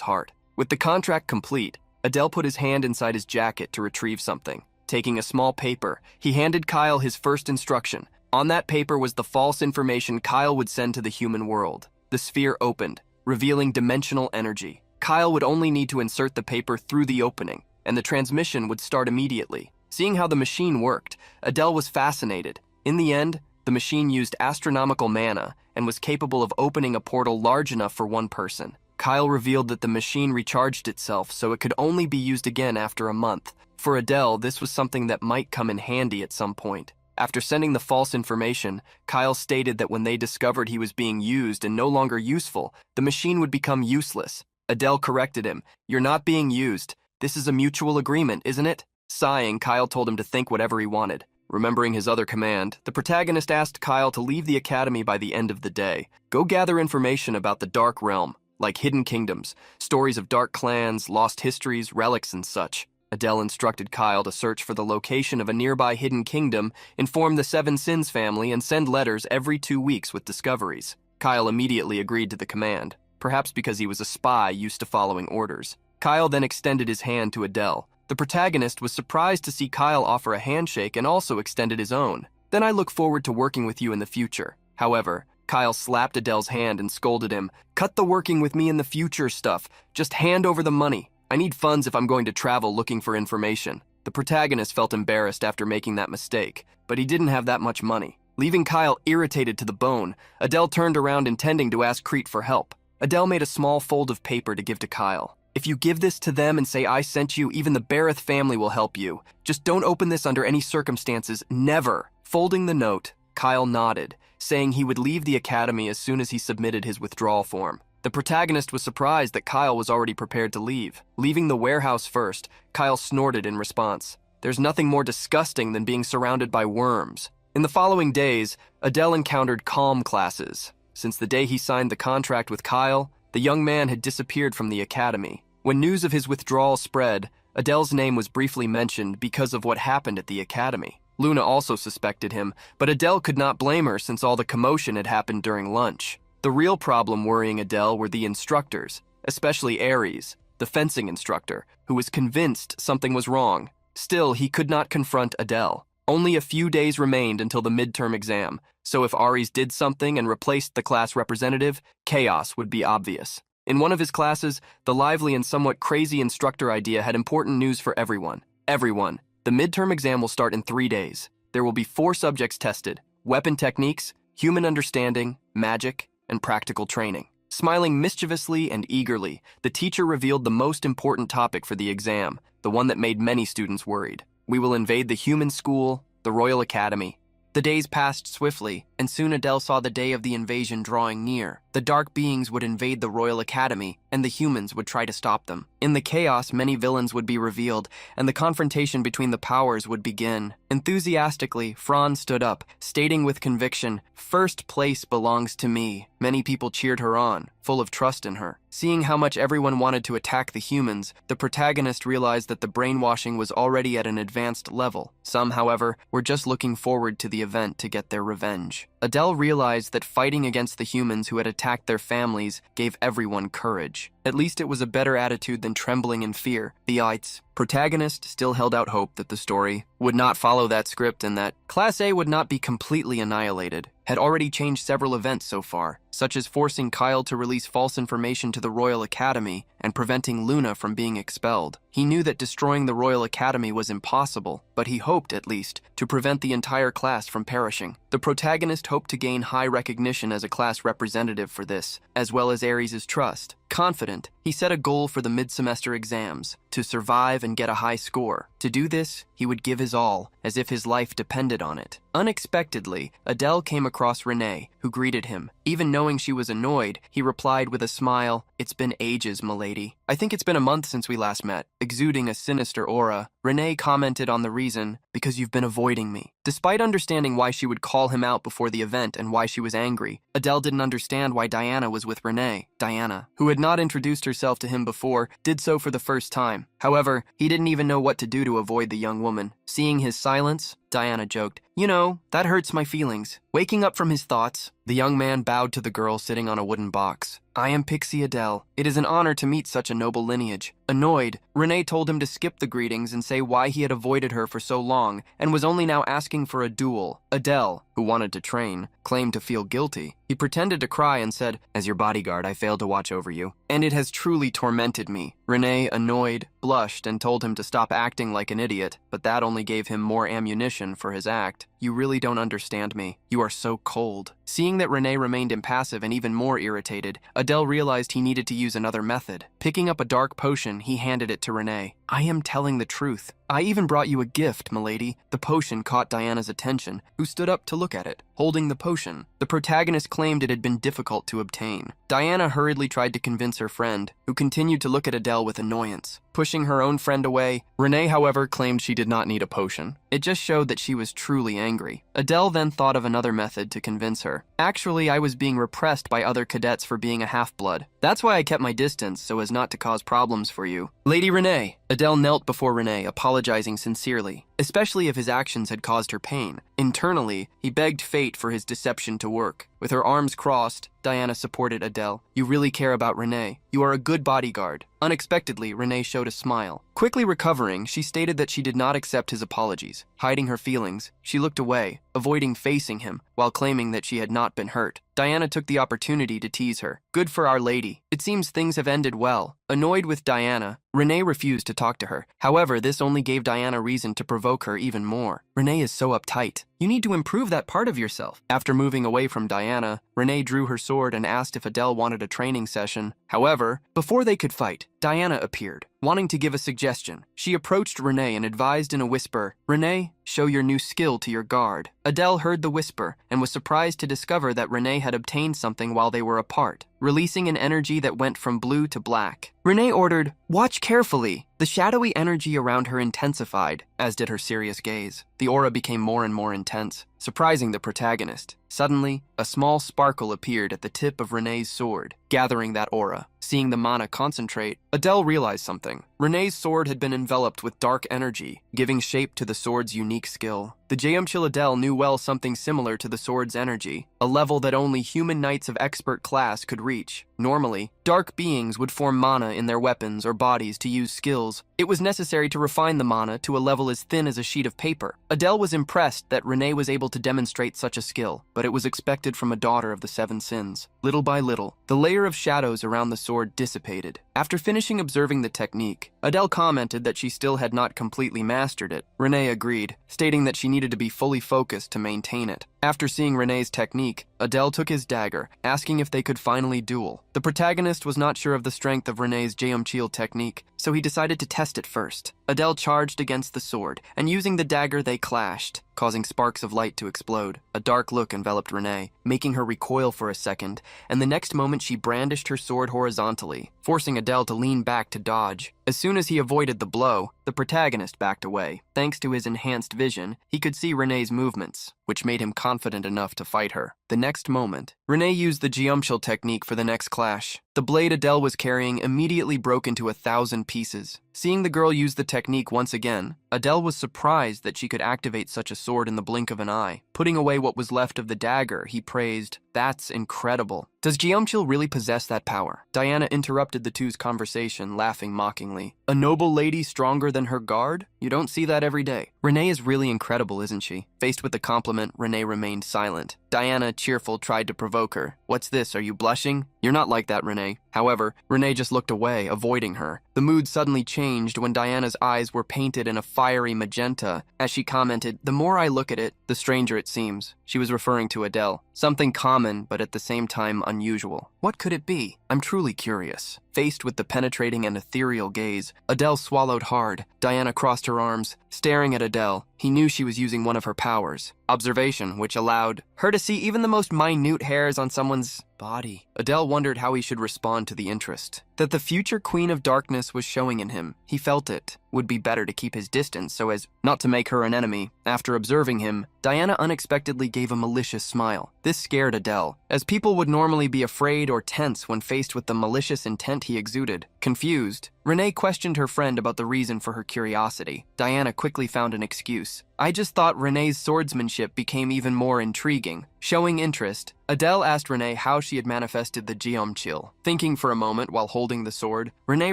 Speaker 1: heart. With the contract complete, Adele put his hand inside his jacket to retrieve something. Taking a small paper, he handed Kyle his first instruction. On that paper was the false information Kyle would send to the human world. The sphere opened, revealing dimensional energy. Kyle would only need to insert the paper through the opening, and the transmission would start immediately. Seeing how the machine worked, Adele was fascinated. In the end, the machine used astronomical mana and was capable of opening a portal large enough for 1 person. Kyle revealed that the machine recharged itself, so it could only be used again after a month. For Adele, this was something that might come in handy at some point. After sending the false information, Kyle stated that when they discovered he was being used and no longer useful, the machine would become useless. Adele corrected him. "You're not being used. This is a mutual agreement, isn't it?" Sighing, Kyle told him to think whatever he wanted. Remembering his other command, the protagonist asked Kyle to leave the academy by the end of the day. Go gather information about the Dark Realm, like hidden kingdoms, stories of dark clans, lost histories, relics, and such. Adele instructed Kyle to search for the location of a nearby hidden kingdom, inform the Seven Sins family, and send letters every 2 weeks with discoveries. Kyle immediately agreed to the command, perhaps because he was a spy used to following orders. Kyle then extended his hand to Adele. The protagonist was surprised to see Kyle offer a handshake and also extended his own. Then I look forward to working with you in the future. However, Kyle slapped Adele's hand and scolded him. Cut the working with me in the future stuff. Just hand over the money. I need funds if I'm going to travel looking for information. The protagonist felt embarrassed after making that mistake, but he didn't have that much money. Leaving Kyle irritated to the bone, Adele turned around intending to ask Crete for help. Adele made a small fold of paper to give to Kyle. If you give this to them and say I sent you, even the Bareth family will help you. Just don't open this under any circumstances, never. Folding the note, Kyle nodded, saying he would leave the academy as soon as he submitted his withdrawal form. The protagonist was surprised that Kyle was already prepared to leave. Leaving the warehouse first, Kyle snorted in response. There's nothing more disgusting than being surrounded by worms. In the following days, Adele encountered calm classes. Since the day he signed the contract with Kyle, the young man had disappeared from the academy. When news of his withdrawal spread, Adele's name was briefly mentioned because of what happened at the academy. Luna also suspected him, but Adele could not blame her since all the commotion had happened during lunch. The real problem worrying Adele were the instructors, especially Ares, the fencing instructor, who was convinced something was wrong. Still, he could not confront Adele. Only a few days remained until the midterm exam, so if Ares did something and replaced the class representative, chaos would be obvious. In one of his classes, the lively and somewhat crazy instructor idea had important news for everyone. Everyone. The midterm exam will start in 3 days. There will be 4 subjects tested: weapon techniques, human understanding, magic, and practical training. Smiling mischievously and eagerly, the teacher revealed the most important topic for the exam, the one that made many students worried. We will invade the human school, the Royal Academy. The days passed swiftly, and soon Adele saw the day of the invasion drawing near. The dark beings would invade the Royal Academy, and the humans would try to stop them. In the chaos, many villains would be revealed, and the confrontation between the powers would begin. Enthusiastically, Fran stood up, stating with conviction, "First place belongs to me." Many people cheered her on, full of trust in her. Seeing how much everyone wanted to attack the humans, the protagonist realized that the brainwashing was already at an advanced level. Some, however, were just looking forward to the event to get their revenge. Adele realized that fighting against the humans who had attacked their families gave everyone courage. At least it was a better attitude than trembling in fear. The Ites protagonist still held out hope that the story would not follow that script and that Class A would not be completely annihilated. Had already changed several events so far, such as forcing Kyle to release false information to the Royal Academy and preventing Luna from being expelled. He knew that destroying the Royal Academy was impossible, but he hoped, at least, to prevent the entire class from perishing. The protagonist hoped to gain high recognition as a class representative for this, as well as Ares' trust. Confident, he set a goal for the mid-semester exams, to survive and get a high score. To do this, he would give his all, as if his life depended on it. Unexpectedly, Adele came across Renee, who greeted him. Even knowing she was annoyed, he replied with a smile, "It's been ages, milady. I think it's been a month since we last met." Exuding a sinister aura, Renee commented on the reason, "Because you've been avoiding me." Despite understanding why she would call him out before the event and why she was angry, Adele didn't understand why Diana was with Renee. Diana, who had not introduced herself to him before, did so for the first time. However, he didn't even know what to do to avoid the young woman. Seeing his silence, Diana joked, "You know, that hurts my feelings." Waking up from his thoughts, the young man bowed to the girl sitting on a wooden box. "I am Pixie Adele. It is an honor to meet such a noble lineage." Annoyed, Renee told him to skip the greetings and say why he had avoided her for so long and was only now asking for a duel. Adele, who wanted to train, claimed to feel guilty. He pretended to cry and said, "As your bodyguard, I failed to watch over you, and it has truly tormented me." Renee, annoyed, blushed and told him to stop acting like an idiot, but that only gave him more ammunition for his act. "You really don't understand me. You are so cold." Seeing that Renee remained impassive and even more irritated, Adele realized he needed to use another method. Picking up a dark potion, he handed it to Renee. "I am telling the truth. I even brought you a gift, milady." The potion caught Diana's attention, who stood up to look at it. Holding the potion, the protagonist claimed it had been difficult to obtain. Diana hurriedly tried to convince her friend, who continued to look at Adele with annoyance. Pushing her own friend away, Renee, however, claimed she did not need a potion. It just showed that she was truly angry. Adele then thought of another method to convince her. "Actually, I was being repressed by other cadets for being a half-blood. That's why I kept my distance, so as not to cause problems for you." "Lady Renee." Adele knelt before Renee, apologizing sincerely. especially if his actions had caused her pain. Internally, he begged fate for his deception to work. With her arms crossed, Diana supported Adele. "You really care about Renee. You are a good bodyguard." Unexpectedly, Renee showed a smile. Quickly recovering, she stated that she did not accept his apologies. Hiding her feelings, she looked away, avoiding facing him, while claiming that she had not been hurt. Diana took the opportunity to tease her. "Good for Our Lady. It seems things have ended well." Annoyed with Diana, Renee refused to talk to her. However, this only gave Diana reason to provoke her even more. "Renee is so uptight. You need to improve that part of yourself." After moving away from Diana, Renee drew her sword and asked if Adele wanted a training session. However, before they could fight, Diana appeared, wanting to give a suggestion. She approached Renee and advised in a whisper, "Renee, show your new skill to your guard." Adele heard the whisper and was surprised to discover that Renee had obtained something while they were apart, releasing an energy that went from blue to black. Renee ordered, "Watch carefully." The shadowy energy around her intensified, as did her serious gaze. The aura became more and more intense, surprising the protagonist. Suddenly, a small sparkle appeared at the tip of Renee's sword, gathering that aura. Seeing the mana concentrate, Adele realized something. Renee's sword had been enveloped with dark energy, giving shape to the sword's unique skill. The Jayumchil Adele knew well something similar to the sword's energy, a level that only human knights of expert class could reach. Normally, dark beings would form mana in their weapons or bodies to use skills. It was necessary to refine the mana to a level as thin as a sheet of paper. Adele was impressed that Renee was able to demonstrate such a skill, but it was expected from a daughter of the Seven Sins. Little by little, the layer of shadows around the sword dissipated. After finishing observing the technique, Adele commented that she still had not completely mastered it. Renee agreed, stating that she needed to be fully focused to maintain it. After seeing Renee's technique, Adele took his dagger, asking if they could finally duel. The protagonist was not sure of the strength of Renee's Jayumchil technique, so he decided to test it first. Adele charged against the sword, and using the dagger they clashed, causing sparks of light to explode. A dark look enveloped Renee, making her recoil for a second, and the next moment she brandished her sword horizontally, forcing Adele to lean back to dodge. As soon as he avoided the blow, the protagonist backed away. Thanks to his enhanced vision, he could see Renee's movements, which made him confident enough to fight her. The next moment, Renee used the Jayumchil technique for the next clash. The blade Adele was carrying immediately broke into 1,000 pieces. Seeing the girl use the technique once again, Adele was surprised that she could activate such a sword in the blink of an eye. Putting away what was left of the dagger, he praised, "That's incredible. Does Jayumchil really possess that power?" Diana interrupted the two's conversation, laughing mockingly. "A noble lady stronger than her guard? You don't see that every day." Renee is really incredible, isn't she? Faced with the compliment, Renee remained silent. Diana, cheerful, tried to provoke her. "What's this, are you blushing? You're not like that, Renee." However, Renee just looked away, avoiding her. The mood suddenly changed when Diana's eyes were painted in a fiery magenta. As she commented, "The more I look at it, the stranger it seems." She was referring to Adele. Something common, but at the same time unusual. What could it be? I'm truly curious. Faced with the penetrating and ethereal gaze, Adele swallowed hard. Diana crossed her arms, staring at Adele. He knew she was using one of her powers, observation, which allowed her to see even the most minute hairs on someone's body. Adele wondered how he should respond to the interest that the future Queen of Darkness was showing in him. He felt it would be better to keep his distance so as not to make her an enemy. After observing him, Diana unexpectedly gave a malicious smile. This scared Adele, as people would normally be afraid or tense when faced with the malicious intent he exuded. Confused, Renee questioned her friend about the reason for her curiosity. Diana quickly found an excuse. "I just thought Renee's swordsmanship became even more intriguing." Showing interest, Adele asked Renee how she had manifested the Jayumchil. Thinking for a moment while holding the sword, Renee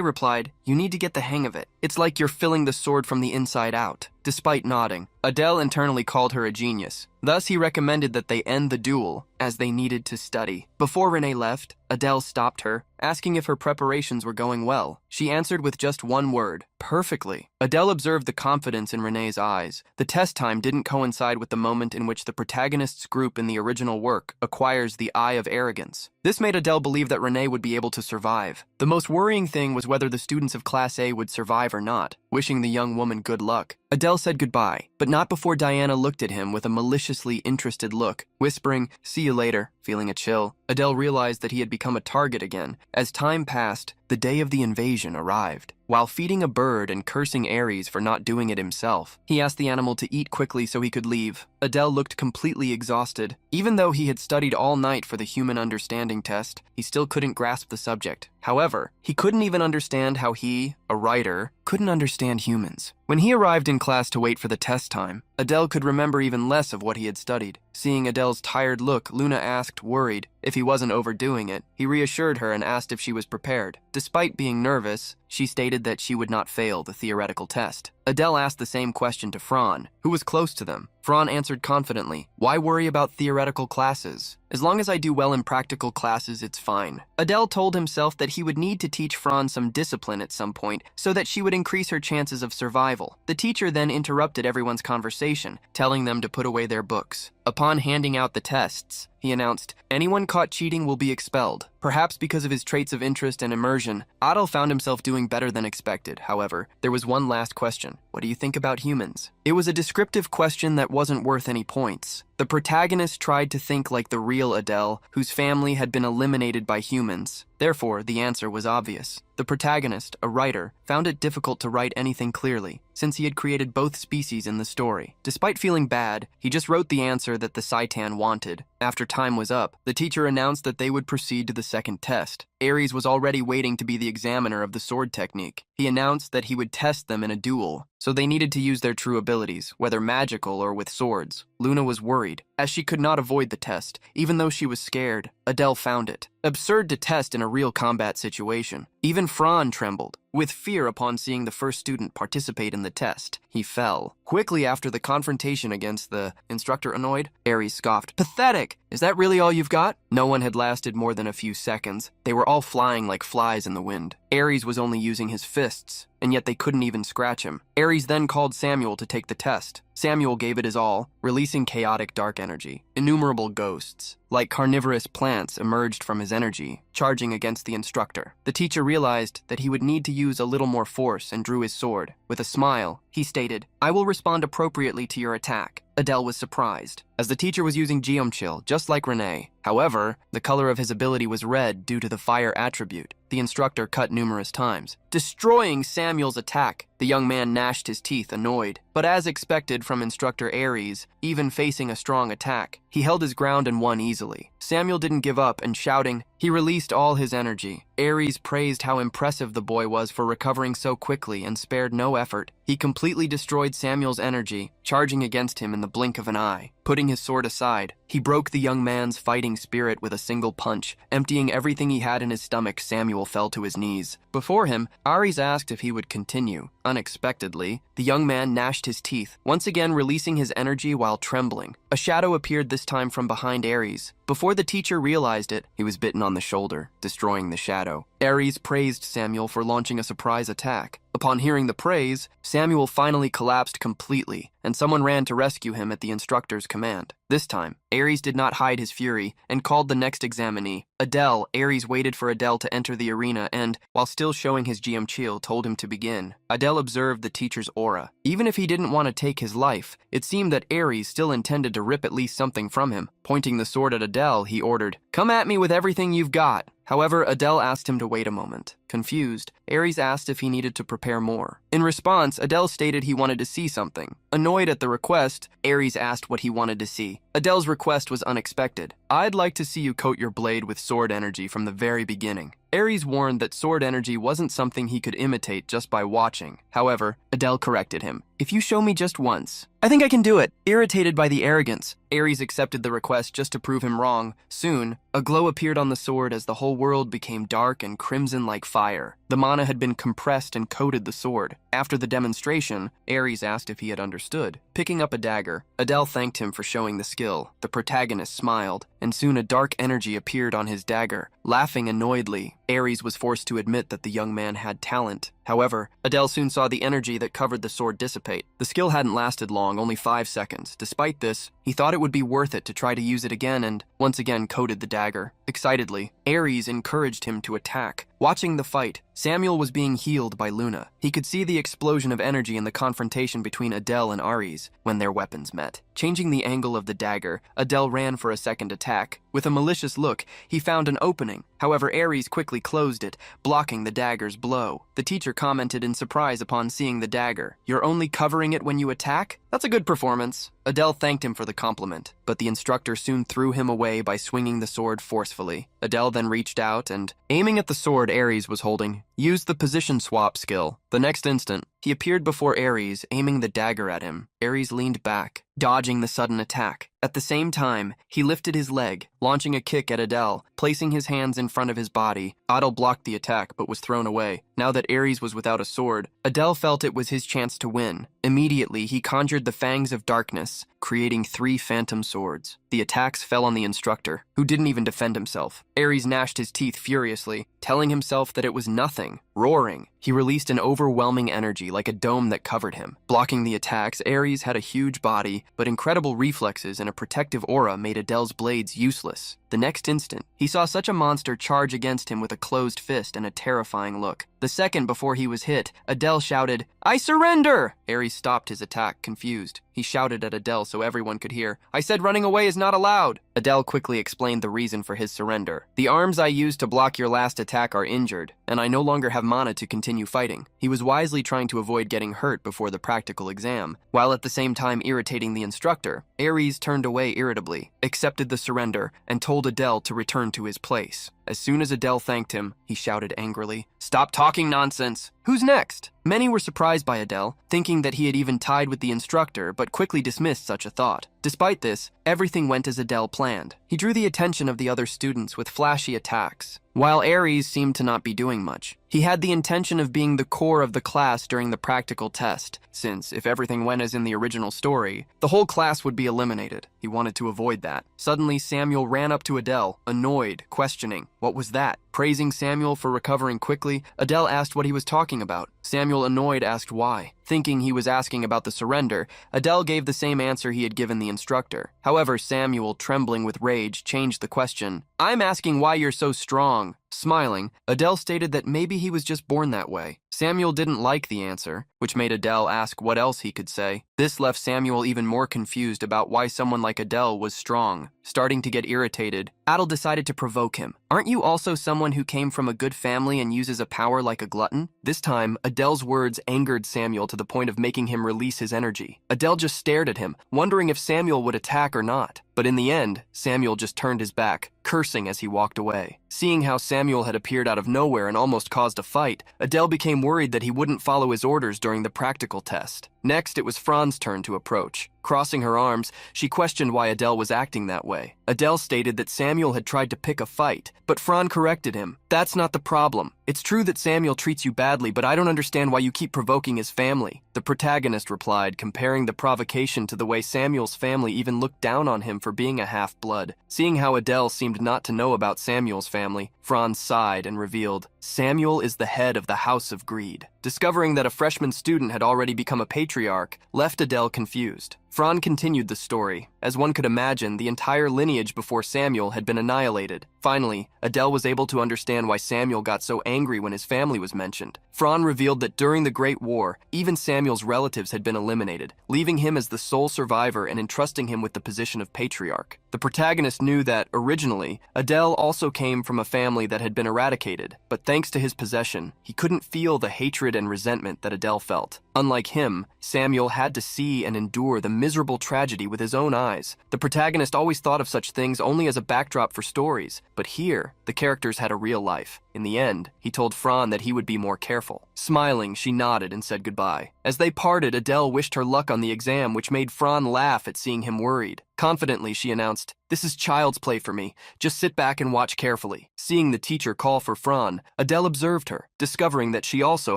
Speaker 1: replied, "You need to get the hang of it. It's like you're filling the sword from the inside out." Despite nodding, Adele internally called her a genius. Thus, he recommended that they end the duel, as they needed to study. Before Renee left, Adele stopped her, asking if her preparations were going well. She answered with just one word, "Perfectly." Adele observed the confidence in Renee's eyes. The test time didn't coincide with the moment in which the protagonist's group in the original work acquires the Eye of Arrogance. This made Adele believe that Renee would be able to survive. The most worrying thing was whether the students of Class A would survive or not. Wishing the young woman good luck, Adele said goodbye, but not before Diana looked at him with a maliciously interested look, whispering, "See you later." Feeling a chill, Adele realized that he had become a target again. As time passed, the day of the invasion arrived. While feeding a bird and cursing Ares for not doing it himself, he asked the animal to eat quickly so he could leave. Adele looked completely exhausted. Even though he had studied all night for the human understanding test, he still couldn't grasp the subject. However, he couldn't even understand how he, a writer, couldn't understand humans. When he arrived in class to wait for the test time, Adele could remember even less of what he had studied. Seeing Adele's tired look, Luna asked, worried, if he wasn't overdoing it. He reassured her and asked if she was prepared. Despite being nervous, she stated that she would not fail the theoretical test. Adele asked the same question to Fran, who was close to them. Fran answered confidently, "Why worry about theoretical classes? As long as I do well in practical classes, it's fine." Adele told himself that he would need to teach Fran some discipline at some point so that she would increase her chances of survival. The teacher then interrupted everyone's conversation, telling them to put away their books. Upon handing out the tests, he announced, "Anyone caught cheating will be expelled." Perhaps because of his traits of interest and immersion, Adel found himself doing better than expected. However, there was one last question. What do you think about humans? It was a descriptive question that wasn't worth any points. The protagonist tried to think like the real Adele, whose family had been eliminated by humans. Therefore, the answer was obvious. The protagonist, a writer, found it difficult to write anything clearly, since he had created both species in the story. Despite feeling bad, he just wrote the answer that the Saitan wanted. After time was up, the teacher announced that they would proceed to the second test. Ares was already waiting to be the examiner of the sword technique. He announced that he would test them in a duel, so they needed to use their true abilities, whether magical or with swords. Luna was worried, as she could not avoid the test. Even though she was scared, Adele found it absurd to test in a real combat situation. Even Fran trembled, with fear upon seeing the first student participate in the test. He fell. Quickly after the confrontation against the instructor annoyed, Ares scoffed, "Pathetic! Is that really all you've got?" No one had lasted more than a few seconds. They were all flying like flies in the wind. Ares was only using his fists, and yet they couldn't even scratch him. Ares then called Samuel to take the test. Samuel gave it his all, releasing chaotic dark energy. Innumerable ghosts, like carnivorous plants, emerged from his energy, charging against the instructor. The teacher realized that he would need to use a little more force and drew his sword. With a smile, he stated, "I will respond appropriately to your attack." Adele was surprised, as the teacher was using Geomchill, just like Renee. However, the color of his ability was red due to the fire attribute. The instructor cut numerous times, destroying Samuel's attack. The young man gnashed his teeth, annoyed. But as expected from instructor Ares, even facing a strong attack, he held his ground and won easily. Samuel didn't give up, and shouting, he released all his energy. Ares praised how impressive the boy was for recovering so quickly and spared no effort. He completely destroyed Samuel's energy, charging against him in the blink of an eye. Putting his sword aside, he broke the young man's fighting spirit with a single punch. Emptying everything he had in his stomach, Samuel fell to his knees. Before him, Ares asked if he would continue. Unexpectedly, the young man gnashed his teeth, once again releasing his energy while trembling. A shadow appeared this time from behind Ares. Before the teacher realized it, he was bitten on the shoulder, destroying the shadow. Ares praised Samuel for launching a surprise attack. Upon hearing the praise, Samuel finally collapsed completely, and someone ran to rescue him at the instructor's command. This time, Ares did not hide his fury and called the next examinee. Adele. Ares waited for Adele to enter the arena and, while still showing his Geomchill, told him to begin. Adele observed the teacher's aura. Even if he didn't want to take his life, it seemed that Ares still intended to rip at least something from him. Pointing the sword at Adele, he ordered, "Come at me with everything you've got." However, Adele asked him to wait a moment. Confused, Ares asked if he needed to prepare more. In response, Adele stated he wanted to see something. Annoyed at the request, Ares asked what he wanted to see. Adele's request was unexpected. "I'd like to see you coat your blade with sword energy from the very beginning." Ares warned that sword energy wasn't something he could imitate just by watching. However, Adele corrected him. "If you show me just once, I think I can do it." Irritated by the arrogance, Ares accepted the request just to prove him wrong. Soon, a glow appeared on the sword as the whole world became dark and crimson like fire. The mana had been compressed and coated the sword. After the demonstration, Ares asked if he had understood. Picking up a dagger, Adele thanked him for showing the skill. The protagonist smiled, and soon a dark energy appeared on his dagger. Laughing annoyedly, Ares was forced to admit that the young man had talent. However, Adele soon saw the energy that covered the sword dissipate. The skill hadn't lasted long, only 5 seconds. Despite this, he thought it would be worth it to try to use it again and once again coated the dagger. Excitedly, Ares encouraged him to attack. Watching the fight, Samuel was being healed by Luna. He could see the explosion of energy in the confrontation between Adele and Ares when their weapons met. Changing the angle of the dagger, Adele ran for a second attack. With a malicious look, he found an opening. However, Ares quickly closed it, blocking the dagger's blow. The teacher commented in surprise upon seeing the dagger. "You're only covering it when you attack? That's a good performance." Adele thanked him for the compliment. but the instructor soon threw him away by swinging the sword forcefully. Adele then reached out and, aiming at the sword Ares was holding, used the position swap skill. The next instant, he appeared before Ares, aiming the dagger at him. Ares leaned back, dodging the sudden attack. At the same time, he lifted his leg, launching a kick at Adele, placing his hands in front of his body. Adele blocked the attack but was thrown away. Now that Ares was without a sword, Adele felt it was his chance to win. Immediately, he conjured the Fangs of Darkness, creating 3 phantom swords. The attacks fell on the instructor, who didn't even defend himself. Ares gnashed his teeth furiously, telling himself that it was nothing. Roaring, he released an overwhelming energy like a dome that covered him. Blocking the attacks, Ares had a huge body, but incredible reflexes and a protective aura made Adele's blades useless. The next instant, he saw such a monster charge against him with a closed fist and a terrifying look. The second before he was hit, Adele shouted, "I surrender!" Ares stopped his attack, confused. He shouted at Adele so everyone could hear, "I said running away is not allowed." Adele quickly explained the reason for his surrender. "The arms I used to block your last attack are injured, and I no longer have mana to continue fighting." He was wisely trying to avoid getting hurt before the practical exam, while at the same time irritating the instructor. Ares turned away irritably, accepted the surrender, and told Adele to return to his place. As soon as Adele thanked him, he shouted angrily, "Stop talking nonsense! Who's next?" Many were surprised by Adele, thinking that he had even tied with the instructor, but quickly dismissed such a thought. Despite this, everything went as Adele planned. He drew the attention of the other students with flashy attacks, while Ares seemed to not be doing much. He had the intention of being the core of the class during the practical test, since if everything went as in the original story, the whole class would be eliminated. He wanted to avoid that. Suddenly, Samuel ran up to Adele, annoyed, questioning, "What was that?" Praising Samuel for recovering quickly, Adele asked what he was talking about. Samuel, annoyed, asked why. Thinking he was asking about the surrender, Adele gave the same answer he had given the instructor. However, Samuel, trembling with rage, changed the question. "I'm asking why you're so strong." Smiling, Adele stated that maybe he was just born that way. Samuel didn't like the answer, which made Adele ask what else he could say. This left Samuel even more confused about why someone like Adele was strong. Starting to get irritated, Adele decided to provoke him. "Aren't you also someone who came from a good family and uses a power like a glutton?" This time, Adele's words angered Samuel to the point of making him release his energy. Adele just stared at him, wondering if Samuel would attack or not. But in the end, Samuel just turned his back, cursing as he walked away. Seeing how Samuel had appeared out of nowhere and almost caused a fight, Adele became worried that he wouldn't follow his orders during the practical test. Next, it was Fran's turn to approach. Crossing her arms, she questioned why Adele was acting that way. Adele stated that Samuel had tried to pick a fight, but Fran corrected him. "That's not the problem. It's true that Samuel treats you badly, but I don't understand why you keep provoking his family." The protagonist replied, comparing the provocation to the way Samuel's family even looked down on him for being a half-blood. Seeing how Adele seemed not to know about Samuel's family, Fran sighed and revealed, "Samuel is the head of the House of Greed." Discovering that a freshman student had already become a patriarch left Adele confused. Fran continued the story. As one could imagine, the entire lineage before Samuel had been annihilated. Finally, Adele was able to understand why Samuel got so angry when his family was mentioned. Fran revealed that during the Great War, even Samuel's relatives had been eliminated, leaving him as the sole survivor and entrusting him with the position of patriarch. The protagonist knew that, originally, Adele also came from a family that had been eradicated, but thanks to his possession, he couldn't feel the hatred and resentment that Adele felt. Unlike him, Samuel had to see and endure the miserable tragedy with his own eyes. The protagonist always thought of such things only as a backdrop for stories, but here, the characters had a real life. In the end, he told Fran that he would be more careful. Smiling, she nodded and said goodbye. As they parted, Adele wished her luck on the exam, which made Fran laugh at seeing him worried. Confidently, she announced, "This is child's play for me. Just sit back and watch carefully." Seeing the teacher call for Fran, Adele observed her, discovering that she also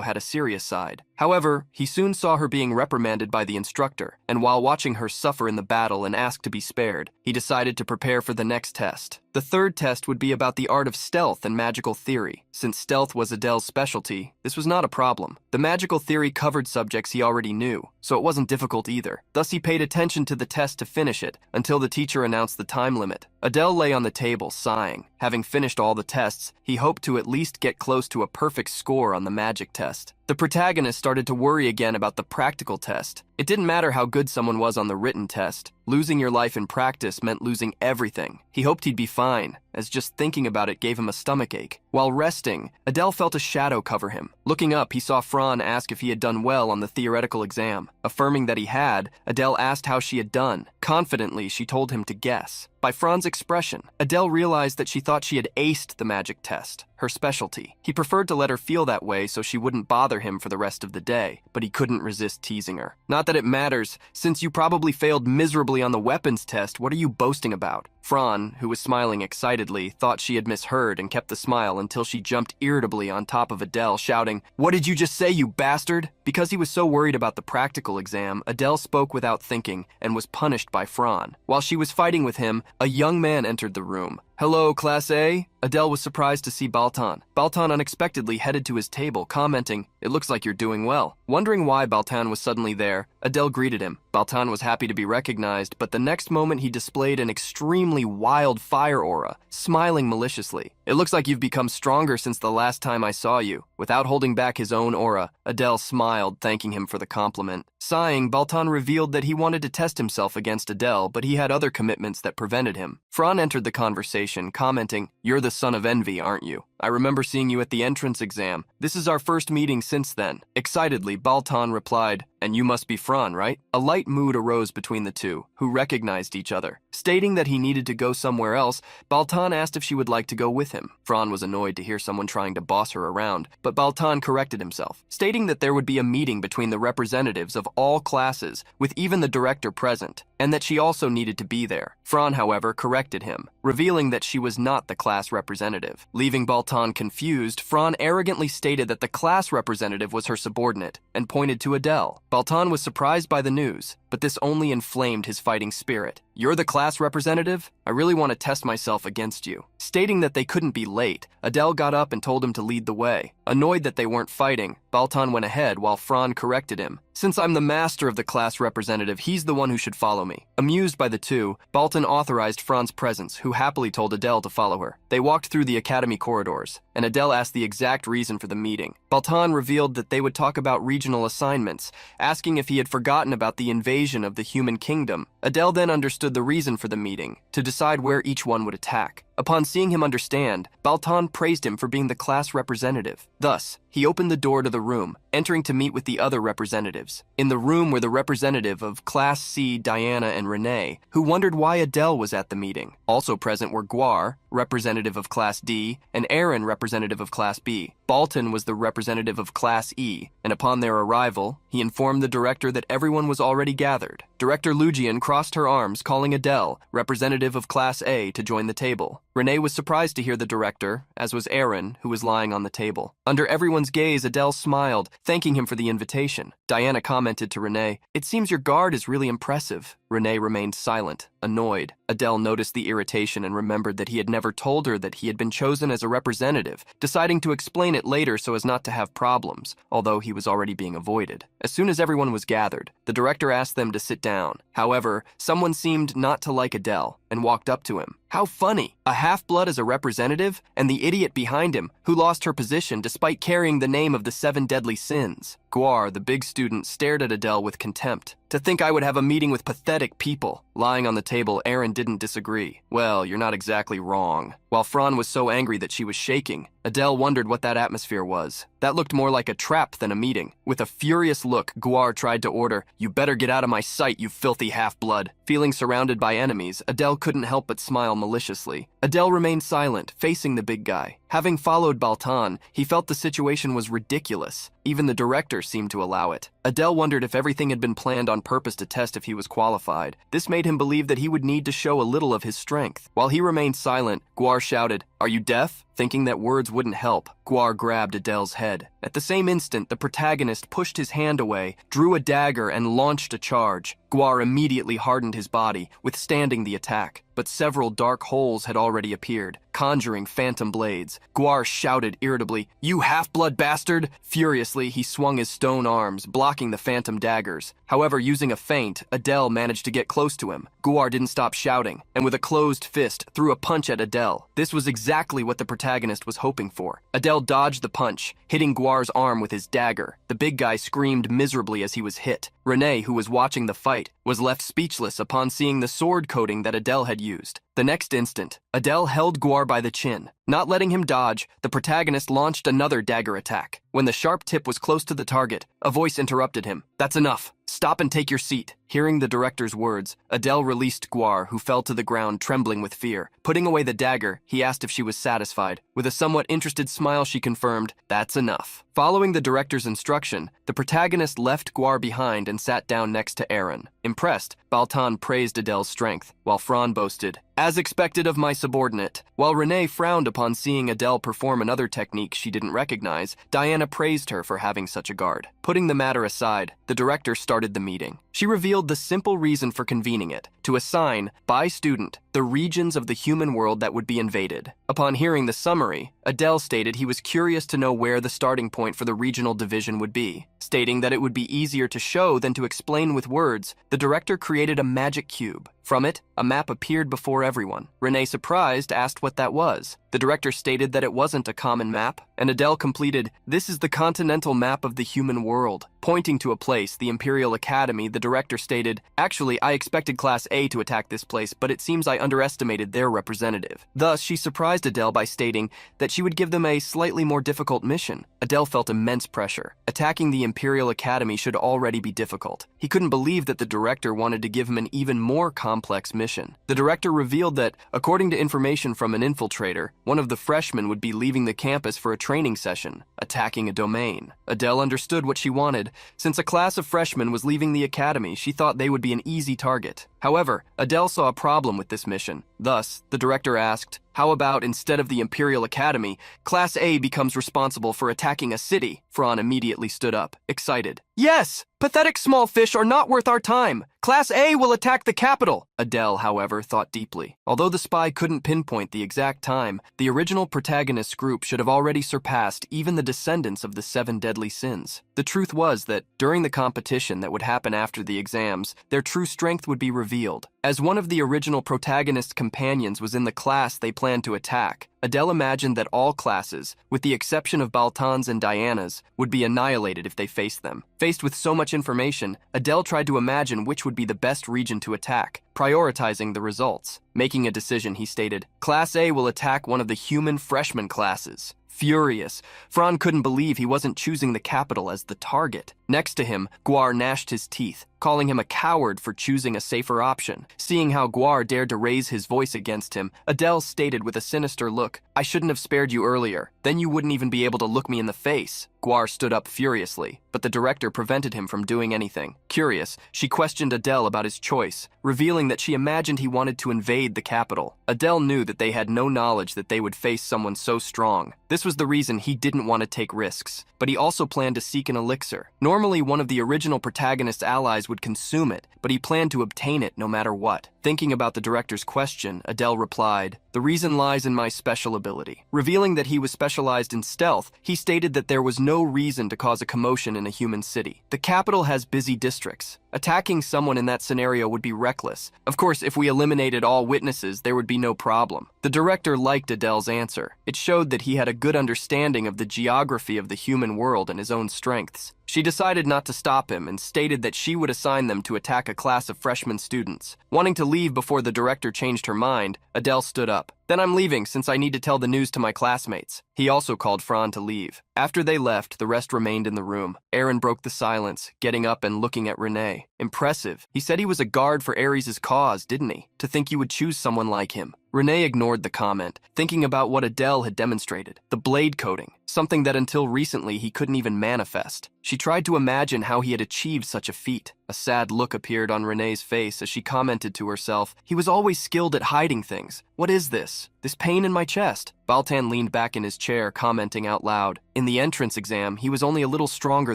Speaker 1: had a serious side. However, he soon saw her being reprimanded by the instructor, and while watching her suffer in the battle and ask to be spared, he decided to prepare for the next test. The third test would be about the art of stealth and magical theory. Since stealth was Adele's specialty, this was not a problem. The magical theory covered subjects he already knew, so it wasn't difficult either. Thus, he paid attention to the test to finish it, until the teacher announced the time limit. Adele lay on the table, sighing. Having finished all the tests, he hoped to at least get close to a perfect score on the magic test. The protagonist started to worry again about the practical test. It didn't matter how good someone was on the written test. Losing your life in practice meant losing everything. He hoped he'd be fine. as just thinking about it gave him a stomachache. While resting, Adele felt a shadow cover him. Looking up, he saw Fran ask if he had done well on the theoretical exam. Affirming that he had, Adele asked how she had done. Confidently, she told him to guess. By Fran's expression, Adele realized that she thought she had aced the magic test, her specialty. He preferred to let her feel that way so she wouldn't bother him for the rest of the day, but he couldn't resist teasing her. Not that it matters, since you probably failed miserably on the weapons test, what are you boasting about? Fran, who was smiling excitedly, thought she had misheard and kept the smile until she jumped irritably on top of Adele, shouting, "What did you just say, you bastard?" Because he was so worried about the practical exam, Adele spoke without thinking and was punished by Fran. While she was fighting with him, a young man entered the room. "Hello, Class A?" Adele was surprised to see Baltan. Baltan unexpectedly headed to his table, commenting, "It looks like you're doing well." Wondering why Baltan was suddenly there, Adele greeted him. Baltan was happy to be recognized, but the next moment he displayed an extremely wild fire aura, smiling maliciously. "It looks like you've become stronger since the last time I saw you." Without holding back his own aura, Adele smiled, thanking him for the compliment. Sighing, Baltan revealed that he wanted to test himself against Adele, but he had other commitments that prevented him. Fran entered the conversation, commenting, "You're the son of envy, aren't you? I remember seeing you at the entrance exam. This is our first meeting since then." Excitedly, Baltan replied, "And you must be Fran, right?" A light mood arose between the two, who recognized each other. Stating that he needed to go somewhere else, Baltan asked if she would like to go with him. Fran was annoyed to hear someone trying to boss her around, but Baltan corrected himself, stating that there would be a meeting between the representatives of all classes, with even the director present, and that she also needed to be there. Fran, however, corrected him, revealing that she was not the class representative. Leaving Baltan confused, Fran arrogantly stated that the class representative was her subordinate, and pointed to Adele. Baltan was surprised by the news, but this only inflamed his fighting spirit. "You're the class representative? I really want to test myself against you." Stating that they couldn't be late, Adele got up and told him to lead the way. Annoyed that they weren't fighting, Baltan went ahead while Fran corrected him. "Since I'm the master of the class representative, he's the one who should follow me." Amused by the two, Baltan authorized Fran's presence, who happily told Adele to follow her. They walked through the academy corridors, and Adele asked the exact reason for the meeting. Baltan revealed that they would talk about regional assignments, asking if he had forgotten about the invasion of the human kingdom. Adele then understood the reason for the meeting, to decide where each one would attack. Upon seeing him understand, Baltan praised him for being the class representative. Thus, he opened the door to the room, entering to meet with the other representatives. In the room were the representative of Class C, Diana and Renee, who wondered why Adele was at the meeting. Also present were Guar, representative of Class D, and Aaron, representative of Class B. Baltan was the representative of Class E, and upon their arrival, he informed the director that everyone was already gathered. Director Lugian crossed her arms, calling Adele, representative of Class A, to join the table. Renee was surprised to hear the director, as was Aaron, who was lying on the table. Under everyone's gaze, Adele smiled, thanking him for the invitation. Diana commented to Renee, "It seems your guard is really impressive." Renee remained silent, annoyed. Adele noticed the irritation and remembered that he had never told her that he had been chosen as a representative, deciding to explain it later so as not to have problems, although he was already being avoided. As soon as everyone was gathered, the director asked them to sit down. However, someone seemed not to like Adele and walked up to him. How funny! A half-blood as a representative, and the idiot behind him, who lost her position despite carrying the name of the 7 deadly sins. Guar, the big student, stared at Adele with contempt. "To think I would have a meeting with pathetic people." Lying on the table, Aaron didn't disagree. "Well, you're not exactly wrong." While Fran was so angry that she was shaking, Adele wondered what that atmosphere was. That looked more like a trap than a meeting. With a furious look, Guar tried to order, "You better get out of my sight, you filthy half-blood." Feeling surrounded by enemies, Adele couldn't help but smile maliciously. Adele remained silent, facing the big guy. Having followed Baltan, he felt the situation was ridiculous. Even the director seemed to allow it. Adele wondered if everything had been planned on purpose to test if he was qualified. This made him believe that he would need to show a little of his strength. While he remained silent, Guar shouted, "Are you deaf?" Thinking that words wouldn't help, Guar grabbed Adele's head. At the same instant, the protagonist pushed his hand away, drew a dagger, and launched a charge. Guar immediately hardened his body, withstanding the attack. But several dark holes had already appeared, conjuring phantom blades. Guar shouted irritably, "You half-blood bastard!" Furiously, he swung his stone arms, blocking the phantom daggers. However, using a feint, Adele managed to get close to him. Guar didn't stop shouting, and with a closed fist, threw a punch at Adele. This was exactly what the protagonist was hoping for. Adele dodged the punch, hitting Guar's arm with his dagger. The big guy screamed miserably as he was hit. Renee, who was watching the fight, was left speechless upon seeing the sword coating that Adele had used. The next instant, Adele held Guar by the chin. Not letting him dodge, the protagonist launched another dagger attack. When the sharp tip was close to the target, a voice interrupted him. "That's enough. Stop and take your seat." Hearing the director's words, Adele released Guar, who fell to the ground trembling with fear. Putting away the dagger, he asked if she was satisfied. With a somewhat interested smile, she confirmed, "That's enough." Following the director's instruction, the protagonist left Guar behind and sat down next to Aaron. Impressed, Baltan praised Adele's strength, while Fran boasted, "As expected of my subordinate." While Renee frowned upon seeing Adele perform another technique she didn't recognize, Diana praised her for having such a guard. Putting the matter aside, the director started the meeting. She revealed the simple reason for convening it, to assign, by student, the regions of the human world that would be invaded. Upon hearing the summary, Adele stated he was curious to know where the starting point for the regional division would be. Stating that it would be easier to show than to explain with words, the director created a magic cube. From it, a map appeared before everyone. Renee, surprised, asked what that was. The director stated that it wasn't a common map, and Adele completed, "This is the continental map of the human world." Pointing to a place, the Imperial Academy, the director stated, "Actually, I expected Class A to attack this place, but it seems I underestimated their representative." Thus, she surprised Adele by stating that she would give them a slightly more difficult mission. Adele felt immense pressure. Attacking the Imperial Academy should already be difficult. He couldn't believe that the director wanted to give him an even more complex mission. The director revealed that, according to information from an infiltrator, one of the freshmen would be leaving the campus for a training session, attacking a domain. Adele understood what she wanted. Since a class of freshmen was leaving the academy, she thought they would be an easy target. However, Adele saw a problem with this mission. Thus, the director asked, "How about instead of the Imperial Academy, Class A becomes responsible for attacking a city?" Fran immediately stood up, excited. "Yes! Pathetic small fish are not worth our time. Class A will attack the capital." Adele, however, thought deeply. Although the spy couldn't pinpoint the exact time, the original protagonist's group should have already surpassed even the descendants of the 7 deadly sins. The truth was that, during the competition that would happen after the exams, their true strength would be revealed. As one of the original protagonist's companions was in the class they planned to attack, Adele imagined that all classes, with the exception of Baltan's and Diana's, would be annihilated if they faced them. Faced with so much information, Adele tried to imagine which would be the best region to attack, prioritizing the results. Making a decision, he stated, "Class A will attack one of the human freshman classes." Furious, Fran couldn't believe he wasn't choosing the capital as the target. Next to him, Guar gnashed his teeth, calling him a coward for choosing a safer option. Seeing how Guar dared to raise his voice against him, Adele stated with a sinister look, "I shouldn't have spared you earlier. Then you wouldn't even be able to look me in the face." Guar stood up furiously, but the director prevented him from doing anything. Curious, she questioned Adele about his choice, revealing that she imagined he wanted to invade the capital. Adele knew that they had no knowledge that they would face someone so strong. This was the reason he didn't want to take risks, but he also planned to seek an elixir. Normally, one of the original protagonist's allies would consume it, but he planned to obtain it no matter what. Thinking about the director's question, Adele replied, "The reason lies in my special ability." Revealing that he was specialized in stealth, he stated that there was no reason to cause a commotion in a human city. The capital has busy districts. Attacking someone in that scenario would be reckless. Of course, if we eliminated all witnesses, there would be no problem. The director liked Adele's answer. It showed that he had a good understanding of the geography of the human world and his own strengths. She decided not to stop him and stated that she would assign them to attack a class of freshman students. Wanting to leave before the director changed her mind, Adele stood up. "Then I'm leaving since I need to tell the news to my classmates." He also called Fran to leave. After they left, the rest remained in the room. Aaron broke the silence, getting up and looking at Renee. Impressive. He said he was a guard for Ares' cause, didn't he? To think you would choose someone like him. Renee ignored the comment, thinking about what Adele had demonstrated, the blade coating, something that until recently he couldn't even manifest. She tried to imagine how he had achieved such a feat. A sad look appeared on Renee's face as she commented to herself, "He was always skilled at hiding things. What is this? This pain in my chest?" Baltan leaned back in his chair, commenting out loud, "In the entrance exam, he was only a little stronger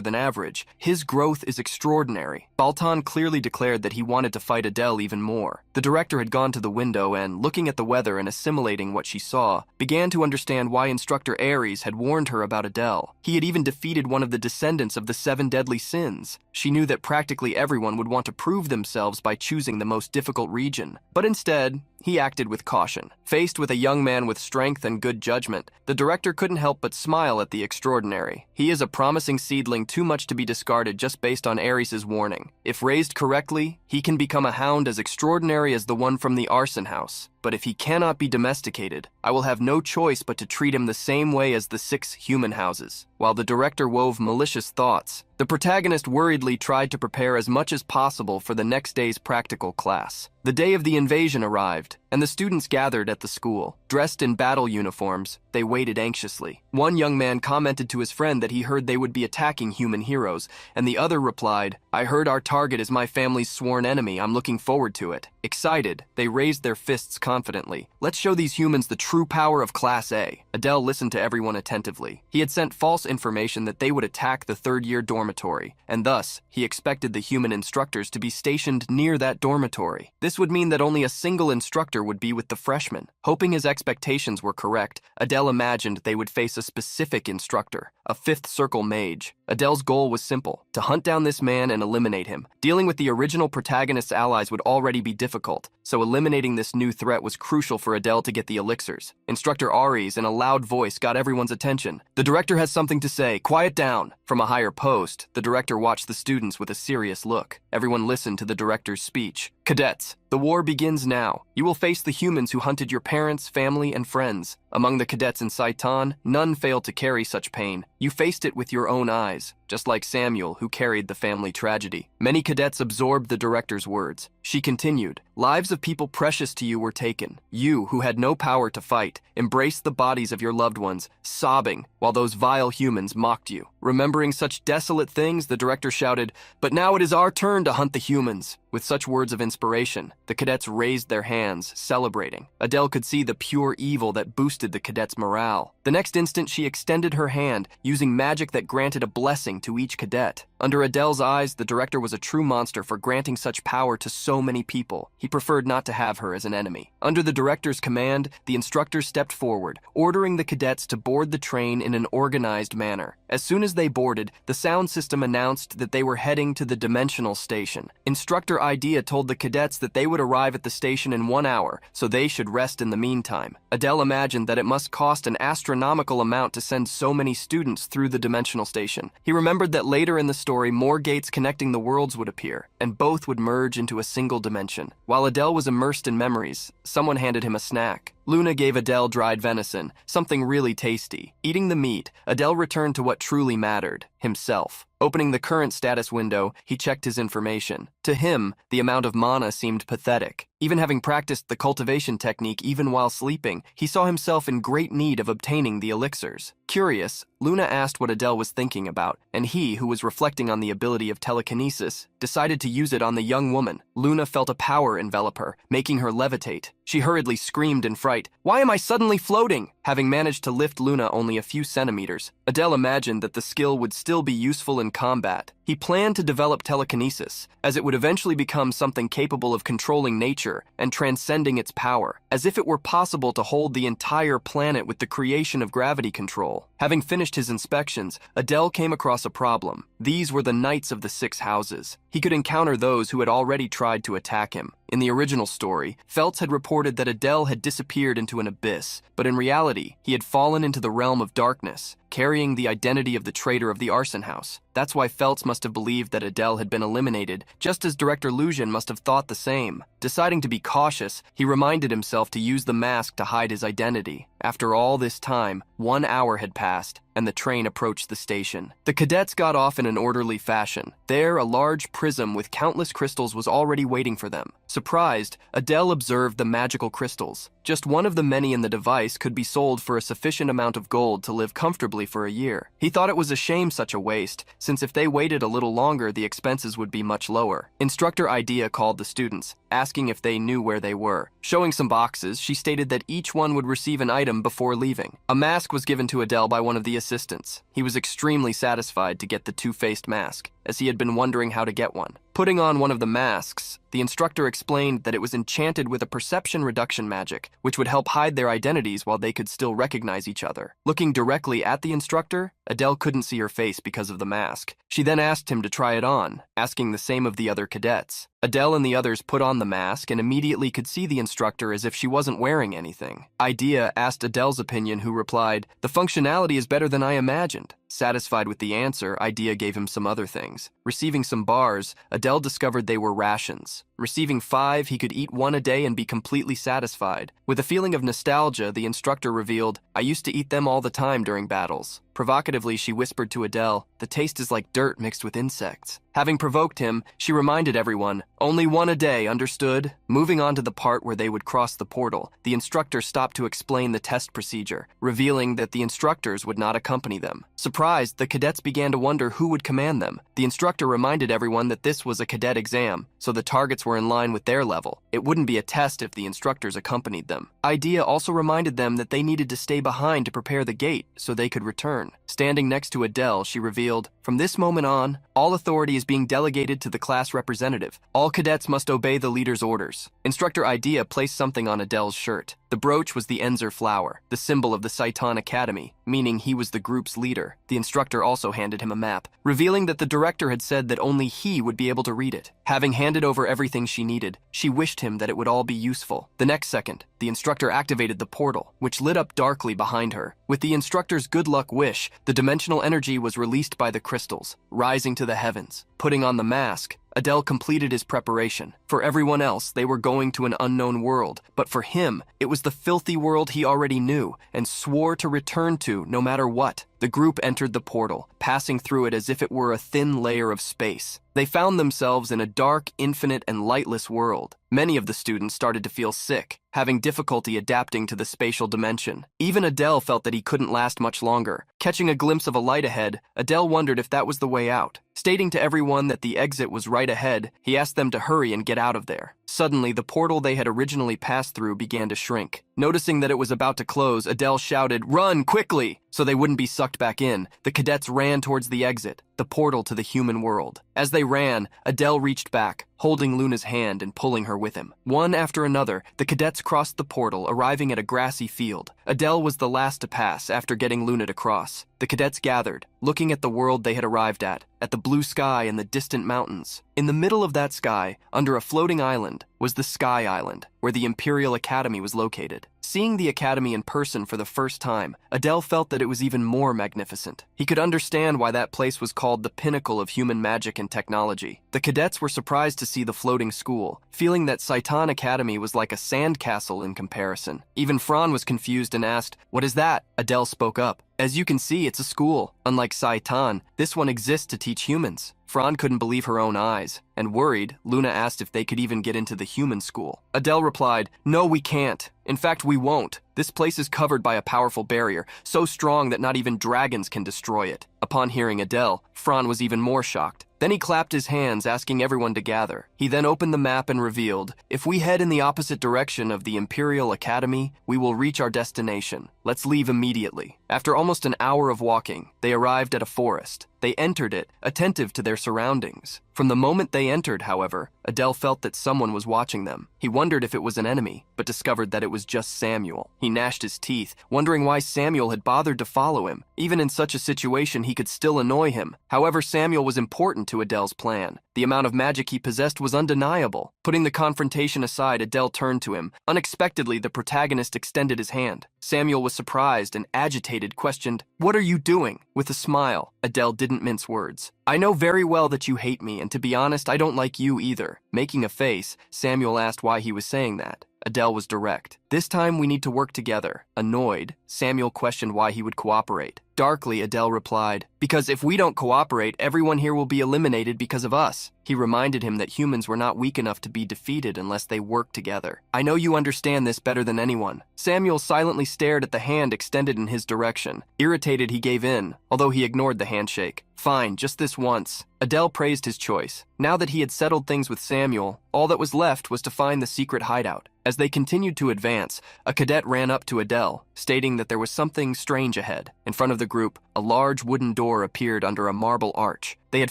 Speaker 1: than average. His growth is extraordinary." Baltan clearly declared that he wanted to fight Adele even more. The director had gone to the window and, looking at the weather and assimilating what she saw, began to understand why Instructor Ares had warned her about Adele. He had even defeated one of the descendants of the 7 deadly sins. She knew that practically everyone would want to prove themselves by choosing the most difficult region. But instead, he acted with caution. Faced with a young man with strength and good judgment, the director couldn't help but smile at the extraordinary. He is a promising seedling too much to be discarded just based on Ares' warning. If raised correctly, he can become a hound as extraordinary as the one from the arson house. but if he cannot be domesticated, I will have no choice but to treat him the same way as the 6 human houses. While the director wove malicious thoughts, the protagonist worriedly tried to prepare as much as possible for the next day's practical class. The day of the invasion arrived, and the students gathered at the school. Dressed in battle uniforms, they waited anxiously. One young man commented to his friend that he heard they would be attacking human heroes, and the other replied, "I heard our target is my family's sworn enemy. I'm looking forward to it." Excited, they raised their fists confidently. "Let's show these humans the true power of Class A." Adele listened to everyone attentively. He had sent false information that they would attack the third-year dormitory, and thus, he expected the human instructors to be stationed near that dormitory. This would mean that only a single instructor would be with the freshmen. Hoping his expectations were correct, Adele imagined they would face a specific instructor, a fifth circle mage. Adele's goal was simple: to hunt down this man and eliminate him. Dealing with the original protagonist's allies would already be difficult, so eliminating this new threat was crucial for Adele to get the elixirs. Instructor Aries, in a loud voice, got everyone's attention. "The director has something to say. Quiet down." From a higher post, the director watched the students with a serious look. Everyone listened to the director's speech. "Cadets, the war begins now. You will face the humans who hunted your parents, family, and friends. Among the cadets in Saitan, none failed to carry such pain. You faced it with your own eyes, just like Samuel, who carried the family tragedy." Many cadets absorbed the director's words. She continued, "Lives of people precious to you were taken. You, who had no power to fight, embraced the bodies of your loved ones, sobbing, while those vile humans mocked you. Remembering such desolate things, the director shouted, 'But now it is our turn to hunt the humans.'" With such words of inspiration, the cadets raised their hands, celebrating. Adele could see the pure evil that boosted the cadets' morale. The next instant, she extended her hand, using magic that granted a blessing to each cadet. Under Adele's eyes, the director was a true monster for granting such power to so many people. He preferred not to have her as an enemy. Under the director's command, the instructor stepped forward, ordering the cadets to board the train in an organized manner. As soon as they boarded, the sound system announced that they were heading to the dimensional station. Instructor Idea told the cadets that they would arrive at the station in 1 hour, so they should rest in the meantime. Adele imagined that it must cost an astronomical amount to send so many students through the dimensional station. He remembered that later in the story, more gates connecting the worlds would appear, and both would merge into a single dimension. While Adele was immersed in memories, someone handed him a snack. Luna gave Adele dried venison, something really tasty. Eating the meat, Adele returned to what truly mattered: himself. Opening the current status window, he checked his information. To him, the amount of mana seemed pathetic. Even having practiced the cultivation technique even while sleeping, he saw himself in great need of obtaining the elixirs. Curious, Luna asked what Adele was thinking about, and he, who was reflecting on the ability of telekinesis, decided to use it on the young woman. Luna felt a power envelop her, making her levitate. She hurriedly screamed in fright, "Why am I suddenly floating?" Having managed to lift Luna only a few centimeters, Adele imagined that the skill would still be useful in combat. He planned to develop telekinesis, as it would eventually become something capable of controlling nature and transcending its power, as if it were possible to hold the entire planet with the creation of gravity control. Having finished his inspections, Adele came across a problem. These were the knights of the 6 houses. He could encounter those who had already tried to attack him. In the original story, Feltz had reported that Adele had disappeared into an abyss, but in reality, he had fallen into the realm of darkness, carrying the identity of the traitor of the arson house. That's why Feltz must have believed that Adele had been eliminated, just as Director Lucian must have thought the same. Deciding to be cautious, he reminded himself to use the mask to hide his identity. After all this time, 1 hour had passed, and the train approached the station. The cadets got off in an orderly fashion. There, a large prism with countless crystals was already waiting for them. Surprised, Adele observed the magical crystals. Just one of the many in the device could be sold for a sufficient amount of gold to live comfortably for a year. He thought it was a shame such a waste, since if they waited a little longer, the expenses would be much lower. Instructor Idea called the students, asking if they knew where they were. Showing some boxes, she stated that each one would receive an item before leaving. A mask was given to Adele by one of the assistants. He was extremely satisfied to get the two-faced mask, as he had been wondering how to get one. Putting on one of the masks, the instructor explained that it was enchanted with a perception reduction magic, which would help hide their identities while they could still recognize each other. Looking directly at the instructor, Adele couldn't see her face because of the mask. She then asked him to try it on, asking the same of the other cadets. Adele and the others put on the mask and immediately could see the instructor as if she wasn't wearing anything. Idea asked Adele's opinion, who replied, "The functionality is better than I imagined." Satisfied with the answer, Idea gave him some other things. Receiving some bars, Adele discovered they were rations. Receiving 5, he could eat 1 a day and be completely satisfied. With a feeling of nostalgia, the instructor revealed, "I used to eat them all the time during battles." Provocatively, she whispered to Adele, "The taste is like dirt mixed with insects." Having provoked him, she reminded everyone, "Only 1 a day, understood?" Moving on to the part where they would cross the portal, the instructor stopped to explain the test procedure, revealing that the instructors would not accompany them. Surprised, the cadets began to wonder who would command them. The instructor reminded everyone that this was a cadet exam, so the targets were in line with their level. It wouldn't be a test if the instructors accompanied them. Idea also reminded them that they needed to stay behind to prepare the gate so they could return. Standing next to Adele, she revealed, "From this moment on, all authority is being delegated to the class representative. All cadets must obey the leader's orders." Instructor Idea placed something on Adele's shirt. The brooch was the Enzer flower, the symbol of the Saitan Academy, meaning he was the group's leader. The instructor also handed him a map, revealing that the director had said that only he would be able to read it. Having handed over everything she needed, she wished him that it would all be useful. The next second, the instructor activated the portal, which lit up darkly behind her. With the instructor's good luck wish, the dimensional energy was released by the crystals, rising to the heavens. Putting on the mask, Adele completed his preparation. For everyone else, they were going to an unknown world, but for him, it was the filthy world he already knew and swore to return to no matter what. The group entered the portal, passing through it as if it were a thin layer of space. They found themselves in a dark, infinite, and lightless world. Many of the students started to feel sick, having difficulty adapting to the spatial dimension. Even Adele felt that he couldn't last much longer. Catching a glimpse of a light ahead, Adele wondered if that was the way out. Stating to everyone that the exit was right ahead, he asked them to hurry and get out of there. Suddenly, the portal they had originally passed through began to shrink. Noticing that it was about to close, Adele shouted, "Run, quickly!" So they wouldn't be sucked back in. The cadets ran towards the exit, the portal to the human world. As they ran, Adele reached back, holding Luna's hand and pulling her with him. One after another, the cadets crossed the portal, arriving at a grassy field. Adele was the last to pass after getting Luna to cross. The cadets gathered, looking at the world they had arrived at the blue sky and the distant mountains. In the middle of that sky, under a floating island, was the Sky Island, where the Imperial Academy was located. Seeing the academy in person for the first time, Adele felt that it was even more magnificent. He could understand why that place was called the pinnacle of human magic and technology. The cadets were surprised to see the floating school, feeling that Saitan Academy was like a sandcastle in comparison. Even Fran was confused and asked, "What is that?" Adele spoke up. "As you can see, it's a school. Unlike Saitan, this one exists to teach humans." Fran couldn't believe her own eyes, and worried, Luna asked if they could even get into the human school. Adele replied, "No, we can't. In fact, we won't. This place is covered by a powerful barrier, so strong that not even dragons can destroy it." Upon hearing Adele, Fran was even more shocked. Then he clapped his hands, asking everyone to gather. He then opened the map and revealed, "If we head in the opposite direction of the Imperial Academy, we will reach our destination. Let's leave immediately." After almost an hour of walking, they arrived at a forest. They entered it, attentive to their surroundings. From the moment they entered, however, Adele felt that someone was watching them. He wondered if it was an enemy, but discovered that it was just Samuel. He gnashed his teeth, wondering why Samuel had bothered to follow him. Even in such a situation, he could still annoy him. However, Samuel was important to Adele's plan. The amount of magic he possessed was undeniable. Putting the confrontation aside, Adele turned to him. Unexpectedly, the protagonist extended his hand. Samuel was surprised and agitated, questioned, "What are you doing?" With a smile, Adele didn't mince words. "I know very well that you hate me, and to be honest, I don't like you either." Making a face, Samuel asked why he was saying that. Adele was direct. "This time we need to work together." Annoyed, Samuel questioned why he would cooperate. Darkly, Adele replied, "Because if we don't cooperate, everyone here will be eliminated because of us." He reminded him that humans were not weak enough to be defeated unless they worked together. "I know you understand this better than anyone." Samuel silently stared at the hand extended in his direction. Irritated, he gave in, although he ignored the handshake. "Fine, just this once." Adele praised his choice. Now that he had settled things with Samuel, all that was left was to find the secret hideout. As they continued to advance, a cadet ran up to Adele, stating that there was something strange ahead. In front of the group, a large wooden door appeared under a marble arch. They had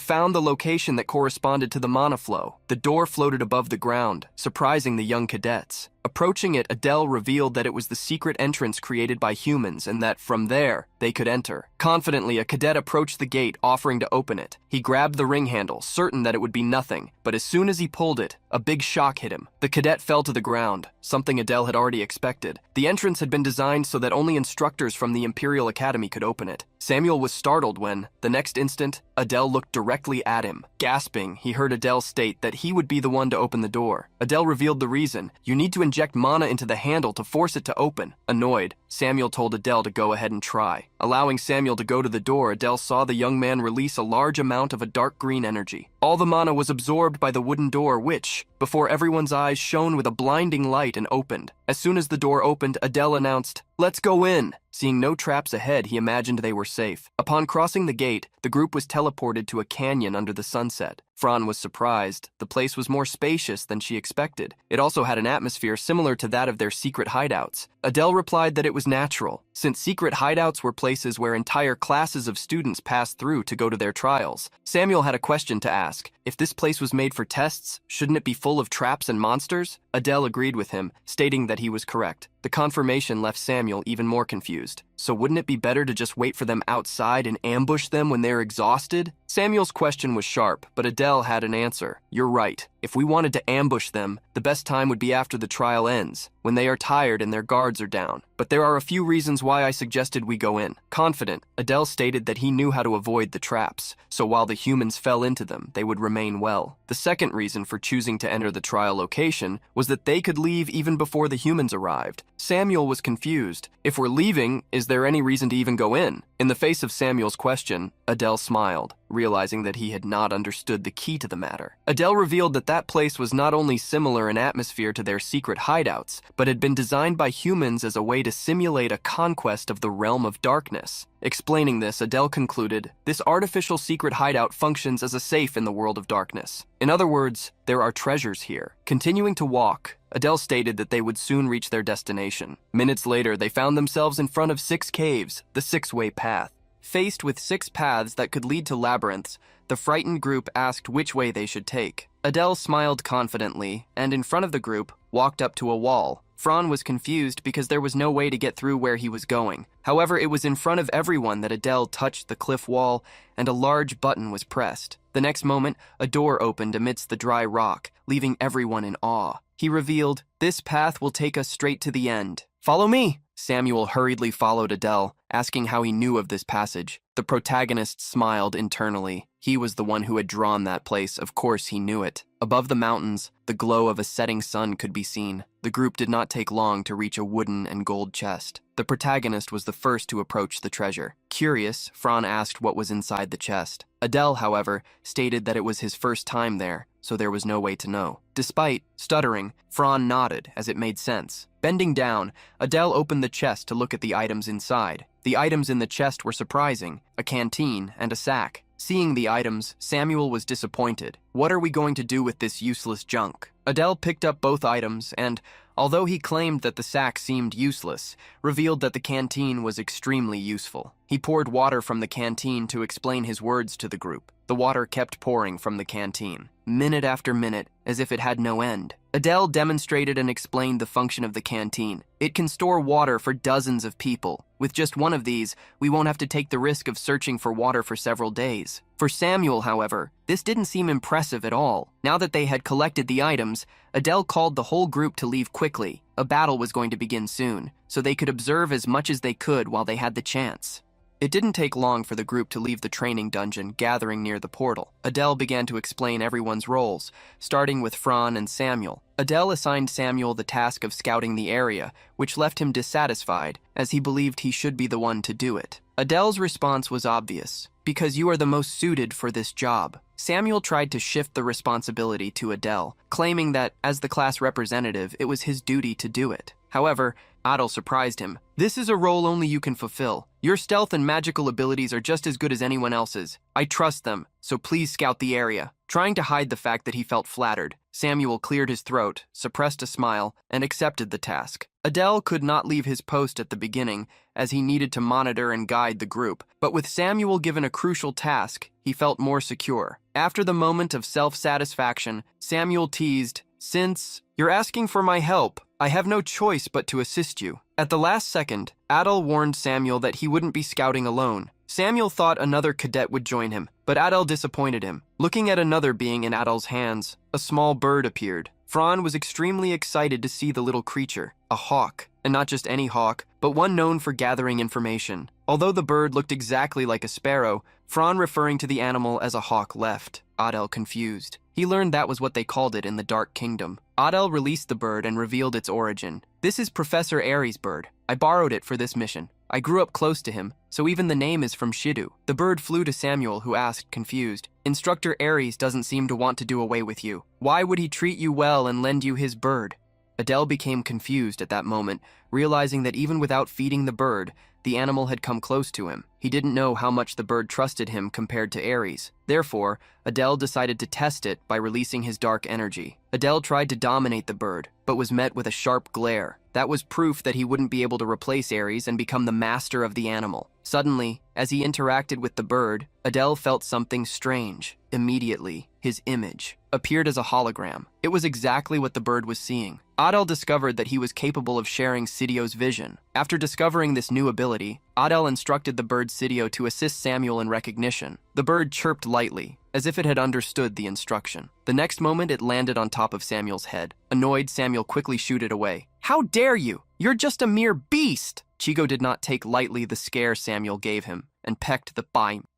Speaker 1: found the location that corresponded to the mana flow. The door floated above the ground, surprising the young cadets. Approaching it, Adele revealed that it was the secret entrance created by humans and that, from there, they could enter. Confidently, a cadet approached the gate, offering to open it. He grabbed the ring handle, certain that it would be nothing, but as soon as he pulled it, a big shock hit him. The cadet fell to the ground, something Adele had already expected. The entrance had been designed so that only instructors from the Imperial Academy could open it. Samuel was startled when, the next instant, Adele looked directly at him. Gasping, he heard Adele state that he would be the one to open the door. Adele revealed the reason. You need to inject mana into the handle to force it to open. Annoyed, Samuel told Adele to go ahead and try. Allowing Samuel to go to the door, Adele saw the young man release a large amount of a dark green energy. All the mana was absorbed by the wooden door which, before everyone's eyes, shone with a blinding light and opened. As soon as the door opened, Adele announced, "Let's go in." Seeing no traps ahead, he imagined they were safe. Upon crossing the gate, the group was teleported to a canyon under the sunset. Fran was surprised. The place was more spacious than she expected. It also had an atmosphere similar to that of their secret hideouts. Adele replied that it was natural, since secret hideouts were places where entire classes of students passed through to go to their trials. Samuel had a question to ask. If this place was made for tests, shouldn't it be full of traps and monsters? Adele agreed with him, stating that he was correct. The confirmation left Samuel even more confused. So wouldn't it be better to just wait for them outside and ambush them when they're exhausted? Samuel's question was sharp, but Adele had an answer. You're right. If we wanted to ambush them, the best time would be after the trial ends, when they are tired and their guards are down. But there are a few reasons why I suggested we go in. Confident, Adele stated that he knew how to avoid the traps, so while the humans fell into them, they would remain well. The second reason for choosing to enter the trial location was that they could leave even before the humans arrived. Samuel was confused. If we're leaving, is there any reason to even go in? In the face of Samuel's question, Adele smiled, realizing that he had not understood the key to the matter. Adele revealed that that place was not only similar in atmosphere to their secret hideouts, but had been designed by humans as a way to simulate a conquest of the realm of darkness. Explaining this, Adele concluded, this artificial secret hideout functions as a safe in the world of darkness. In other words, there are treasures here. Continuing to walk, Adele stated that they would soon reach their destination. Minutes later, they found themselves in front of 6 caves, the 6-way path. Faced with 6 paths that could lead to labyrinths, the frightened group asked which way they should take. Adele smiled confidently, and in front of the group, walked up to a wall. Fran was confused because there was no way to get through where he was going. However, it was in front of everyone that Adele touched the cliff wall, and a large button was pressed. The next moment, a door opened amidst the dry rock, leaving everyone in awe. He revealed, "This path will take us straight to the end. Follow me." Samuel hurriedly followed Adele, asking how he knew of this passage. The protagonist smiled internally. He was the one who had drawn that place. Of course he knew it. Above the mountains, the glow of a setting sun could be seen. The group did not take long to reach a wooden and gold chest. The protagonist was the first to approach the treasure. Curious, Fran asked what was inside the chest. Adele, however, stated that it was his first time there, so there was no way to know. Despite stuttering, Fran nodded as it made sense. Bending down, Adele opened the chest to look at the items inside. The items in the chest were surprising, a canteen and a sack. Seeing the items, Samuel was disappointed. What are we going to do with this useless junk? Adele picked up both items and, although he claimed that the sack seemed useless, revealed that the canteen was extremely useful. He poured water from the canteen to explain his words to the group. The water kept pouring from the canteen, minute after minute, as if it had no end. Adele demonstrated and explained the function of the canteen. It can store water for dozens of people. With just one of these, we won't have to take the risk of searching for water for several days. For Samuel, however, this didn't seem impressive at all. Now that they had collected the items, Adele called the whole group to leave quickly. A battle was going to begin soon, so they could observe as much as they could while they had the chance. It didn't take long for the group to leave the training dungeon, gathering near the portal. Adele began to explain everyone's roles, starting with Fran and Samuel. Adele assigned Samuel the task of scouting the area, which left him dissatisfied, as he believed he should be the one to do it. Adele's response was obvious, because you are the most suited for this job. Samuel tried to shift the responsibility to Adele, claiming that, as the class representative, it was his duty to do it. However, Adele surprised him. This is a role only you can fulfill. Your stealth and magical abilities are just as good as anyone else's. I trust them, so please scout the area. Trying to hide the fact that he felt flattered, Samuel cleared his throat, suppressed a smile, and accepted the task. Adele could not leave his post at the beginning, as he needed to monitor and guide the group, but with Samuel given a crucial task, he felt more secure. After the moment of self-satisfaction, Samuel teased, "Since you're asking for my help, I have no choice but to assist you." At the last second, Adele warned Samuel that he wouldn't be scouting alone. Samuel thought another cadet would join him, but Adele disappointed him. Looking at another being in Adele's hands, a small bird appeared. Fran was extremely excited to see the little creature, a hawk. and not just any hawk, but one known for gathering information. Although the bird looked exactly like a sparrow, Fran referring to the animal as a hawk left Adel confused. He learned that was what they called it in the Dark Kingdom. Adel released the bird and revealed its origin. This is Professor Aries' bird. I borrowed it for this mission. I grew up close to him, so even the name is from Shidu. The bird flew to Samuel, who asked, confused, Instructor Aries doesn't seem to want to do away with you. Why would he treat you well and lend you his bird? Adel became confused at that moment, realizing that even without feeding the bird, the animal had come close to him. He didn't know how much the bird trusted him compared to Aries. Therefore, Adel decided to test it by releasing his dark energy. Adel tried to dominate the bird, but was met with a sharp glare. That was proof that he wouldn't be able to replace Aries and become the master of the animal. Suddenly, as he interacted with the bird, Adel felt something strange. Immediately, his image appeared as a hologram. It was exactly what the bird was seeing. Adel discovered that he was capable of sharing Sidio's vision. After discovering this new ability, Adel instructed the bird Sidio to assist Samuel in recognition. The bird chirped lightly, as if it had understood the instruction. The next moment, it landed on top of Samuel's head. Annoyed, Samuel quickly shooed it away. How dare you? You're just a mere beast! Chigo did not take lightly the scare Samuel gave him and pecked the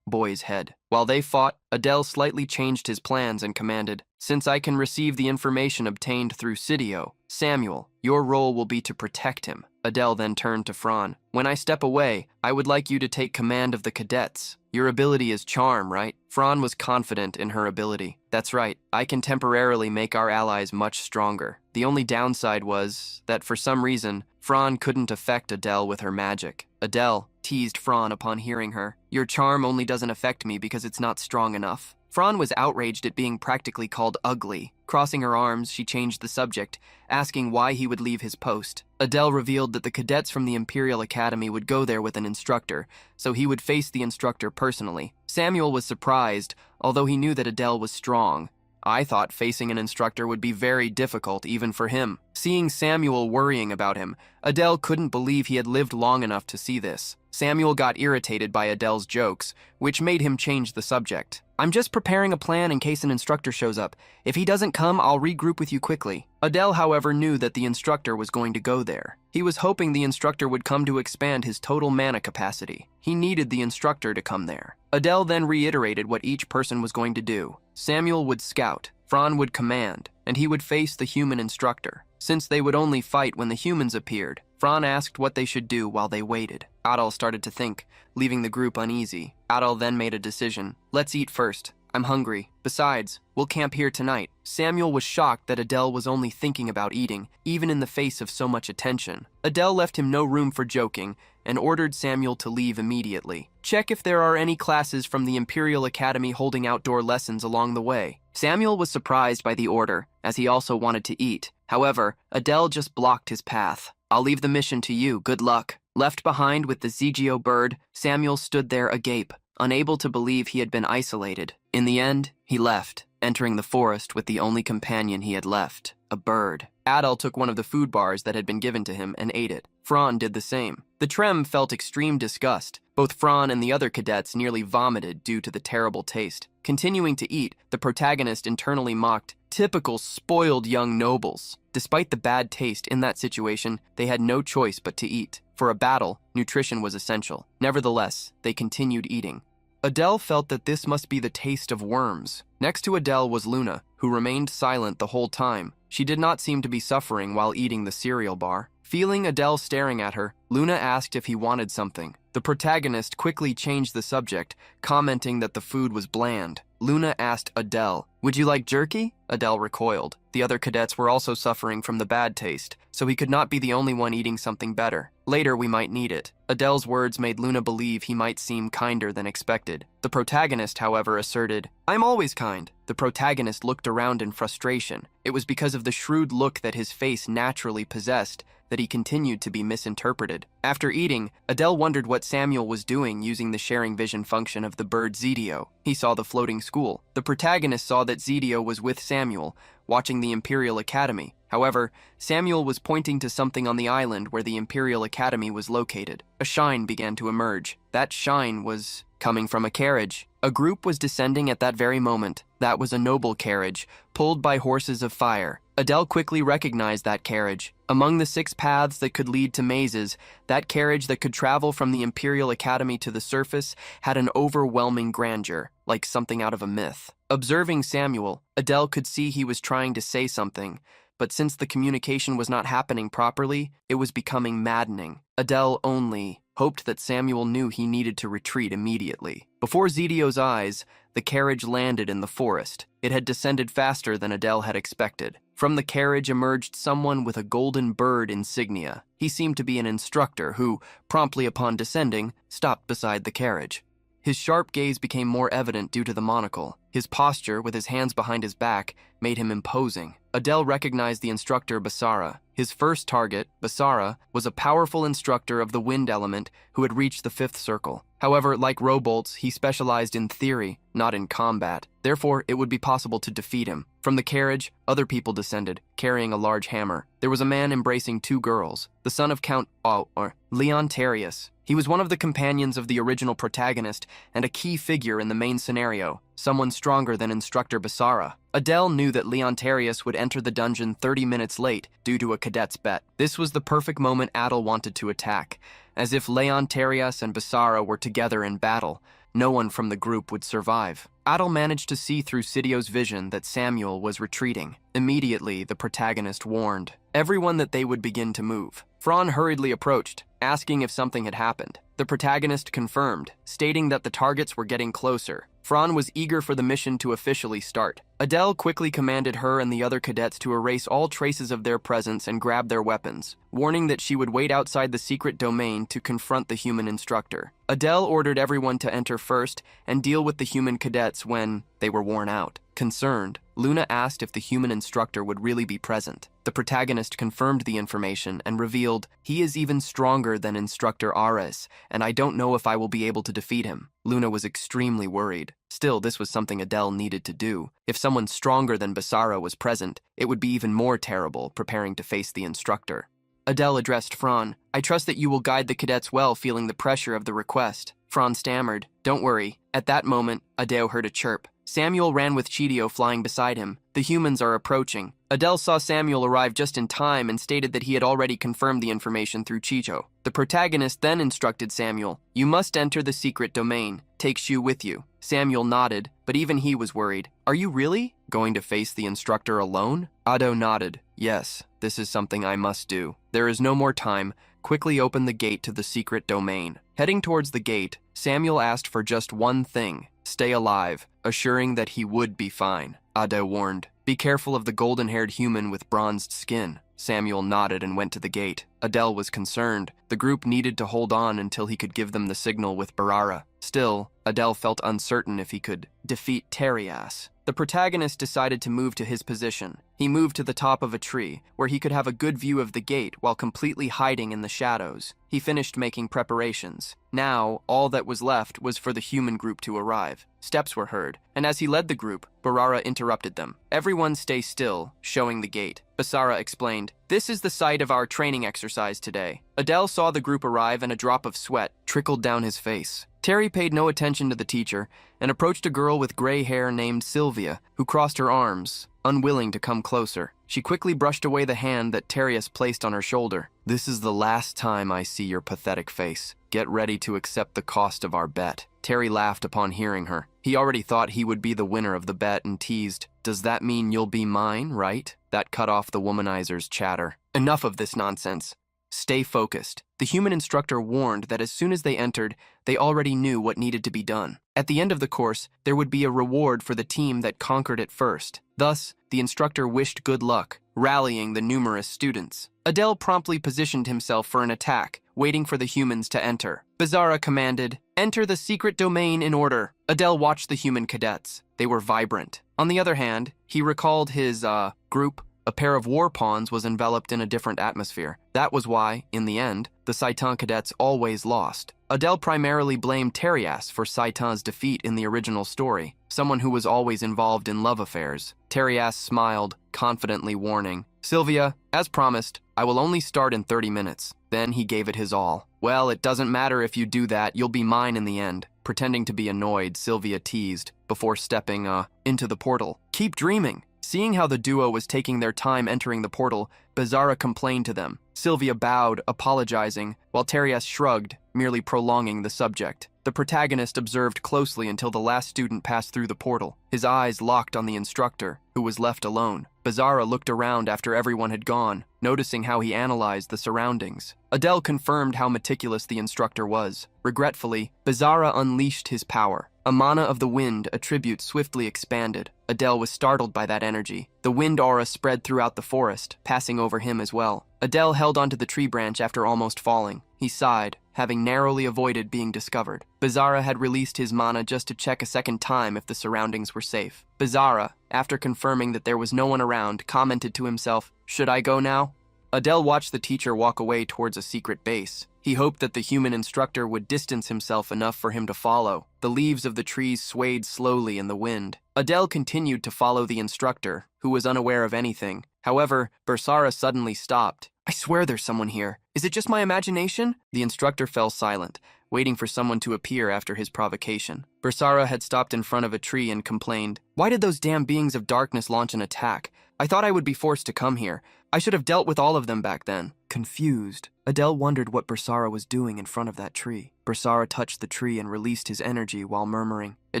Speaker 1: boy's head. While they fought, Adel slightly changed his plans and commanded, Since I can receive the information obtained through Sidio, Samuel, your role will be to protect him. Adel then turned to Fran. When I step away, I would like you to take command of the cadets. Your ability is charm, right? Fran was confident in her ability. That's right, I can temporarily make our allies much stronger. The only downside was that for some reason, Fran couldn't affect Adel with her magic. Adel teased Fran upon hearing her. Your charm only doesn't affect me because it's not strong enough. Fran was outraged at being practically called ugly. Crossing her arms, she changed the subject, asking why he would leave his post. Adel revealed that the cadets from the Imperial Academy would go there with an instructor, so he would face the instructor personally. Samuel was surprised, although he knew that Adel was strong. I thought facing an instructor would be very difficult even for him. Seeing Samuel worrying about him, Adel couldn't believe he had lived long enough to see this. Samuel got irritated by Adel's jokes, which made him change the subject. I'm just preparing a plan in case an instructor shows up. If he doesn't come, I'll regroup with you quickly. Adel, however, knew that the instructor was going to go there. He was hoping the instructor would come to expand his total mana capacity. He needed the instructor to come there. Adel then reiterated what each person was going to do. Samuel would scout, Fran would command, and he would face the human instructor. Since they would only fight when the humans appeared, Fran asked what they should do while they waited. Adel started to think, leaving the group uneasy. Adel then made a decision. Let's eat first. I'm hungry. Besides, we'll camp here tonight. Samuel was shocked that Adel was only thinking about eating, even in the face of so much attention. Adel left him no room for joking and ordered Samuel to leave immediately. Check if there are any classes from the Imperial Academy holding outdoor lessons along the way. Samuel was surprised by the order, as he also wanted to eat. However, Adel just blocked his path. I'll leave the mission to you. Good luck. Left behind with the Zigio bird, Samuel stood there agape, unable to believe he had been isolated. In the end, he left, entering the forest with the only companion he had left, a bird. Adel took one of the food bars that had been given to him and ate it. Fran did the same. The Trem felt extreme disgust. Both Fran and the other cadets nearly vomited due to the terrible taste. Continuing to eat, the protagonist internally mocked, typical spoiled young nobles. Despite the bad taste in that situation, they had no choice but to eat. For a battle, nutrition was essential. Nevertheless, they continued eating. Adel felt that this must be the taste of worms. Next to Adel was Luna, who remained silent the whole time. She did not seem to be suffering while eating the cereal bar. Feeling Adel staring at her, Luna asked if he wanted something. The protagonist quickly changed the subject, commenting that the food was bland. Luna asked Adel, "Would you like jerky?" Adel recoiled. The other cadets were also suffering from the bad taste, so he could not be the only one eating something better. Later, we might need it. Adel's words made Luna believe he might seem kinder than expected. The protagonist, however, asserted, "I'm always kind." The protagonist looked around in frustration. It was because of the shrewd look that his face naturally possessed that he continued to be misinterpreted. After eating, Adel wondered what Samuel was doing using the sharing vision function of the bird Zidio. He saw the floating school. The protagonist saw that Zidio was with Samuel, watching the Imperial Academy. However, Samuel was pointing to something on the island where the Imperial Academy was located. A shine began to emerge. That shine was coming from a carriage. A group was descending at that very moment. That was a noble carriage, pulled by horses of fire. Adele quickly recognized that carriage. Among the 6 paths that could lead to mazes, that carriage that could travel from the Imperial Academy to the surface had an overwhelming grandeur, like something out of a myth. Observing Samuel, Adele could see he was trying to say something, but since the communication was not happening properly, it was becoming maddening. Adele only hoped that Samuel knew he needed to retreat immediately. Before Zedio's eyes, the carriage landed in the forest. It had descended faster than Adele had expected. From the carriage emerged someone with a golden bird insignia. He seemed to be an instructor who, promptly upon descending, stopped beside the carriage. His sharp gaze became more evident due to the monocle. His posture, with his hands behind his back, made him imposing. Adele recognized the instructor Basara. His first target, Basara, was a powerful instructor of the wind element who had reached the 5th circle. However, like Robolts, he specialized in theory, not in combat. Therefore, it would be possible to defeat him. From the carriage, other people descended, carrying a large hammer. There was a man embracing 2 girls, the son of Count Leon Terrius. He was one of the companions of the original protagonist and a key figure in the main scenario, someone stronger than Instructor Basara. Adele knew that Leon Terrius would enter the dungeon 30 minutes late due to a cadet's bet. This was the perfect moment Adele wanted to attack. As if Leon Terrius and Basara were together in battle, no one from the group would survive. Adele managed to see through Sidio's vision that Samuel was retreating. Immediately, the protagonist warned everyone that they would begin to move. Fran hurriedly approached, asking if something had happened. The protagonist confirmed, stating that the targets were getting closer. Fran was eager for the mission to officially start. Adele quickly commanded her and the other cadets to erase all traces of their presence and grab their weapons, warning that she would wait outside the secret domain to confront the human instructor. Adele ordered everyone to enter first and deal with the human cadets when they were worn out. Concerned, Luna asked if the human instructor would really be present. The protagonist confirmed the information and revealed, "He is even stronger than Instructor Ares, and I don't know if I will be able to defeat him." Luna was extremely worried. Still, this was something Adele needed to do. If someone stronger than Basara was present, it would be even more terrible, preparing to face the instructor. Adele addressed Fran. "I trust that you will guide the cadets well," feeling the pressure of the request. Fran stammered, "Don't worry." At that moment, Adele heard a chirp. Samuel ran with Chidio flying beside him. "The humans are approaching." Adele saw Samuel arrive just in time and stated that he had already confirmed the information through Chicho. The protagonist then instructed Samuel, "You must enter the secret domain. Take Shu with you." Samuel nodded, but even he was worried. "Are you really going to face the instructor alone?" Ado nodded. "Yes, this is something I must do. There is no more time. Quickly open the gate to the secret domain." Heading towards the gate, Samuel asked for just one thing: stay alive, assuring that he would be fine. Ado warned, "Be careful of the golden-haired human with bronzed skin." Samuel nodded and went to the gate. Adele was concerned. The group needed to hold on until he could give them the signal with Barara. Still, Adele felt uncertain if he could defeat Terrias. The protagonist decided to move to his position. He moved to the top of a tree, where he could have a good view of the gate while completely hiding in the shadows. He finished making preparations. Now, all that was left was for the human group to arrive. Steps were heard, and as he led the group, Barara interrupted them. "Everyone stay still," showing the gate. Basara explained, "This is the site of our training exercise today." Adele saw the group arrive and a drop of sweat trickled down his face. Terry paid no attention to the teacher and approached a girl with gray hair named Sylvia, who crossed her arms, unwilling to come closer. She quickly brushed away the hand that Terrius placed on her shoulder. "This is the last time I see your pathetic face. Get ready to accept the cost of our bet." Terry laughed upon hearing her. He already thought he would be the winner of the bet and teased, "Does that mean you'll be mine, right?" That cut off the womanizer's chatter. Enough of this nonsense. Stay focused. The human instructor warned that as soon as they entered, they already knew what needed to be done. At the end of the course, there would be a reward for the team that conquered it first. Thus, the instructor wished good luck, rallying the numerous students. Adele promptly positioned himself for an attack, waiting for the humans to enter. Bizarra commanded, "Enter the secret domain in order." Adele watched the human cadets. They were vibrant. On the other hand, he recalled his, group. A pair of war pawns was enveloped in a different atmosphere. That was why, in the end, the Saitan cadets always lost. Adele primarily blamed Terrias for Saitan's defeat in the original story, someone who was always involved in love affairs. Terrias smiled, confidently warning, Sylvia, as promised, I will only start in 30 minutes. Then he gave it his all. Well, it doesn't matter if you do that, you'll be mine in the end. Pretending to be annoyed, Sylvia teased, before stepping, into the portal. Keep dreaming. Seeing how the duo was taking their time entering the portal, Bizarra complained to them. Sylvia bowed, apologizing, while Terias shrugged, merely prolonging the subject. The protagonist observed closely until the last student passed through the portal. His eyes locked on the instructor, who was left alone. Bizarra looked around after everyone had gone, noticing how he analyzed the surroundings. Adele confirmed how meticulous the instructor was. Regretfully, Bizarra unleashed his power. A mana of the wind attribute swiftly expanded. Adele was startled by that energy. The wind aura spread throughout the forest, passing over him as well. Adele held onto the tree branch after almost falling. He sighed, having narrowly avoided being discovered. Bizarra had released his mana just to check a second time if the surroundings were safe. Bizarra, after confirming that there was no one around, commented to himself, "Should I go now?" Adele watched the teacher walk away towards a secret base. He hoped that the human instructor would distance himself enough for him to follow. The leaves of the trees swayed slowly in the wind. Adele continued to follow the instructor, who was unaware of anything. However, Bizarra suddenly stopped. "I swear there's someone here. Is it just my imagination?" The instructor fell silent, waiting for someone to appear after his provocation. Bizarra had stopped in front of a tree and complained, "Why did those damn beings of darkness launch an attack? I thought I would be forced to come here. I should have dealt with all of them back then." Confused, Adele wondered what Bizarra was doing in front of that tree. Bizarra touched the tree and released his energy while murmuring, "It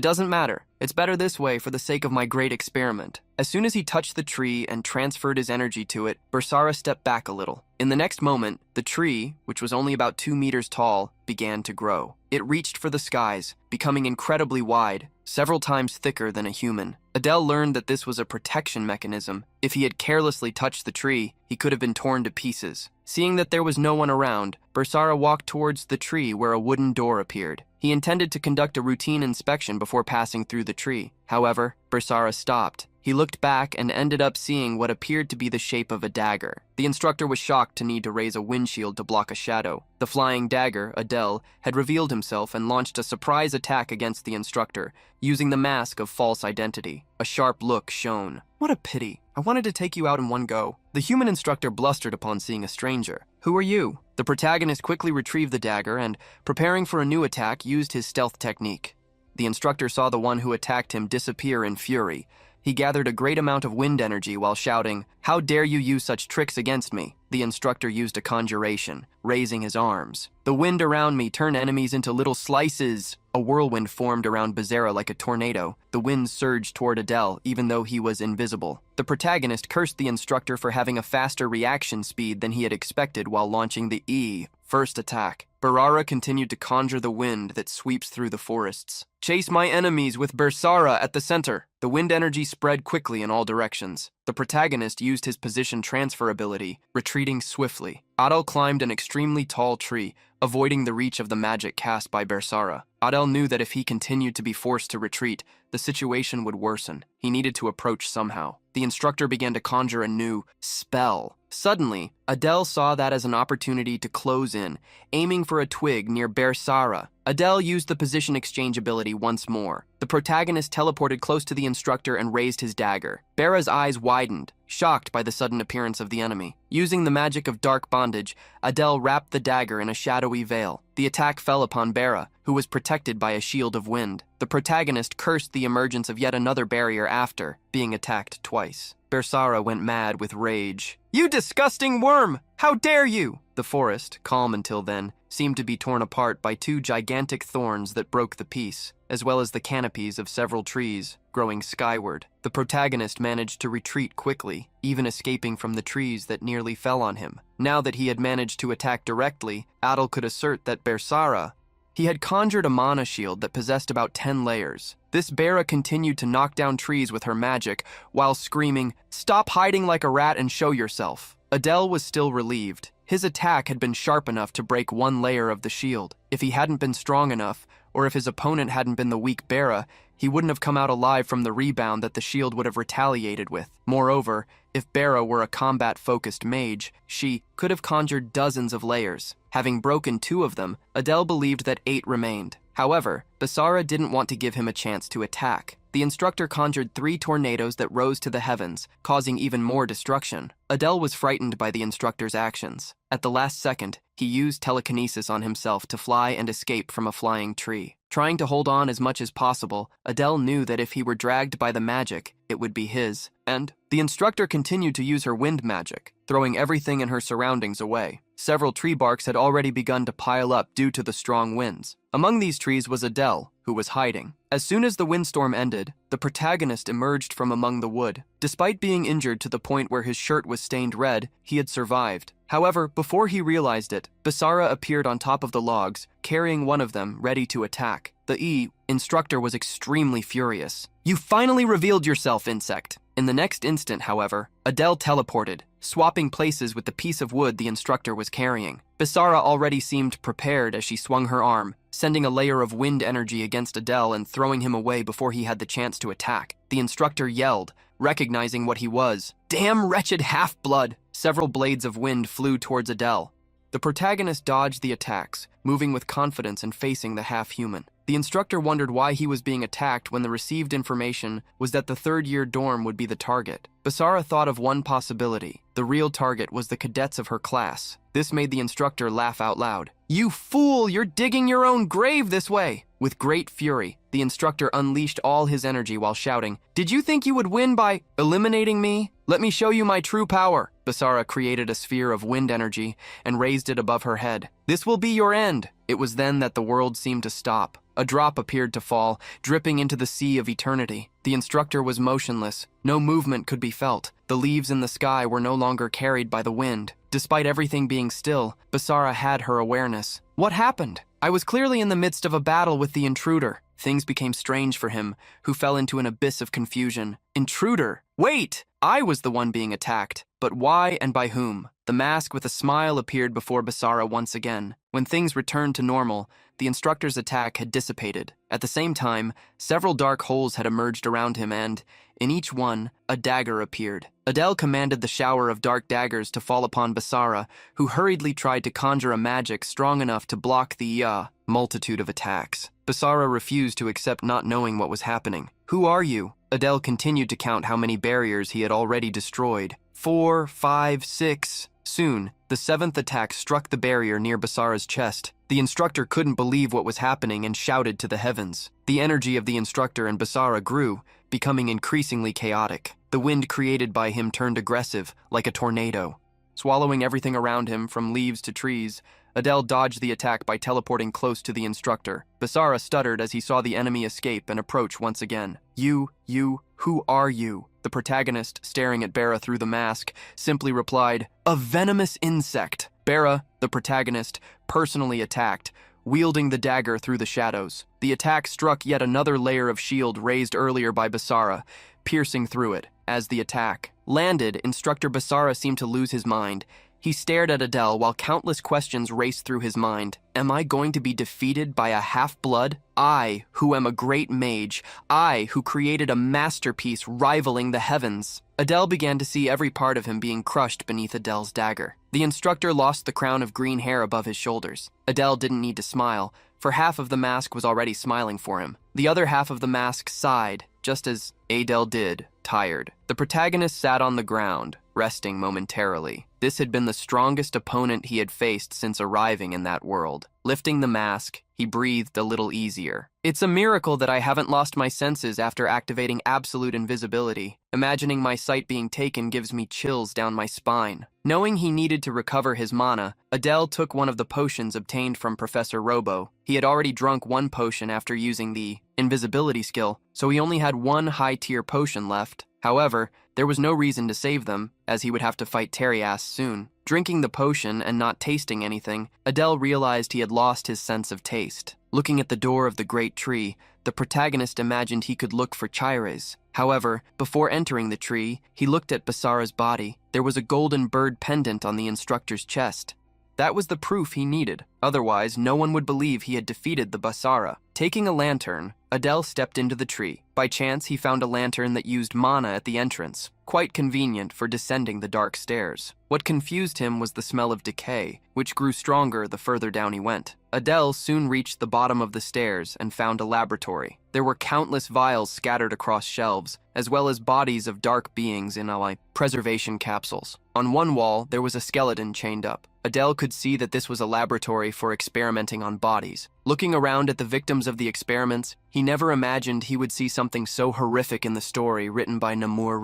Speaker 1: doesn't matter. It's better this way for the sake of my great experiment." As soon as he touched the tree and transferred his energy to it, Bizarra stepped back a little. In the next moment, the tree, which was only about 2 meters tall, began to grow. It reached for the skies, becoming incredibly wide, several times thicker than a human. Adele learned that this was a protection mechanism. If he had carelessly touched the tree, he could have been torn to pieces. Seeing that there was no one around, Bizarra walked towards the tree where a wooden door appeared. He intended to conduct a routine inspection before passing through the tree. However, Bizarra stopped. He looked back and ended up seeing what appeared to be the shape of a dagger. The instructor was shocked to need to raise a windshield to block a shadow. The flying dagger, Adele, had revealed himself and launched a surprise attack against the instructor, using the mask of false identity. A sharp look shone. "What a pity. I wanted to take you out in one go." The human instructor blustered upon seeing a stranger. "Who are you?" The protagonist quickly retrieved the dagger and, preparing for a new attack, used his stealth technique. The instructor saw the one who attacked him disappear in fury. He gathered a great amount of wind energy while shouting, "How dare you use such tricks against me?" The instructor used a conjuration, raising his arms. The wind around me turned enemies into little slices. A whirlwind formed around Bizarra like a tornado. The wind surged toward Adele, even though he was invisible. The protagonist cursed the instructor for having a faster reaction speed than he had expected while launching the first attack. Bizarra continued to conjure the wind that sweeps through the forests. "Chase my enemies with Bizarra at the center." The wind energy spread quickly in all directions. The protagonist used his position transfer ability, retreating swiftly. Adele climbed an extremely tall tree, avoiding the reach of the magic cast by Bizarra. Adele knew that if he continued to be forced to retreat, the situation would worsen. He needed to approach somehow. The instructor began to conjure a new spell. Suddenly, Adele saw that as an opportunity to close in, aiming for a twig near Bizarra. Adele used the position exchange ability once more. The protagonist teleported close to the instructor and raised his dagger. Bera's eyes widened, shocked by the sudden appearance of the enemy. Using the magic of dark bondage, Adele wrapped the dagger in a shadowy veil. The attack fell upon Bera, who was protected by a shield of wind. The protagonist cursed the emergence of yet another barrier after being attacked twice. Bizarra went mad with rage. "You disgusting worm! How dare you!" The forest, calm until then, seemed to be torn apart by 2 gigantic thorns that broke the peace, as well as the canopies of several trees growing skyward. The protagonist managed to retreat quickly, even escaping from the trees that nearly fell on him. Now that he had managed to attack directly, Adele could assert that Bizarra. He had conjured a mana shield that possessed about 10 layers. This Bera continued to knock down trees with her magic, while screaming, "Stop hiding like a rat and show yourself." Adele was still relieved. His attack had been sharp enough to break 1 layer of the shield. If he hadn't been strong enough, or if his opponent hadn't been the weak Bera, he wouldn't have come out alive from the rebound that the shield would have retaliated with. Moreover, if Bera were a combat-focused mage, she could have conjured dozens of layers. Having broken 2 of them, Adele believed that 8 remained. However, Basara didn't want to give him a chance to attack. The instructor conjured 3 tornadoes that rose to the heavens, causing even more destruction. Adele was frightened by the instructor's actions. At the last second, he used telekinesis on himself to fly and escape from a flying tree. Trying to hold on as much as possible, Adele knew that if he were dragged by the magic, it would be his. And the instructor continued to use her wind magic, throwing everything in her surroundings away. Several tree barks had already begun to pile up due to the strong winds. Among these trees was Adele, who was hiding. As soon as the windstorm ended, the protagonist emerged from among the wood. Despite being injured to the point where his shirt was stained red, he had survived. However, before he realized it, Basara appeared on top of the logs, carrying one of them, ready to attack. The instructor was extremely furious. "You finally revealed yourself, insect." In the next instant, however, Adele teleported, swapping places with the piece of wood the instructor was carrying. Basara already seemed prepared as she swung her arm, sending a layer of wind energy against Adele and throwing him away before he had the chance to attack. The instructor yelled, recognizing what he was. "Damn wretched half-blood!" Several blades of wind flew towards Adele. The protagonist dodged the attacks, moving with confidence and facing the half-human. The instructor wondered why he was being attacked when the received information was that the third-year dorm would be the target. Basara thought of one possibility. The real target was the cadets of her class. This made the instructor laugh out loud. "You fool! You're digging your own grave this way!" With great fury, the instructor unleashed all his energy while shouting, "Did you think you would win by eliminating me? Let me show you my true power." Basara created a sphere of wind energy and raised it above her head. "This will be your end." It was then that the world seemed to stop. A drop appeared to fall, dripping into the sea of eternity. The instructor was motionless. No movement could be felt. The leaves in the sky were no longer carried by the wind. Despite everything being still, Basara had her awareness. What happened? I was clearly in the midst of a battle with the intruder. Things became strange for him, who fell into an abyss of confusion. Intruder? Wait! I was the one being attacked. But why and by whom? The mask with a smile appeared before Basara once again. When things returned to normal, the instructor's attack had dissipated. At the same time, several dark holes had emerged around him and, in each one, a dagger appeared. Adele commanded the shower of dark daggers to fall upon Basara, who hurriedly tried to conjure a magic strong enough to block the, multitude of attacks. Basara refused to accept not knowing what was happening. "Who are you?" Adele continued to count how many barriers he had already destroyed. 4, 5, 6. Soon, the 7th attack struck the barrier near Basara's chest. The instructor couldn't believe what was happening and shouted to the heavens. The energy of the instructor and Basara grew, becoming increasingly chaotic. The wind created by him turned aggressive, like a tornado. Swallowing everything around him, from leaves to trees, Adele dodged the attack by teleporting close to the instructor. Basara stuttered as he saw the enemy escape and approach once again. Who are you?" The protagonist, staring at Bara through the mask, simply replied, "A venomous insect." Bara, the protagonist, personally attacked, wielding the dagger through the shadows. The attack struck yet another layer of shield raised earlier by Basara, piercing through it. As the attack landed, Instructor Basara seemed to lose his mind. He stared at Adele while countless questions raced through his mind. Am I going to be defeated by a half-blood? I, who am a great mage. I, who created a masterpiece rivaling the heavens. Adele began to see every part of him being crushed beneath Adele's dagger. The instructor lost the crown of green hair above his shoulders. Adele didn't need to smile, for half of the mask was already smiling for him. The other half of the mask sighed, just as Adele did, tired. The protagonist sat on the ground, resting momentarily. This had been the strongest opponent he had faced since arriving in that world. Lifting the mask, he breathed a little easier. It's a miracle that I haven't lost my senses after activating absolute invisibility. Imagining my sight being taken gives me chills down my spine. Knowing he needed to recover his mana, Adele took one of the potions obtained from Professor Robo. He had already drunk one potion after using the invisibility skill, so he only had one high-tier potion left. However, there was no reason to save them, as he would have to fight Terias soon. Drinking the potion and not tasting anything, Adele realized he had lost his sense of taste. Looking at the door of the great tree, the protagonist imagined he could look for Chires. However, before entering the tree, he looked at Basara's body. There was a golden bird pendant on the instructor's chest. That was the proof he needed. Otherwise, no one would believe he had defeated the Basara. Taking a lantern, Adele stepped into the tree. By chance, he found a lantern that used mana at the entrance, quite convenient for descending the dark stairs. What confused him was the smell of decay, which grew stronger the further down he went. Adele soon reached the bottom of the stairs and found a laboratory. There were countless vials scattered across shelves, as well as bodies of dark beings in preservation capsules. On one wall, there was a skeleton chained up. Adele could see that this was a laboratory for experimenting on bodies. Looking around at the victims of the experiments, he never imagined he would see something so horrific in the story written by Namur.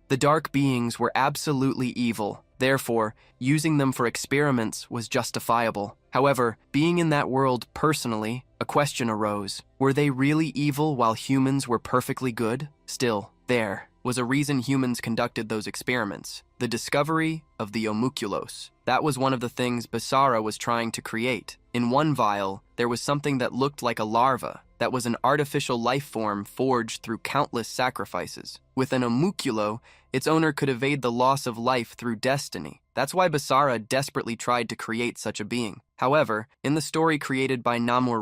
Speaker 1: The dark beings were absolutely evil. Therefore, using them for experiments was justifiable. However, being in that world personally, a question arose. Were they really evil while humans were perfectly good? Still, there was a reason humans conducted those experiments. The discovery of the homunculus. That was one of the things Basara was trying to create. In one vial, there was something that looked like a larva, that was an artificial life form forged through countless sacrifices. With an homunculo, its owner could evade the loss of life through destiny. That's why Basara desperately tried to create such a being. However, in the story created by Namur,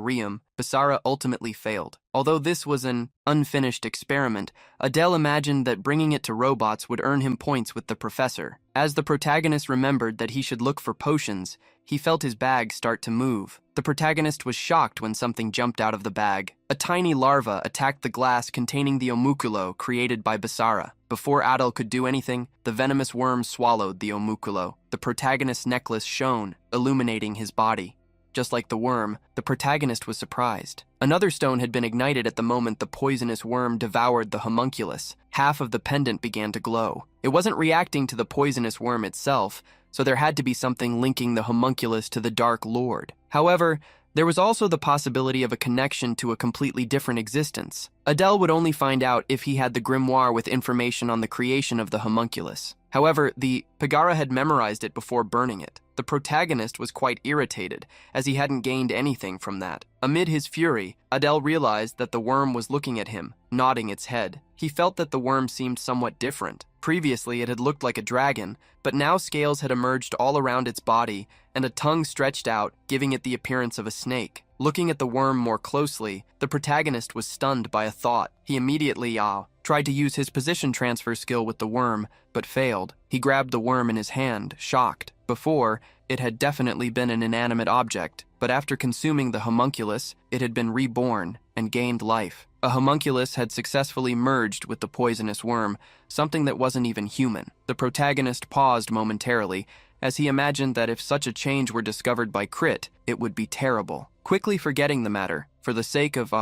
Speaker 1: Basara ultimately failed. Although this was an unfinished experiment, Adele imagined that bringing it to robots would earn him points with the professor. As the protagonist remembered that he should look for potions, he felt his bag start to move. The protagonist was shocked when something jumped out of the bag. A tiny larva attacked the glass containing the homunculo created by Basara. Before Adele could do anything, the venomous worm swallowed the homunculo. The protagonist's necklace shone, illuminating his body. Just like the worm, the protagonist was surprised. Another stone had been ignited at the moment the poisonous worm devoured the homunculus. Half of the pendant began to glow. It wasn't reacting to the poisonous worm itself, so there had to be something linking the homunculus to the Dark Lord. However, there was also the possibility of a connection to a completely different existence. Adele would only find out if he had the grimoire with information on the creation of the homunculus. However, the Pagara had memorized it before burning it. The protagonist was quite irritated, as he hadn't gained anything from that. Amid his fury, Adele realized that the worm was looking at him, nodding its head. He felt that the worm seemed somewhat different. Previously, it had looked like a dragon, but now scales had emerged all around its body, and a tongue stretched out, giving it the appearance of a snake. Looking at the worm more closely, the protagonist was stunned by a thought. He immediately tried to use his position transfer skill with the worm, but failed. He grabbed the worm in his hand, shocked. Before, it had definitely been an inanimate object, but after consuming the homunculus, it had been reborn and gained life. A homunculus had successfully merged with the poisonous worm, something that wasn't even human. The protagonist paused momentarily, as he imagined that if such a change were discovered by Crit, it would be terrible. Quickly forgetting the matter, for the sake of,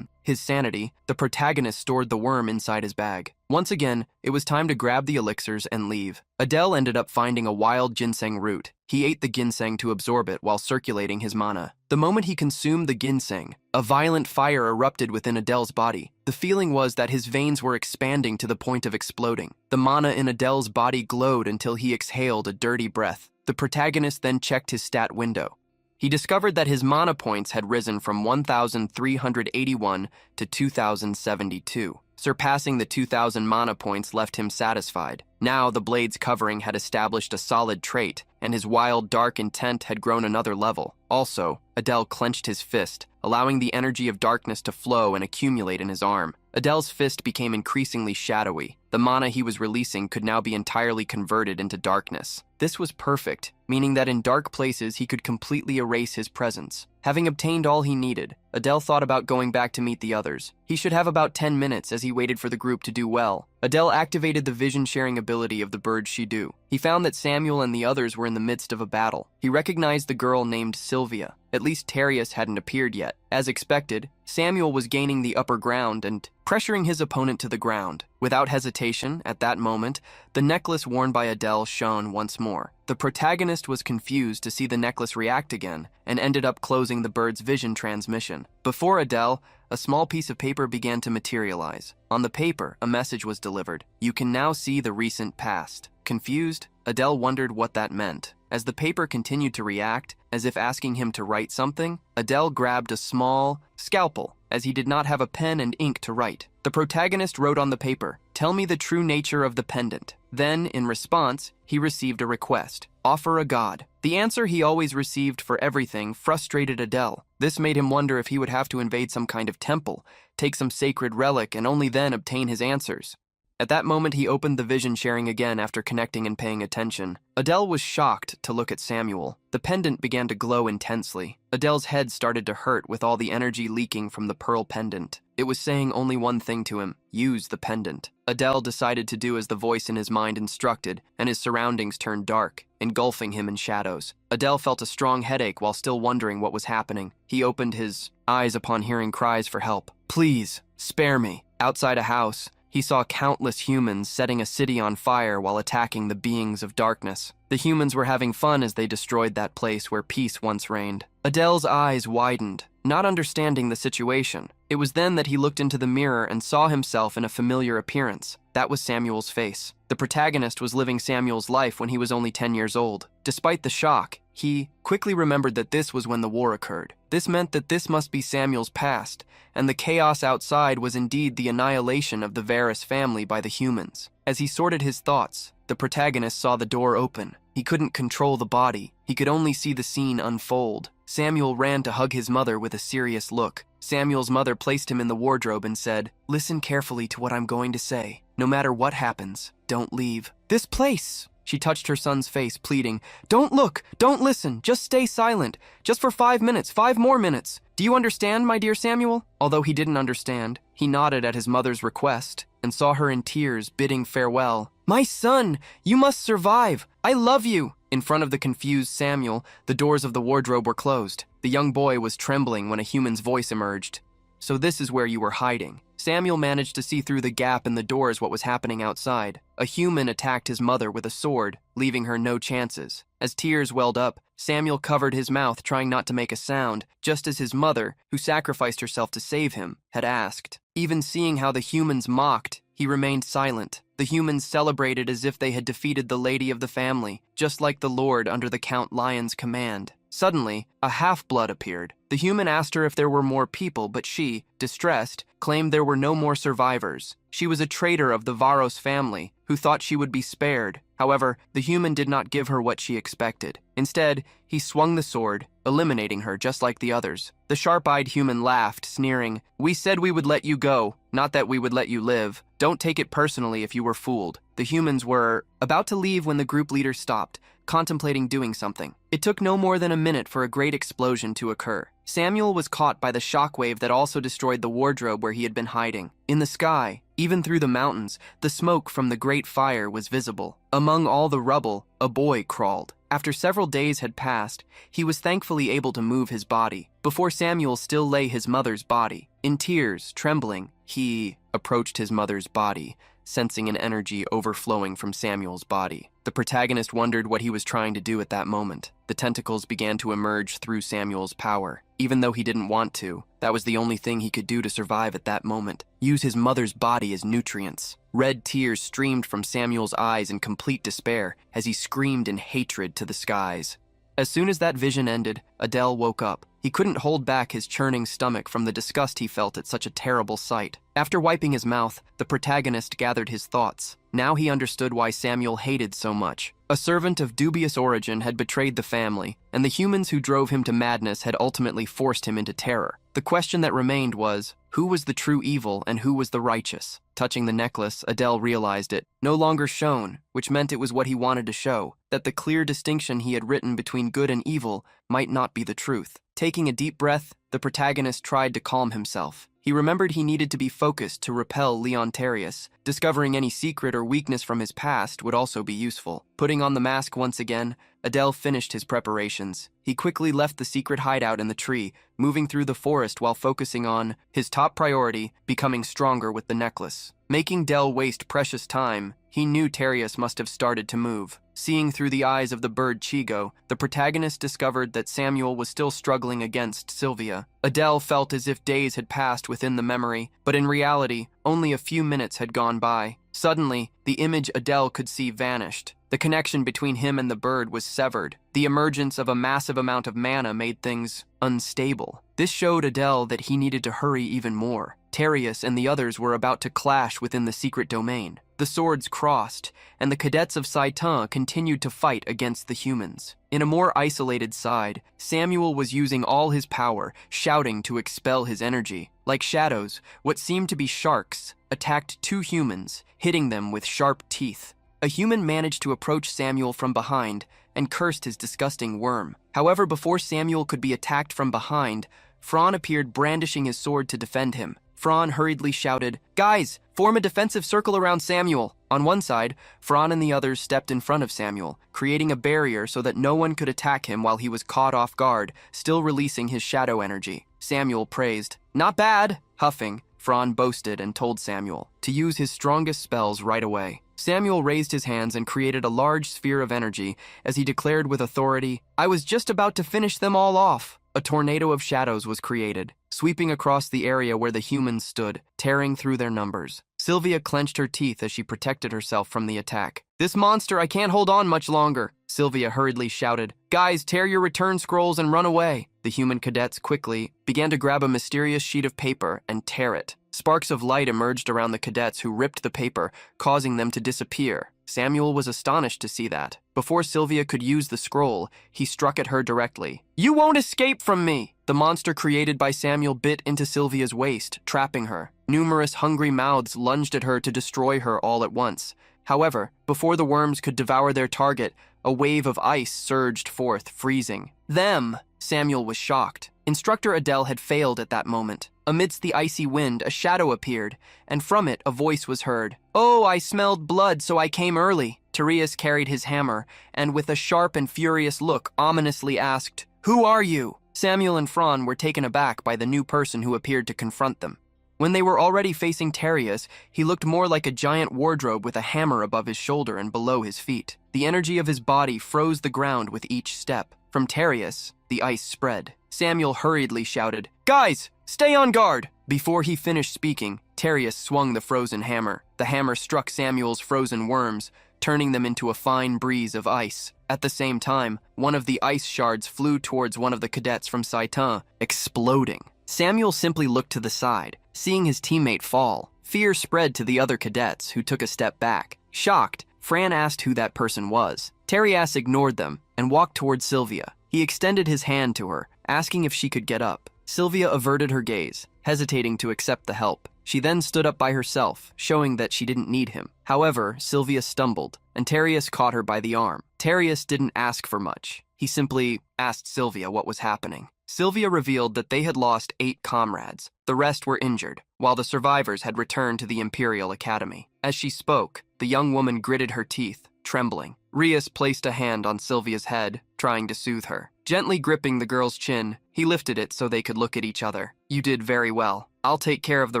Speaker 1: his sanity, the protagonist stored the worm inside his bag. Once again, it was time to grab the elixirs and leave. Adele ended up finding a wild ginseng root. He ate the ginseng to absorb it while circulating his mana. The moment he consumed the ginseng, a violent fire erupted within Adele's body. The feeling was that his veins were expanding to the point of exploding. The mana in Adele's body glowed until he exhaled a dirty breath. The protagonist then checked his stat window. He discovered that his mana points had risen from 1,381 to 2,072. Surpassing the 2,000 mana points left him satisfied. Now the blade's covering had established a solid trait, and his wild, dark intent had grown another level. Also, Adele clenched his fist, allowing the energy of darkness to flow and accumulate in his arm. Adele's fist became increasingly shadowy. The mana he was releasing could now be entirely converted into darkness. This was perfect, meaning that in dark places he could completely erase his presence. Having obtained all he needed, Adele thought about going back to meet the others. He should have about 10 minutes as he waited for the group to do well. Adele activated the vision-sharing ability of the bird Shidu. He found that Samuel and the others were in the midst of a battle. He recognized the girl named Sylvia. At least Terius hadn't appeared yet. As expected, Samuel was gaining the upper ground and pressuring his opponent to the ground. Without hesitation, at that moment, the necklace worn by Adele shone once more. The protagonist was confused to see the necklace react again and ended up closing the bird's vision transmission. Before Adele, a small piece of paper began to materialize. On the paper, a message was delivered. You can now see the recent past. Confused, Adele wondered what that meant. As the paper continued to react, as if asking him to write something, Adele grabbed a small scalpel as he did not have a pen and ink to write. The protagonist wrote on the paper, "Tell me the true nature of the pendant." Then, in response, he received a request. Offer a god. The answer he always received for everything frustrated Adele. This made him wonder if he would have to invade some kind of temple, take some sacred relic, and only then obtain his answers. At that moment, he opened the vision sharing again after connecting and paying attention. Adele was shocked to look at Samuel. The pendant began to glow intensely. Adele's head started to hurt with all the energy leaking from the pearl pendant. It was saying only one thing to him: use the pendant. Adele decided to do as the voice in his mind instructed, and his surroundings turned dark, engulfing him in shadows. Adele felt a strong headache while still wondering what was happening. He opened his eyes upon hearing cries for help. "Please, spare me." Outside a house, he saw countless humans setting a city on fire while attacking the beings of darkness. The humans were having fun as they destroyed that place where peace once reigned. Adele's eyes widened, not understanding the situation. It was then that he looked into the mirror and saw himself in a familiar appearance. That was Samuel's face. The protagonist was living Samuel's life when he was only 10 years old. Despite the shock, he quickly remembered that this was when the war occurred. This meant that this must be Samuel's past, and the chaos outside was indeed the annihilation of the Varys family by the humans. As he sorted his thoughts, the protagonist saw the door open. He couldn't control the body. He could only see the scene unfold. Samuel ran to hug his mother with a serious look. Samuel's mother placed him in the wardrobe and said, "Listen carefully to what I'm going to say. No matter what happens, don't leave this place." She touched her son's face, pleading, "Don't look, don't listen, just stay silent. Just for 5 minutes, 5 more minutes. Do you understand, my dear Samuel?" Although he didn't understand, he nodded at his mother's request and saw her in tears, bidding farewell. "My son, you must survive. I love you." In front of the confused Samuel, the doors of the wardrobe were closed. The young boy was trembling when a human's voice emerged. "So this is where you were hiding." Samuel managed to see through the gap in the doors what was happening outside. A human attacked his mother with a sword, leaving her no chances. As tears welled up, Samuel covered his mouth, trying not to make a sound, just as his mother, who sacrificed herself to save him, had asked. Even seeing how the humans mocked, he remained silent. The humans celebrated as if they had defeated the lady of the family, just like the Lord under the Count Lion's command. Suddenly, a half-blood appeared. The human asked her if there were more people, but she, distressed, claimed there were no more survivors. She was a traitor of the Varos family, who thought she would be spared. However, the human did not give her what she expected. Instead, he swung the sword, eliminating her just like the others. The sharp-eyed human laughed, sneering, "We said we would let you go, not that we would let you live. Don't take it personally if you were fooled." The humans were about to leave when the group leader stopped, contemplating doing something. It took no more than a minute for a great explosion to occur. Samuel was caught by the shockwave that also destroyed the wardrobe where he had been hiding. In the sky, even through the mountains, the smoke from the great fire was visible. Among all the rubble, a boy crawled. After several days had passed, he was thankfully able to move his body. Before Samuel still lay his mother's body. In tears, trembling, he approached his mother's body, sensing an energy overflowing from Samuel's body. The protagonist wondered what he was trying to do at that moment. The tentacles began to emerge through Samuel's power. Even though he didn't want to, that was the only thing he could do to survive at that moment. Use his mother's body as nutrients. Red tears streamed from Samuel's eyes in complete despair as he screamed in hatred to the skies. As soon as that vision ended, Adele woke up. He couldn't hold back his churning stomach from the disgust he felt at such a terrible sight. After wiping his mouth, the protagonist gathered his thoughts. Now he understood why Samuel hated so much. A servant of dubious origin had betrayed the family, and the humans who drove him to madness had ultimately forced him into terror. The question that remained was, who was the true evil and who was the righteous? Touching the necklace, Adele realized it. No longer shone, which meant it was what he wanted to show, that the clear distinction he had written between good and evil might not be the truth. Taking a deep breath, the protagonist tried to calm himself. He remembered he needed to be focused to repel Leontarius. Discovering any secret or weakness from his past would also be useful. Putting on the mask once again, Adele finished his preparations. He quickly left the secret hideout in the tree, moving through the forest while focusing on his top priority, becoming stronger with the necklace. Making Del waste precious time, he knew Tarius must have started to move. Seeing through the eyes of the bird Chigo, the protagonist discovered that Samuel was still struggling against Sylvia. Adele felt as if days had passed within the memory, but in reality, only a few minutes had gone by. Suddenly, the image Adele could see vanished. The connection between him and the bird was severed. The emergence of a massive amount of mana made things unstable. This showed Adele that he needed to hurry even more. Terius and the others were about to clash within the secret domain. The swords crossed, and the cadets of Saitan continued to fight against the humans. In a more isolated side, Samuel was using all his power, shouting to expel his energy. Like shadows, what seemed to be sharks attacked two humans, hitting them with sharp teeth. A human managed to approach Samuel from behind and cursed his disgusting worm. However, before Samuel could be attacked from behind, Fran appeared brandishing his sword to defend him. Fran hurriedly shouted, "Guys, form a defensive circle around Samuel." On one side, Fran and the others stepped in front of Samuel, creating a barrier so that no one could attack him while he was caught off guard, still releasing his shadow energy. Samuel praised, "Not bad." Huffing, Fran boasted and told Samuel to use his strongest spells right away. Samuel raised his hands and created a large sphere of energy as he declared with authority, "I was just about to finish them all off." A tornado of shadows was created, sweeping across the area where the humans stood, tearing through their numbers. Sylvia clenched her teeth as she protected herself from the attack. "This monster, I can't hold on much longer." Sylvia hurriedly shouted, "Guys, tear your return scrolls and run away." The human cadets quickly began to grab a mysterious sheet of paper and tear it. Sparks of light emerged around the cadets who ripped the paper, causing them to disappear. Samuel was astonished to see that. Before Sylvia could use the scroll, he struck at her directly. "You won't escape from me!" The monster created by Samuel bit into Sylvia's waist, trapping her. Numerous hungry mouths lunged at her to destroy her all at once. However, before the worms could devour their target, a wave of ice surged forth, freezing them. Samuel was shocked. Instructor Adele had failed at that moment. Amidst the icy wind, a shadow appeared, and from it a voice was heard. "Oh, I smelled blood, so I came early." Terius carried his hammer, and with a sharp and furious look, ominously asked, "Who are you?" Samuel and Fran were taken aback by the new person who appeared to confront them. When they were already facing Terius, he looked more like a giant wardrobe with a hammer above his shoulder and below his feet. The energy of his body froze the ground with each step. From Terius, the ice spread. Samuel hurriedly shouted, "Guys, stay on guard!" Before he finished speaking, Terius swung the frozen hammer. The hammer struck Samuel's frozen worms, turning them into a fine breeze of ice. At the same time, one of the ice shards flew towards one of the cadets from Saitan, exploding. Samuel simply looked to the side, seeing his teammate fall. Fear spread to the other cadets, who took a step back. Shocked, Fran asked who that person was. Terias ignored them and walked towards Sylvia. He extended his hand to her, asking if she could get up. Sylvia averted her gaze, hesitating to accept the help. She then stood up by herself, showing that she didn't need him. However, Sylvia stumbled, and Terius caught her by the arm. Terius didn't ask for much. He simply asked Sylvia what was happening. Sylvia revealed that they had lost 8 comrades. The rest were injured, while the survivors had returned to the Imperial Academy. As she spoke, the young woman gritted her teeth, trembling. Rias placed a hand on Sylvia's head, trying to soothe her. Gently gripping the girl's chin, he lifted it so they could look at each other. "You did very well. I'll take care of the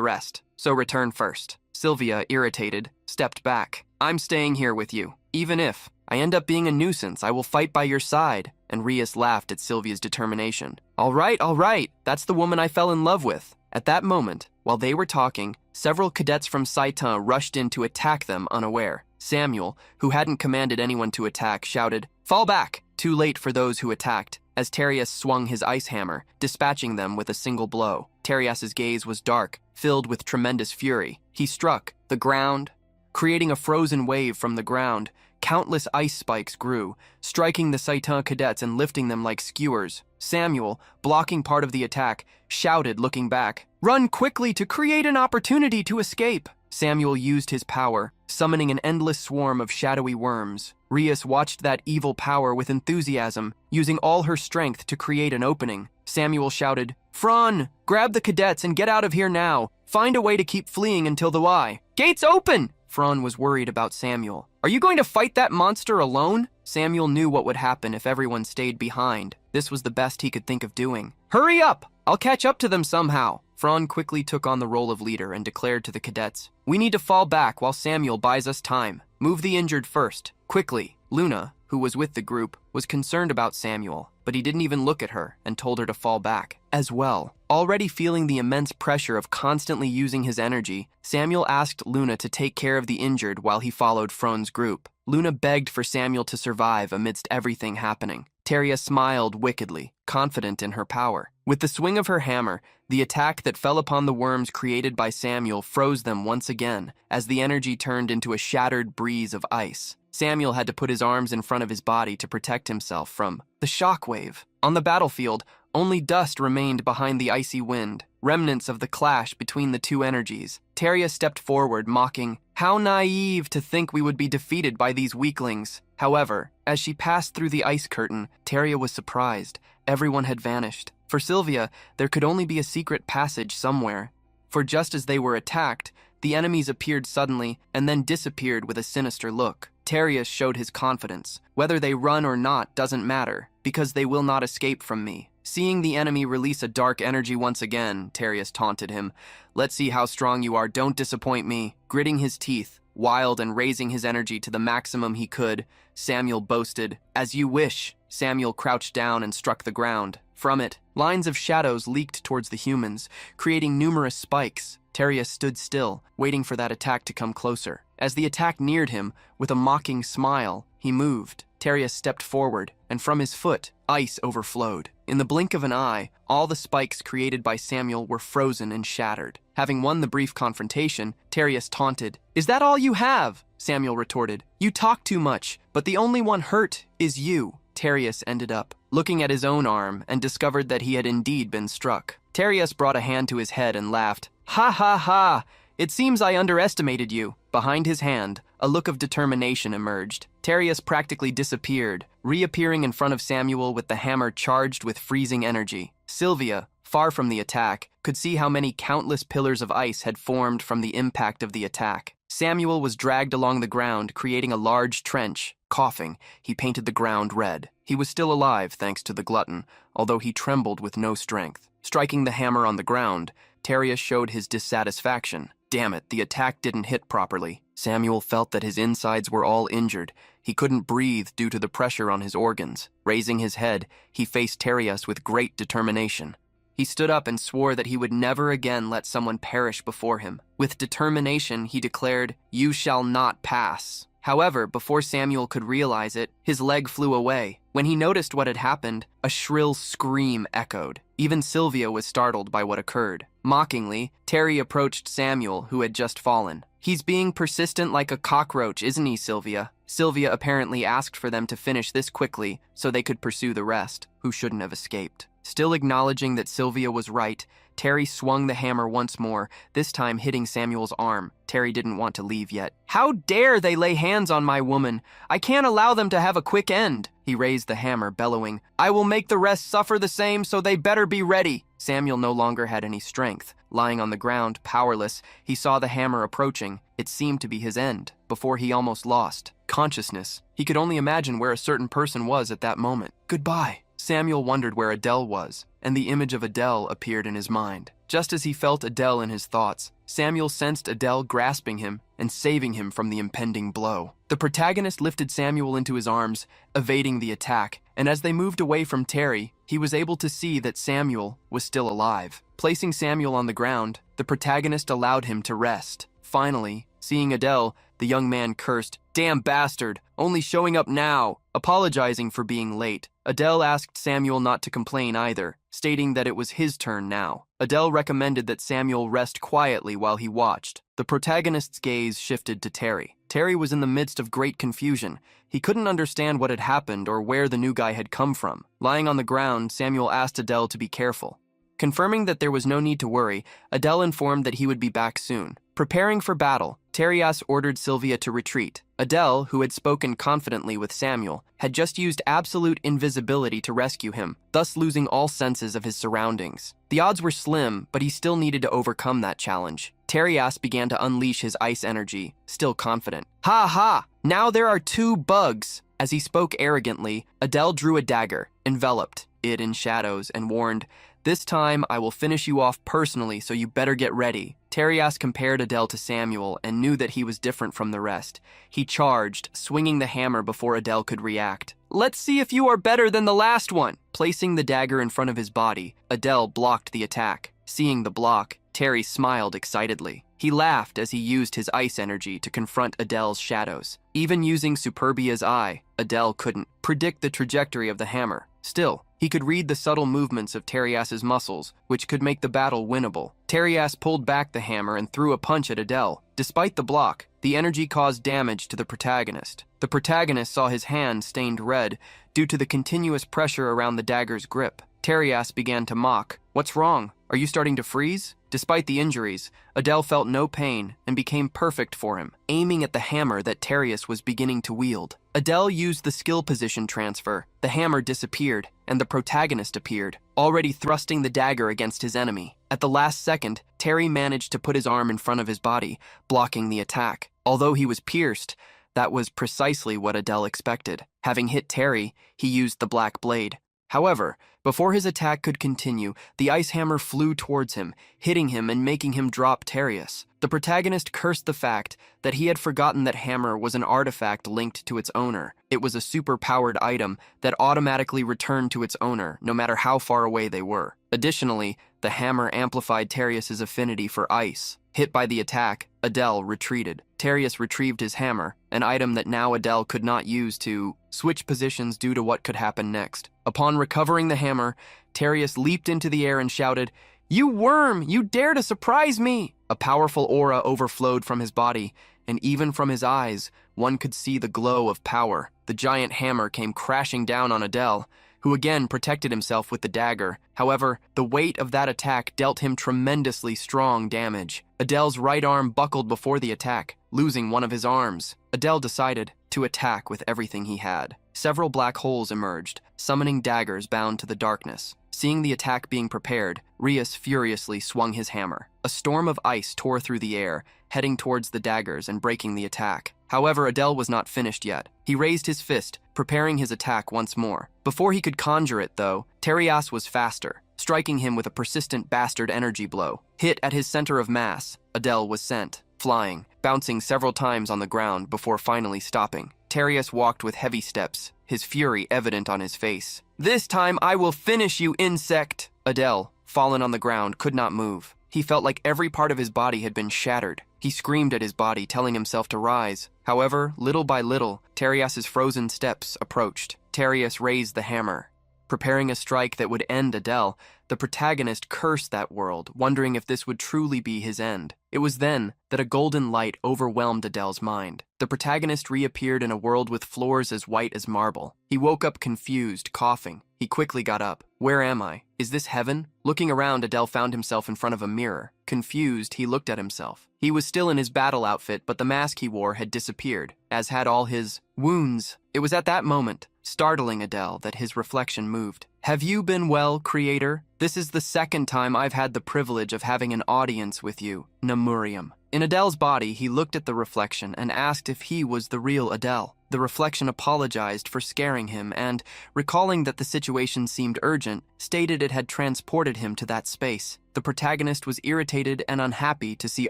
Speaker 1: rest, so return first." Sylvia, irritated, stepped back. "I'm staying here with you. Even if I end up being a nuisance, I will fight by your side." And Rias laughed at Sylvia's determination. All right, that's the woman I fell in love with." At that moment, while they were talking, several cadets from Saitan rushed in to attack them unaware. Samuel, who hadn't commanded anyone to attack, shouted, "Fall back!" Too late for those who attacked, as Terius swung his ice hammer, dispatching them with a single blow. Terias's gaze was dark, filled with tremendous fury. He struck the ground, creating a frozen wave from the ground. Countless ice spikes grew, striking the Saitan cadets and lifting them like skewers. Samuel, blocking part of the attack, shouted, looking back, "Run quickly to create an opportunity to escape!" Samuel used his power, summoning an endless swarm of shadowy worms. Rias watched that evil power with enthusiasm, using all her strength to create an opening. Samuel shouted, "Fran, grab the cadets and get out of here now. Find a way to keep fleeing until the Y. Gates open!" Fran was worried about Samuel. "Are you going to fight that monster alone?" Samuel knew what would happen if everyone stayed behind. This was the best he could think of doing. "Hurry up! I'll catch up to them somehow." Fran quickly took on the role of leader and declared to the cadets, "We need to fall back while Samuel buys us time. Move the injured first, quickly." Luna, who was with the group, was concerned about Samuel, but he didn't even look at her and told her to fall back as well. Already feeling the immense pressure of constantly using his energy, Samuel asked Luna to take care of the injured while he followed Fran's group. Luna begged for Samuel to survive amidst everything happening. Teria smiled wickedly, confident in her power. With the swing of her hammer, the attack that fell upon the worms created by Samuel froze them once again, as the energy turned into a shattered breeze of ice. Samuel had to put his arms in front of his body to protect himself from the shockwave. On the battlefield, only dust remained behind the icy wind, remnants of the clash between the two energies. Teria stepped forward, mocking, "How naive to think we would be defeated by these weaklings." However, as she passed through the ice curtain, Teria was surprised. Everyone had vanished. For Sylvia, there could only be a secret passage somewhere. For just as they were attacked, the enemies appeared suddenly and then disappeared with a sinister look. Teria showed his confidence. "Whether they run or not doesn't matter, because they will not escape from me." Seeing the enemy release a dark energy once again, Terius taunted him. "Let's see how strong you are, don't disappoint me." Gritting his teeth, wild and raising his energy to the maximum he could, Samuel boasted, "As you wish." Samuel crouched down and struck the ground. From it, lines of shadows leaked towards the humans, creating numerous spikes. Terius stood still, waiting for that attack to come closer. As the attack neared him, with a mocking smile, he moved. Terius stepped forward, and from his foot, ice overflowed. In the blink of an eye, all the spikes created by Samuel were frozen and shattered. Having won the brief confrontation, Terius taunted. "Is that all you have?" Samuel retorted. "You talk too much, but the only one hurt is you." Terius ended up looking at his own arm and discovered that he had indeed been struck. Terius brought a hand to his head and laughed. "Ha ha ha! It seems I underestimated you." Behind his hand, a look of determination emerged. Terius practically disappeared, reappearing in front of Samuel with the hammer charged with freezing energy. Sylvia, far from the attack, could see how many countless pillars of ice had formed from the impact of the attack. Samuel was dragged along the ground, creating a large trench. Coughing, he painted the ground red. He was still alive thanks to the glutton, although he trembled with no strength. Striking the hammer on the ground, Terius showed his dissatisfaction. Damn it, the attack didn't hit properly. Samuel felt that his insides were all injured. He couldn't breathe due to the pressure on his organs. Raising his head, he faced Terius with great determination. He stood up and swore that he would never again let someone perish before him. With determination, he declared, "You shall not pass." However, before Samuel could realize it, his leg flew away. When he noticed what had happened, a shrill scream echoed. Even Sylvia was startled by what occurred. Mockingly, Terry approached Samuel, who had just fallen. "He's being persistent like a cockroach, isn't he, Sylvia?" Sylvia apparently asked for them to finish this quickly so they could pursue the rest, who shouldn't have escaped. Still acknowledging that Sylvia was right, Terry swung the hammer once more, this time hitting Samuel's arm. Terry didn't want to leave yet. "How dare they lay hands on my woman? I can't allow them to have a quick end." He raised the hammer, bellowing, "I will make the rest suffer the same, so they better be ready." Samuel no longer had any strength. Lying on the ground, powerless, he saw the hammer approaching. It seemed to be his end, before he almost lost consciousness. He could only imagine where a certain person was at that moment. Goodbye. Samuel wondered where Adele was, and the image of Adele appeared in his mind. Just as he felt Adele in his thoughts, Samuel sensed Adele grasping him and saving him from the impending blow. The protagonist lifted Samuel into his arms, evading the attack, and as they moved away from Terry, he was able to see that Samuel was still alive. Placing Samuel on the ground, the protagonist allowed him to rest. Finally, seeing Adele, the young man cursed, "Damn bastard, only showing up now." Apologizing for being late, Adele asked Samuel not to complain either, stating that it was his turn now. Adele recommended that Samuel rest quietly while he watched. The protagonist's gaze shifted to Terry. Terry was in the midst of great confusion. He couldn't understand what had happened or where the new guy had come from. Lying on the ground, Samuel asked Adele to be careful. Confirming that there was no need to worry, Adele informed that he would be back soon. Preparing for battle, Terias ordered Sylvia to retreat. Adele, who had spoken confidently with Samuel, had just used absolute invisibility to rescue him, thus losing all senses of his surroundings. The odds were slim, but he still needed to overcome that challenge. Terias began to unleash his ice energy, still confident. "Ha ha! Now there are 2 bugs!" As he spoke arrogantly, Adele drew a dagger, enveloped it in shadows, and warned, "This time I will finish you off personally, so you better get ready." Terias compared Adele to Samuel and knew that he was different from the rest. He charged, swinging the hammer before Adele could react. "Let's see if you are better than the last one." Placing the dagger in front of his body, Adele blocked the attack. Seeing the block, Terry smiled excitedly. He laughed as he used his ice energy to confront Adele's shadows. Even using Superbia's eye, Adele couldn't predict the trajectory of the hammer. Still, he could read the subtle movements of Terias's muscles, which could make the battle winnable. Terias pulled back the hammer and threw a punch at Adele. Despite the block, the energy caused damage to the protagonist. The protagonist saw his hand stained red due to the continuous pressure around the dagger's grip. Terias began to mock. "What's wrong? Are you starting to freeze?" Despite the injuries, Adele felt no pain and became perfect for him, aiming at the hammer that Terias was beginning to wield. Adele used the skill position transfer. The hammer disappeared, and the protagonist appeared, already thrusting the dagger against his enemy. At the last second, Terry managed to put his arm in front of his body, blocking the attack. Although he was pierced, that was precisely what Adele expected. Having hit Terry, he used the black blade. However, before his attack could continue, the ice hammer flew towards him, hitting him and making him drop Terias. The protagonist cursed the fact that he had forgotten that hammer was an artifact linked to its owner. It was a super-powered item that automatically returned to its owner, no matter how far away they were. Additionally, the hammer amplified Terias's affinity for ice. Hit by the attack, Adele retreated. Terias retrieved his hammer, an item that now Adele could not use to switch positions due to what could happen next. Upon recovering the hammer, Terias leaped into the air and shouted, "You worm! You dare to surprise me!" A powerful aura overflowed from his body, and even from his eyes, one could see the glow of power. The giant hammer came crashing down on Adele, who again protected himself with the dagger. However, the weight of that attack dealt him tremendously strong damage. Adele's right arm buckled before the attack, losing one of his arms. Adele decided to attack with everything he had. Several black holes emerged, summoning daggers bound to the darkness. Seeing the attack being prepared, Rias furiously swung his hammer. A storm of ice tore through the air, heading towards the daggers and breaking the attack. However, Adele was not finished yet. He raised his fist, preparing his attack once more. Before he could conjure it, though, Terias was faster, striking him with a persistent bastard energy blow. Hit at his center of mass, Adele was sent, flying, bouncing several times on the ground before finally stopping. Terias walked with heavy steps, his fury evident on his face. "This time I will finish you, insect!" Adele, fallen on the ground, could not move. He felt like every part of his body had been shattered. He screamed at his body, telling himself to rise. However, little by little, Terias's frozen steps approached. Terias raised the hammer. Preparing a strike that would end Adele, the protagonist cursed that world, wondering if this would truly be his end. It was then that a golden light overwhelmed Adele's mind. The protagonist reappeared in a world with floors as white as marble. He woke up confused, coughing. He quickly got up. "Where am I? Is this heaven?" Looking around, Adele found himself in front of a mirror. Confused, he looked at himself. He was still in his battle outfit, but the mask he wore had disappeared, as had all his wounds. It was at that moment, startling Adele, that his reflection moved. "Have you been well, creator? This is the second time I've had the privilege of having an audience with you, Nemurium." In Adele's body, he looked at the reflection and asked if he was the real Adele. The reflection apologized for scaring him and, recalling that the situation seemed urgent, stated it had transported him to that space. The protagonist was irritated and unhappy to see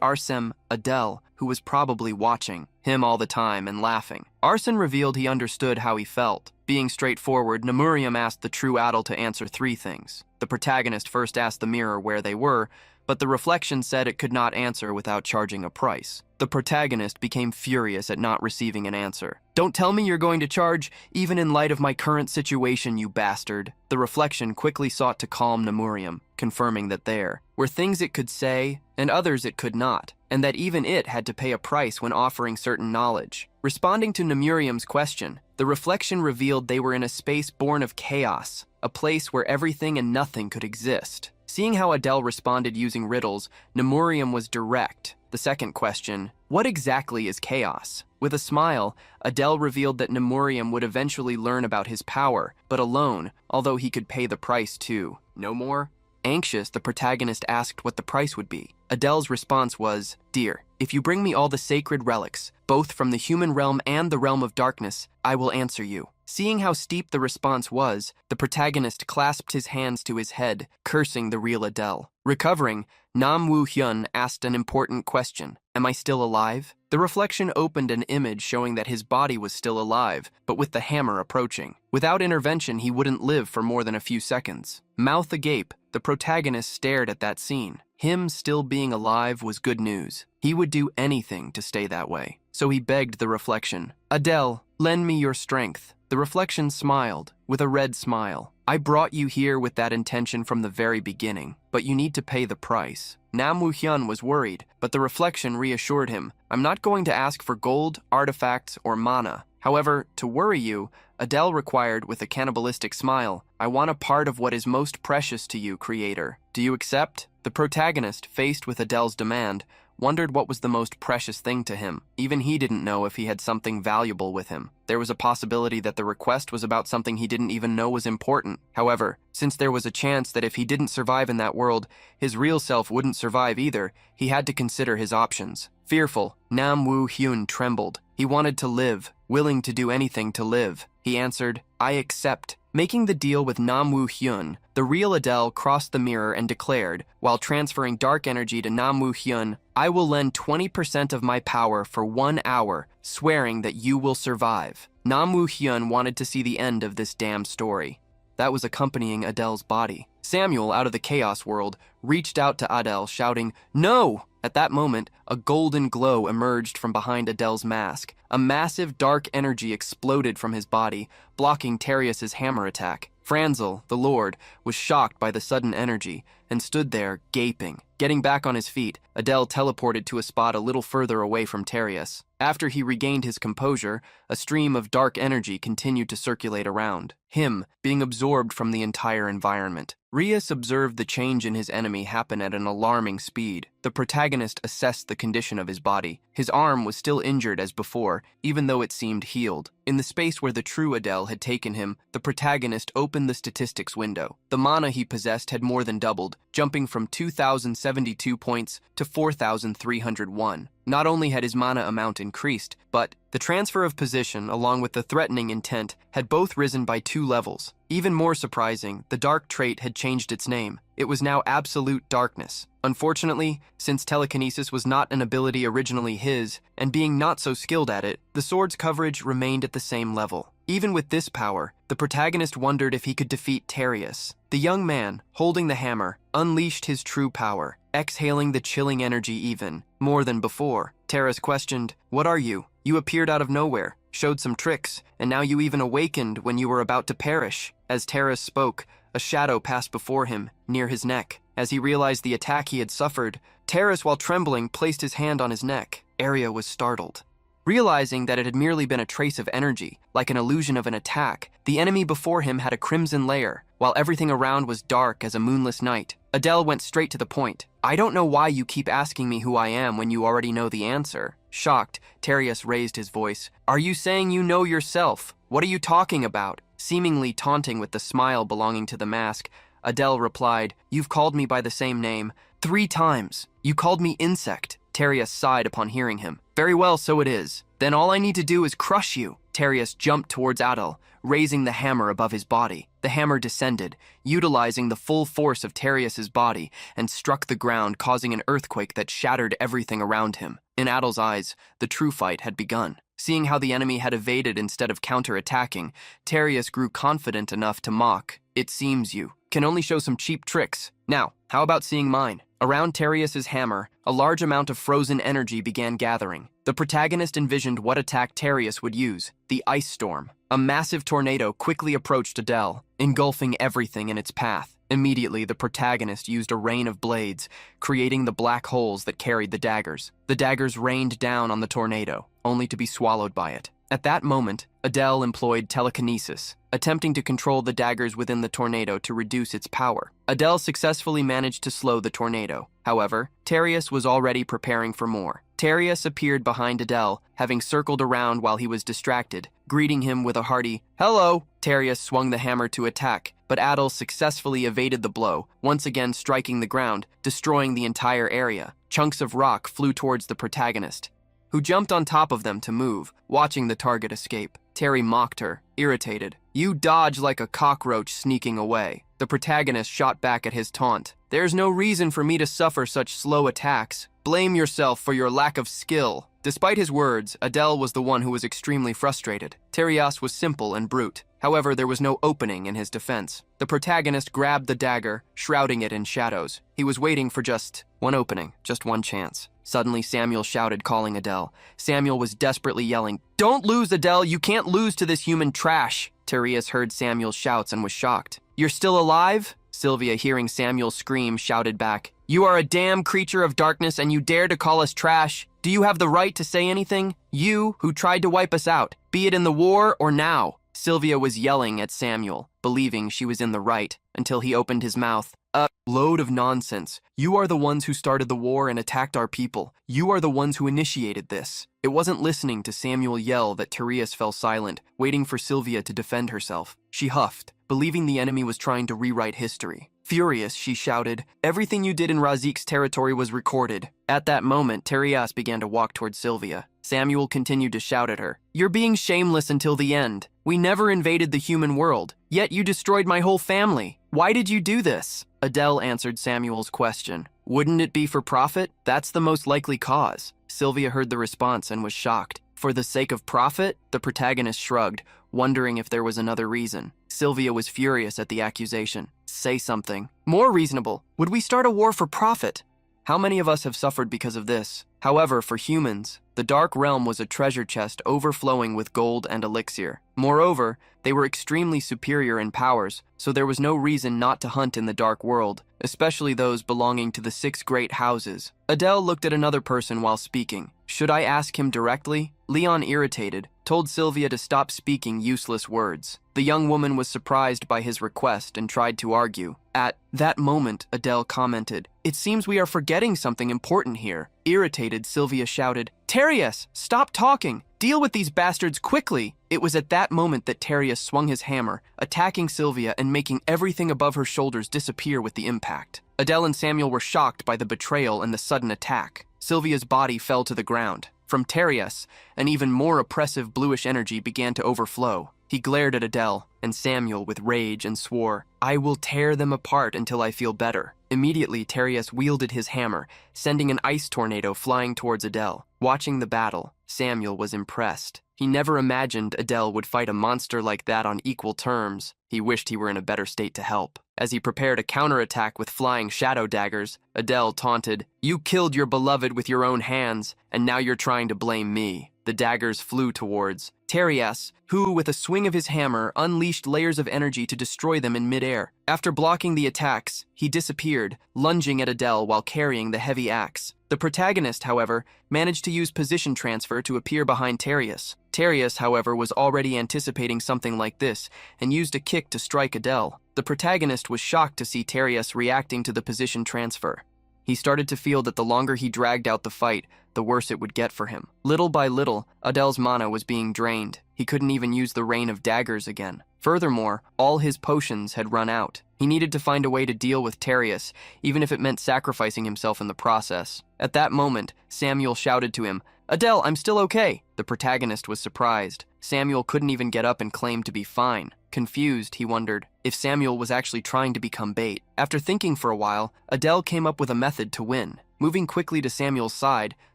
Speaker 1: Arsem, Adele, who was probably watching him all the time and laughing. Arsene revealed he understood how he felt. Being straightforward, Nemurium asked the true Adel to answer 3 things. The protagonist first asked the mirror where they were, but the reflection said it could not answer without charging a price. The protagonist became furious at not receiving an answer. "Don't tell me you're going to charge, even in light of my current situation, you bastard." The reflection quickly sought to calm Nemurium, confirming that there were things it could say and others it could not, and that even it had to pay a price when offering certain knowledge. Responding to Nemurium's question, the reflection revealed they were in a space born of chaos, a place where everything and nothing could exist. Seeing how Adele responded using riddles, Nemurium was direct. The second question, what exactly is chaos? With a smile, Adele revealed that Nemurium would eventually learn about his power, but alone, although he could pay the price too. No more? Anxious, the protagonist asked what the price would be. Adele's response was, "Dear, if you bring me all the sacred relics, both from the human realm and the realm of darkness, I will answer you." Seeing how steep the response was, the protagonist clasped his hands to his head, cursing the real Adele. Recovering, Nam Woo Hyun asked an important question. "Am I still alive?" The reflection opened an image showing that his body was still alive, but with the hammer approaching. Without intervention, he wouldn't live for more than a few seconds. Mouth agape, the protagonist stared at that scene. Him still being alive was good news. He would do anything to stay that way. So he begged the reflection, "Adele, lend me your strength." The reflection smiled, with a red smile. "I brought you here with that intention from the very beginning, but you need to pay the price." Nam Woo-hyun was worried, but the reflection reassured him, "I'm not going to ask for gold, artifacts, or mana. However, to worry you," Adele required with a cannibalistic smile, "I want a part of what is most precious to you, creator. Do you accept?" The protagonist, faced with Adele's demand, wondered what was the most precious thing to him. Even he didn't know if he had something valuable with him. There was a possibility that the request was about something he didn't even know was important. However, since there was a chance that if he didn't survive in that world, his real self wouldn't survive either, he had to consider his options. Fearful, Nam Woo-hyun trembled. He wanted to live, willing to do anything to live. He answered, "I accept." Making the deal with Nam Woo-hyun, the real Adele crossed the mirror and declared, while transferring dark energy to Nam Woo-hyun, "I will lend 20% of my power for 1 hour, swearing that you will survive." Nam Woo-hyun wanted to see the end of this damn story. That was accompanying Adele's body. Samuel, out of the chaos world, reached out to Adele, shouting, "No!" At that moment, a golden glow emerged from behind Adele's mask. A massive dark energy exploded from his body, blocking Terius's hammer attack. Franzel, the Lord, was shocked by the sudden energy and stood there, gaping. Getting back on his feet, Adele teleported to a spot a little further away from Terius. After he regained his composure, a stream of dark energy continued to circulate around, him being absorbed from the entire environment. Rias observed the change in his enemy happen at an alarming speed. The protagonist assessed the condition of his body. His arm was still injured as before, even though it seemed healed. In the space where the true Adele had taken him, the protagonist opened the statistics window. The mana he possessed had more than doubled, jumping from 2,072 points to 4,301. Not only had his mana amount increased, but the transfer of position, along with the threatening intent, had both risen by 2 levels. Even more surprising, the dark trait had changed its name. It was now absolute darkness. Unfortunately, since telekinesis was not an ability originally his, and being not so skilled at it, the sword's coverage remained at the same level. Even with this power, the protagonist wondered if he could defeat Terius. The young man, holding the hammer, unleashed his true power, exhaling the chilling energy even more than before. Terius questioned, "What are you? You appeared out of nowhere, showed some tricks, and now you even awakened when you were about to perish." As Terius spoke, a shadow passed before him, near his neck. As he realized the attack he had suffered, Terius, while trembling, placed his hand on his neck. Arya was startled. Realizing that it had merely been a trace of energy, like an illusion of an attack, the enemy before him had a crimson layer, while everything around was dark as a moonless night. Adele went straight to the point. "I don't know why you keep asking me who I am when you already know the answer." Shocked, Terius raised his voice. "Are you saying you know yourself? What are you talking about?" Seemingly taunting with the smile belonging to the mask, Adele replied, "You've called me by the same name 3 times. You called me insect." Terius sighed upon hearing him. "Very well, so it is. Then all I need to do is crush you." Terius jumped towards Adele, raising the hammer above his body. The hammer descended, utilizing the full force of Terius's body, and struck the ground, causing an earthquake that shattered everything around him. In Adele's eyes, the true fight had begun. Seeing how the enemy had evaded instead of counter-attacking, Terius grew confident enough to mock. "It seems you can only show some cheap tricks. Now, how about seeing mine?" Around Terius's hammer, a large amount of frozen energy began gathering. The protagonist envisioned what attack Terius would use, the ice storm. A massive tornado quickly approached Adele, engulfing everything in its path. Immediately, the protagonist used a rain of blades, creating the black holes that carried the daggers. The daggers rained down on the tornado, only to be swallowed by it. At that moment, Adele employed telekinesis, attempting to control the daggers within the tornado to reduce its power. Adele successfully managed to slow the tornado. However, Terius was already preparing for more. Terius appeared behind Adele, having circled around while he was distracted, greeting him with a hearty, "Hello!" Terius swung the hammer to attack, but Adele successfully evaded the blow, once again striking the ground, destroying the entire area. Chunks of rock flew towards the protagonist, who jumped on top of them to move, watching the target escape. Terry mocked her, irritated. "You dodge like a cockroach sneaking away." The protagonist shot back at his taunt. "There's no reason for me to suffer such slow attacks. Blame yourself for your lack of skill." Despite his words, Adele was the one who was extremely frustrated. Terius was simple and brute. However, there was no opening in his defense. The protagonist grabbed the dagger, shrouding it in shadows. He was waiting for just one opening, just one chance. Suddenly, Samuel shouted, calling Adele. Samuel was desperately yelling, "Don't lose, Adele! You can't lose to this human trash!" Tereus heard Samuel's shouts and was shocked. "You're still alive?" Sylvia, hearing Samuel scream, shouted back, "You are a damn creature of darkness and you dare to call us trash? Do you have the right to say anything? You, who tried to wipe us out, be it in the war or now." Sylvia was yelling at Samuel, believing she was in the right, until he opened his mouth. "A load of nonsense. You are the ones who started the war and attacked our people. You are the ones who initiated this." It wasn't listening to Samuel yell that Tereus fell silent, waiting for Sylvia to defend herself. She huffed, believing the enemy was trying to rewrite history. Furious, she shouted, "Everything you did in Razik's territory was recorded." At that moment, Tereus began to walk toward Sylvia. Samuel continued to shout at her, "You're being shameless until the end. We never invaded the human world, yet you destroyed my whole family. Why did you do this?" Adele answered Samuel's question. "Wouldn't it be for profit? That's the most likely cause." Sylvia heard the response and was shocked. "For the sake of profit?" The protagonist shrugged, wondering if there was another reason. Sylvia was furious at the accusation. "Say something more reasonable. Would we start a war for profit? How many of us have suffered because of this?" However, for humans, the Dark Realm was a treasure chest overflowing with gold and elixir. Moreover, they were extremely superior in powers, so there was no reason not to hunt in the Dark World, especially those belonging to the 6 great houses. Adele looked at another person while speaking. "Should I ask him directly?" Leon, irritated, told Sylvia to stop speaking useless words. The young woman was surprised by his request and tried to argue. At that moment, Adele commented, "It seems we are forgetting something important here." Irritated, Sylvia shouted, "Tereus, stop talking! Deal with these bastards quickly!" It was at that moment that Tereus swung his hammer, attacking Sylvia and making everything above her shoulders disappear with the impact. Adele and Samuel were shocked by the betrayal and the sudden attack. Sylvia's body fell to the ground. From Tereus, an even more oppressive bluish energy began to overflow. He glared at Adele and Samuel with rage and swore, "I will tear them apart until I feel better." Immediately, Tereus wielded his hammer, sending an ice tornado flying towards Adele. Watching the battle, Samuel was impressed. He never imagined Adele would fight a monster like that on equal terms. He wished he were in a better state to help. As he prepared a counterattack with flying shadow daggers, Adele taunted, "You killed your beloved with your own hands, and now you're trying to blame me." The daggers flew towards Tereus, who, with a swing of his hammer, unleashed layers of energy to destroy them in midair. After blocking the attacks, he disappeared, lunging at Adele while carrying the heavy axe. The protagonist, however, managed to use position transfer to appear behind Tereus. Tereus, however, was already anticipating something like this and used a kick to strike Adele. The protagonist was shocked to see Tereus reacting to the position transfer. He started to feel that the longer he dragged out the fight, the worse it would get for him. Little by little, Adele's mana was being drained. He couldn't even use the rain of daggers again. Furthermore, all his potions had run out. He needed to find a way to deal with Tereus, even if it meant sacrificing himself in the process. At that moment, Samuel shouted to him, "Adele, I'm still okay." The protagonist was surprised. Samuel couldn't even get up and claim to be fine. Confused, he wondered if Samuel was actually trying to become bait. After thinking for a while, Adele came up with a method to win. Moving quickly to Samuel's side,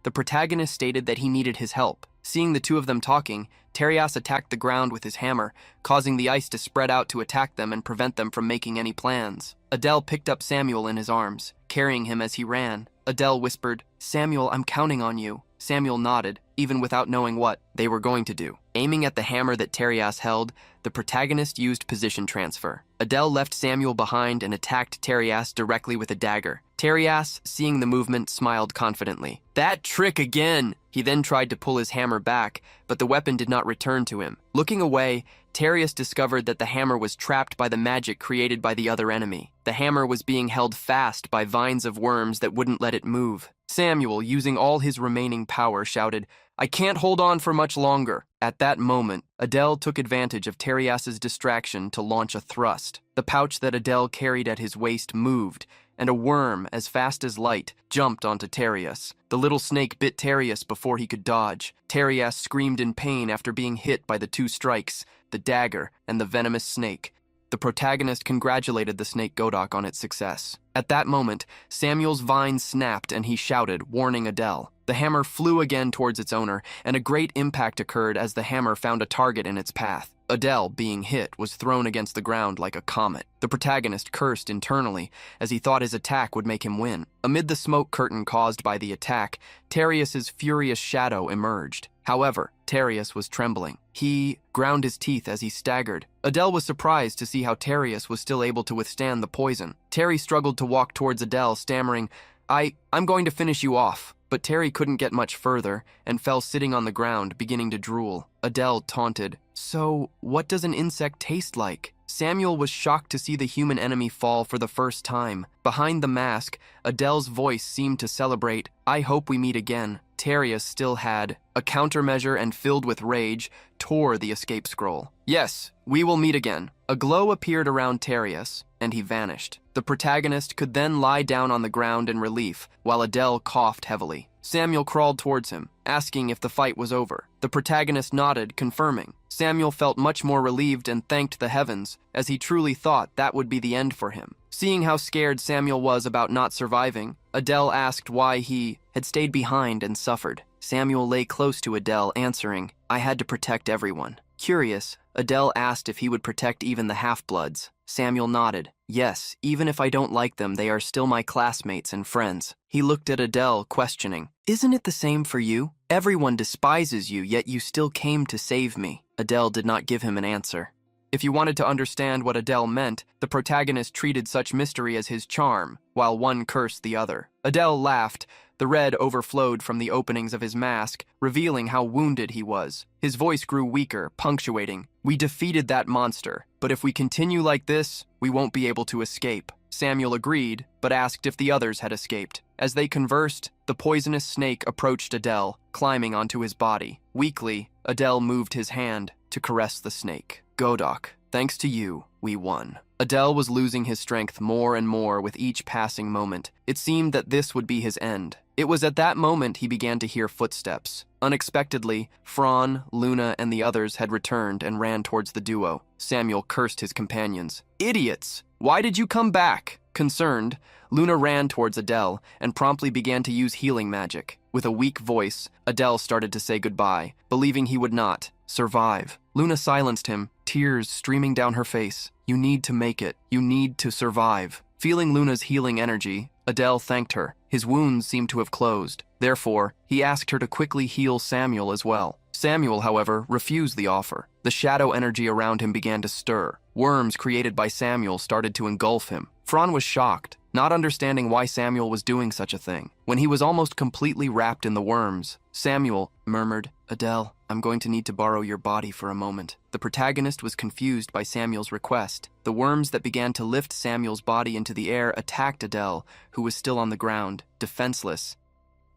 Speaker 1: the protagonist stated that he needed his help. Seeing the two of them talking, Tereus attacked the ground with his hammer, causing the ice to spread out to attack them and prevent them from making any plans. Adele picked up Samuel in his arms, carrying him as he ran. Adele whispered, "Samuel, I'm counting on you." Samuel nodded, even without knowing what they were going to do. Aiming at the hammer that Tereus held, the protagonist used position transfer. Adele left Samuel behind and attacked Tereus directly with a dagger. Tereus, seeing the movement, smiled confidently. "That trick again!" He then tried to pull his hammer back, but the weapon did not return to him. Looking away, Tereus discovered that the hammer was trapped by the magic created by the other enemy. The hammer was being held fast by vines of worms that wouldn't let it move. Samuel, using all his remaining power, shouted, "I can't hold on for much longer." At that moment, Adele took advantage of Tereus's distraction to launch a thrust. The pouch that Adele carried at his waist moved, and a worm, as fast as light, jumped onto Tereus. The little snake bit Tereus before he could dodge. Tereus screamed in pain after being hit by the two strikes, the dagger and the venomous snake. The protagonist congratulated the snake Godok on its success. At that moment, Samuel's vine snapped and he shouted, warning Adele. The hammer flew again towards its owner, and a great impact occurred as the hammer found a target in its path. Adele, being hit, was thrown against the ground like a comet. The protagonist cursed internally as he thought his attack would make him win. Amid the smoke curtain caused by the attack, Terius's furious shadow emerged. However, Terius was trembling. He ground his teeth as he staggered. Adele was surprised to see how Terius was still able to withstand the poison. Terry struggled to walk towards Adele, stammering, I'm going to finish you off. But Terry couldn't get much further and fell sitting on the ground, beginning to drool. Adele taunted, "So, what does an insect taste like?" Samuel was shocked to see the human enemy fall for the first time. Behind the mask, Adele's voice seemed to celebrate, "I hope we meet again." Terius still had a countermeasure and, filled with rage, tore the escape scroll. "Yes, we will meet again." A glow appeared around Terius, and he vanished. The protagonist could then lie down on the ground in relief, while Adele coughed heavily. Samuel crawled towards him, asking if the fight was over. The protagonist nodded, confirming. Samuel felt much more relieved and thanked the heavens, as he truly thought that would be the end for him. Seeing how scared Samuel was about not surviving, Adele asked why he had stayed behind and suffered. Samuel lay close to Adele, answering, "I had to protect everyone." Curious, Adele asked if he would protect even the half-bloods. Samuel nodded. "Yes, even if I don't like them, they are still my classmates and friends." He looked at Adele, questioning, "Isn't it the same for you? Everyone despises you, yet you still came to save me." Adele did not give him an answer. If you wanted to understand what Adele meant, the protagonist treated such mystery as his charm, while one cursed the other. Adele laughed. The red overflowed from the openings of his mask, revealing how wounded he was. His voice grew weaker, punctuating, "We defeated that monster, but if we continue like this, we won't be able to escape." Samuel agreed, but asked if the others had escaped. As they conversed, the poisonous snake approached Adele, climbing onto his body. Weakly, Adele moved his hand to caress the snake. "Godok, thanks to you, we won." Adele was losing his strength more and more with each passing moment. It seemed that this would be his end. It was at that moment he began to hear footsteps. Unexpectedly, Fran, Luna, and the others had returned and ran towards the duo. Samuel cursed his companions. "Idiots! Why did you come back?" Concerned, Luna ran towards Adele and promptly began to use healing magic. With a weak voice, Adele started to say goodbye, believing he would not survive. Luna silenced him, tears streaming down her face. "You need to make it. You need to survive." Feeling Luna's healing energy, Adele thanked her. His wounds seemed to have closed. Therefore, he asked her to quickly heal Samuel as well. Samuel, however, refused the offer. The shadow energy around him began to stir. Worms created by Samuel started to engulf him. Fran was shocked, not understanding why Samuel was doing such a thing. When he was almost completely wrapped in the worms, Samuel murmured, "Adele, I'm going to need to borrow your body for a moment." The protagonist was confused by Samuel's request. The worms that began to lift Samuel's body into the air attacked Adele, who was still on the ground, defenseless.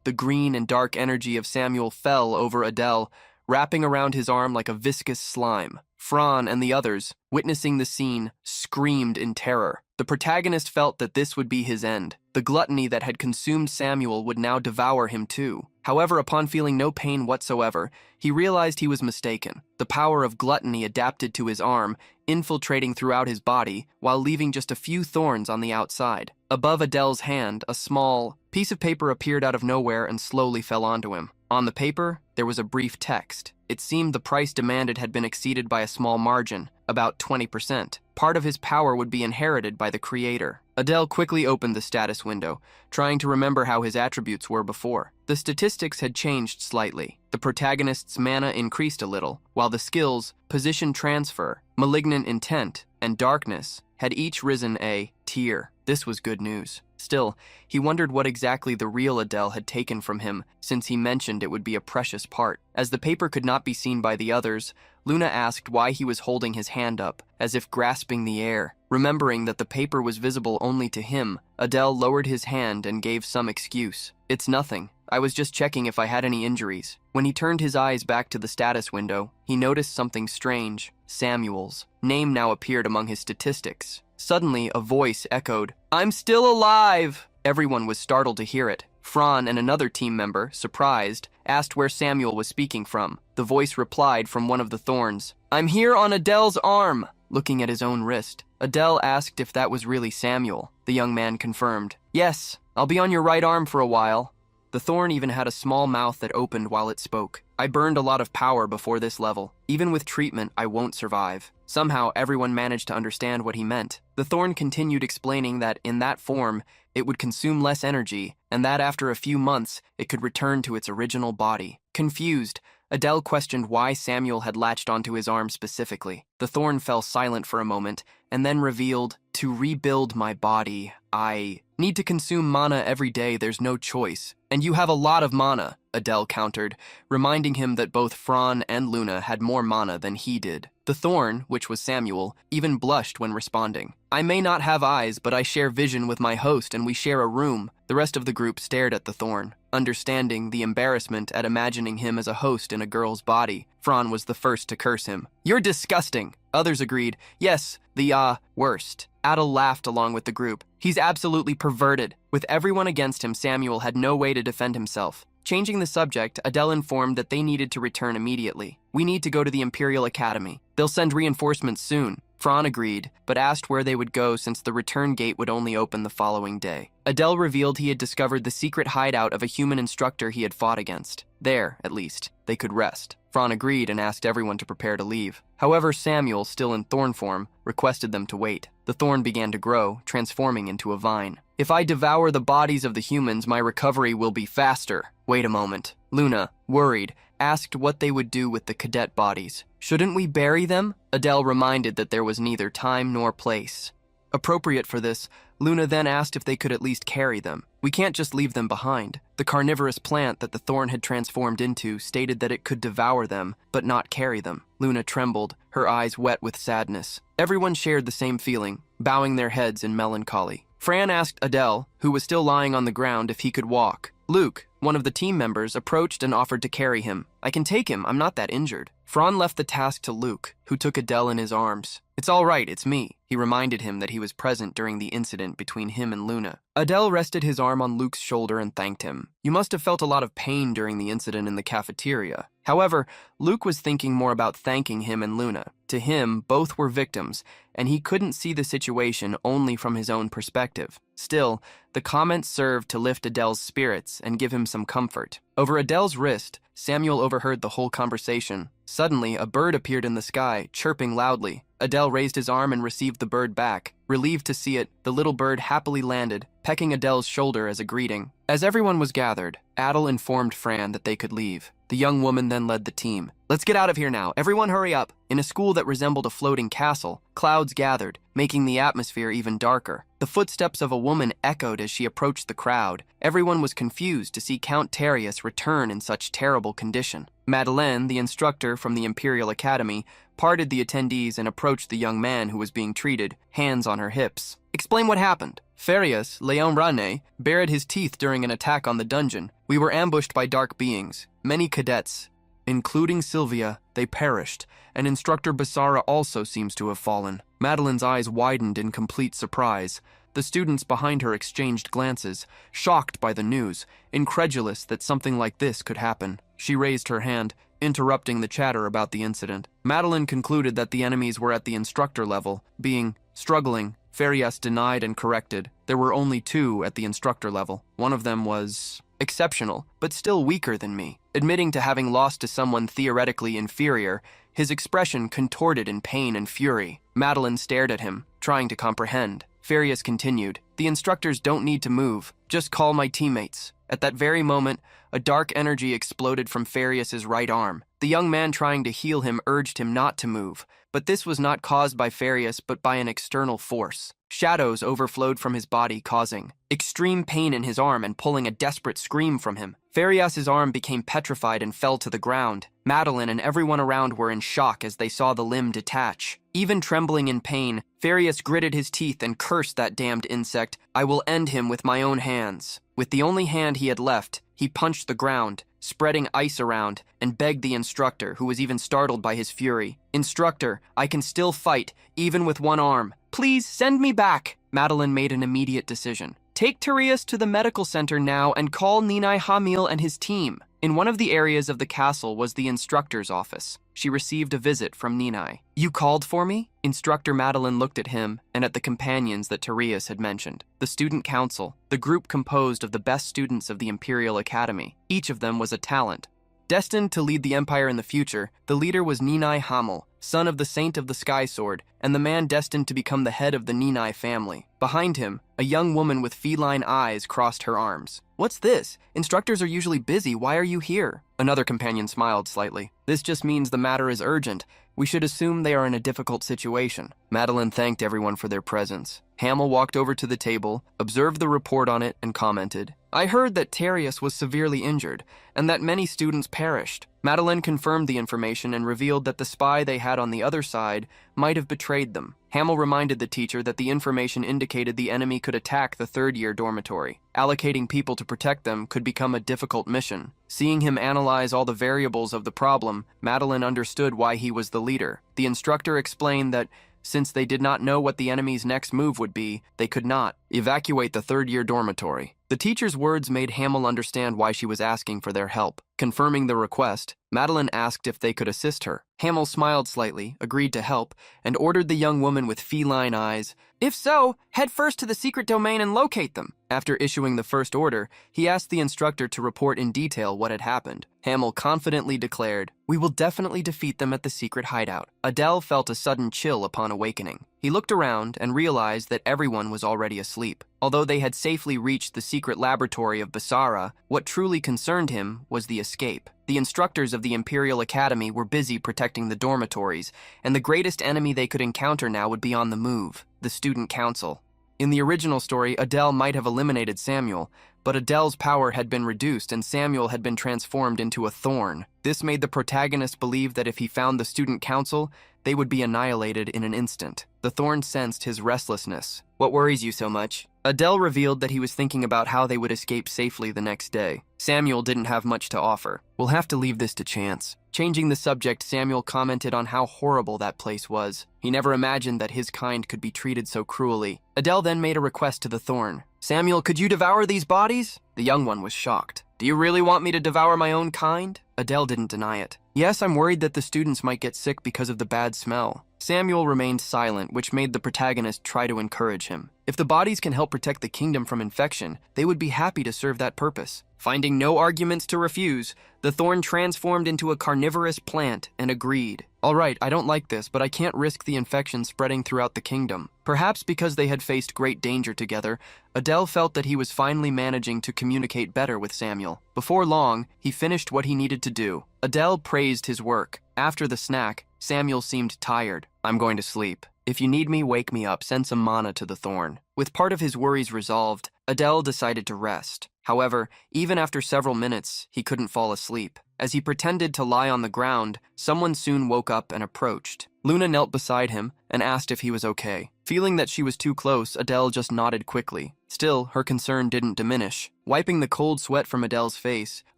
Speaker 1: The green and dark energy of Samuel fell over Adele, wrapping around his arm like a viscous slime. Fran and the others, witnessing the scene, screamed in terror. The protagonist felt that this would be his end. The gluttony that had consumed Samuel would now devour him too. However, upon feeling no pain whatsoever, he realized he was mistaken. The power of gluttony adapted to his arm, infiltrating throughout his body, while leaving just a few thorns on the outside. Above Adele's hand, a small piece of paper appeared out of nowhere and slowly fell onto him. On the paper, there was a brief text. It seemed the price demanded had been exceeded by a small margin, about 20%. Part of his power would be inherited by the creator. Adele quickly opened the status window, trying to remember how his attributes were before. The statistics had changed slightly. The protagonist's mana increased a little, while the skills, position transfer, malignant intent, and darkness had each risen a tier. This was good news. Still, he wondered what exactly the real Adele had taken from him, since he mentioned it would be a precious part. As the paper could not be seen by the others, Luna asked why he was holding his hand up, as if grasping the air. Remembering that the paper was visible only to him, Adele lowered his hand and gave some excuse. "It's nothing. I was just checking if I had any injuries." When he turned his eyes back to the status window, he noticed something strange. Samuel's name now appeared among his statistics. Suddenly, a voice echoed, "I'm still alive!" Everyone was startled to hear it. Fran and another team member, surprised, asked where Samuel was speaking from. The voice replied from one of the thorns, "I'm here on Adele's arm." Looking at his own wrist, Adele asked if that was really Samuel. The young man confirmed, "Yes, I'll be on your right arm for a while." The thorn even had a small mouth that opened while it spoke. I burned a lot of power before this level. Even with treatment, I won't survive. Somehow, everyone managed to understand what he meant. The thorn continued explaining that in that form, it would consume less energy, and that after a few months, it could return to its original body. Confused, Adele questioned why Samuel had latched onto his arm specifically. The thorn fell silent for a moment, and then revealed, "To rebuild my body, I need to consume mana every day, there's no choice. And you have a lot of mana," Adele countered, reminding him that both Fran and Luna had more mana than he did. The thorn, which was Samuel, even blushed when responding. "I may not have eyes, but I share vision with my host and we share a room." The rest of the group stared at the thorn, understanding the embarrassment at imagining him as a host in a girl's body. Fran was the first to curse him. "You're disgusting." Others agreed, "Yes, the worst." Adel laughed along with the group. "He's absolutely perverted." With everyone against him, Samuel had no way to defend himself. Changing the subject, Adele informed that they needed to return immediately. "We need to go to the Imperial Academy. They'll send reinforcements soon." Fran agreed, but asked where they would go since the return gate would only open the following day. Adele revealed he had discovered the secret hideout of a human instructor he had fought against. There, at least, they could rest. Fran agreed and asked everyone to prepare to leave. However, Samuel, still in thorn form, requested them to wait. The thorn began to grow, transforming into a vine. "If I devour the bodies of the humans, my recovery will be faster." Wait a moment. Luna, worried, asked what they would do with the cadet bodies. "Shouldn't we bury them?" Adele reminded that there was neither time nor place appropriate for this. Luna then asked if they could at least carry them. "We can't just leave them behind." The carnivorous plant that the thorn had transformed into stated that it could devour them, but not carry them. Luna trembled, her eyes wet with sadness. Everyone shared the same feeling, bowing their heads in melancholy. Fran asked Adele, who was still lying on the ground, if he could walk. Luke, one of the team members, approached and offered to carry him. "I can take him, I'm not that injured." Fran left the task to Luke, who took Adele in his arms. "It's all right, it's me." He reminded him that he was present during the incident between him and Luna. Adele rested his arm on Luke's shoulder and thanked him. "You must have felt a lot of pain during the incident in the cafeteria." However, Luke was thinking more about thanking him and Luna. To him, both were victims, and he couldn't see the situation only from his own perspective. Still, the comment served to lift Adele's spirits and give him some comfort. Over Adele's wrist, Samuel overheard the whole conversation. Suddenly, a bird appeared in the sky, chirping loudly. Adele raised his arm and received the bird back. Relieved to see it, the little bird happily landed, pecking Adele's shoulder as a greeting. As everyone was gathered, Adele informed Fran that they could leave. The young woman then led the team. "Let's get out of here now. Everyone hurry up." In a school that resembled a floating castle, clouds gathered, making the atmosphere even darker. The footsteps of a woman echoed as she approached the crowd. Everyone was confused to see Count Terrius return in such terrible condition. Madeleine, the instructor from the Imperial Academy, parted the attendees and approached the young man who was being treated, hands on her hips. "Explain what happened." "Farius, Leon Rane, bared his teeth during an attack on the dungeon. We were ambushed by dark beings. Many cadets, including Sylvia, they perished, and Instructor Basara also seems to have fallen." Madeleine's eyes widened in complete surprise. The students behind her exchanged glances, shocked by the news, incredulous that something like this could happen. She raised her hand, interrupting the chatter about the incident. Madeleine concluded that the enemies were at the instructor level, being struggling. Farias denied and corrected. There were only 2 at the instructor level. One of them was exceptional, but still weaker than me. Admitting to having lost to someone theoretically inferior, his expression contorted in pain and fury. Madeleine stared at him, trying to comprehend. Farias continued, "The instructors don't need to move. Just call my teammates." At that very moment, a dark energy exploded from Farias's right arm. The young man trying to heal him urged him not to move, but this was not caused by Farias but by an external force. Shadows overflowed from his body, causing extreme pain in his arm and pulling a desperate scream from him. Farias's arm became petrified and fell to the ground. Madeleine and everyone around were in shock as they saw the limb detach. Even trembling in pain, Farias gritted his teeth and cursed that damned insect. "I will end him with my own hands." With the only hand he had left, he punched the ground, spreading ice around, and begged the instructor, who was even startled by his fury. "Instructor, I can still fight, even with one arm. Please send me back." Madeleine made an immediate decision. "Take Tarius to the medical center now and call Ninai Hamil and his team." In one of the areas of the castle was the instructor's office. She received a visit from Ninai. "You called for me?" Instructor Madeline looked at him and at the companions that Tereus had mentioned. The student council, the group composed of the best students of the Imperial Academy. Each of them was a talent. Destined to lead the Empire in the future, the leader was Ninai Hamel, son of the Saint of the Sky Sword, and the man destined to become the head of the Ninai family. Behind him, a young woman with feline eyes crossed her arms. "What's this? Instructors are usually busy. Why are you here?" Another companion smiled slightly. "This just means the matter is urgent. We should assume they are in a difficult situation." Madeline thanked everyone for their presence. Hamel walked over to the table, observed the report on it, and commented, "I heard that Tereus was severely injured, and that many students perished." Madeline confirmed the information and revealed that the spy they had on the other side might have betrayed them. Hamel reminded the teacher that the information indicated the enemy could attack the third-year dormitory. Allocating people to protect them could become a difficult mission. Seeing him analyze all the variables of the problem, Madeline understood why he was the leader. The instructor explained that since they did not know what the enemy's next move would be, they could not evacuate the third-year dormitory. The teacher's words made Hamel understand why she was asking for their help. Confirming the request, Madeline asked if they could assist her. Hamel smiled slightly, agreed to help, and ordered the young woman with feline eyes, "If so, head first to the secret domain and locate them." After issuing the first order, he asked the instructor to report in detail what had happened. Hamel confidently declared, "We will definitely defeat them at the secret hideout." Adele felt a sudden chill upon awakening. He looked around and realized that everyone was already asleep. Although they had safely reached the secret laboratory of Basara, what truly concerned him was the escape. The instructors of the Imperial Academy were busy protecting the dormitories, and the greatest enemy they could encounter now would be on the move, the student council. In the original story, Adele might have eliminated Samuel, but Adele's power had been reduced and Samuel had been transformed into a thorn. This made the protagonist believe that if he found the student council, they would be annihilated in an instant. The thorn sensed his restlessness. "What worries you so much?" Adele revealed that he was thinking about how they would escape safely the next day. Samuel didn't have much to offer. "We'll have to leave this to chance." Changing the subject, Samuel commented on how horrible that place was. He never imagined that his kind could be treated so cruelly. Adele then made a request to the thorn. "Samuel, could you devour these bodies?" The young one was shocked. "Do you really want me to devour my own kind?" Adele didn't deny it. "Yes, I'm worried that the students might get sick because of the bad smell." Samuel remained silent, which made the protagonist try to encourage him. If the bodies can help protect the kingdom from infection, they would be happy to serve that purpose. Finding no arguments to refuse, the thorn transformed into a carnivorous plant and agreed. "All right, I don't like this, but I can't risk the infection spreading throughout the kingdom." Perhaps because they had faced great danger together, Adele felt that he was finally managing to communicate better with Samuel. Before long, he finished what he needed to do. Adele praised his work. After the snack, Samuel seemed tired. "I'm going to sleep. If you need me, wake me up. Send some mana to the thorn." With part of his worries resolved, Adele decided to rest. However, even after several minutes, he couldn't fall asleep. As he pretended to lie on the ground, someone soon woke up and approached. Luna knelt beside him and asked if he was okay. Feeling that she was too close, Adele just nodded quickly. Still, her concern didn't diminish. Wiping the cold sweat from Adele's face,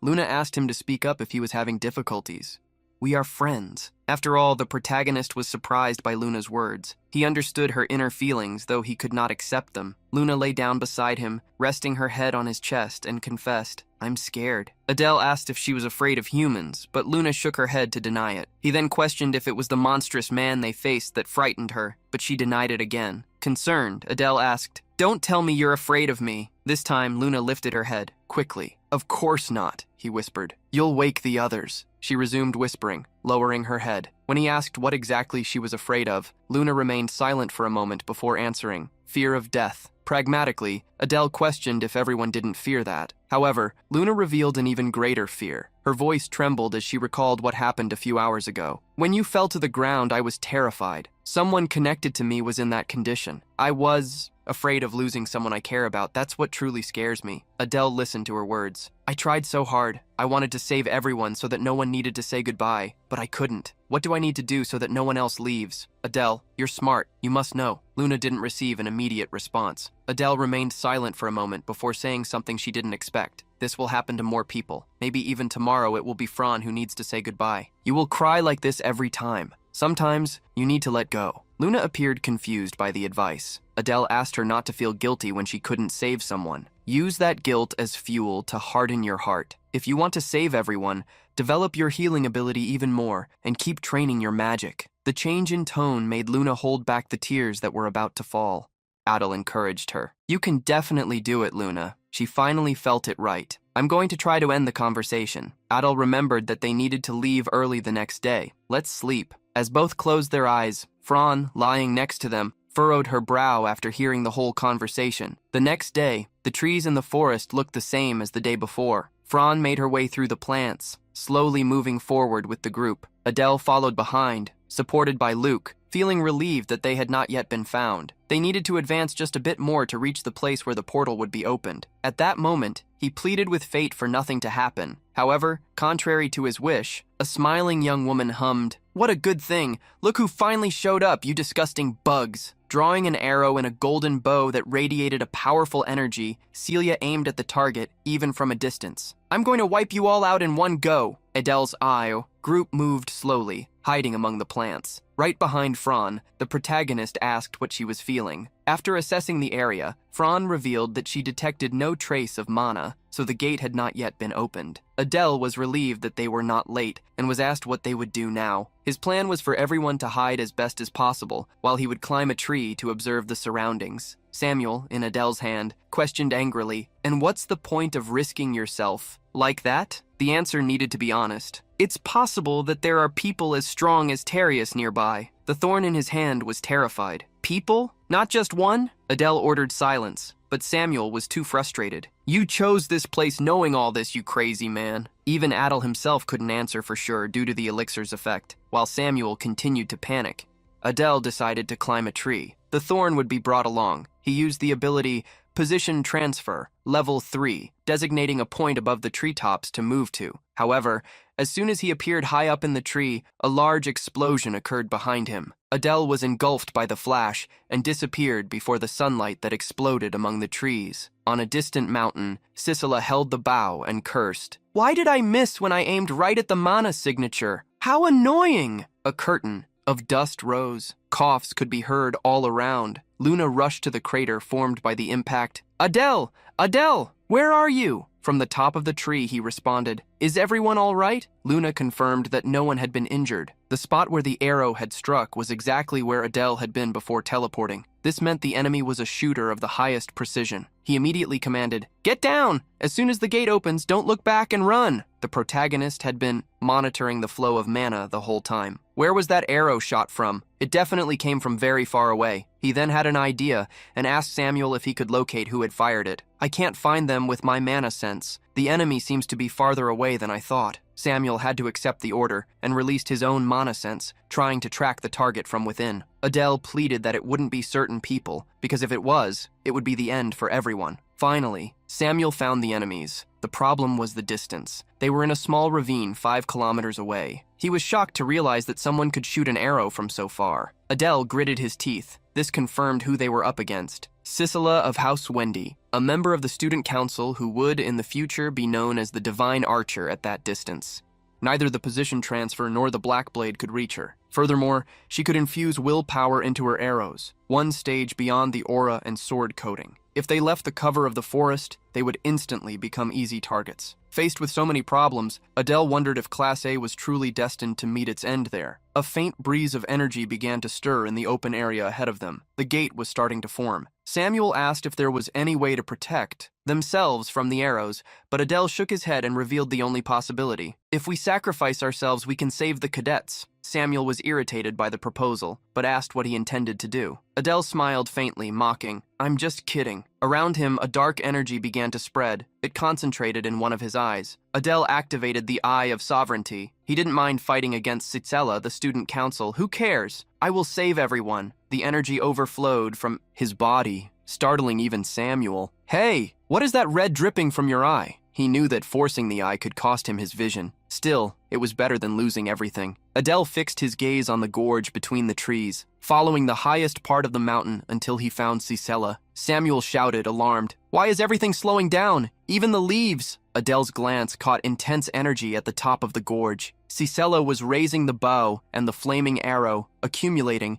Speaker 1: Luna asked him to speak up if he was having difficulties. "We are friends." After all, the protagonist was surprised by Luna's words. He understood her inner feelings, though he could not accept them. Luna lay down beside him, resting her head on his chest, and confessed, "I'm scared." Adele asked if she was afraid of humans, but Luna shook her head to deny it. He then questioned if it was the monstrous man they faced that frightened her, but she denied it again. Concerned, Adele asked, "Don't tell me you're afraid of me." This time, Luna lifted her head, quickly. "Of course not," he whispered. "You'll wake the others." She resumed whispering, lowering her head. When he asked what exactly she was afraid of, Luna remained silent for a moment before answering, "Fear of death." Pragmatically, Adele questioned if everyone didn't fear that. However, Luna revealed an even greater fear. Her voice trembled as she recalled what happened a few hours ago. "When you fell to the ground, I was terrified. Someone connected to me was in that condition. I was afraid of losing someone I care about. That's what truly scares me." Adele listened to her words. "I tried so hard. I wanted to save everyone so that no one needed to say goodbye, but I couldn't. What do I need to do so that no one else leaves?" "Adele, you're smart. You must know." Luna didn't receive an immediate response. Adele remained silent for a moment before saying something she didn't expect. "This will happen to more people. Maybe even tomorrow it will be Fran who needs to say goodbye. You will cry like this every time. Sometimes you need to let go." Luna appeared confused by the advice. Adele asked her not to feel guilty when she couldn't save someone. "Use that guilt as fuel to harden your heart. If you want to save everyone, develop your healing ability even more and keep training your magic. The change in tone made Luna hold back the tears that were about to fall. Adel encouraged her. You can definitely do it, Luna. She finally felt it right. I'm going to try to end the conversation. Adel remembered that they needed to leave early the next day. Let's sleep. As both closed their eyes, Fran, lying next to them, furrowed her brow after hearing the whole conversation. The next day, the trees in the forest looked the same as the day before. Fran made her way through the plants, slowly moving forward with the group. Adele followed behind, supported by Luke, feeling relieved that they had not yet been found. They needed to advance just a bit more to reach the place where the portal would be opened. At that moment, he pleaded with fate for nothing to happen. However, contrary to his wish, a smiling young woman hummed, "What a good thing! Look who finally showed up, you disgusting bugs!" Drawing an arrow and a golden bow that radiated a powerful energy, Celia aimed at the target, even from a distance. "I'm going to wipe you all out in one go." Adele's eye group moved slowly, hiding among the plants. Right behind Fran, the protagonist asked what she was feeling. After assessing the area, Fran revealed that she detected no trace of mana, so the gate had not yet been opened. Adele was relieved that they were not late and was asked what they would do now. His plan was for everyone to hide as best as possible, while he would climb a tree to observe the surroundings. Samuel, in Adele's hand, questioned angrily, "And what's the point of risking yourself like that?" The answer needed to be honest. "It's possible that there are people as strong as Terius nearby." The thorn in his hand was terrified. "People? Not just one?" Adele ordered silence, but Samuel was too frustrated. "You chose this place knowing all this, you crazy man." Even Adel himself couldn't answer for sure due to the elixir's effect, while Samuel continued to panic. Adele decided to climb a tree. The thorn would be brought along. He used the ability Position Transfer, Level 3, designating a point above the treetops to move to. However, as soon as he appeared high up in the tree, a large explosion occurred behind him. Adele was engulfed by the flash and disappeared before the sunlight that exploded among the trees. On a distant mountain, Sisela held the bow and cursed. "Why did I miss when I aimed right at the mana signature? How annoying!" A curtain of dust rose. Coughs could be heard all around. Luna rushed to the crater formed by the impact. "Adele! Adele! Where are you?" From the top of the tree, he responded, "Is everyone all right?" Luna confirmed that no one had been injured. The spot where the arrow had struck was exactly where Adele had been before teleporting. This meant the enemy was a shooter of the highest precision. He immediately commanded, "Get down! As soon as the gate opens, don't look back and run!" The protagonist had been monitoring the flow of mana the whole time. Where was that arrow shot from? It definitely came from very far away. He then had an idea and asked Samuel if he could locate who had fired it. "I can't find them with my mana sense. The enemy seems to be farther away than I thought." Samuel had to accept the order and released his own mana sense, trying to track the target from within. Adele pleaded that it wouldn't be certain people, because if it was, it would be the end for everyone. Finally, Samuel found the enemies. The problem was the distance. They were in a small ravine 5 kilometers away. He was shocked to realize that someone could shoot an arrow from so far. Adele gritted his teeth. This confirmed who they were up against. Sisela of House Wendy, a member of the student council who would, in the future, be known as the Divine Archer at that distance. Neither the position transfer nor the black blade could reach her. Furthermore, she could infuse willpower into her arrows, one stage beyond the aura and sword coating. If they left the cover of the forest, they would instantly become easy targets. Faced with so many problems, Adele wondered if Class A was truly destined to meet its end there. A faint breeze of energy began to stir in the open area ahead of them. The gate was starting to form. Samuel asked if there was any way to protect themselves from the arrows, but Adele shook his head and revealed the only possibility. "If we sacrifice ourselves, we can save the cadets." Samuel was irritated by the proposal, but asked what he intended to do. Adele smiled faintly, mocking, "I'm just kidding." Around him, a dark energy began to spread. It concentrated in one of his eyes. Adele activated the Eye of Sovereignty. He didn't mind fighting against Sitsela, the student council. "Who cares? I will save everyone." The energy overflowed from his body, startling even Samuel. "Hey, what is that red dripping from your eye?" He knew that forcing the eye could cost him his vision. Still, it was better than losing everything. Adele fixed his gaze on the gorge between the trees, following the highest part of the mountain until he found Sisela. Samuel shouted, alarmed, "Why is everything slowing down? Even the leaves!" Adele's glance caught intense energy at the top of the gorge. Sisela was raising the bow and the flaming arrow, accumulating,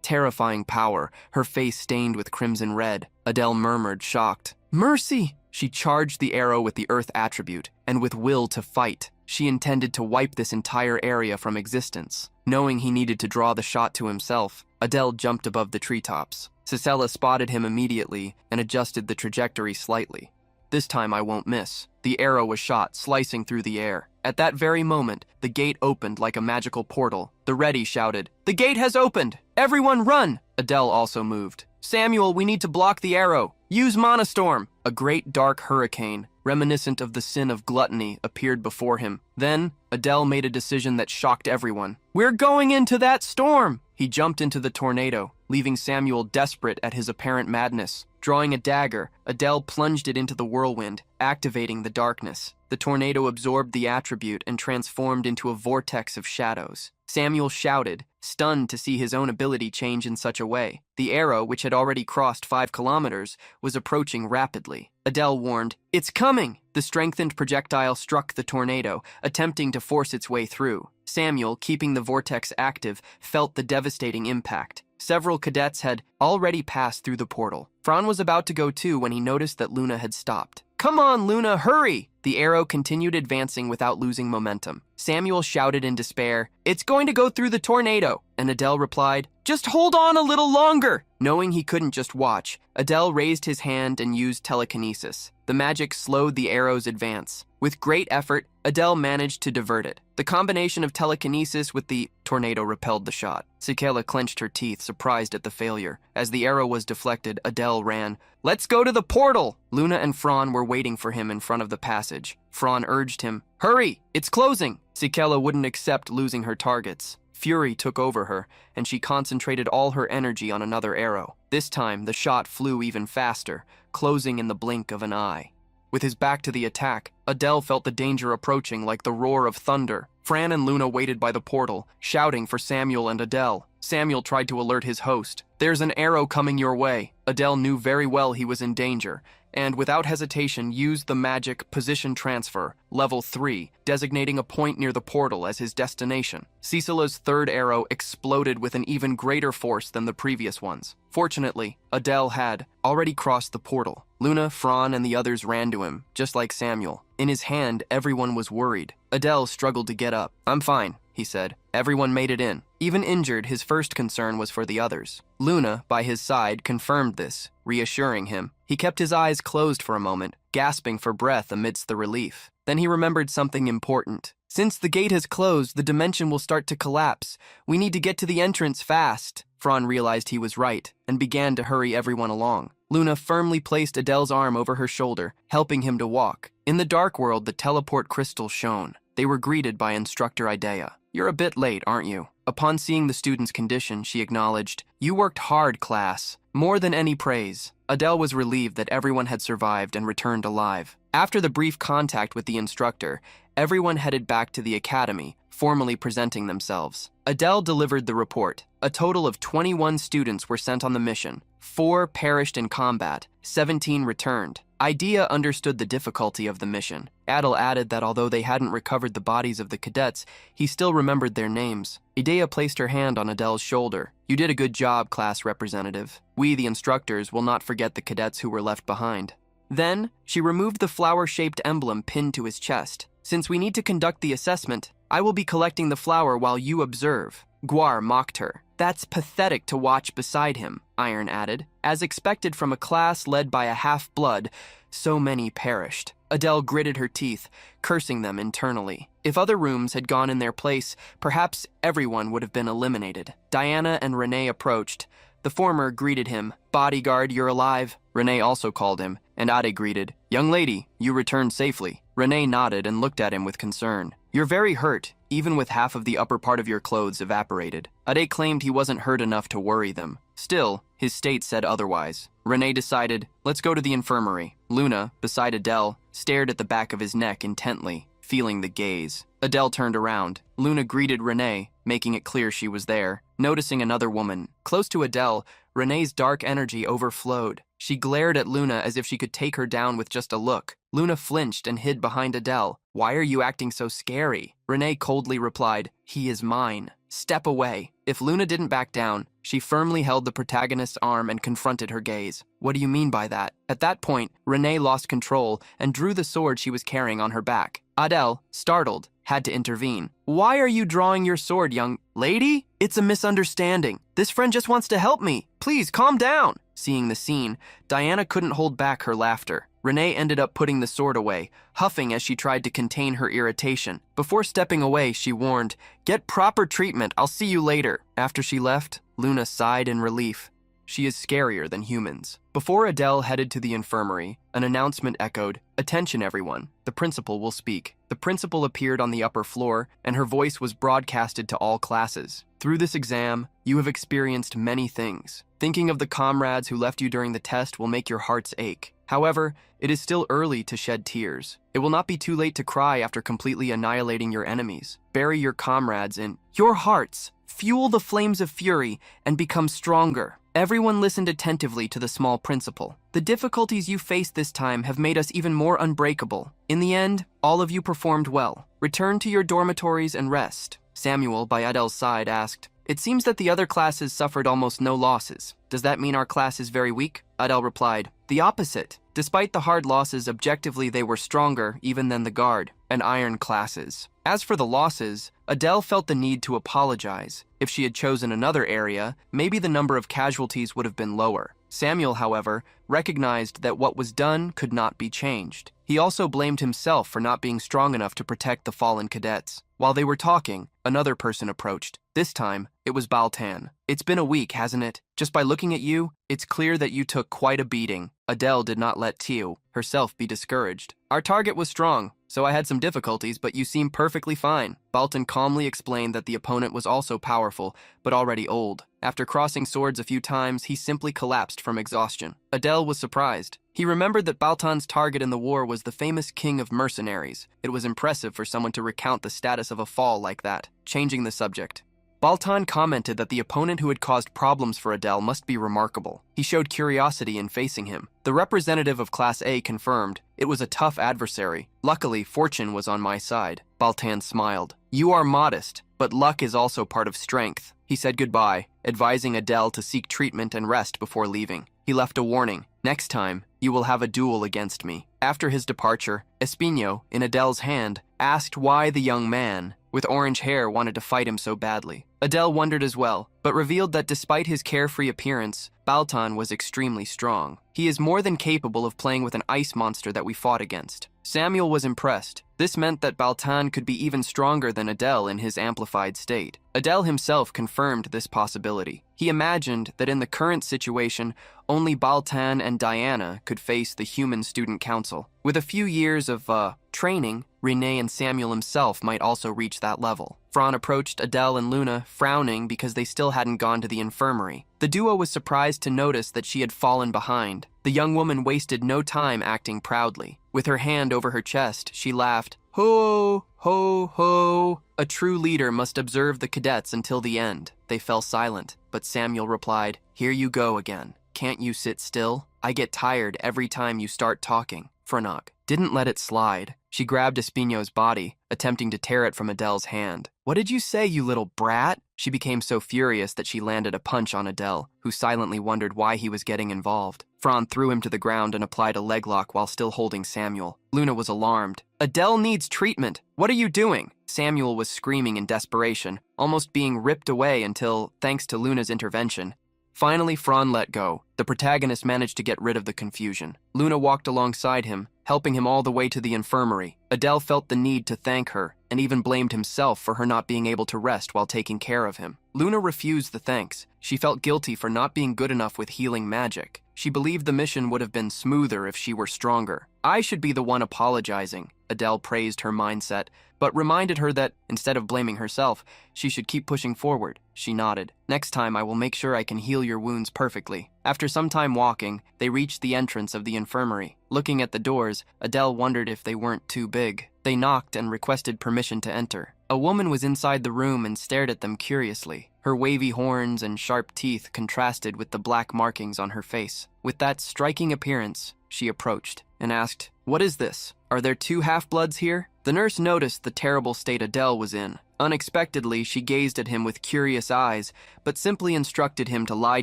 Speaker 1: terrifying power, her face stained with crimson red. Adele murmured, shocked, "Mercy!" She charged the arrow with the earth attribute, and with will to fight. She intended to wipe this entire area from existence. Knowing he needed to draw the shot to himself, Adele jumped above the treetops. Cicella spotted him immediately and adjusted the trajectory slightly. This time I won't miss. The arrow was shot, slicing through the air. At that very moment, the gate opened like a magical portal. The ready shouted, "The gate has opened! Everyone run!" Adele also moved. "Samuel, we need to block the arrow. Use Monastorm!" A great dark hurricane, reminiscent of the sin of gluttony, appeared before him. Then, Adele made a decision that shocked everyone. "We're going into that storm!" He jumped into the tornado, leaving Samuel desperate at his apparent madness. Drawing a dagger, Adele plunged it into the whirlwind, activating the darkness. The tornado absorbed the attribute and transformed into a vortex of shadows. Samuel shouted, stunned to see his own ability change in such a way. The arrow, which had already crossed 5 kilometers, was approaching rapidly. Adele warned, "It's coming!" The strengthened projectile struck the tornado, attempting to force its way through. Samuel, keeping the vortex active, felt the devastating impact. Several cadets had already passed through the portal. Fran was about to go too when he noticed that Luna had stopped. "Come on, Luna, hurry!" The arrow continued advancing without losing momentum. Samuel shouted in despair, "It's going to go through the tornado!" And Adele replied, "Just hold on a little longer!" Knowing he couldn't just watch, Adele raised his hand and used telekinesis. The magic slowed the arrow's advance. With great effort, Adele managed to divert it. The combination of telekinesis with the tornado repelled the shot. Cicella clenched her teeth, surprised at the failure. As the arrow was deflected, Adele ran. "Let's go to the portal!" Luna and Fran were waiting for him in front of the passage. Fran urged him, "Hurry, it's closing!" Cicella wouldn't accept losing her targets. Fury took over her, and she concentrated all her energy on another arrow. This time, the shot flew even faster, closing in the blink of an eye. With his back to the attack, Adele felt the danger approaching like the roar of thunder. Fran and Luna waited by the portal, shouting for Samuel and Adele. Samuel tried to alert his host. "There's an arrow coming your way." Adele knew very well he was in danger, and without hesitation used the magic Position Transfer, Level 3, designating a point near the portal as his destination. Cicilla's third arrow exploded with an even greater force than the previous ones. Fortunately, Adele had already crossed the portal. Luna, Fran, and the others ran to him, just like Samuel. In his hand, everyone was worried. Adele struggled to get up. "I'm fine," he said. Everyone made it in. Even injured, his first concern was for the others. Luna, by his side, confirmed this, reassuring him. He kept his eyes closed for a moment, gasping for breath amidst the relief. Then he remembered something important. "Since the gate has closed, the dimension will start to collapse. We need to get to the entrance fast." Fran realized he was right, and began to hurry everyone along. Luna firmly placed Adele's arm over her shoulder, helping him to walk. In the dark world, the teleport crystals shone. They were greeted by Instructor Idea. "You're a bit late, aren't you?" Upon seeing the student's condition, she acknowledged, "You worked hard, class. More than any praise." Adele was relieved that everyone had survived and returned alive. After the brief contact with the instructor, everyone headed back to the academy, formally presenting themselves. Adele delivered the report. A total of 21 students were sent on the mission. 4 perished in combat, 17 returned. Idea understood the difficulty of the mission. Adele added that although they hadn't recovered the bodies of the cadets, he still remembered their names. Idea placed her hand on Adele's shoulder. "You did a good job, class representative. We, the instructors, will not forget the cadets who were left behind." Then, she removed the flower-shaped emblem pinned to his chest. "Since we need to conduct the assessment, I will be collecting the flower while you observe." Guar mocked her. "That's pathetic to watch beside him," Iron added. As expected from a class led by a half-blood, so many perished. Adele gritted her teeth, cursing them internally. If other rooms had gone in their place, perhaps everyone would have been eliminated. Diana and Renee approached. The former greeted him. "Bodyguard, you're alive." Renee also called him, and Ade greeted. "Young lady, you returned safely." Renee nodded and looked at him with concern. "You're very hurt, even with half of the upper part of your clothes evaporated." Ade claimed he wasn't hurt enough to worry them. Still, his state said otherwise. Renee decided, "Let's go to the infirmary." Luna, beside Adele, stared at the back of his neck intently, feeling the gaze. Adele turned around. Luna greeted Renee, making it clear she was there. Noticing another woman, close to Adele, Renee's dark energy overflowed. She glared at Luna as if she could take her down with just a look. Luna flinched and hid behind Adele. "Why are you acting so scary?" Renee coldly replied, "He is mine." Step away. If Luna didn't back down, she firmly held the protagonist's arm and confronted her gaze. What do you mean by that? At that point, Renee lost control and drew the sword she was carrying on her back. Adele, startled, had to intervene. Why are you drawing your sword, young lady? It's a misunderstanding. This friend just wants to help me. Please, calm down. Seeing the scene, Diana couldn't hold back her laughter. Renee ended up putting the sword away, huffing as she tried to contain her irritation. Before stepping away, she warned, "Get proper treatment, I'll see you later." After she left, Luna sighed in relief. She is scarier than humans. Before Adele headed to the infirmary, an announcement echoed, "Attention everyone, the principal will speak." The principal appeared on the upper floor, and her voice was broadcasted to all classes. Through this exam, you have experienced many things. Thinking of the comrades who left you during the test will make your hearts ache. However, it is still early to shed tears. It will not be too late to cry after completely annihilating your enemies. Bury your comrades in your hearts, fuel the flames of fury, and become stronger. Everyone listened attentively to the small principal. The difficulties you faced this time have made us even more unbreakable. In the end, all of you performed well. Return to your dormitories and rest. Samuel, by Adele's side, asked, "It seems that the other classes suffered almost no losses. Does that mean our class is very weak?" Adele replied, "The opposite. Despite the hard losses, objectively they were stronger even than the Guard and Iron classes." As for the losses, Adele felt the need to apologize. If she had chosen another area, maybe the number of casualties would have been lower. Samuel, however, recognized that what was done could not be changed. He also blamed himself for not being strong enough to protect the fallen cadets. While they were talking, another person approached. This time, it was Baltan. "It's been a week, hasn't it? Just by looking at you, it's clear that you took quite a beating." Adele did not let Tio herself be discouraged. "Our target was strong, so I had some difficulties, but you seem perfectly fine." Baltan calmly explained that the opponent was also powerful, but already old. After crossing swords a few times, he simply collapsed from exhaustion. Adele was surprised. He remembered that Baltan's target in the war was the famous king of mercenaries. It was impressive for someone to recount the status of a fall like that. Changing the subject, Baltan commented that the opponent who had caused problems for Adele must be remarkable. He showed curiosity in facing him. The representative of Class A confirmed, "It was a tough adversary. Luckily, fortune was on my side." Baltan smiled. "You are modest, but luck is also part of strength." He said goodbye, advising Adele to seek treatment and rest before leaving. He left a warning, "Next time, you will have a duel against me." After his departure, Espino, in Adele's hand, asked why the young man with orange hair wanted to fight him so badly. Adele wondered as well, but revealed that despite his carefree appearance, Baltan was extremely strong. "He is more than capable of playing with an ice monster that we fought against." Samuel was impressed. This meant that Baltan could be even stronger than Adele in his amplified state. Adele himself confirmed this possibility. He imagined that in the current situation, only Baltan and Diana could face the human student council. With a few years of training, Renee and Samuel himself might also reach that level. Fran approached Adele and Luna, frowning because they still hadn't gone to the infirmary. The duo was surprised to notice that she had fallen behind. The young woman wasted no time acting proudly. With her hand over her chest, she laughed, "Ho, ho, ho. A true leader must observe the cadets until the end." They fell silent, but Samuel replied, "Here you go again. Can't you sit still? I get tired every time you start talking." Franak didn't let it slide. She grabbed Espino's body, attempting to tear it from Adele's hand. "What did you say, you little brat?" She became so furious that she landed a punch on Adele, who silently wondered why he was getting involved. Fran threw him to the ground and applied a leg lock while still holding Samuel. Luna was alarmed. "Adele needs treatment. What are you doing?" Samuel was screaming in desperation, almost being ripped away until, thanks to Luna's intervention, finally Fran let go. The protagonist managed to get rid of the confusion. Luna walked alongside him, helping him all the way to the infirmary. Adele felt the need to thank her, and even blamed himself for her not being able to rest while taking care of him. Luna refused the thanks. She felt guilty for not being good enough with healing magic. She believed the mission would have been smoother if she were stronger. "I should be the one apologizing." Adele praised her mindset, but reminded her that, instead of blaming herself, she should keep pushing forward. She nodded. "Next time I will make sure I can heal your wounds perfectly." After some time walking, they reached the entrance of the infirmary. Looking at the doors, Adele wondered if they weren't too big. They knocked and requested permission to enter. A woman was inside the room and stared at them curiously. Her wavy horns and sharp teeth contrasted with the black markings on her face. With that striking appearance, she approached and asked, "What is this? Are there two half-bloods here?" The nurse noticed the terrible state Adele was in. Unexpectedly, she gazed at him with curious eyes, but simply instructed him to lie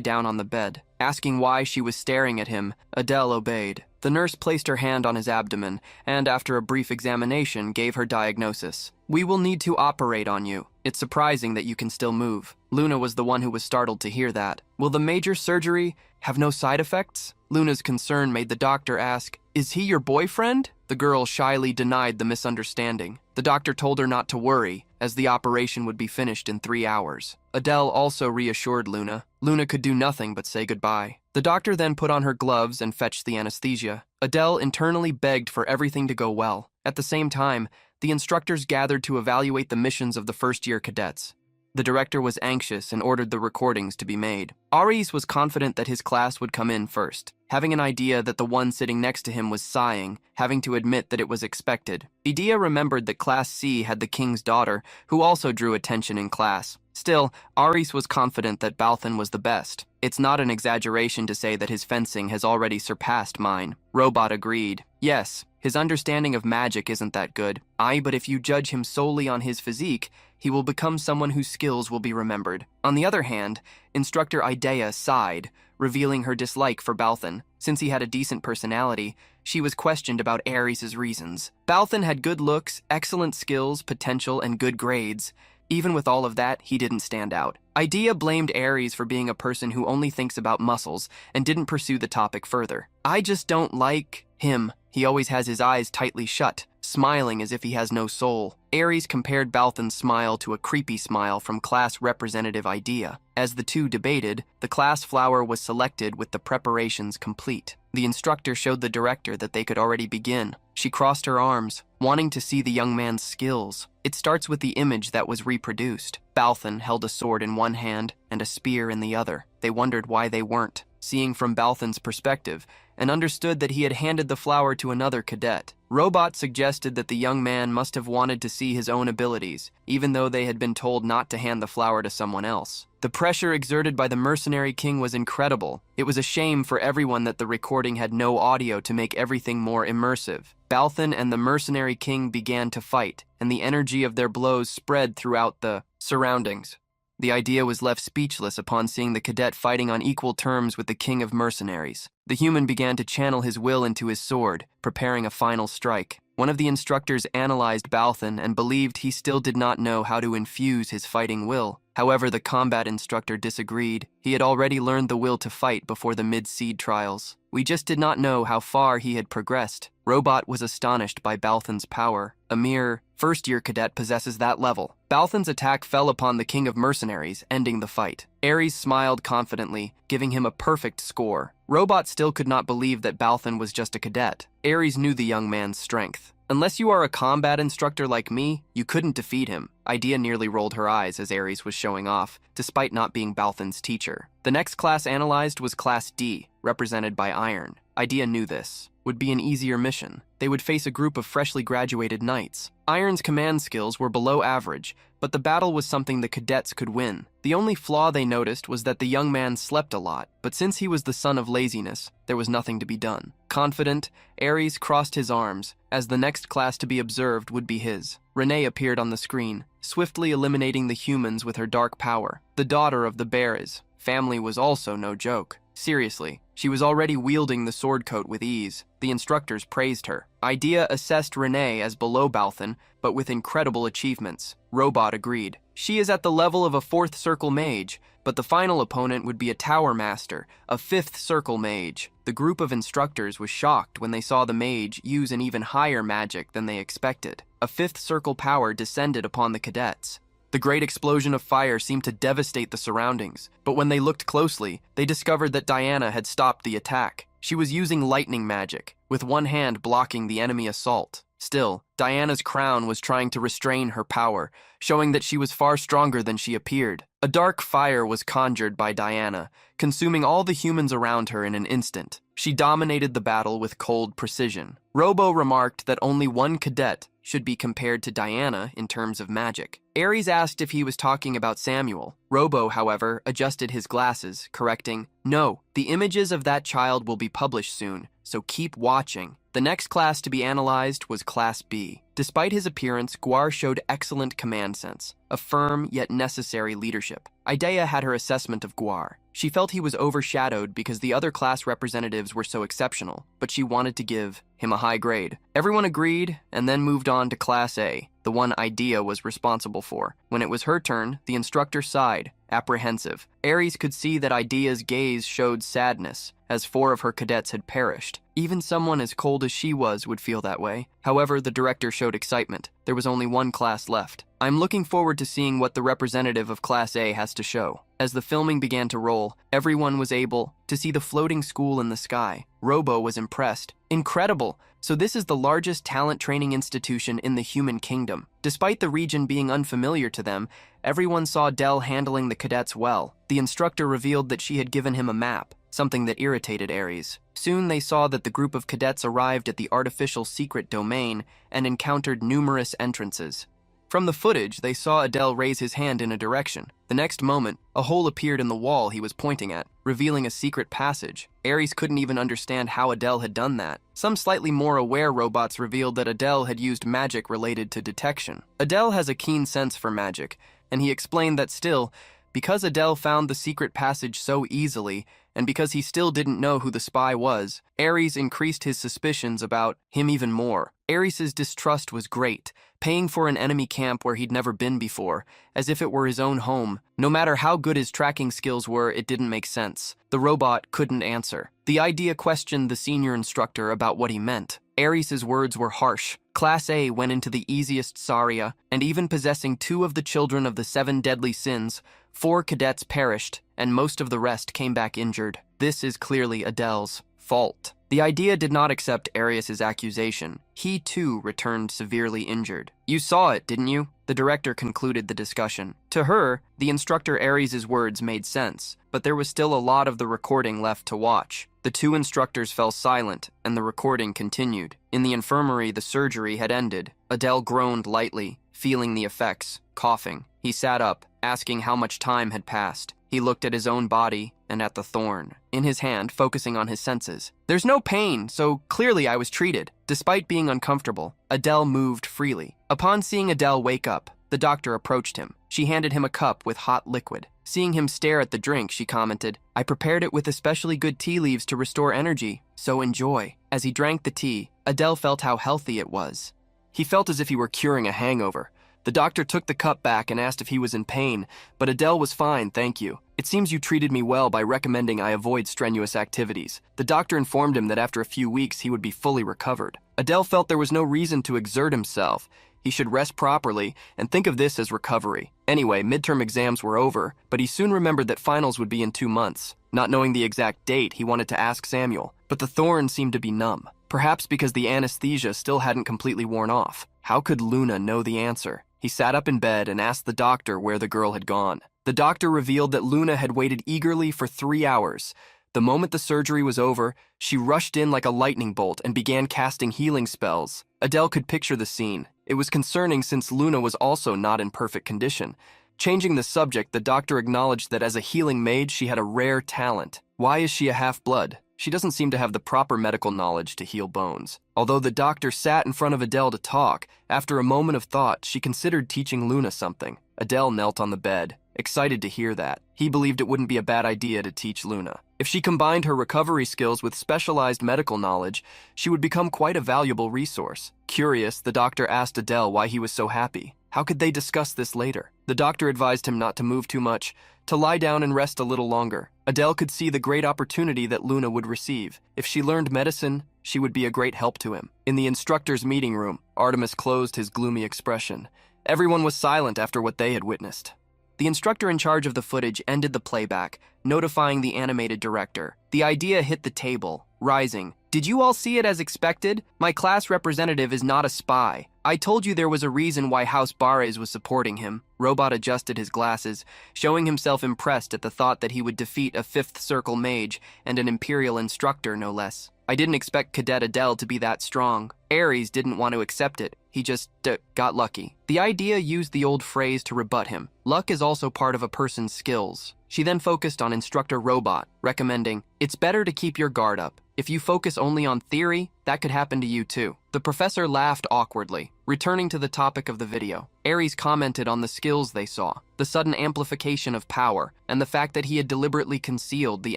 Speaker 1: down on the bed. Asking why she was staring at him, Adele obeyed. The nurse placed her hand on his abdomen and, after a brief examination, gave her diagnosis. "We will need to operate on you. It's surprising that you can still move." Luna was the one who was startled to hear that. "Will the major surgery have no side effects?" Luna's concern made the doctor ask, "Is he your boyfriend?" The girl shyly denied the misunderstanding. The doctor told her not to worry, as the operation would be finished in 3 hours. Adele also reassured Luna. Luna could do nothing but say goodbye. The doctor then put on her gloves and fetched the anesthesia. Adele internally begged for everything to go well. At the same time, the instructors gathered to evaluate the missions of the first-year cadets. The director was anxious and ordered the recordings to be made. Aries was confident that his class would come in first, having an idea that the one sitting next to him was sighing, having to admit that it was expected. Idia remembered that Class C had the king's daughter, who also drew attention in class. Still, Aries was confident that Balthan was the best. "It's not an exaggeration to say that his fencing has already surpassed mine." Robot agreed. "Yes, his understanding of magic isn't that good. But if you judge him solely on his physique, he will become someone whose skills will be remembered." On the other hand, Instructor Idea sighed, revealing her dislike for Balthan. Since he had a decent personality, she was questioned about Aries' reasons. Balthan had good looks, excellent skills, potential, and good grades. Even with all of that, he didn't stand out. Idea blamed Aries for being a person who only thinks about muscles and didn't pursue the topic further. "I just don't like him. He always has his eyes tightly shut, smiling as if he has no soul." Aries compared Balthan's smile to a creepy smile from class representative Idea. As the two debated, the class flower was selected with the preparations complete. The instructor showed the director that they could already begin. She crossed her arms, wanting to see the young man's skills. It starts with the image that was reproduced. Balthan held a sword in one hand and a spear in the other. They wondered why they weren't, seeing from Balthan's perspective, and understood that he had handed the flower to another cadet. Robot suggested that the young man must have wanted to see his own abilities, even though they had been told not to hand the flower to someone else. The pressure exerted by the mercenary king was incredible. It was a shame for everyone that the recording had no audio to make everything more immersive. Balthan and the mercenary king began to fight, and the energy of their blows spread throughout the surroundings. The Idea was left speechless upon seeing the cadet fighting on equal terms with the king of mercenaries. The human began to channel his will into his sword, preparing a final strike. One of the instructors analyzed Balthan and believed he still did not know how to infuse his fighting will. However, the combat instructor disagreed. He had already learned the will to fight before the mid-seed trials. We just did not know how far he had progressed. Robot was astonished by Balthan's power. A mere first-year cadet possesses that level. Balthan's attack fell upon the king of mercenaries, ending the fight. Aries smiled confidently, giving him a perfect score. Robot still could not believe that Balthan was just a cadet. Aries knew the young man's strength. "Unless you are a combat instructor like me, you couldn't defeat him." Idea nearly rolled her eyes as Aries was showing off, despite not being Balthan's teacher. The next class analyzed was Class D, represented by Iron. Idea knew this would be an easier mission. They would face a group of freshly graduated knights. Iron's command skills were below average, but the battle was something the cadets could win. The only flaw they noticed was that the young man slept a lot, but since he was the son of laziness, there was nothing to be done. Confident, Aries crossed his arms, as the next class to be observed would be his. Renee appeared on the screen, swiftly eliminating the humans with her dark power. The daughter of the Bears. Family was also no joke. Seriously, she was already wielding the sword coat with ease. The instructors praised her. Idea assessed Renee as below Balthan, but with incredible achievements. Robot agreed. She is at the level of a 4th circle mage, but the final opponent would be a tower master, a 5th circle mage. The group of instructors was shocked when they saw the mage use an even higher magic than they expected. A 5th circle power descended upon the cadets. The great explosion of fire seemed to devastate the surroundings, but when they looked closely, they discovered that Diana had stopped the attack. She was using lightning magic, with one hand blocking the enemy assault. Still, Diana's crown was trying to restrain her power, showing that she was far stronger than she appeared. A dark fire was conjured by Diana, consuming all the humans around her in an instant. She dominated the battle with cold precision. Robo remarked that only one cadet should be compared to Diana in terms of magic. Aries asked if he was talking about Samuel. Robo, however, adjusted his glasses, correcting, "No, the images of that child will be published soon, so keep watching." The next class to be analyzed was Class B. Despite his appearance, Guar showed excellent command sense, a firm yet necessary leadership. Idea had her assessment of Guar. She felt he was overshadowed because the other class representatives were so exceptional, but she wanted to give him a high grade. Everyone agreed and then moved on to Class A, the one Idea was responsible for. When it was her turn, the instructor sighed, apprehensive. Aries could see that Idea's gaze showed sadness, as 4 of her cadets had perished. Even someone as cold as she was would feel that way. However, the director showed excitement. There was only one class left. "I'm looking forward to seeing what the representative of Class A has to show." As the filming began to roll, everyone was able to see the floating school in the sky. Robo was impressed. "Incredible! So this is the largest talent training institution in the human kingdom." Despite the region being unfamiliar to them, everyone saw Dell handling the cadets well. The instructor revealed that she had given him a map, something that irritated Aries. Soon they saw that the group of cadets arrived at the artificial secret domain and encountered numerous entrances. From the footage, they saw Adele raise his hand in a direction. The next moment, a hole appeared in the wall he was pointing at, revealing a secret passage. Aries couldn't even understand how Adele had done that. Some slightly more aware robots revealed that Adele had used magic related to detection. Adele has a keen sense for magic, and he explained that still, because Adele found the secret passage so easily, and because he still didn't know who the spy was, Aries increased his suspicions about him even more. Aries' distrust was great, paying for an enemy camp where he'd never been before, as if it were his own home. No matter how good his tracking skills were, it didn't make sense. The robot couldn't answer. The Idea questioned the senior instructor about what he meant. Aries' words were harsh. Class A went into the easiest Saria, and even possessing 2 of the children of the 7 deadly sins, 4 cadets perished, and most of the rest came back injured. This is clearly Adele's fault. The Idea did not accept Aries' accusation. He, too, returned severely injured. "You saw it, didn't you?" The director concluded the discussion. To her, the instructor Aries' words made sense, but there was still a lot of the recording left to watch. The 2 instructors fell silent, and the recording continued. In the infirmary, the surgery had ended. Adele groaned lightly, feeling the effects, coughing. He sat up, asking how much time had passed. He looked at his own body and at the thorn in his hand, focusing on his senses. "There's no pain, so clearly I was treated." Despite being uncomfortable, Adele moved freely. Upon seeing Adele wake up, the doctor approached him. She handed him a cup with hot liquid. Seeing him stare at the drink, she commented, "I prepared it with especially good tea leaves to restore energy, so enjoy." As he drank the tea, Adele felt how healthy it was. He felt as if he were curing a hangover. The doctor took the cup back and asked if he was in pain, but Adele was fine, thank you. "It seems you treated me well by recommending I avoid strenuous activities." The doctor informed him that after a few weeks he would be fully recovered. Adele felt there was no reason to exert himself. He should rest properly and think of this as recovery. Anyway, midterm exams were over, but he soon remembered that finals would be in 2 months. Not knowing the exact date, he wanted to ask Samuel, but the thorn seemed to be numb. Perhaps because the anesthesia still hadn't completely worn off. How could Luna know the answer? He sat up in bed and asked the doctor where the girl had gone. The doctor revealed that Luna had waited eagerly for 3 hours. The moment the surgery was over, she rushed in like a lightning bolt and began casting healing spells. Adele could picture the scene. It was concerning since Luna was also not in perfect condition. Changing the subject, the doctor acknowledged that as a healing mage, she had a rare talent. Why is she a half-blood? She doesn't seem to have the proper medical knowledge to heal bones. Although the doctor sat in front of Adele to talk, after a moment of thought, she considered teaching Luna something. Adele knelt on the bed, excited to hear that. He believed it wouldn't be a bad idea to teach Luna. If she combined her recovery skills with specialized medical knowledge, she would become quite a valuable resource. Curious, the doctor asked Adele why he was so happy. How could they discuss this later? The doctor advised him not to move too much, to lie down and rest a little longer. Adele could see the great opportunity that Luna would receive. If she learned medicine, she would be a great help to him. In the instructor's meeting room, Artemis closed his gloomy expression. Everyone was silent after what they had witnessed. The instructor in charge of the footage ended the playback, notifying the animated director. The Idea hit the table, rising. "Did you all see it as expected? My class representative is not a spy. I told you there was a reason why House Bares was supporting him." Robot adjusted his glasses, showing himself impressed at the thought that he would defeat a 5th Circle mage and an Imperial instructor, no less. "I didn't expect Cadet Adele to be that strong." Aries didn't want to accept it. He just got lucky. The idea used the old phrase to rebut him. Luck is also part of a person's skills. She then focused on Instructor Robot, recommending, it's better to keep your guard up. If you focus only on theory, that could happen to you too. The professor laughed awkwardly. Returning to the topic of the video, Aries commented on the skills they saw, the sudden amplification of power, and the fact that he had deliberately concealed the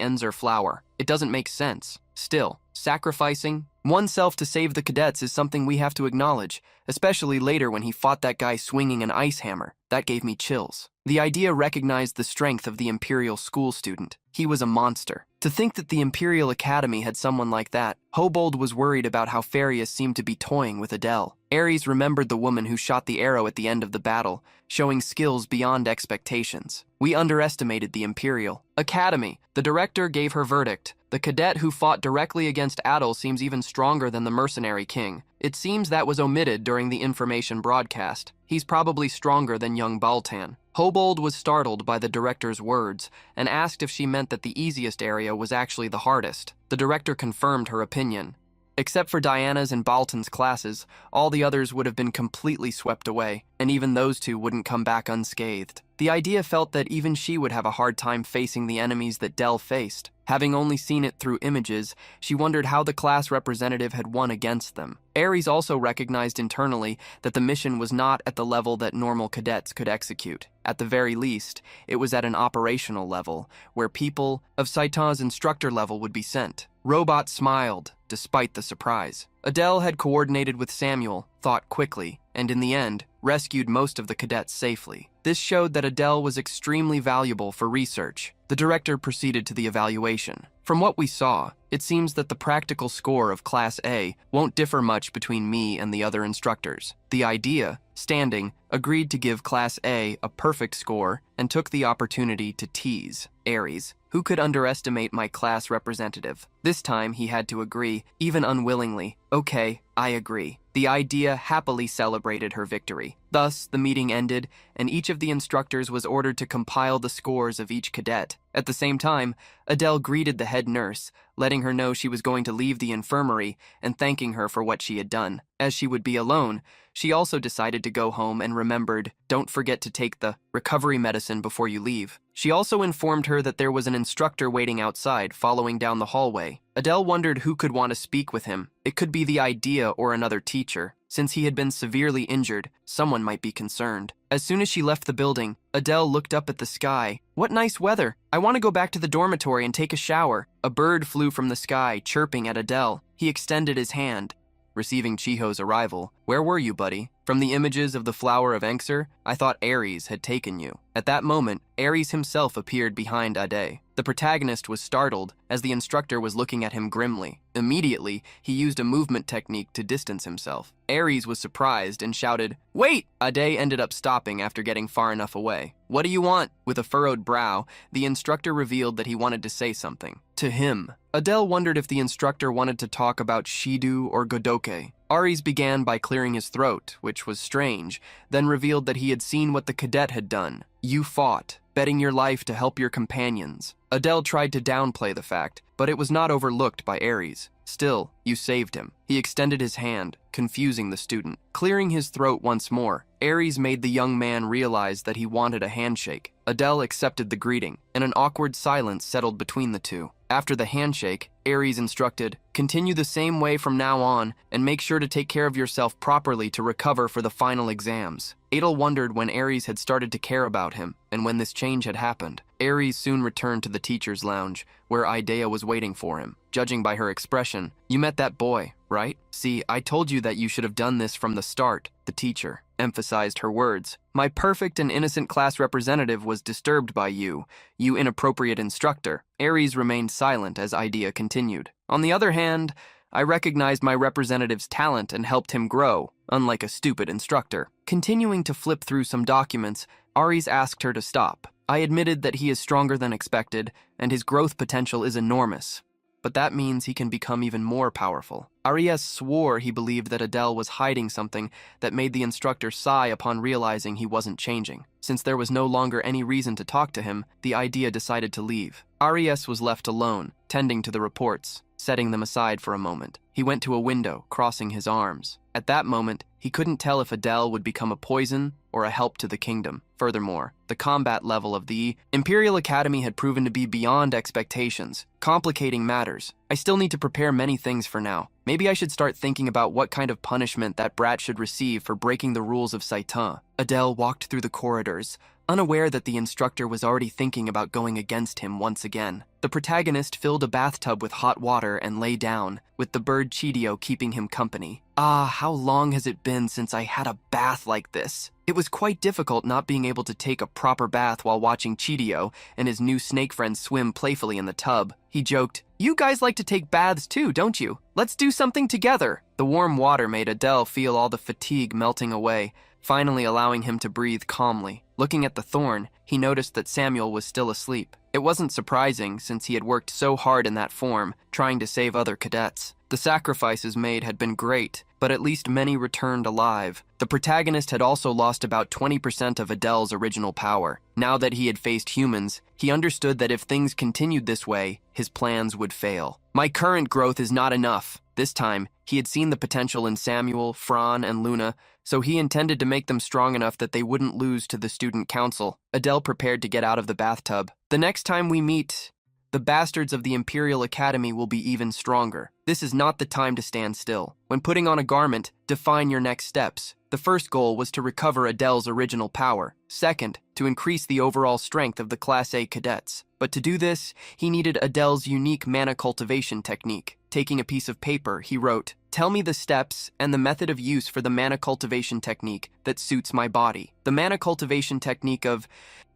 Speaker 1: Enzer flower. It doesn't make sense. Still, sacrificing oneself to save the cadets is something we have to acknowledge, especially later when he fought that guy swinging an ice hammer. That gave me chills. The idea recognized the strength of the Imperial school student. He was a monster. To think that the Imperial Academy had someone like that, Hobold was worried about how Farius seemed to be toying with Adele. Ares remembered the woman who shot the arrow at the end of the battle, showing skills beyond expectations. We underestimated the Imperial Academy. The director gave her verdict. The cadet who fought directly against Adel seems even stronger than the mercenary king. It seems that was omitted during the information broadcast. He's probably stronger than young Baltan. Hobold was startled by the director's words and asked if she meant that the easiest area was actually the hardest. The director confirmed her opinion. Except for Diana's and Baltan's classes, all the others would have been completely swept away, and even those two wouldn't come back unscathed. The idea felt that even she would have a hard time facing the enemies that Del faced. Having only seen it through images, she wondered how the class representative had won against them. Ares also recognized internally that the mission was not at the level that normal cadets could execute. At the very least, it was at an operational level, where people of Saitan's instructor level would be sent. Robot smiled, despite the surprise. Adele had coordinated with Samuel, thought quickly, and in the end, rescued most of the cadets safely. This showed that Adele was extremely valuable for research. The director proceeded to the evaluation. From what we saw, it seems that the practical score of Class A won't differ much between me and the other instructors. The idea, standing, agreed to give Class A a perfect score and took the opportunity to tease Ares, who could underestimate my class representative. This time he had to agree, even unwillingly. Okay, I agree. The idea happily celebrated her victory. Thus, the meeting ended, and each of the instructors was ordered to compile the scores of each cadet. At the same time, Adele greeted the head nurse, letting her know she was going to leave the infirmary and thanking her for what she had done. As she would be alone, she also decided to go home and remembered, don't forget to take the recovery medicine before you leave. She also informed her that there was an instructor waiting outside, following down the hallway. Adele wondered who could want to speak with him. It could be the idea or another teacher. Since he had been severely injured, someone might be concerned. As soon as she left the building, Adele looked up at the sky. What nice weather! I want to go back to the dormitory and take a shower. A bird flew from the sky, chirping at Adele. He extended his hand. Receiving Chiho's arrival, where were you, buddy? From the images of the flower of Enxer, I thought Ares had taken you. At that moment, Ares himself appeared behind Ade. The protagonist was startled, as the instructor was looking at him grimly. Immediately, he used a movement technique to distance himself. Ares was surprised and shouted, "Wait!" Ade ended up stopping after getting far enough away. "What do you want?" With a furrowed brow, the instructor revealed that he wanted to say something. To him. Adele wondered if the instructor wanted to talk about Shidu or Godoke. Ares began by clearing his throat, which was strange, then revealed that he had seen what the cadet had done. You fought, betting your life to help your companions. Adele tried to downplay the fact, but it was not overlooked by Ares. Still, you saved him. He extended his hand, confusing the student. Clearing his throat once more, Ares made the young man realize that he wanted a handshake. Adele accepted the greeting, and an awkward silence settled between the two. After the handshake, Ares instructed, continue the same way from now on, and make sure to take care of yourself properly to recover for the final exams. Adel wondered when Ares had started to care about him, and when this change had happened. Ares soon returned to the teacher's lounge, where Idea was waiting for him. Judging by her expression, you met that boy, right? See, I told you that you should have done this from the start, the teacher emphasized her words. My perfect and innocent class representative was disturbed by you, you inappropriate instructor. Ares remained silent as Idea continued. On the other hand, I recognized my representative's talent and helped him grow, unlike a stupid instructor. Continuing to flip through some documents, Ares asked her to stop. I admitted that he is stronger than expected, and his growth potential is enormous. but that means he can become even more powerful. Arias swore he believed that Adele was hiding something that made the instructor sigh upon realizing he wasn't changing. Since there was no longer any reason to talk to him, the idea decided to leave. Arias was left alone, tending to the reports, setting them aside for a moment. He went to a window, crossing his arms. At that moment, he couldn't tell if Adele would become a poison or a help to the kingdom. Furthermore, the combat level of the Imperial Academy had proven to be beyond expectations, complicating matters. I still need to prepare many things for now. Maybe I should start thinking about what kind of punishment that brat should receive for breaking the rules of Saitan. Adele walked through the corridors, unaware that the instructor was already thinking about going against him once again. The protagonist filled a bathtub with hot water and lay down, with the bird Chidio keeping him company. Ah, how long has it been since I had a bath like this? It was quite difficult not being able to take a proper bath while watching Chidio and his new snake friend swim playfully in the tub. He joked, "You guys like to take baths too, don't you? Let's do something together." The warm water made Adele feel all the fatigue melting away, finally allowing him to breathe calmly. Looking at the thorn, he noticed that Samuel was still asleep. It wasn't surprising, since he had worked so hard in that form, trying to save other cadets. The sacrifices made had been great, but at least many returned alive. The protagonist had also lost about 20% of Adele's original power. Now that he had faced humans, he understood that if things continued this way, his plans would fail. My current growth is not enough. This time, he had seen the potential in Samuel, Fran, and Luna, so he intended to make them strong enough that they wouldn't lose to the student council. Adele prepared to get out of the bathtub. The next time we meet, the bastards of the Imperial Academy will be even stronger. This is not the time to stand still. When putting on a garment, define your next steps. The first goal was to recover Adele's original power. Second, to increase the overall strength of the Class A cadets. But to do this, he needed Adele's unique mana cultivation technique. Taking a piece of paper, he wrote, "Tell me the steps and the method of use for the mana cultivation technique that suits my body." The mana cultivation technique of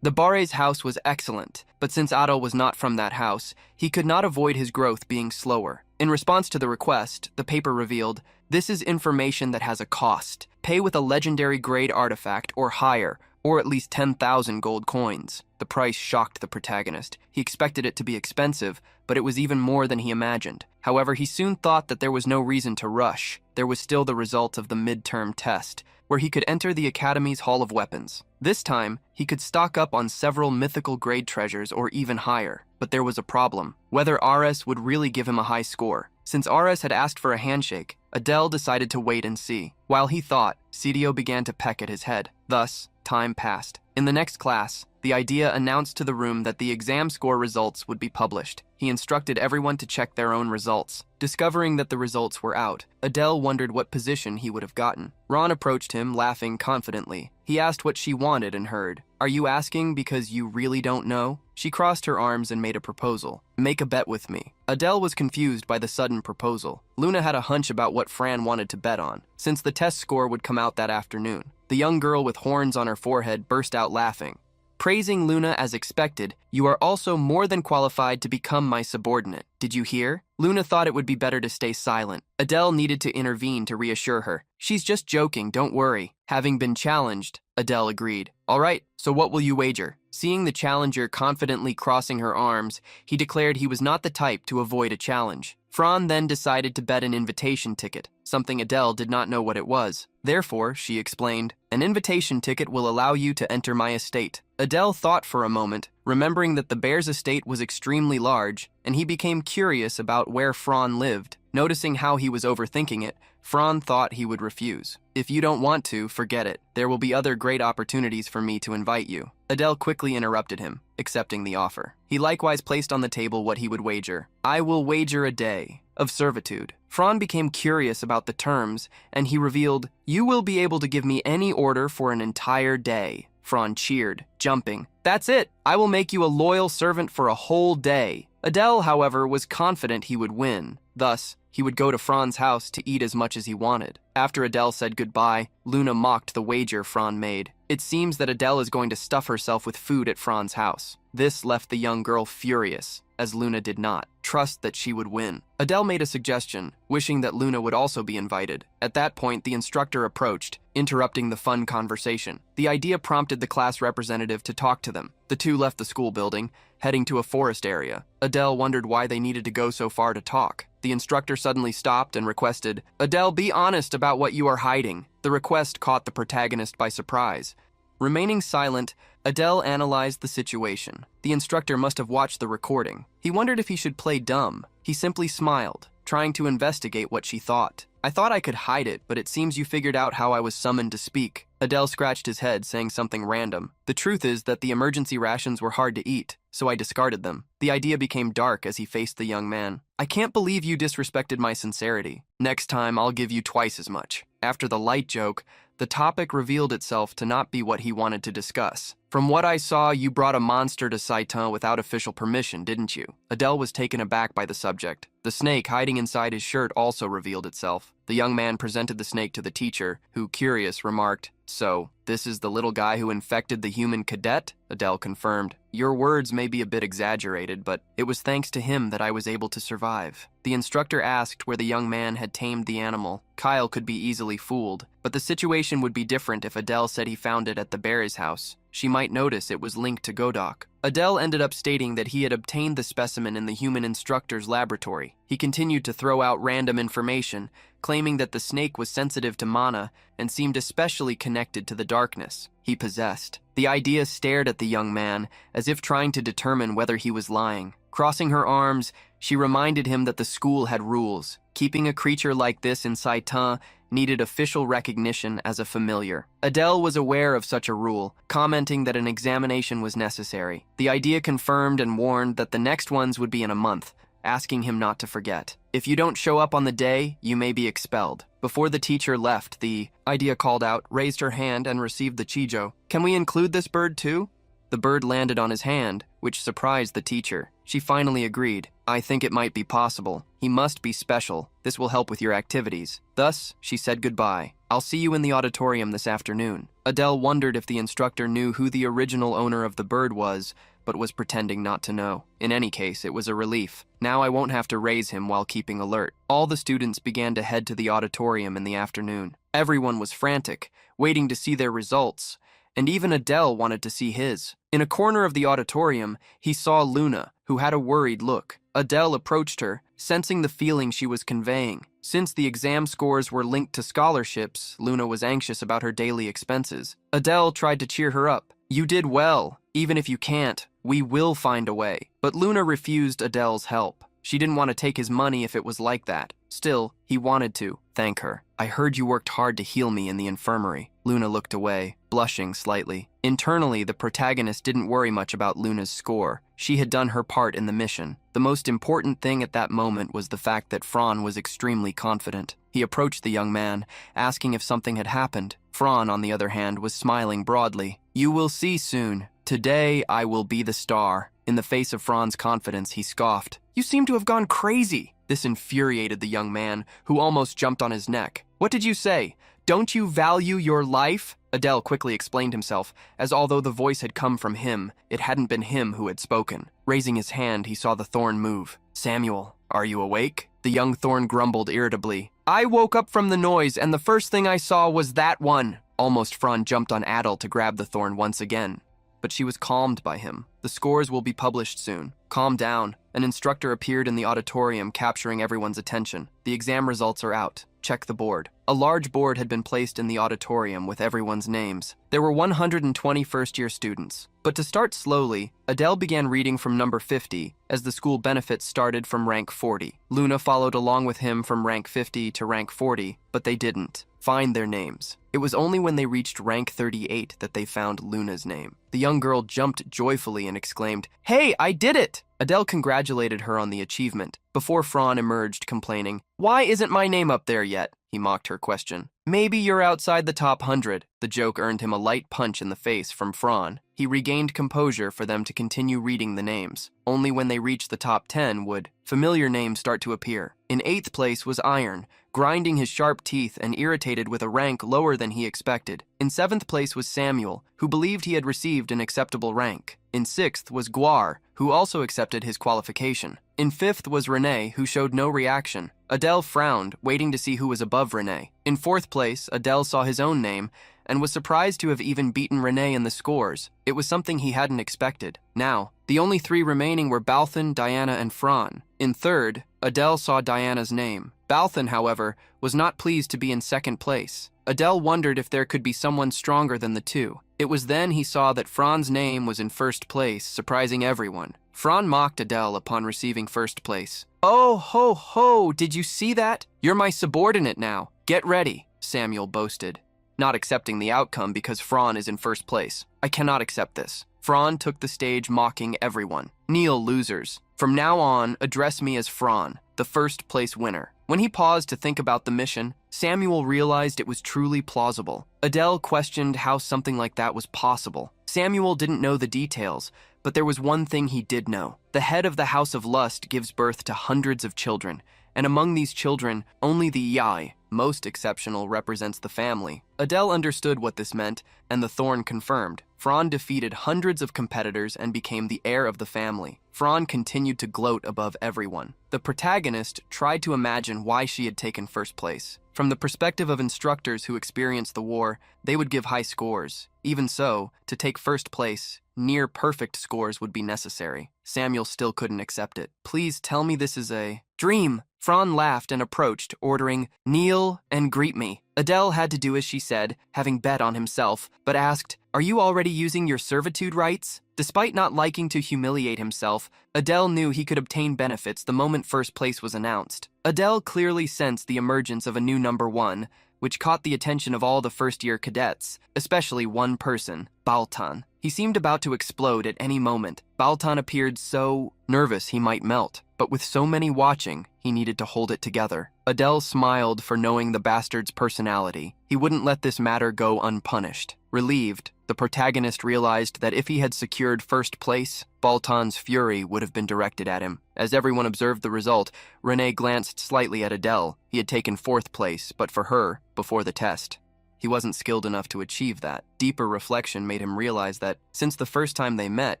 Speaker 1: the Bare's house was excellent, but since Otto was not from that house, he could not avoid his growth being slower. In response to the request, the paper revealed, "This is information that has a cost. Pay with a legendary grade artifact or higher, or at least 10,000 gold coins." The price shocked the protagonist. He expected it to be expensive, but it was even more than he imagined. However, he soon thought that there was no reason to rush. There was still the result of the midterm test, where he could enter the Academy's Hall of Weapons. This time, he could stock up on several mythical grade treasures or even higher. But there was a problem: whether Ares would really give him a high score. Since Ares had asked for a handshake, Adele decided to wait and see. While he thought, Cidio began to peck at his head. Thus, time passed. In the next class, the idea announced to the room that the exam score results would be published. He instructed everyone to check their own results. Discovering that the results were out, Adele wondered what position he would have gotten. Ron approached him, laughing confidently. He asked what she wanted and heard, "Are you asking because you really don't know?" She crossed her arms and made a proposal. "Make a bet with me." Adele was confused by the sudden proposal. Luna had a hunch about what Fran wanted to bet on, since the test score would come out that afternoon. The young girl with horns on her forehead burst out laughing. Praising Luna as expected, "You are also more than qualified to become my subordinate. Did you hear?" Luna thought it would be better to stay silent. Adele needed to intervene to reassure her. "She's just joking, don't worry." Having been challenged, Adele agreed. "All right, so what will you wager?" Seeing the challenger confidently crossing her arms, he declared he was not the type to avoid a challenge. Fran then decided to bet an invitation ticket, something Adele did not know what it was. Therefore, she explained, "An invitation ticket will allow you to enter my estate." Adele thought for a moment, remembering that the bear's estate was extremely large, and he became curious about where Fran lived. Noticing how he was overthinking it, Fran thought he would refuse. "If you don't want to, forget it. There will be other great opportunities for me to invite you." Adele quickly interrupted him, accepting the offer. He likewise placed on the table what he would wager. "I will wager a day of servitude." Fran became curious about the terms, and he revealed, "You will be able to give me any order for an entire day." Fran cheered, jumping. "That's it! I will make you a loyal servant for a whole day." Adele, however, was confident he would win. Thus, he would go to Fran's house to eat as much as he wanted. After Adele said goodbye, Luna mocked the wager Fran made. It seems that Adele is going to stuff herself with food at Fran's house. This left the young girl furious, as Luna did not trust that she would win. Adele made a suggestion, wishing that Luna would also be invited. At that point, the instructor approached, interrupting the fun conversation. The idea prompted the class representative to talk to them. The two left the school building, heading to a forest area. Adele wondered why they needed to go so far to talk. The instructor suddenly stopped and requested, "Adele, be honest about what you are hiding." The request caught the protagonist by surprise. Remaining silent, Adele analyzed the situation. The instructor must have watched the recording. He wondered if he should play dumb. He simply smiled, trying to investigate what she thought. "I thought I could hide it, but it seems you figured out how I was summoned to speak." Adele scratched his head, saying something random. "The truth is that the emergency rations were hard to eat, so I discarded them." The idea became dark as he faced the young man. "I can't believe you disrespected my sincerity. Next time, I'll give you twice as much." After the light joke, the topic revealed itself to not be what he wanted to discuss. "From what I saw, you brought a monster to Saitan without official permission, didn't you?" Adele was taken aback by the subject. The snake hiding inside his shirt also revealed itself. The young man presented the snake to the teacher, who, curious, remarked, "So, this is the little guy who infected the human cadet?" Adele confirmed. "Your words may be a bit exaggerated, but it was thanks to him that I was able to survive." The instructor asked where the young man had tamed the animal. Kyle could be easily fooled, but the situation would be different if Adele said he found it at the Barry's house. She might notice it was linked to Godok. Adele ended up stating that he had obtained the specimen in the human instructor's laboratory. He continued to throw out random information, claiming that the snake was sensitive to mana and seemed especially connected to the darkness he possessed. The idea stared at the young man, as if trying to determine whether he was lying. Crossing her arms, she reminded him that the school had rules. Keeping a creature like this in Saitan needed official recognition as a familiar. Adele was aware of such a rule, commenting that an examination was necessary. The idea confirmed and warned that the next ones would be in a month, asking him not to forget. "If you don't show up on the day, you may be expelled." Before the teacher left, the idea called out, raised her hand, and received the chijo. "Can we include this bird too?" The bird landed on his hand, which surprised the teacher. She finally agreed. "I think it might be possible. He must be special. This will help with your activities." Thus, she said goodbye. "I'll see you in the auditorium this afternoon." Adele wondered if the instructor knew who the original owner of the bird was, but was pretending not to know. In any case, it was a relief. Now I won't have to raise him while keeping alert. All the students began to head to the auditorium in the afternoon. Everyone was frantic, waiting to see their results, and even Adele wanted to see his. In a corner of the auditorium, he saw Luna, who had a worried look. Adele approached her, sensing the feeling she was conveying. Since the exam scores were linked to scholarships, Luna was anxious about her daily expenses. Adele tried to cheer her up. "You did well. Even if you can't, we will find a way." But Luna refused Adele's help. She didn't want to take his money if it was like that. Still, he wanted to thank her. "I heard you worked hard to heal me in the infirmary." Luna looked away, blushing slightly. Internally, the protagonist didn't worry much about Luna's score. She had done her part in the mission. The most important thing at that moment was the fact that Fran was extremely confident. He approached the young man, asking if something had happened. Fran, on the other hand, was smiling broadly. "You will see soon. Today, I will be the star." In the face of Fran's confidence, he scoffed. "You seem to have gone crazy." This infuriated the young man, who almost jumped on his neck. "What did you say? Don't you value your life?" Adele quickly explained himself, as although the voice had come from him, it hadn't been him who had spoken. Raising his hand, he saw the thorn move. "Samuel, are you awake?" The young thorn grumbled irritably. "I woke up from the noise, and the first thing I saw was that one." Almost Fran jumped on Adele to grab the thorn once again, but she was calmed by him. "The scores will be published soon. Calm down." An instructor appeared in the auditorium, capturing everyone's attention. "The exam results are out. Check the board." A large board had been placed in the auditorium with everyone's names. There were 120 first-year students. But to start slowly, Adele began reading from number 50, as the school benefits started from rank 40. Luna followed along with him from rank 50 to rank 40, but they didn't find their names. It was only when they reached rank 38 that they found Luna's name. The young girl jumped joyfully and exclaimed, "Hey, I did it!" Adele congratulated her on the achievement, before Fran emerged complaining. "Why isn't my name up there yet?" He mocked her question. "Maybe you're outside the top 100. The joke earned him a light punch in the face from Fran. He regained composure for them to continue reading the names. Only when they reached the top 10 would familiar names start to appear. In 8th place was Iron, grinding his sharp teeth and irritated with a rank lower than he expected. In 7th place was Samuel, who believed he had received an acceptable rank. In 6th was Guar, who also accepted his qualification. In 5th was Renee, who showed no reaction. Adele frowned, waiting to see who was above Renee. In 4th place, Adele saw his own name and was surprised to have even beaten Renee in the scores. It was something he hadn't expected. Now, the only 3 remaining were Balthan, Diana, and Fran. In 3rd, Adele saw Diana's name. Balthan, however, was not pleased to be in 2nd place. Adele wondered if there could be someone stronger than the two. It was then he saw that Fran's name was in 1st place, surprising everyone. Fran mocked Adele upon receiving 1st place. "Oh, ho, ho, did you see that? You're my subordinate now. Get ready," Samuel boasted, not accepting the outcome because Fran is in 1st place. "I cannot accept this." Fran took the stage mocking everyone. "Kneel, losers. From now on, address me as Fran, the 1st place winner." When he paused to think about the mission, Samuel realized it was truly plausible. Adele questioned how something like that was possible. Samuel didn't know the details, but there was one thing he did know. The head of the House of Lust gives birth to hundreds of children, and among these children, only the Yai, most exceptional, represents the family. Adele understood what this meant, and the thorn confirmed. Fran defeated hundreds of competitors and became the heir of the family. Fran continued to gloat above everyone. The protagonist tried to imagine why she had taken 1st place. From the perspective of instructors who experienced the war, they would give high scores. Even so, to take 1st place, near perfect scores would be necessary. Samuel still couldn't accept it. "Please tell me this is a dream." Fran laughed and approached, ordering, "Kneel and greet me." Adele had to do as she said, having bet on himself, but asked, "Are you already using your servitude rights?" Despite not liking to humiliate himself, Adele knew he could obtain benefits the moment 1st place was announced. Adele clearly sensed the emergence of a new number 1, which caught the attention of all the 1st-year cadets, especially one person, Baltan. He seemed about to explode at any moment. Baltan appeared so nervous he might melt, but with so many watching, he needed to hold it together. Adele smiled for knowing the bastard's personality. He wouldn't let this matter go unpunished. Relieved, the protagonist realized that if he had secured 1st place, Baltan's fury would have been directed at him. As everyone observed the result, Renee glanced slightly at Adele. He had taken 4th place, but for her, before the test. He wasn't skilled enough to achieve that. Deeper reflection made him realize that, since the first time they met,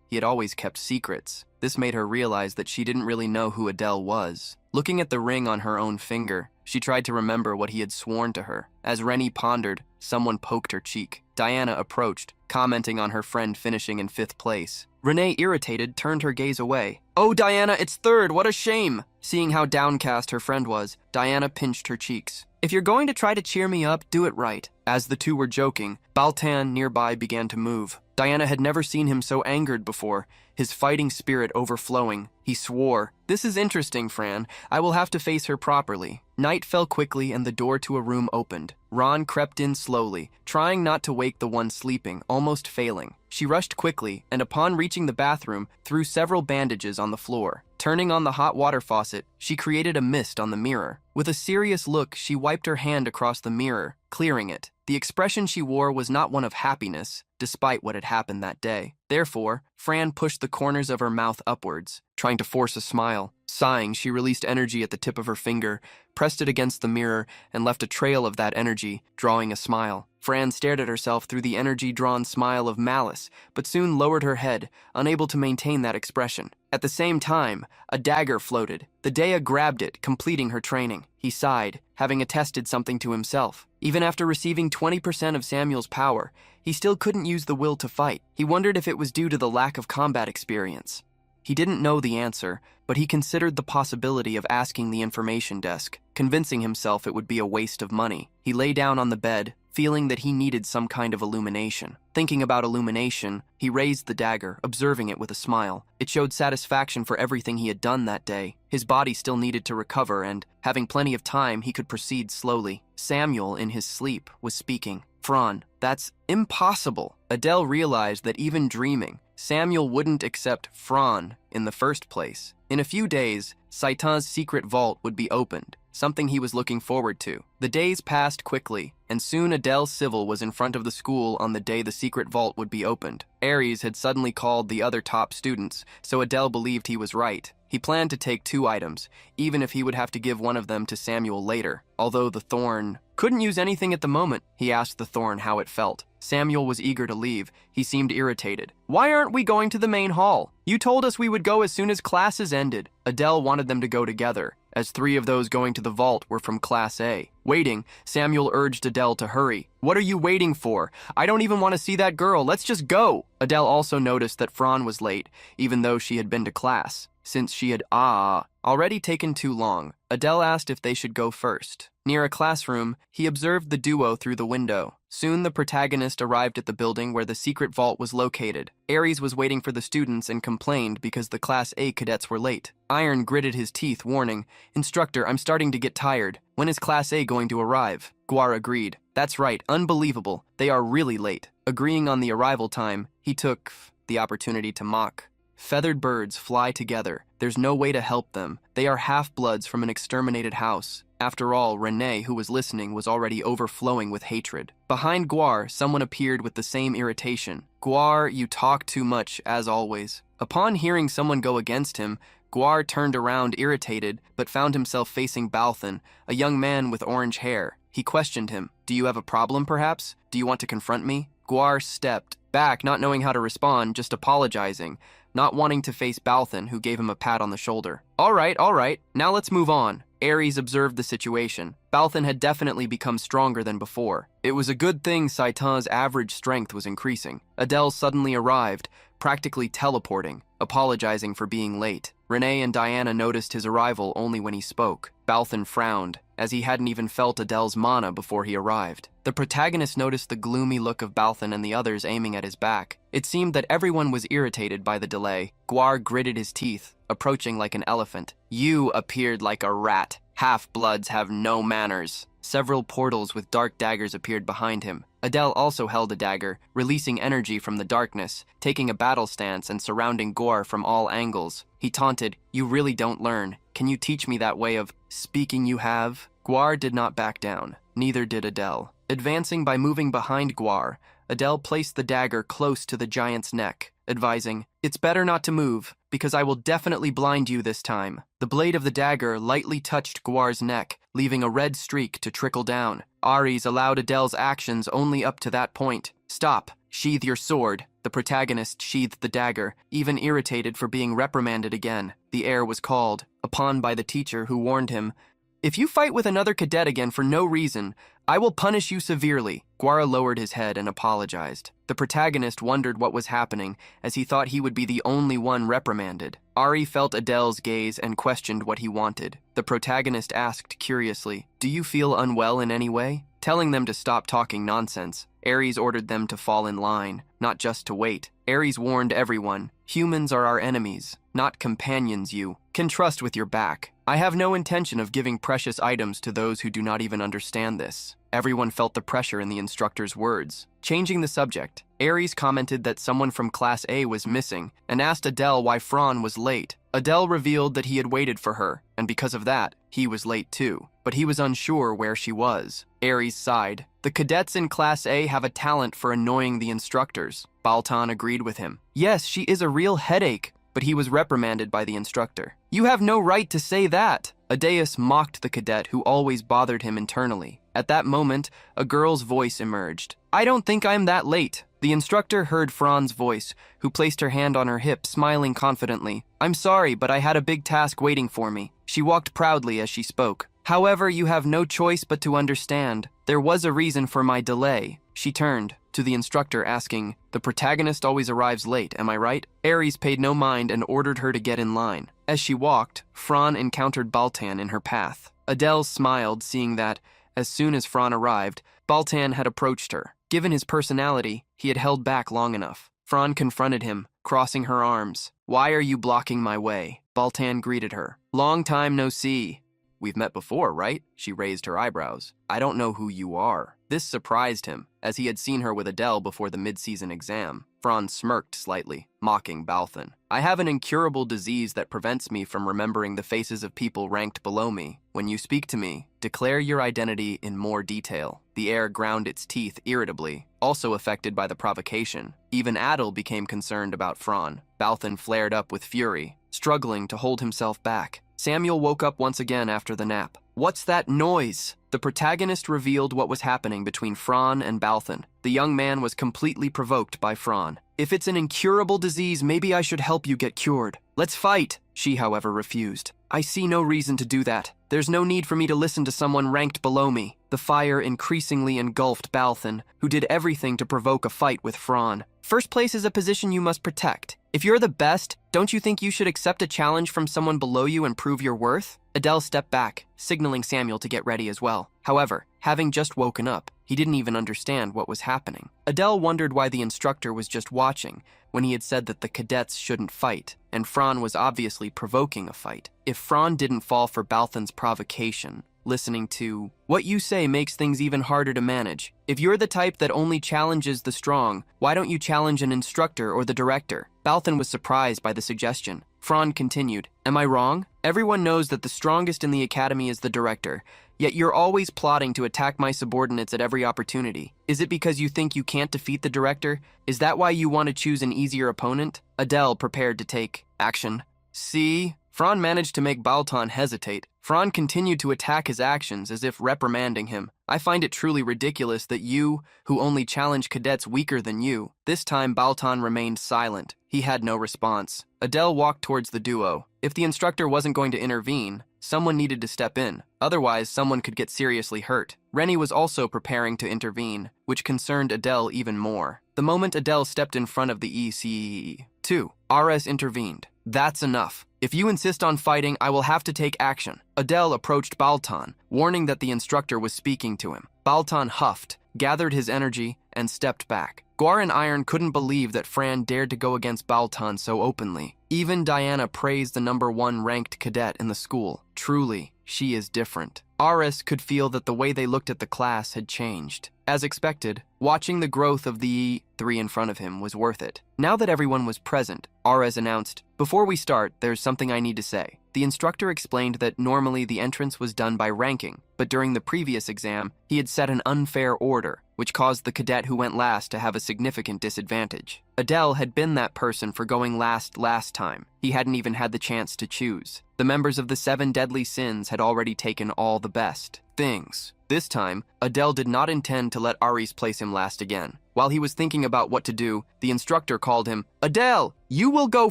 Speaker 1: he had always kept secrets. This made her realize that she didn't really know who Adele was. Looking at the ring on her own finger, she tried to remember what he had sworn to her. As Rennie pondered, someone poked her cheek. Diana approached, commenting on her friend finishing in 5th place. Renee, irritated, turned her gaze away. "Oh, Diana, it's 3rd, what a shame!" Seeing how downcast her friend was, Diana pinched her cheeks. "If you're going to try to cheer me up, do it right." As the two were joking, Baltan nearby began to move. Diana had never seen him so angered before, his fighting spirit overflowing. He swore, "This is interesting, Fran. I will have to face her properly." Night fell quickly and the door to a room opened. Ron crept in slowly, trying not to wake the one sleeping, almost failing. She rushed quickly and upon reaching the bathroom, threw several bandages on the floor. Turning on the hot water faucet, she created a mist on the mirror. With a serious look, she wiped her hand across the mirror, clearing it. The expression she wore was not one of happiness, despite what had happened that day. Therefore, Fran pushed the corners of her mouth upwards, trying to force a smile. Sighing, she released energy at the tip of her finger, pressed it against the mirror, and left a trail of that energy, drawing a smile. Fran stared at herself through the energy-drawn smile of malice, but soon lowered her head, unable to maintain that expression. At the same time, a dagger floated. The Dea grabbed it, completing her training. He sighed, having attested something to himself. Even after receiving 20% of Samuel's power, he still couldn't use the will to fight. He wondered if it was due to the lack of combat experience. He didn't know the answer, but he considered the possibility of asking the information desk, convincing himself it would be a waste of money. He lay down on the bed, feeling that he needed some kind of illumination. Thinking about illumination, he raised the dagger, observing it with a smile. It showed satisfaction for everything he had done that day. His body still needed to recover, and, having plenty of time, he could proceed slowly. Samuel, in his sleep, was speaking. "Fran, that's impossible." Adele realized that even dreaming, Samuel wouldn't accept Fran in the first place. In a few days, Saitan's secret vault would be opened, something he was looking forward to. The days passed quickly, and soon Adele Civil was in front of the school on the day the secret vault would be opened. Aries had suddenly called the other top students, so Adele believed he was right. He planned to take 2 items, even if he would have to give one of them to Samuel later. Although the thorn couldn't use anything at the moment, he asked the thorn how it felt. Samuel was eager to leave. He seemed irritated. "Why aren't we going to the main hall? You told us we would go as soon as classes ended." Adele wanted them to go together, as 3 of those going to the vault were from Class A. Waiting, Samuel urged Adele to hurry. "What are you waiting for? I don't even want to see that girl. Let's just go." Adele also noticed that Fran was late, even though she had been to class. Since she had already taken too long, Adele asked if they should go first. Near a classroom, he observed the duo through the window. Soon the protagonist arrived at the building where the secret vault was located. Aries was waiting for the students and complained because the Class A cadets were late. Iron gritted his teeth, warning, "Instructor, I'm starting to get tired. When is Class A going to arrive?" Guar agreed. "That's right, unbelievable. They are really late." Agreeing on the arrival time, he took the opportunity to mock. "Feathered birds fly together. There's no way to help them. They are half-bloods from an exterminated house." After all, Renee, who was listening, was already overflowing with hatred. Behind Guar, someone appeared with the same irritation. "Guar, you talk too much, as always." Upon hearing someone go against him, Guar turned around irritated, but found himself facing Balthan, a young man with orange hair. He questioned him. "Do you have a problem, perhaps? Do you want to confront me?" Guar stepped back, not knowing how to respond, just apologizing, not wanting to face Balthan, who gave him a pat on the shoulder. All right, now let's move on." Ares observed the situation. Balthan had definitely become stronger than before. It was a good thing Saitan's average strength was increasing. Adele suddenly arrived, practically teleporting, apologizing for being late. Renee and Diana noticed his arrival only when he spoke. Balthan frowned, as he hadn't even felt Adele's mana before he arrived. The protagonist noticed the gloomy look of Balthan and the others aiming at his back. It seemed that everyone was irritated by the delay. Guar gritted his teeth, approaching like an elephant. "You appeared like a rat. Half-bloods have no manners." Several portals with dark daggers appeared behind him. Adele also held a dagger, releasing energy from the darkness, taking a battle stance and surrounding Guar from all angles. He taunted, "You really don't learn. Can you teach me that way of speaking you have?" Guar did not back down. Neither did Adele. Advancing by moving behind Guar, Adele placed the dagger close to the giant's neck, advising, "It's better not to move, because I will definitely blind you this time." The blade of the dagger lightly touched Guar's neck, leaving a red streak to trickle down. Ares allowed Adele's actions only up to that point. "Stop. Sheathe your sword." The protagonist sheathed the dagger, even irritated for being reprimanded again. The heir was called upon by the teacher, who warned him, "If you fight with another cadet again for no reason, I will punish you severely." Guara lowered his head and apologized. The protagonist wondered what was happening, as he thought he would be the only one reprimanded. Ari felt Adele's gaze and questioned what he wanted. The protagonist asked curiously, "Do you feel unwell in any way?" Telling them to stop talking nonsense, Ares ordered them to fall in line, not just to wait. Ares warned everyone, "Humans are our enemies, not companions you can trust with your back. I have no intention of giving precious items to those who do not even understand this." Everyone felt the pressure in the instructor's words. Changing the subject, Ares commented that someone from Class A was missing and asked Adele why Fran was late. Adele revealed that he had waited for her, and because of that, he was late too. But he was unsure where she was. Ares sighed. "The cadets in Class A have a talent for annoying the instructors." Baltan agreed with him. "Yes, she is a real headache," but he was reprimanded by the instructor. "You have no right to say that." Adeus mocked the cadet who always bothered him internally. At that moment, a girl's voice emerged. "I don't think I'm that late." The instructor heard Fran's voice, who placed her hand on her hip, smiling confidently. "I'm sorry, but I had a big task waiting for me." She walked proudly as she spoke. "However, you have no choice but to understand. There was a reason for my delay." She turned to the instructor asking, "The protagonist always arrives late, am I right?" Ares paid no mind and ordered her to get in line. As she walked, Fran encountered Baltan in her path. Adele smiled, seeing that, as soon as Fran arrived, Baltan had approached her. Given his personality, he had held back long enough. Fran confronted him, crossing her arms. "Why are you blocking my way?" Baltan greeted her. "Long time no see." "We've met before, right?" She raised her eyebrows. "I don't know who you are." This surprised him, as he had seen her with Adele before the mid-season exam. Fran smirked slightly, mocking Balthan. "I have an incurable disease that prevents me from remembering the faces of people ranked below me. When you speak to me, declare your identity in more detail." The heir ground its teeth irritably, also affected by the provocation. Even Adel became concerned about Fran. Balthan flared up with fury. struggling to hold himself back. Samuel woke up once again after the nap. What's that noise? The protagonist revealed what was happening between Fran and Balthan. The young man was completely provoked by Fran. If it's an incurable disease, maybe I should help you get cured. Let's fight. She, however, refused. I see no reason to do that. There's no need for me to listen to someone ranked below me. The fire increasingly engulfed Balthan, who did everything to provoke a fight with Fran. First place is a position you must protect. If you're the best, don't you think you should accept a challenge from someone below you and prove your worth? Adele stepped back, signaling Samuel to get ready as well. However, having just woken up, he didn't even understand what was happening. Adele wondered why the instructor was just watching when he had said that the cadets shouldn't fight, and Fran was obviously provoking a fight. If Fran didn't fall for Balthan's provocation, listening to what you say makes things even harder to manage. If you're the type that only challenges the strong, why don't you challenge an instructor or the director? Balthan was surprised by the suggestion. Fran continued, Am I wrong? Everyone knows that the strongest in the academy is the director, yet you're always plotting to attack my subordinates at every opportunity. Is it because you think you can't defeat the director? Is that why you want to choose an easier opponent? Adele prepared to take action. See? Fran managed to make Balthan hesitate. Fran continued to attack his actions as if reprimanding him. I find it truly ridiculous that you, who only challenge cadets weaker than you. This time Balthan remained silent. He had no response. Adele walked towards the duo. If the instructor wasn't going to intervene, someone needed to step in. Otherwise, someone could get seriously hurt. Rennie was also preparing to intervene, which concerned Adele even more. The moment Adele stepped in front of the ECE2, Ares intervened. That's enough. If you insist on fighting, I will have to take action. Adele approached Balthan, warning that the instructor was speaking to him. Balthan huffed, gathered his energy, and stepped back. Guar and Iron couldn't believe that Fran dared to go against Balthan so openly. Even Diana praised the #1 ranked cadet in the school. Truly, she is different. Ares could feel that the way they looked at the class had changed. As expected, watching the growth of the E3 in front of him was worth it. Now that everyone was present, Ares announced, Before we start, there's something I need to say. The instructor explained that normally the entrance was done by ranking, but during the previous exam, he had set an unfair order, which caused the cadet who went last to have a significant disadvantage. Adele had been that person for going last time. He hadn't even had the chance to choose. The members of the 7 deadly sins had already taken all the best things. This time, Adele did not intend to let Ares place him last again. While he was thinking about what to do, the instructor called him, Adele, you will go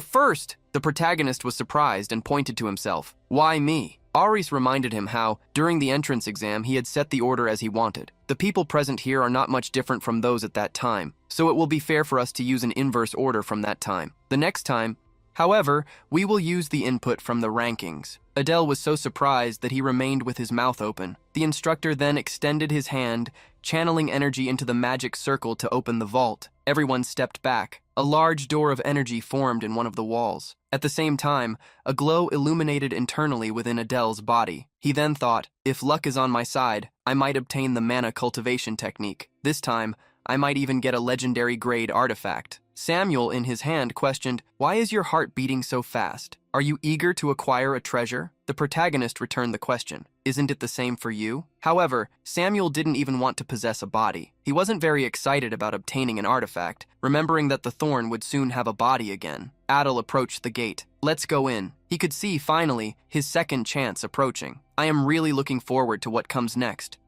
Speaker 1: first! The protagonist was surprised and pointed to himself. Why me? Ares reminded him how, during the entrance exam, he had set the order as he wanted. The people present here are not much different from those at that time, so it will be fair for us to use an inverse order from that time. The next time, however, we will use the input from the rankings. Adele was so surprised that he remained with his mouth open. The instructor then extended his hand, channeling energy into the magic circle to open the vault. Everyone stepped back. A large door of energy formed in one of the walls. At the same time, a glow illuminated internally within Adele's body. He then thought, if luck is on my side, I might obtain the mana cultivation technique. This time, I might even get a legendary grade artifact. Samuel, in his hand, questioned, Why is your heart beating so fast? Are you eager to acquire a treasure? The protagonist returned the question. Isn't it the same for you? However, Samuel didn't even want to possess a body. He wasn't very excited about obtaining an artifact, remembering that the thorn would soon have a body again. Adel approached the gate. Let's go in. He could see, finally, his second chance approaching. I am really looking forward to what comes next.